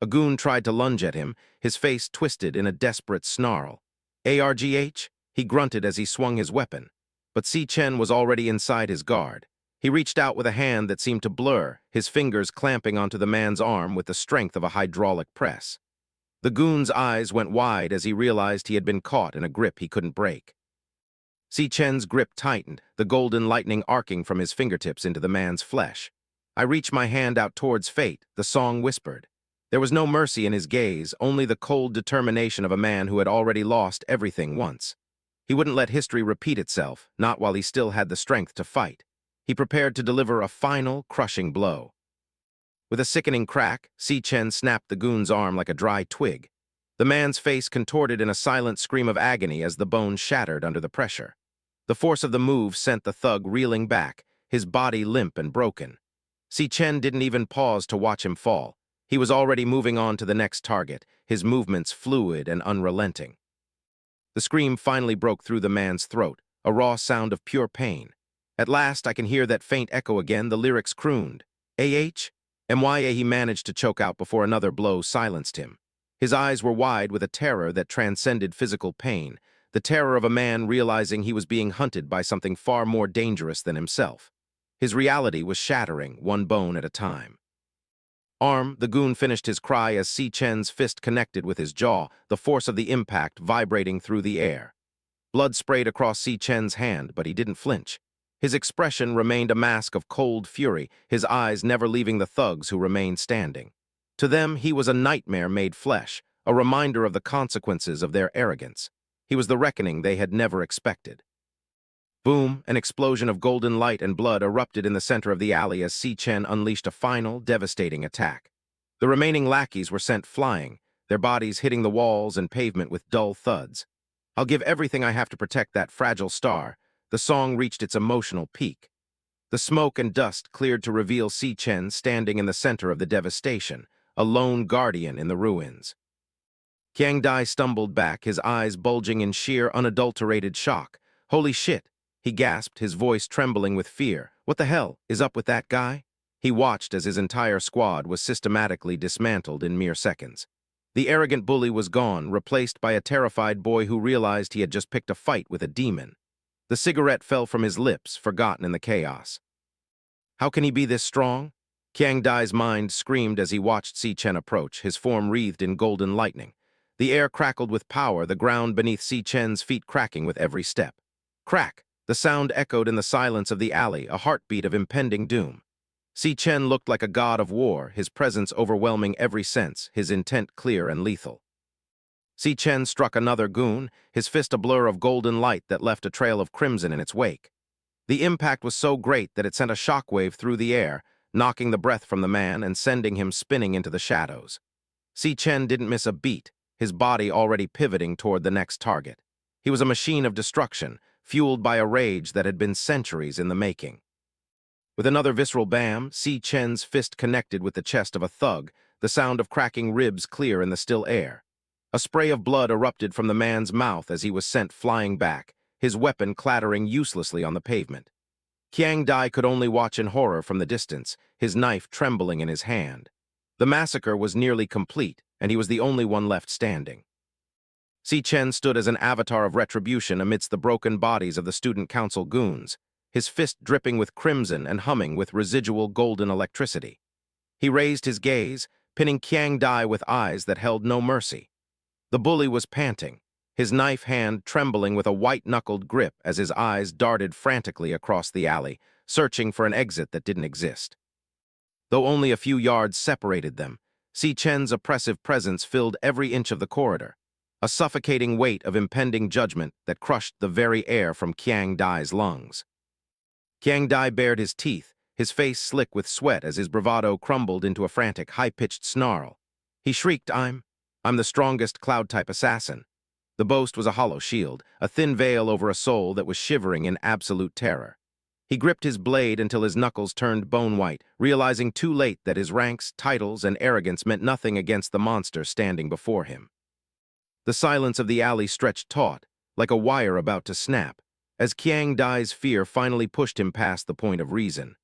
A goon tried to lunge at him, his face twisted in a desperate snarl. "ARGH?" he grunted as he swung his weapon. But Si Chen was already inside his guard. He reached out with a hand that seemed to blur, his fingers clamping onto the man's arm with the strength of a hydraulic press. The goon's eyes went wide as he realized he had been caught in a grip he couldn't break. Si Chen's grip tightened, the golden lightning arcing from his fingertips into the man's flesh. "I reach my hand out towards fate," the song whispered. There was no mercy in his gaze, only the cold determination of a man who had already lost everything once. He wouldn't let history repeat itself, not while he still had the strength to fight. He prepared to deliver a final, crushing blow. With a sickening crack, Si Chen snapped the goon's arm like a dry twig. The man's face contorted in a silent scream of agony as the bone shattered under the pressure. The force of the move sent the thug reeling back, his body limp and broken. Si Chen didn't even pause to watch him fall. He was already moving on to the next target, his movements fluid and unrelenting. The scream finally broke through the man's throat, a raw sound of pure pain. "At last I can hear that faint echo again," the lyrics crooned. "AH?" MYA he managed to choke out before another blow silenced him. His eyes were wide with a terror that transcended physical pain, the terror of a man realizing he was being hunted by something far more dangerous than himself. His reality was shattering, one bone at a time. "Arm," the goon finished his cry as Si Chen's fist connected with his jaw, the force of the impact vibrating through the air. Blood sprayed across Si Chen's hand, but he didn't flinch. His expression remained a mask of cold fury, his eyes never leaving the thugs who remained standing. To them, he was a nightmare made flesh, a reminder of the consequences of their arrogance. He was the reckoning they had never expected. Boom, an explosion of golden light and blood erupted in the center of the alley as Si Chen unleashed a final, devastating attack. The remaining lackeys were sent flying, their bodies hitting the walls and pavement with dull thuds. "I'll give everything I have to protect that fragile star." The song reached its emotional peak. The smoke and dust cleared to reveal Si Chen standing in the center of the devastation, a lone guardian in the ruins. Qiang Dai stumbled back, his eyes bulging in sheer, unadulterated shock. "Holy shit!" he gasped, his voice trembling with fear. "What the hell is up with that guy?" He watched as his entire squad was systematically dismantled in mere seconds. The arrogant bully was gone, replaced by a terrified boy who realized he had just picked a fight with a demon. The cigarette fell from his lips, forgotten in the chaos. How can he be this strong? Qiang Dai's mind screamed as he watched Si Chen approach, his form wreathed in golden lightning. The air crackled with power, the ground beneath Si Chen's feet cracking with every step. Crack! The sound echoed in the silence of the alley, a heartbeat of impending doom. Si Chen looked like a god of war, his presence overwhelming every sense, his intent clear and lethal. Si Chen struck another goon, his fist a blur of golden light that left a trail of crimson in its wake. The impact was so great that it sent a shockwave through the air, knocking the breath from the man and sending him spinning into the shadows. Si Chen didn't miss a beat, his body already pivoting toward the next target. He was a machine of destruction, fueled by a rage that had been centuries in the making. With another visceral bam, Si Chen's fist connected with the chest of a thug, the sound of cracking ribs clear in the still air. A spray of blood erupted from the man's mouth as he was sent flying back, his weapon clattering uselessly on the pavement. Qiang Dai could only watch in horror from the distance, his knife trembling in his hand. The massacre was nearly complete, and he was the only one left standing. Si Chen stood as an avatar of retribution amidst the broken bodies of the student council goons, his fist dripping with crimson and humming with residual golden electricity. He raised his gaze, pinning Qiang Dai with eyes that held no mercy. The bully was panting, his knife hand trembling with a white-knuckled grip as his eyes darted frantically across the alley, searching for an exit that didn't exist. Though only a few yards separated them, Si Chen's oppressive presence filled every inch of the corridor, a suffocating weight of impending judgment that crushed the very air from Qiang Dai's lungs. Qiang Dai bared his teeth, his face slick with sweat as his bravado crumbled into a frantic, high-pitched snarl. He shrieked, I'm the strongest cloud-type assassin." The boast was a hollow shield, a thin veil over a soul that was shivering in absolute terror. He gripped his blade until his knuckles turned bone-white, realizing too late that his ranks, titles, and arrogance meant nothing against the monster standing before him. The silence of the alley stretched taut, like a wire about to snap, as Qiang Dai's fear finally pushed him past the point of reason.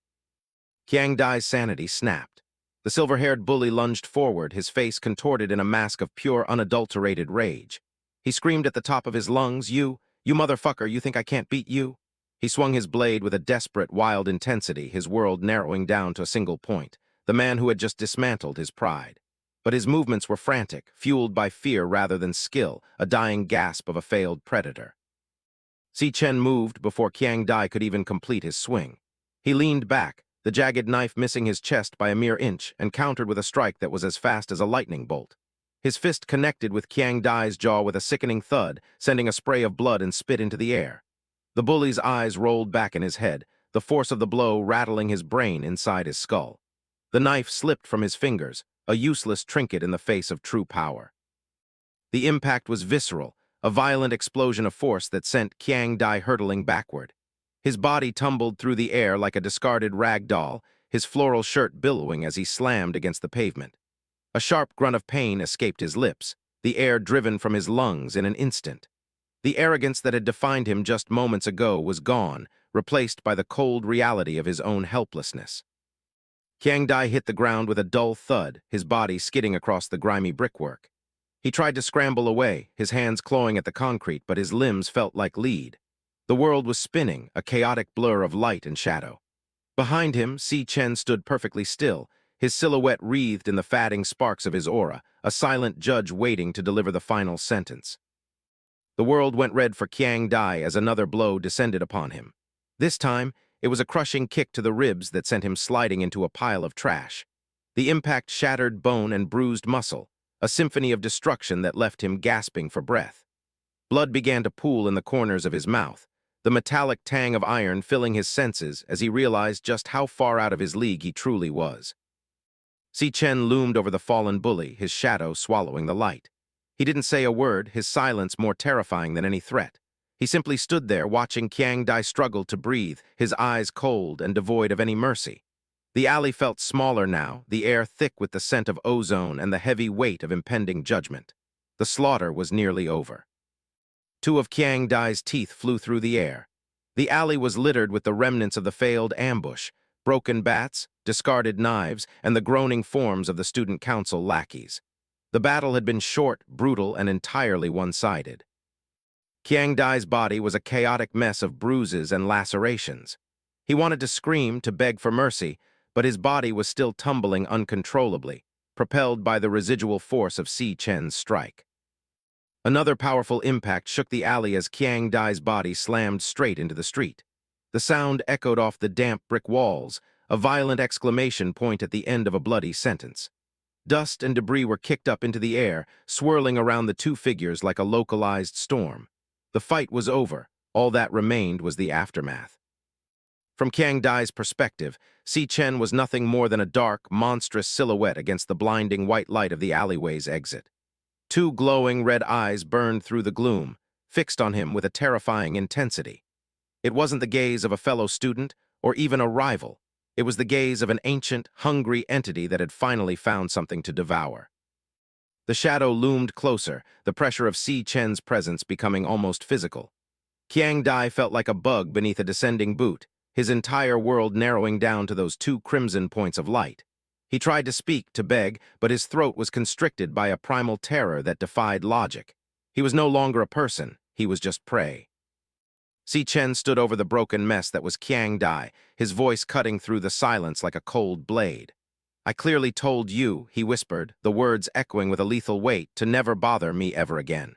Qiang Dai's sanity snapped. The silver-haired bully lunged forward, his face contorted in a mask of pure, unadulterated rage. He screamed at the top of his lungs, You motherfucker, you think I can't beat you?" He swung his blade with a desperate, wild intensity, his world narrowing down to a single point, the man who had just dismantled his pride. But his movements were frantic, fueled by fear rather than skill, a dying gasp of a failed predator. Si Chen moved before Qiang Dai could even complete his swing. He leaned back, the jagged knife missing his chest by a mere inch, and countered with a strike that was as fast as a lightning bolt. His fist connected with Qiang Dai's jaw with a sickening thud, sending a spray of blood and spit into the air. The bully's eyes rolled back in his head, the force of the blow rattling his brain inside his skull. The knife slipped from his fingers, a useless trinket in the face of true power. The impact was visceral, a violent explosion of force that sent Qiang Dai hurtling backward. His body tumbled through the air like a discarded rag doll, his floral shirt billowing as he slammed against the pavement. A sharp grunt of pain escaped his lips, the air driven from his lungs in an instant. The arrogance that had defined him just moments ago was gone, replaced by the cold reality of his own helplessness. Qiang Dai hit the ground with a dull thud, his body skidding across the grimy brickwork. He tried to scramble away, his hands clawing at the concrete, but his limbs felt like lead. The world was spinning, a chaotic blur of light and shadow. Behind him, Si Chen stood perfectly still, his silhouette wreathed in the fading sparks of his aura, a silent judge waiting to deliver the final sentence. The world went red for Qiang Dai as another blow descended upon him. This time, it was a crushing kick to the ribs that sent him sliding into a pile of trash. The impact shattered bone and bruised muscle, a symphony of destruction that left him gasping for breath. Blood began to pool in the corners of his mouth, the metallic tang of iron filling his senses as he realized just how far out of his league he truly was. Si Chen loomed over the fallen bully, his shadow swallowing the light. He didn't say a word, his silence more terrifying than any threat. He simply stood there watching Qiang Dai struggle to breathe, his eyes cold and devoid of any mercy. The alley felt smaller now, the air thick with the scent of ozone and the heavy weight of impending judgment. The slaughter was nearly over. Two of Qiang Dai's teeth flew through the air. The alley was littered with the remnants of the failed ambush, broken bats, discarded knives, and the groaning forms of the student council lackeys. The battle had been short, brutal, and entirely one-sided. Qiang Dai's body was a chaotic mess of bruises and lacerations. He wanted to scream, to beg for mercy, but his body was still tumbling uncontrollably, propelled by the residual force of Si Chen's strike. Another powerful impact shook the alley as Qiang Dai's body slammed straight into the street. The sound echoed off the damp brick walls, a violent exclamation point at the end of a bloody sentence. Dust and debris were kicked up into the air, swirling around the two figures like a localized storm. The fight was over. All that remained was the aftermath. From Qiang Dai's perspective, Si Chen was nothing more than a dark, monstrous silhouette against the blinding white light of the alleyway's exit. Two glowing red eyes burned through the gloom, fixed on him with a terrifying intensity. It wasn't the gaze of a fellow student or even a rival. It was the gaze of an ancient, hungry entity that had finally found something to devour. The shadow loomed closer, the pressure of Si Chen's presence becoming almost physical. Qiang Dai felt like a bug beneath a descending boot, his entire world narrowing down to those two crimson points of light. He tried to speak, to beg, but his throat was constricted by a primal terror that defied logic. He was no longer a person, he was just prey. Si Chen stood over the broken mess that was Qiang Dai, his voice cutting through the silence like a cold blade. "I clearly told you," he whispered, the words echoing with a lethal weight, "to never bother me ever again."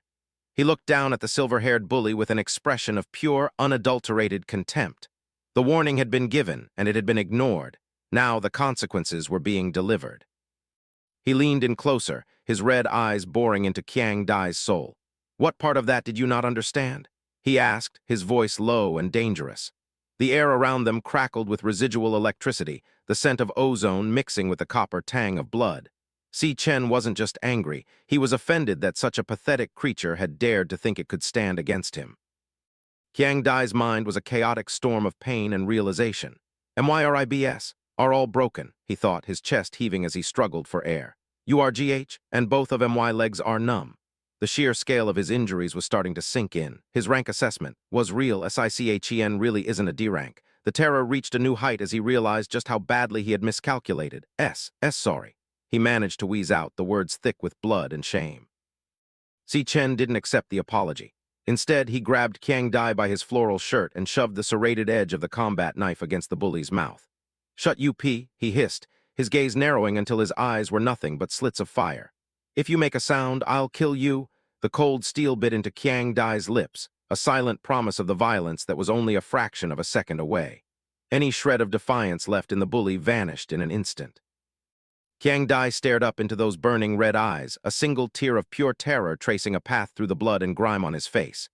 He looked down at the silver-haired bully with an expression of pure, unadulterated contempt. The warning had been given, and it had been ignored. Now the consequences were being delivered. He leaned in closer, his red eyes boring into Qiang Dai's soul. "What part of that did you not understand?" he asked, his voice low and dangerous. The air around them crackled with residual electricity, the scent of ozone mixing with the copper tang of blood. Si Chen wasn't just angry, he was offended that such a pathetic creature had dared to think it could stand against him. Qiang Dai's mind was a chaotic storm of pain and realization. "MYRIBS, are all broken," he thought, his chest heaving as he struggled for air. "URGH, and both of MY legs are numb." The sheer scale of his injuries was starting to sink in. His rank assessment was real. SICHEN really isn't a D rank. The terror reached a new height as he realized just how badly he had miscalculated. Sorry. He managed to wheeze out, the words thick with blood and shame. Si Chen didn't accept the apology. Instead, he grabbed Qiang Dai by his floral shirt and shoved the serrated edge of the combat knife against the bully's mouth. "Shut UP, he hissed, his gaze narrowing until his eyes were nothing but slits of fire. "If you make a sound, I'll kill you." The cold steel bit into Qiang Dai's lips, a silent promise of the violence that was only a fraction of a second away. Any shred of defiance left in the bully vanished in an instant. Qiang Dai stared up into those burning red eyes, a single tear of pure terror tracing a path through the blood and grime on his face.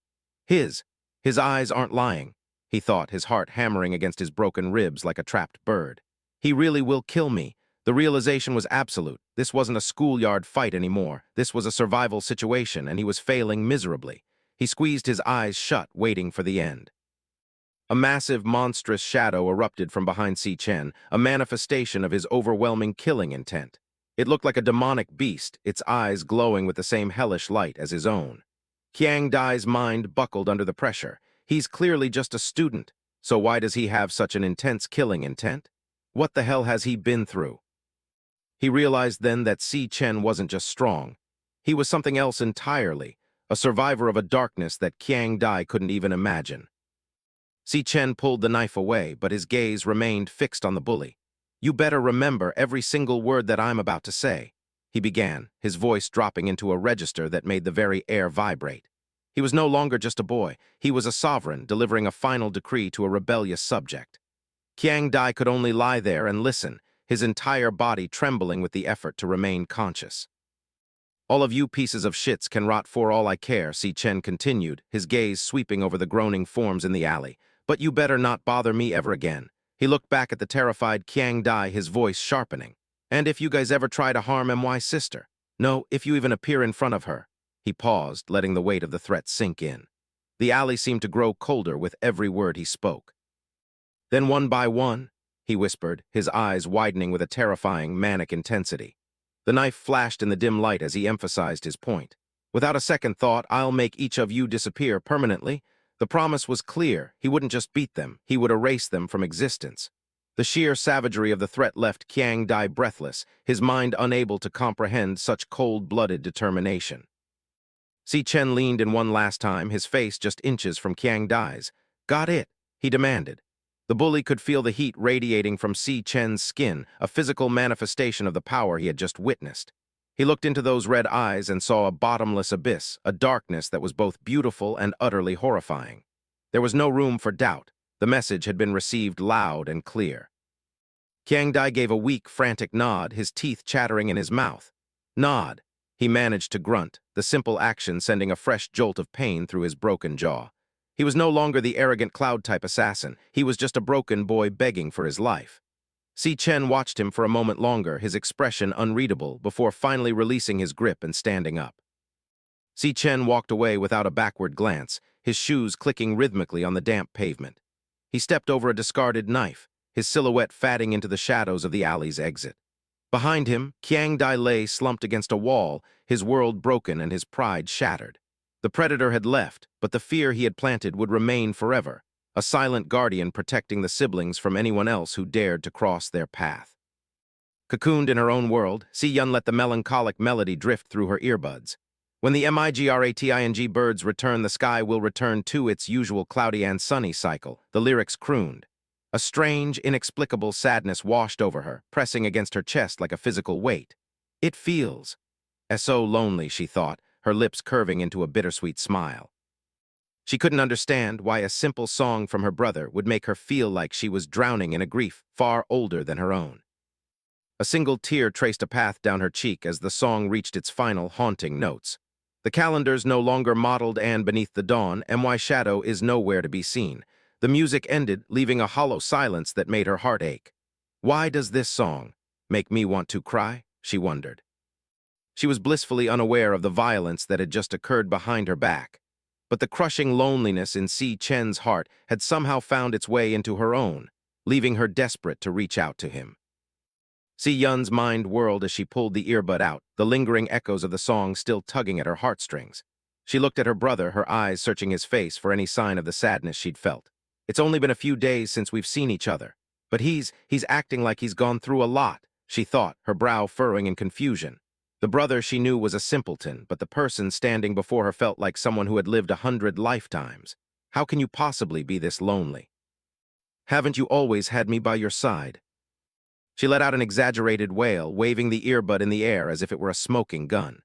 His eyes aren't lying, he thought, his heart hammering against his broken ribs like a trapped bird. He really will kill me. The realization was absolute. This wasn't a schoolyard fight anymore. This was a survival situation, and he was failing miserably. He squeezed his eyes shut, waiting for the end. A massive, monstrous shadow erupted from behind Si Chen, a manifestation of his overwhelming killing intent. It looked like a demonic beast, its eyes glowing with the same hellish light as his own. Qiang Dai's mind buckled under the pressure. He's clearly just a student, so why does he have such an intense killing intent? What the hell has he been through? He realized then that Si Chen wasn't just strong. He was something else entirely, a survivor of a darkness that Qiang Dai couldn't even imagine. Si Chen pulled the knife away, but his gaze remained fixed on the bully. "You better remember every single word that I'm about to say," he began, his voice dropping into a register that made the very air vibrate. He was no longer just a boy. He was a sovereign, delivering a final decree to a rebellious subject. Qiang Dai could only lie there and listen, his entire body trembling with the effort to remain conscious. All of you pieces of shits can rot for all I care, Si Chen continued, his gaze sweeping over the groaning forms in the alley. But you better not bother me ever again. He looked back at the terrified Qiang Dai, his voice sharpening. And if you guys ever try to harm MY's sister, no, if you even appear in front of her. He paused, letting the weight of the threat sink in. The alley seemed to grow colder with every word he spoke. Then one by one, he whispered, his eyes widening with a terrifying, manic intensity. The knife flashed in the dim light as he emphasized his point. Without a second thought, I'll make each of you disappear permanently. The promise was clear. He wouldn't just beat them, he would erase them from existence. The sheer savagery of the threat left Qiang Dai breathless, his mind unable to comprehend such cold-blooded determination. Si Chen leaned in one last time, his face just inches from Qiang Dai's. Got it, he demanded. The bully could feel the heat radiating from Si Chen's skin, a physical manifestation of the power he had just witnessed. He looked into those red eyes and saw a bottomless abyss, a darkness that was both beautiful and utterly horrifying. There was no room for doubt. The message had been received loud and clear. Qiang Dai gave a weak, frantic nod, his teeth chattering in his mouth. Nod. He managed to grunt, the simple action sending a fresh jolt of pain through his broken jaw. He was no longer the arrogant cloud-type assassin. He was just a broken boy begging for his life. Si Chen watched him for a moment longer, his expression unreadable, before finally releasing his grip and standing up. Si Chen walked away without a backward glance, his shoes clicking rhythmically on the damp pavement. He stepped over a discarded knife, his silhouette fading into the shadows of the alley's exit. Behind him, Qiang Dai lay slumped against a wall, his world broken and his pride shattered. The predator had left, but the fear he had planted would remain forever, a silent guardian protecting the siblings from anyone else who dared to cross their path. Cocooned in her own world, Si Yun let the melancholic melody drift through her earbuds. When the migrating birds return, the sky will return to its usual cloudy and sunny cycle, the lyrics crooned. A strange, inexplicable sadness washed over her, pressing against her chest like a physical weight. It feels so lonely, she thought, her lips curving into a bittersweet smile. She couldn't understand why a simple song from her brother would make her feel like she was drowning in a grief far older than her own. A single tear traced a path down her cheek as the song reached its final haunting notes. The calendars no longer modeled, and beneath the dawn, MY's shadow is nowhere to be seen. The music ended, leaving a hollow silence that made her heart ache. Why does this song make me want to cry? She wondered. She was blissfully unaware of the violence that had just occurred behind her back. But the crushing loneliness in Si Chen's heart had somehow found its way into her own, leaving her desperate to reach out to him. Si Yun's mind whirled as she pulled the earbud out, the lingering echoes of the song still tugging at her heartstrings. She looked at her brother, her eyes searching his face for any sign of the sadness she'd felt. It's only been a few days since we've seen each other, but he's acting like he's gone through a lot, she thought, her brow furrowing in confusion. The brother she knew was a simpleton, but the person standing before her felt like someone who had lived 100 lifetimes. How can you possibly be this lonely? Haven't you always had me by your side? She let out an exaggerated wail, waving the earbud in the air as if it were a smoking gun.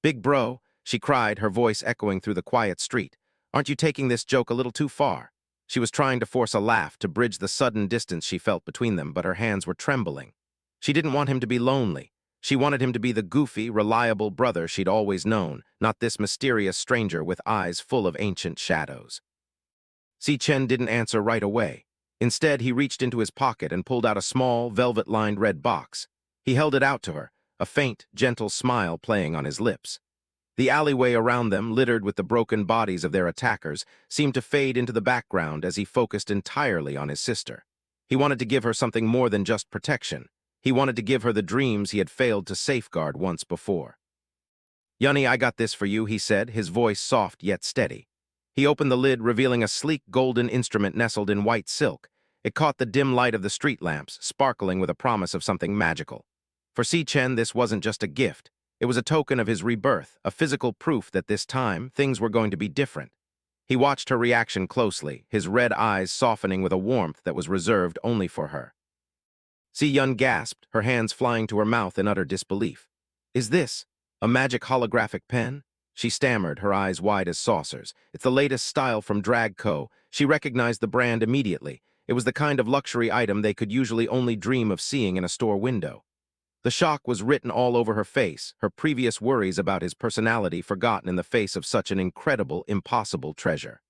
Big bro, she cried, her voice echoing through the quiet street. Aren't you taking this joke a little too far? She was trying to force a laugh to bridge the sudden distance she felt between them, but her hands were trembling. She didn't want him to be lonely. She wanted him to be the goofy, reliable brother she'd always known, not this mysterious stranger with eyes full of ancient shadows. Si Chen didn't answer right away. Instead, he reached into his pocket and pulled out a small, velvet-lined red box. He held it out to her, a faint, gentle smile playing on his lips. The alleyway around them, littered with the broken bodies of their attackers, seemed to fade into the background as he focused entirely on his sister. He wanted to give her something more than just protection. He wanted to give her the dreams he had failed to safeguard once before. Yunny, I got this for you, he said, his voice soft yet steady. He opened the lid, revealing a sleek golden instrument nestled in white silk. It caught the dim light of the street lamps, sparkling with a promise of something magical. For Si Chen, this wasn't just a gift. It was a token of his rebirth, a physical proof that this time things were going to be different. He watched her reaction closely, his red eyes softening with a warmth that was reserved only for her. Si Yun gasped, her hands flying to her mouth in utter disbelief. Is this a magic holographic pen? She stammered, her eyes wide as saucers. It's the latest style from Drag Co. She recognized the brand immediately. It was the kind of luxury item they could usually only dream of seeing in a store window. The shock was written all over her face, her previous worries about his personality forgotten in the face of such an incredible, impossible treasure.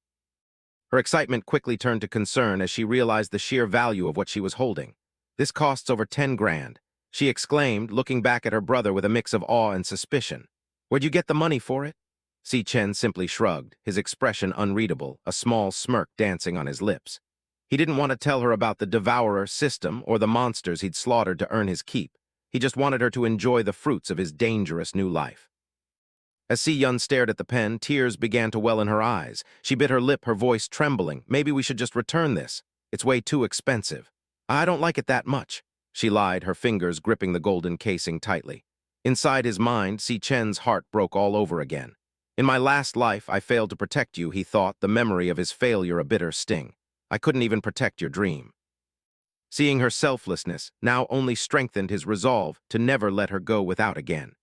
Her excitement quickly turned to concern as she realized the sheer value of what she was holding. "This costs over 10 grand," she exclaimed, looking back at her brother with a mix of awe and suspicion. "Where'd you get the money for it?" Si Chen simply shrugged, his expression unreadable, a small smirk dancing on his lips. He didn't want to tell her about the Devourer system or the monsters he'd slaughtered to earn his keep. He just wanted her to enjoy the fruits of his dangerous new life. As Si Yun stared at the pen, tears began to well in her eyes. She bit her lip, her voice trembling. "Maybe we should just return this. It's way too expensive." "I don't like it that much," she lied, her fingers gripping the golden casing tightly. Inside his mind, Si Chen's heart broke all over again. "In my last life, I failed to protect you," he thought, the memory of his failure a bitter sting. "I couldn't even protect your dream." Seeing her selflessness now only strengthened his resolve to never let her go without again.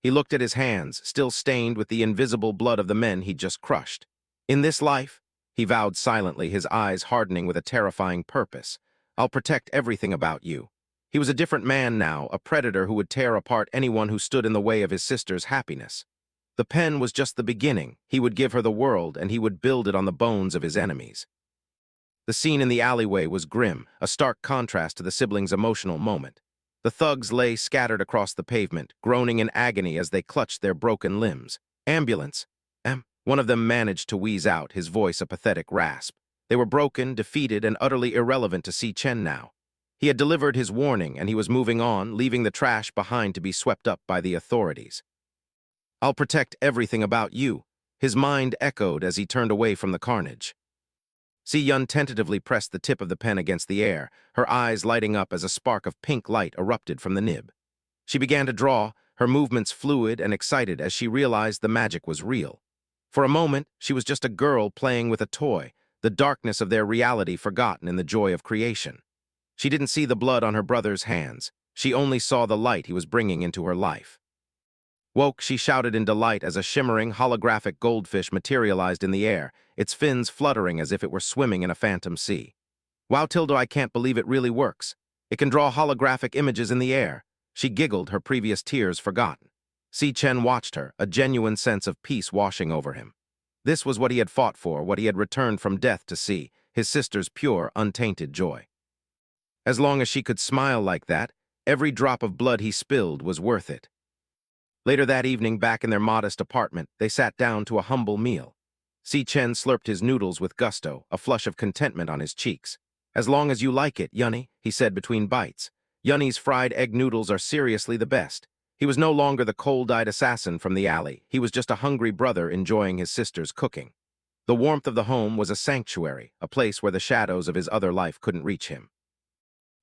He looked at his hands, still stained with the invisible blood of the men he'd just crushed. "In this life," he vowed silently, his eyes hardening with a terrifying purpose, "I'll protect everything about you." He was a different man now, a predator who would tear apart anyone who stood in the way of his sister's happiness. The pen was just the beginning. He would give her the world, and he would build it on the bones of his enemies. The scene in the alleyway was grim, a stark contrast to the siblings' emotional moment. The thugs lay scattered across the pavement, groaning in agony as they clutched their broken limbs. "Ambulance!" One of them managed to wheeze out, his voice a pathetic rasp. They were broken, defeated, and utterly irrelevant to Si Chen now. He had delivered his warning, and he was moving on, leaving the trash behind to be swept up by the authorities. "I'll protect everything about you," his mind echoed as he turned away from the carnage. Si Yun tentatively pressed the tip of the pen against the air, her eyes lighting up as a spark of pink light erupted from the nib. She began to draw, her movements fluid and excited as she realized the magic was real. For a moment, she was just a girl playing with a toy, the darkness of their reality forgotten in the joy of creation. She didn't see the blood on her brother's hands. She only saw the light he was bringing into her life. "Woke," she shouted in delight as a shimmering, holographic goldfish materialized in the air, its fins fluttering as if it were swimming in a phantom sea. "Wow, Tildo, I can't believe it really works. It can draw holographic images in the air." She giggled, her previous tears forgotten. Si Chen watched her, a genuine sense of peace washing over him. This was what he had fought for, what he had returned from death to see, his sister's pure, untainted joy. As long as she could smile like that, every drop of blood he spilled was worth it. Later that evening, back in their modest apartment, they sat down to a humble meal. Si Chen slurped his noodles with gusto, a flush of contentment on his cheeks. "As long as you like it, Yunny," he said between bites. Yunny's fried egg noodles are seriously the best. He was no longer the cold-eyed assassin from the alley. He was just a hungry brother enjoying his sister's cooking. The warmth of the home was a sanctuary, a place where the shadows of his other life couldn't reach him.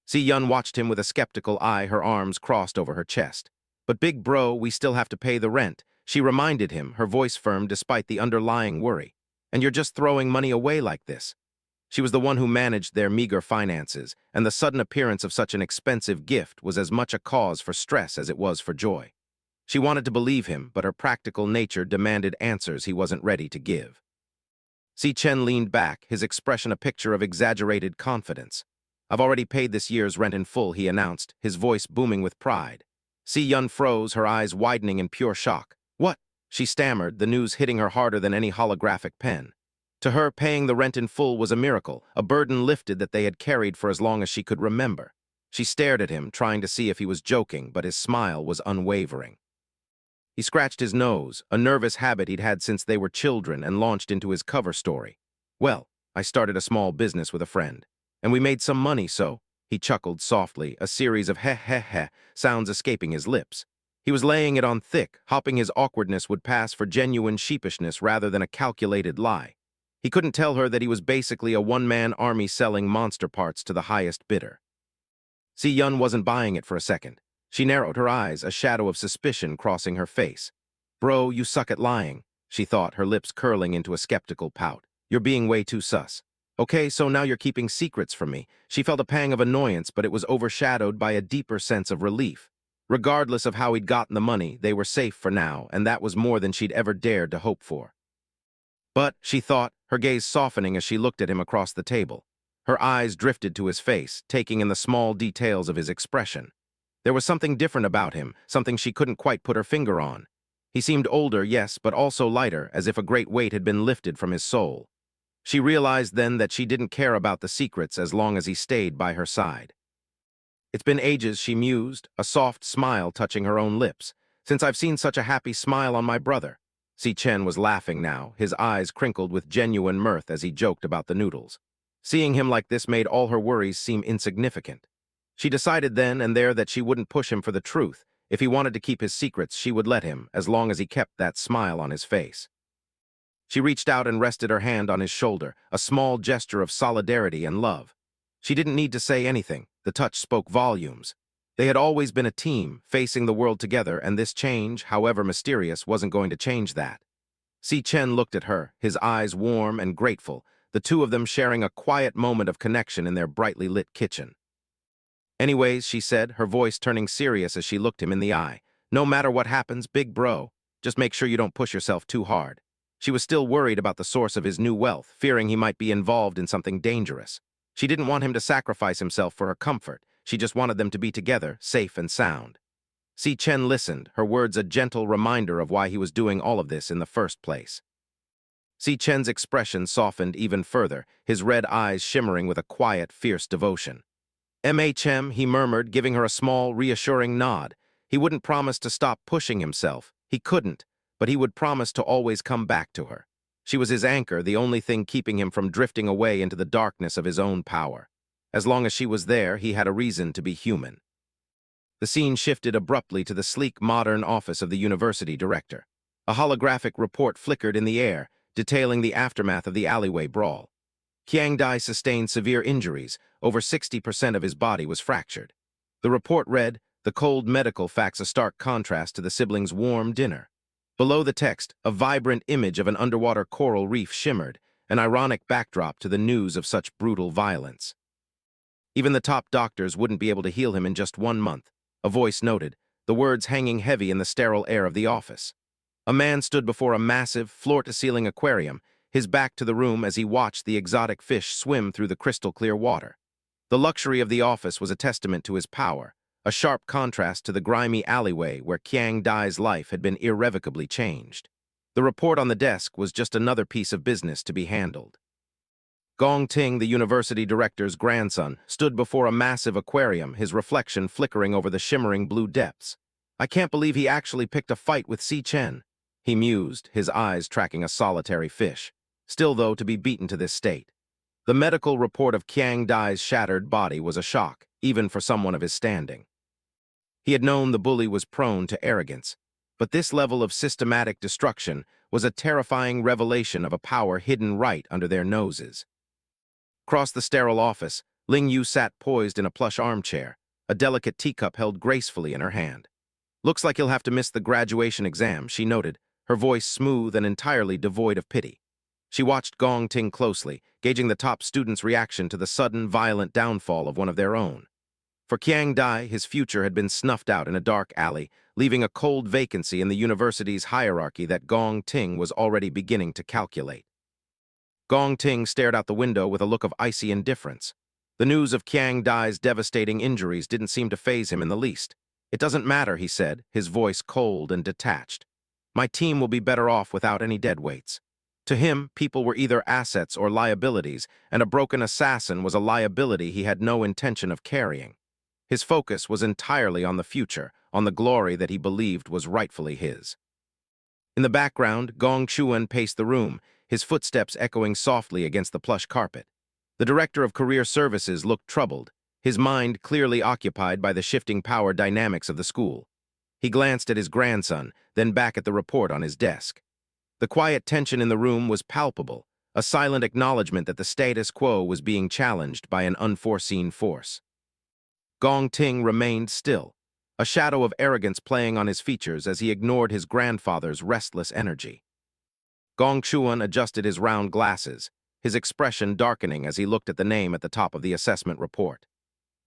Si Yun watched him with a skeptical eye, her arms crossed over her chest. "But big bro, we still have to pay the rent," she reminded him, her voice firm despite the underlying worry. "And you're just throwing money away like this." She was the one who managed their meager finances, and the sudden appearance of such an expensive gift was as much a cause for stress as it was for joy. She wanted to believe him, but her practical nature demanded answers he wasn't ready to give. Si Chen leaned back, his expression a picture of exaggerated confidence. "I've already paid this year's rent in full," he announced, his voice booming with pride. Si Yun froze, her eyes widening in pure shock. "What?" she stammered, the news hitting her harder than any holographic pen. To her, paying the rent in full was a miracle, a burden lifted that they had carried for as long as she could remember. She stared at him, trying to see if he was joking, but his smile was unwavering. He scratched his nose, a nervous habit he'd had since they were children, and launched into his cover story. "Well, I started a small business with a friend, and we made some money, so..." He chuckled softly, a series of heh sounds escaping his lips. He was laying it on thick, hoping his awkwardness would pass for genuine sheepishness rather than a calculated lie. He couldn't tell her that he was basically a one-man army selling monster parts to the highest bidder. Si Yun wasn't buying it for a second. She narrowed her eyes, a shadow of suspicion crossing her face. "Bro, you suck at lying," she thought, her lips curling into a skeptical pout. "You're being way too sus." "Okay, so now you're keeping secrets from me." She felt a pang of annoyance, but it was overshadowed by a deeper sense of relief. Regardless of how he'd gotten the money, they were safe for now, and that was more than she'd ever dared to hope for. "But," she thought, her gaze softening as she looked at him across the table. Her eyes drifted to his face, taking in the small details of his expression. There was something different about him, something she couldn't quite put her finger on. He seemed older, yes, but also lighter, as if a great weight had been lifted from his soul. She realized then that she didn't care about the secrets as long as he stayed by her side. It's been ages, she mused, a soft smile touching her own lips, since I've seen such a happy smile on my brother. Si Chen was laughing now, his eyes crinkled with genuine mirth as he joked about the noodles. Seeing him like this made all her worries seem insignificant. She decided then and there that she wouldn't push him for the truth. If he wanted to keep his secrets, she would let him, as long as he kept that smile on his face. She reached out and rested her hand on his shoulder, a small gesture of solidarity and love. She didn't need to say anything. The touch spoke volumes. They had always been a team, facing the world together, and this change, however mysterious, wasn't going to change that. Si Chen looked at her, his eyes warm and grateful, the two of them sharing a quiet moment of connection in their brightly lit kitchen. Anyways, she said, her voice turning serious as she looked him in the eye, no matter what happens, big bro, just make sure you don't push yourself too hard. She was still worried about the source of his new wealth, fearing he might be involved in something dangerous. She didn't want him to sacrifice himself for her comfort. She just wanted them to be together, safe and sound. Si Chen listened, her words a gentle reminder of why he was doing all of this in the first place. Si Chen's expression softened even further, his red eyes shimmering with a quiet, fierce devotion. "MHM," he murmured, giving her a small, reassuring nod. He wouldn't promise to stop pushing himself. He couldn't, but he would promise to always come back to her. She was his anchor, the only thing keeping him from drifting away into the darkness of his own power. As long as she was there, he had a reason to be human. The scene shifted abruptly to the sleek, modern office of the university director. A holographic report flickered in the air, detailing the aftermath of the alleyway brawl. Qiang Dai sustained severe injuries. Over 60% of his body was fractured. The report read, "The cold medical facts a stark contrast to the siblings' warm dinner." Below the text, a vibrant image of an underwater coral reef shimmered, an ironic backdrop to the news of such brutal violence. Even the top doctors wouldn't be able to heal him in just 1 month, a voice noted, the words hanging heavy in the sterile air of the office. A man stood before a massive, floor-to-ceiling aquarium, his back to the room as he watched the exotic fish swim through the crystal-clear water. The luxury of the office was a testament to his power, a sharp contrast to the grimy alleyway where Qiang Dai's life had been irrevocably changed. The report on the desk was just another piece of business to be handled. Gong Ting, the university director's grandson, stood before a massive aquarium, his reflection flickering over the shimmering blue depths. "I can't believe he actually picked a fight with Si Chen," he mused, his eyes tracking a solitary fish. Still, though, to be beaten to this state. The medical report of Qiang Dai's shattered body was a shock, even for someone of his standing. He had known the bully was prone to arrogance, but this level of systematic destruction was a terrifying revelation of a power hidden right under their noses. Across the sterile office, Lingyu sat poised in a plush armchair, a delicate teacup held gracefully in her hand. "Looks like he'll have to miss the graduation exam," she noted, her voice smooth and entirely devoid of pity. She watched Gong Ting closely, gauging the top student's reaction to the sudden, violent downfall of one of their own. For Qiang Dai, his future had been snuffed out in a dark alley, leaving a cold vacancy in the university's hierarchy that Gong Ting was already beginning to calculate. Gong Ting stared out the window with a look of icy indifference. The news of Qiang Dai's devastating injuries didn't seem to faze him in the least. "It doesn't matter," he said, his voice cold and detached. "My team will be better off without any deadweights." To him, people were either assets or liabilities, and a broken assassin was a liability he had no intention of carrying. His focus was entirely on the future, on the glory that he believed was rightfully his. In the background, Gong Chuan paced the room, his footsteps echoing softly against the plush carpet. The director of career services looked troubled, his mind clearly occupied by the shifting power dynamics of the school. He glanced at his grandson, then back at the report on his desk. The quiet tension in the room was palpable, a silent acknowledgement that the status quo was being challenged by an unforeseen force. Gong Ting remained still, a shadow of arrogance playing on his features as he ignored his grandfather's restless energy. Gong Chuan adjusted his round glasses, his expression darkening as he looked at the name at the top of the assessment report.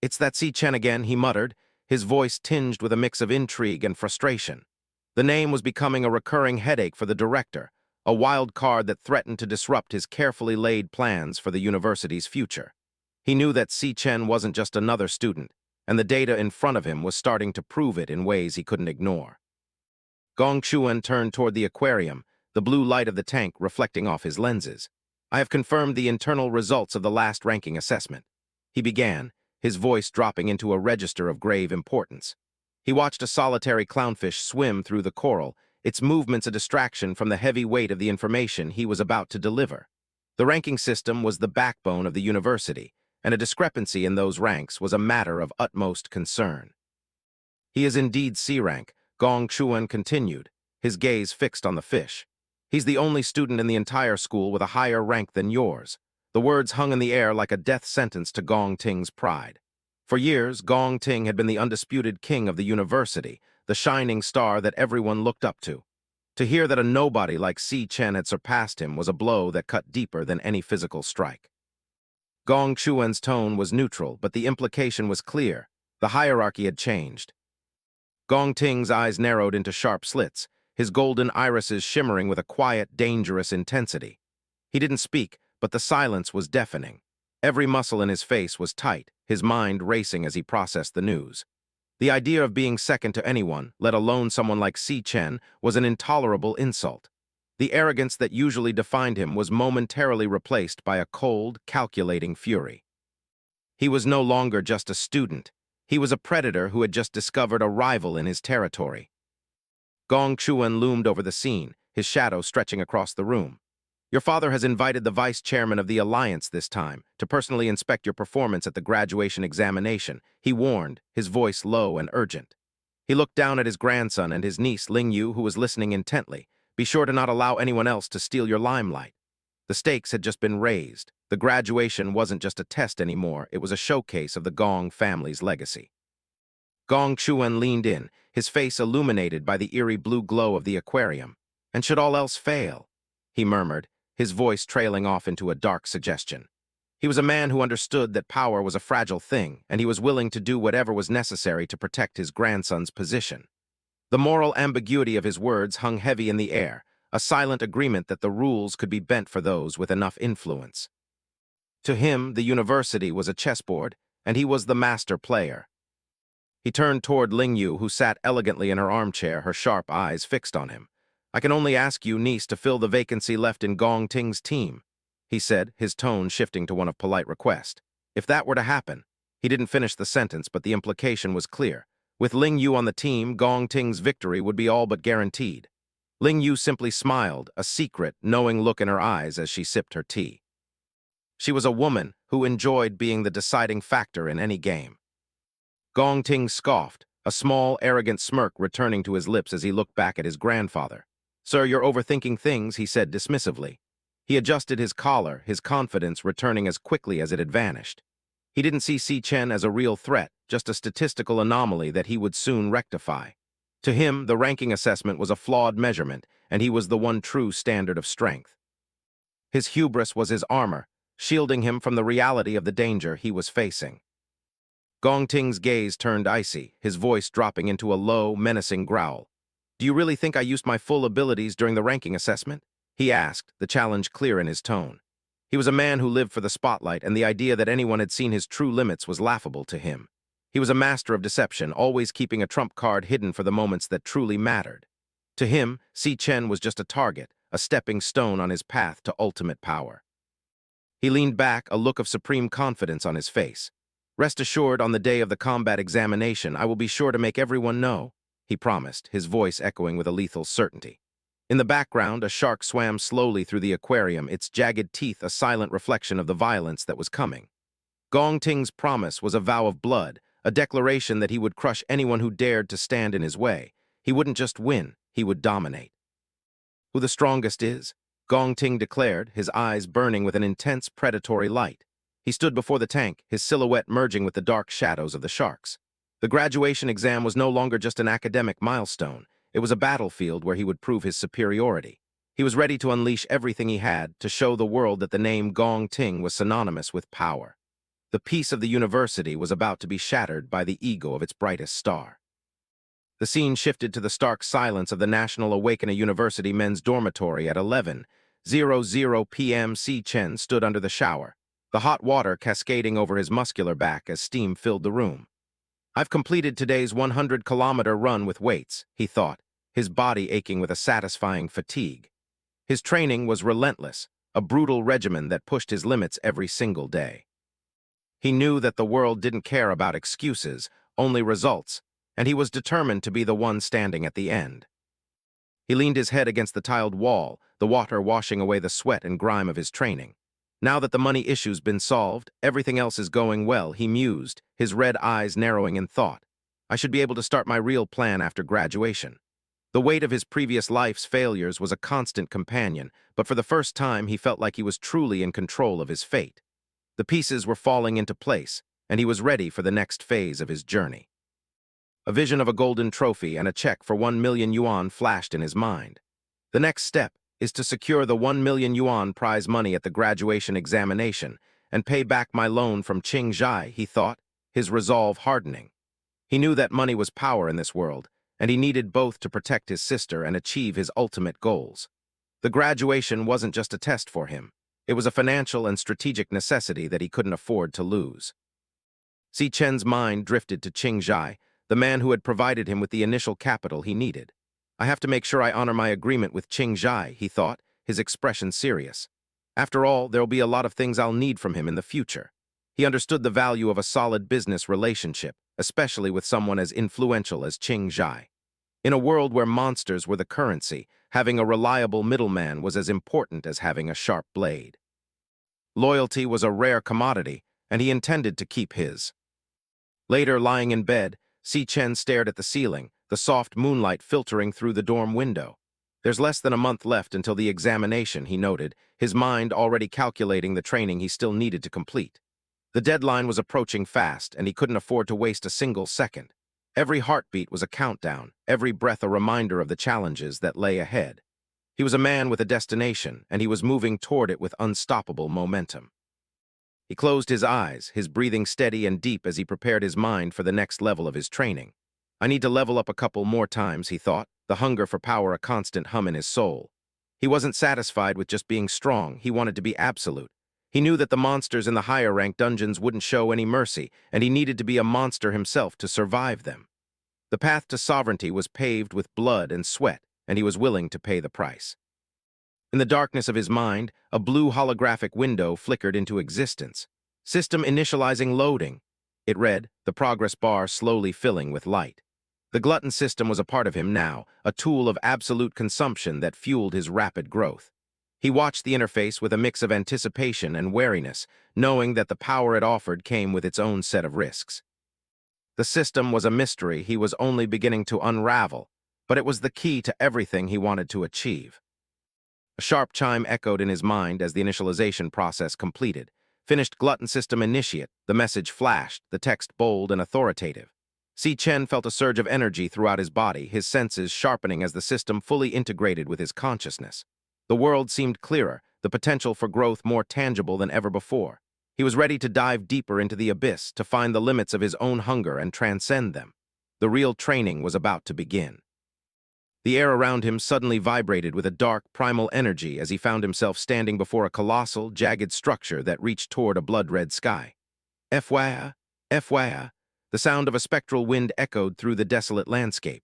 "It's that Si Chen again," he muttered, his voice tinged with a mix of intrigue and frustration. The name was becoming a recurring headache for the director, a wild card that threatened to disrupt his carefully laid plans for the university's future. He knew that Si Chen wasn't just another student, and the data in front of him was starting to prove it in ways he couldn't ignore. Gong Chuan turned toward the aquarium, the blue light of the tank reflecting off his lenses. I have confirmed the internal results of the last ranking assessment. He began, his voice dropping into a register of grave importance. He watched a solitary clownfish swim through the coral, its movements a distraction from the heavy weight of the information he was about to deliver. The ranking system was the backbone of the university, and a discrepancy in those ranks was a matter of utmost concern. He is indeed C-rank, Gong Chuan continued, his gaze fixed on the fish. He's the only student in the entire school with a higher rank than yours. The words hung in the air like a death sentence to Gong Ting's pride. For years, Gong Ting had been the undisputed king of the university, the shining star that everyone looked up to. To hear that a nobody like Si Chen had surpassed him was a blow that cut deeper than any physical strike. Gong Chuan's tone was neutral, but the implication was clear. The hierarchy had changed. Gong Ting's eyes narrowed into sharp slits, his golden irises shimmering with a quiet, dangerous intensity. He didn't speak, but the silence was deafening. Every muscle in his face was tight, his mind racing as he processed the news. The idea of being second to anyone, let alone someone like Si Chen, was an intolerable insult. The arrogance that usually defined him was momentarily replaced by a cold, calculating fury. He was no longer just a student. He was a predator who had just discovered a rival in his territory. Gong Chuan loomed over the scene, his shadow stretching across the room. Your father has invited the vice chairman of the Alliance this time to personally inspect your performance at the graduation examination, he warned, his voice low and urgent. He looked down at his grandson and his niece Lingyu, who was listening intently. Be sure to not allow anyone else to steal your limelight. The stakes had just been raised. The graduation wasn't just a test anymore, it was a showcase of the Gong family's legacy. Gong Chuan leaned in, his face illuminated by the eerie blue glow of the aquarium. And should all else fail, he murmured, his voice trailing off into a dark suggestion. He was a man who understood that power was a fragile thing, and he was willing to do whatever was necessary to protect his grandson's position. The moral ambiguity of his words hung heavy in the air, a silent agreement that the rules could be bent for those with enough influence. To him, the university was a chessboard, and he was the master player. He turned toward Lingyu, who sat elegantly in her armchair, her sharp eyes fixed on him. I can only ask you, niece, to fill the vacancy left in Gong Ting's team, he said, his tone shifting to one of polite request. If that were to happen, he didn't finish the sentence, but the implication was clear. With Lingyu on the team, Gong Ting's victory would be all but guaranteed. Lingyu simply smiled, a secret, knowing look in her eyes as she sipped her tea. She was a woman who enjoyed being the deciding factor in any game. Gong Ting scoffed, a small, arrogant smirk returning to his lips as he looked back at his grandfather. Sir, you're overthinking things, he said dismissively. He adjusted his collar, his confidence returning as quickly as it had vanished. He didn't see Si Chen as a real threat, just a statistical anomaly that he would soon rectify. To him, the ranking assessment was a flawed measurement, and he was the one true standard of strength. His hubris was his armor, shielding him from the reality of the danger he was facing. Gong Ting's gaze turned icy, his voice dropping into a low, menacing growl. Do you really think I used my full abilities during the ranking assessment? He asked, the challenge clear in his tone. He was a man who lived for the spotlight, and the idea that anyone had seen his true limits was laughable to him. He was a master of deception, always keeping a trump card hidden for the moments that truly mattered. To him, Si Chen was just a target, a stepping stone on his path to ultimate power. He leaned back, a look of supreme confidence on his face. Rest assured, on the day of the combat examination, I will be sure to make everyone know, he promised, his voice echoing with a lethal certainty. In the background, a shark swam slowly through the aquarium, its jagged teeth a silent reflection of the violence that was coming. Gong Ting's promise was a vow of blood, a declaration that he would crush anyone who dared to stand in his way. He wouldn't just win, he would dominate. Who the strongest is? Gong Ting declared, his eyes burning with an intense predatory light. He stood before the tank, his silhouette merging with the dark shadows of the sharks. The graduation exam was no longer just an academic milestone. It was a battlefield where he would prove his superiority. He was ready to unleash everything he had to show the world that the name Gong Ting was synonymous with power. The peace of the university was about to be shattered by the ego of its brightest star. The scene shifted to the stark silence of the National Awakening University men's dormitory at 11:00 p.m. Si Chen stood under the shower, the hot water cascading over his muscular back as steam filled the room. I've completed today's 100-kilometer run with weights, he thought, his body aching with a satisfying fatigue. His training was relentless, a brutal regimen that pushed his limits every single day. He knew that the world didn't care about excuses, only results, and he was determined to be the one standing at the end. He leaned his head against the tiled wall, the water washing away the sweat and grime of his training. Now that the money issue's been solved, everything else is going well, he mused, his red eyes narrowing in thought. I should be able to start my real plan after graduation. The weight of his previous life's failures was a constant companion, but for the first time he felt like he was truly in control of his fate. The pieces were falling into place, and he was ready for the next phase of his journey. A vision of a golden trophy and a check for 1 million yuan flashed in his mind. The next step is to secure the 1 million yuan prize money at the graduation examination and pay back my loan from Qingjai, he thought, his resolve hardening. He knew that money was power in this world, and he needed both to protect his sister and achieve his ultimate goals. The graduation wasn't just a test for him. It was a financial and strategic necessity that he couldn't afford to lose. Si Chen's mind drifted to Qingjai, the man who had provided him with the initial capital he needed. I have to make sure I honor my agreement with Qingjai, he thought, his expression serious. After all, there'll be a lot of things I'll need from him in the future. He understood the value of a solid business relationship, especially with someone as influential as Qingjai. In a world where monsters were the currency, having a reliable middleman was as important as having a sharp blade. Loyalty was a rare commodity, and he intended to keep his. Later, lying in bed, Si Chen stared at the ceiling, the soft moonlight filtering through the dorm window. There's less than a month left until the examination, he noted, his mind already calculating the training he still needed to complete. The deadline was approaching fast, and he couldn't afford to waste a single second. Every heartbeat was a countdown, every breath a reminder of the challenges that lay ahead. He was a man with a destination, and he was moving toward it with unstoppable momentum. He closed his eyes, his breathing steady and deep as he prepared his mind for the next level of his training. I need to level up a couple more times, he thought, the hunger for power a constant hum in his soul. He wasn't satisfied with just being strong, he wanted to be absolute. He knew that the monsters in the higher-ranked dungeons wouldn't show any mercy, and he needed to be a monster himself to survive them. The path to sovereignty was paved with blood and sweat, and he was willing to pay the price. In the darkness of his mind, a blue holographic window flickered into existence. System initializing loading. It read, the progress bar slowly filling with light. The Glutton System was a part of him now, a tool of absolute consumption that fueled his rapid growth. He watched the interface with a mix of anticipation and wariness, knowing that the power it offered came with its own set of risks. The system was a mystery he was only beginning to unravel, but it was the key to everything he wanted to achieve. A sharp chime echoed in his mind as the initialization process completed. Finished Glutton System Initiate, the message flashed, the text bold and authoritative. Si Chen felt a surge of energy throughout his body, his senses sharpening as the system fully integrated with his consciousness. The world seemed clearer, the potential for growth more tangible than ever before. He was ready to dive deeper into the abyss, to find the limits of his own hunger and transcend them. The real training was about to begin. The air around him suddenly vibrated with a dark, primal energy as he found himself standing before a colossal, jagged structure that reached toward a blood-red sky. Fwah, Fwah, the sound of a spectral wind echoed through the desolate landscape.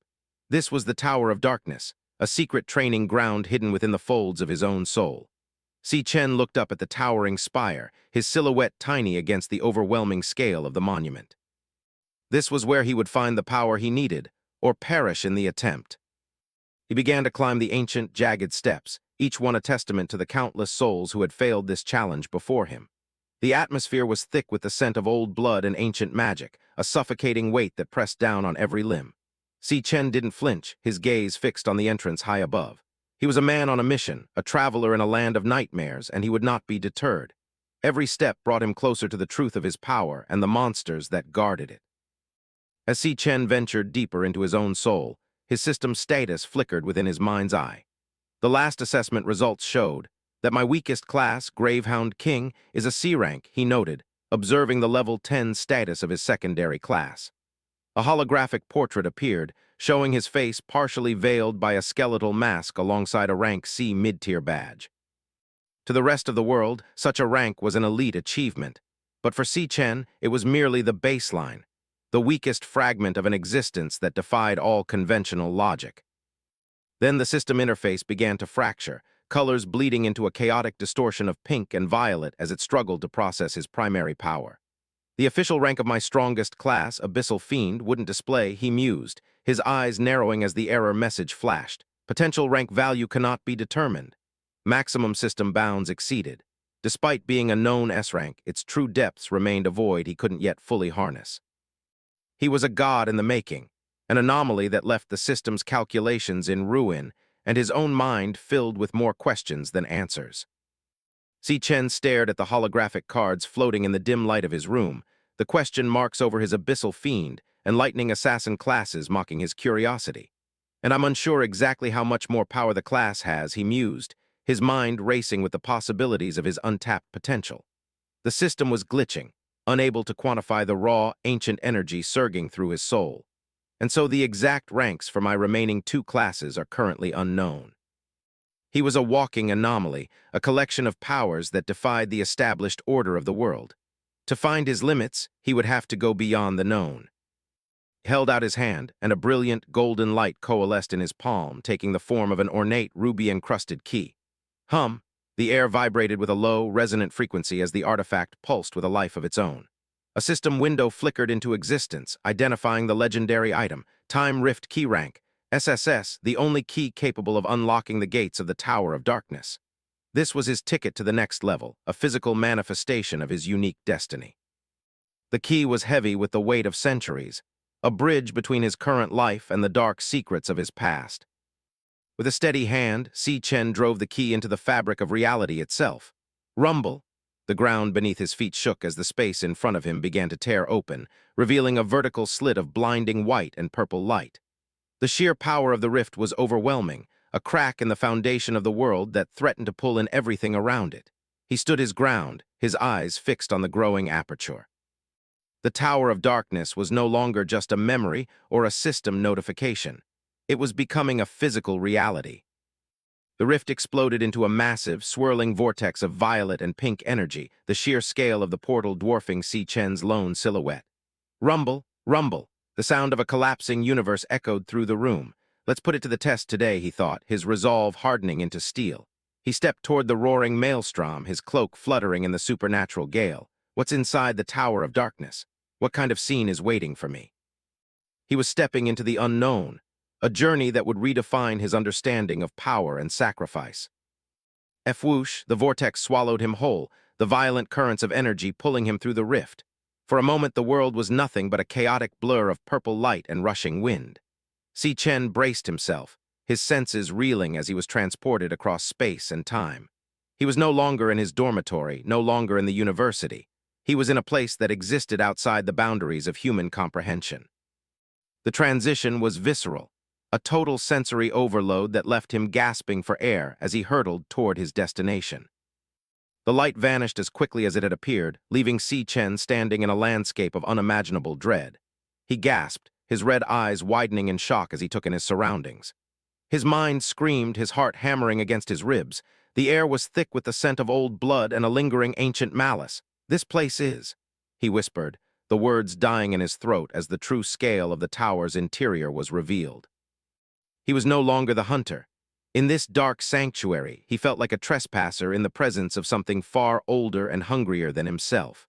This was the Tower of Darkness, a secret training ground hidden within the folds of his own soul. Si Chen looked up at the towering spire, his silhouette tiny against the overwhelming scale of the monument. This was where he would find the power he needed, or perish in the attempt. He began to climb the ancient, jagged steps, each one a testament to the countless souls who had failed this challenge before him. The atmosphere was thick with the scent of old blood and ancient magic, a suffocating weight that pressed down on every limb. Si Chen didn't flinch, his gaze fixed on the entrance high above. He was a man on a mission, a traveler in a land of nightmares, and he would not be deterred. Every step brought him closer to the truth of his power and the monsters that guarded it. As Si Chen ventured deeper into his own soul, his system's status flickered within his mind's eye. The last assessment results showed that my weakest class, Gravehound King, is a C rank, he noted, observing the level 10 status of his secondary class. A holographic portrait appeared, showing his face partially veiled by a skeletal mask alongside a rank C mid-tier badge. To the rest of the world, such a rank was an elite achievement, but for Si Chen, it was merely the baseline. the weakest fragment of an existence that defied all conventional logic. Then the system interface began to fracture, colors bleeding into a chaotic distortion of pink and violet as it struggled to process his primary power. The official rank of my strongest class, Abyssal Fiend, wouldn't display, he mused, his eyes narrowing as the error message flashed. Potential rank value cannot be determined. Maximum system bounds exceeded. Despite being a known S-rank, its true depths remained a void he couldn't yet fully harness. He was a god in the making, an anomaly that left the system's calculations in ruin and his own mind filled with more questions than answers. Si Chen stared at the holographic cards floating in the dim light of his room, the question marks over his Abyssal Fiend and Lightning Assassin classes mocking his curiosity. And I'm unsure exactly how much more power the class has, he mused, his mind racing with the possibilities of his untapped potential. The system was glitching, unable to quantify the raw, ancient energy surging through his soul. And so the exact ranks for my remaining 2 classes are currently unknown. He was a walking anomaly, a collection of powers that defied the established order of the world. To find his limits, he would have to go beyond the known. He held out his hand, and a brilliant golden light coalesced in his palm, taking the form of an ornate, ruby-encrusted key. Hum! The air vibrated with a low, resonant frequency as the artifact pulsed with a life of its own. A system window flickered into existence, identifying the legendary item, Time Rift Key Rank, SSS, the only key capable of unlocking the gates of the Tower of Darkness. This was his ticket to the next level, a physical manifestation of his unique destiny. The key was heavy with the weight of centuries, a bridge between his current life and the dark secrets of his past. With a steady hand, Si Chen drove the key into the fabric of reality itself. Rumble! The ground beneath his feet shook as the space in front of him began to tear open, revealing a vertical slit of blinding white and purple light. The sheer power of the rift was overwhelming, a crack in the foundation of the world that threatened to pull in everything around it. He stood his ground, his eyes fixed on the growing aperture. The Tower of Darkness was no longer just a memory or a system notification. It was becoming a physical reality. The rift exploded into a massive, swirling vortex of violet and pink energy, the sheer scale of the portal dwarfing Si Chen's lone silhouette. Rumble, rumble, the sound of a collapsing universe echoed through the room. Let's put it to the test today, he thought, his resolve hardening into steel. He stepped toward the roaring maelstrom, his cloak fluttering in the supernatural gale. What's inside the Tower of Darkness? What kind of scene is waiting for me? He was stepping into the unknown, a journey that would redefine his understanding of power and sacrifice. Whoosh, the vortex swallowed him whole, the violent currents of energy pulling him through the rift. For a moment the world was nothing but a chaotic blur of purple light and rushing wind. Si Chen braced himself, his senses reeling as he was transported across space and time. He was no longer in his dormitory, no longer in the university. He was in a place that existed outside the boundaries of human comprehension. The transition was visceral, a total sensory overload that left him gasping for air as he hurtled toward his destination. The light vanished as quickly as it had appeared, leaving Si Chen standing in a landscape of unimaginable dread. He gasped, his red eyes widening in shock as he took in his surroundings. His mind screamed, his heart hammering against his ribs. The air was thick with the scent of old blood and a lingering ancient malice. "This place is," he whispered, the words dying in his throat as the true scale of the tower's interior was revealed. He was no longer the hunter. In this dark sanctuary, he felt like a trespasser in the presence of something far older and hungrier than himself.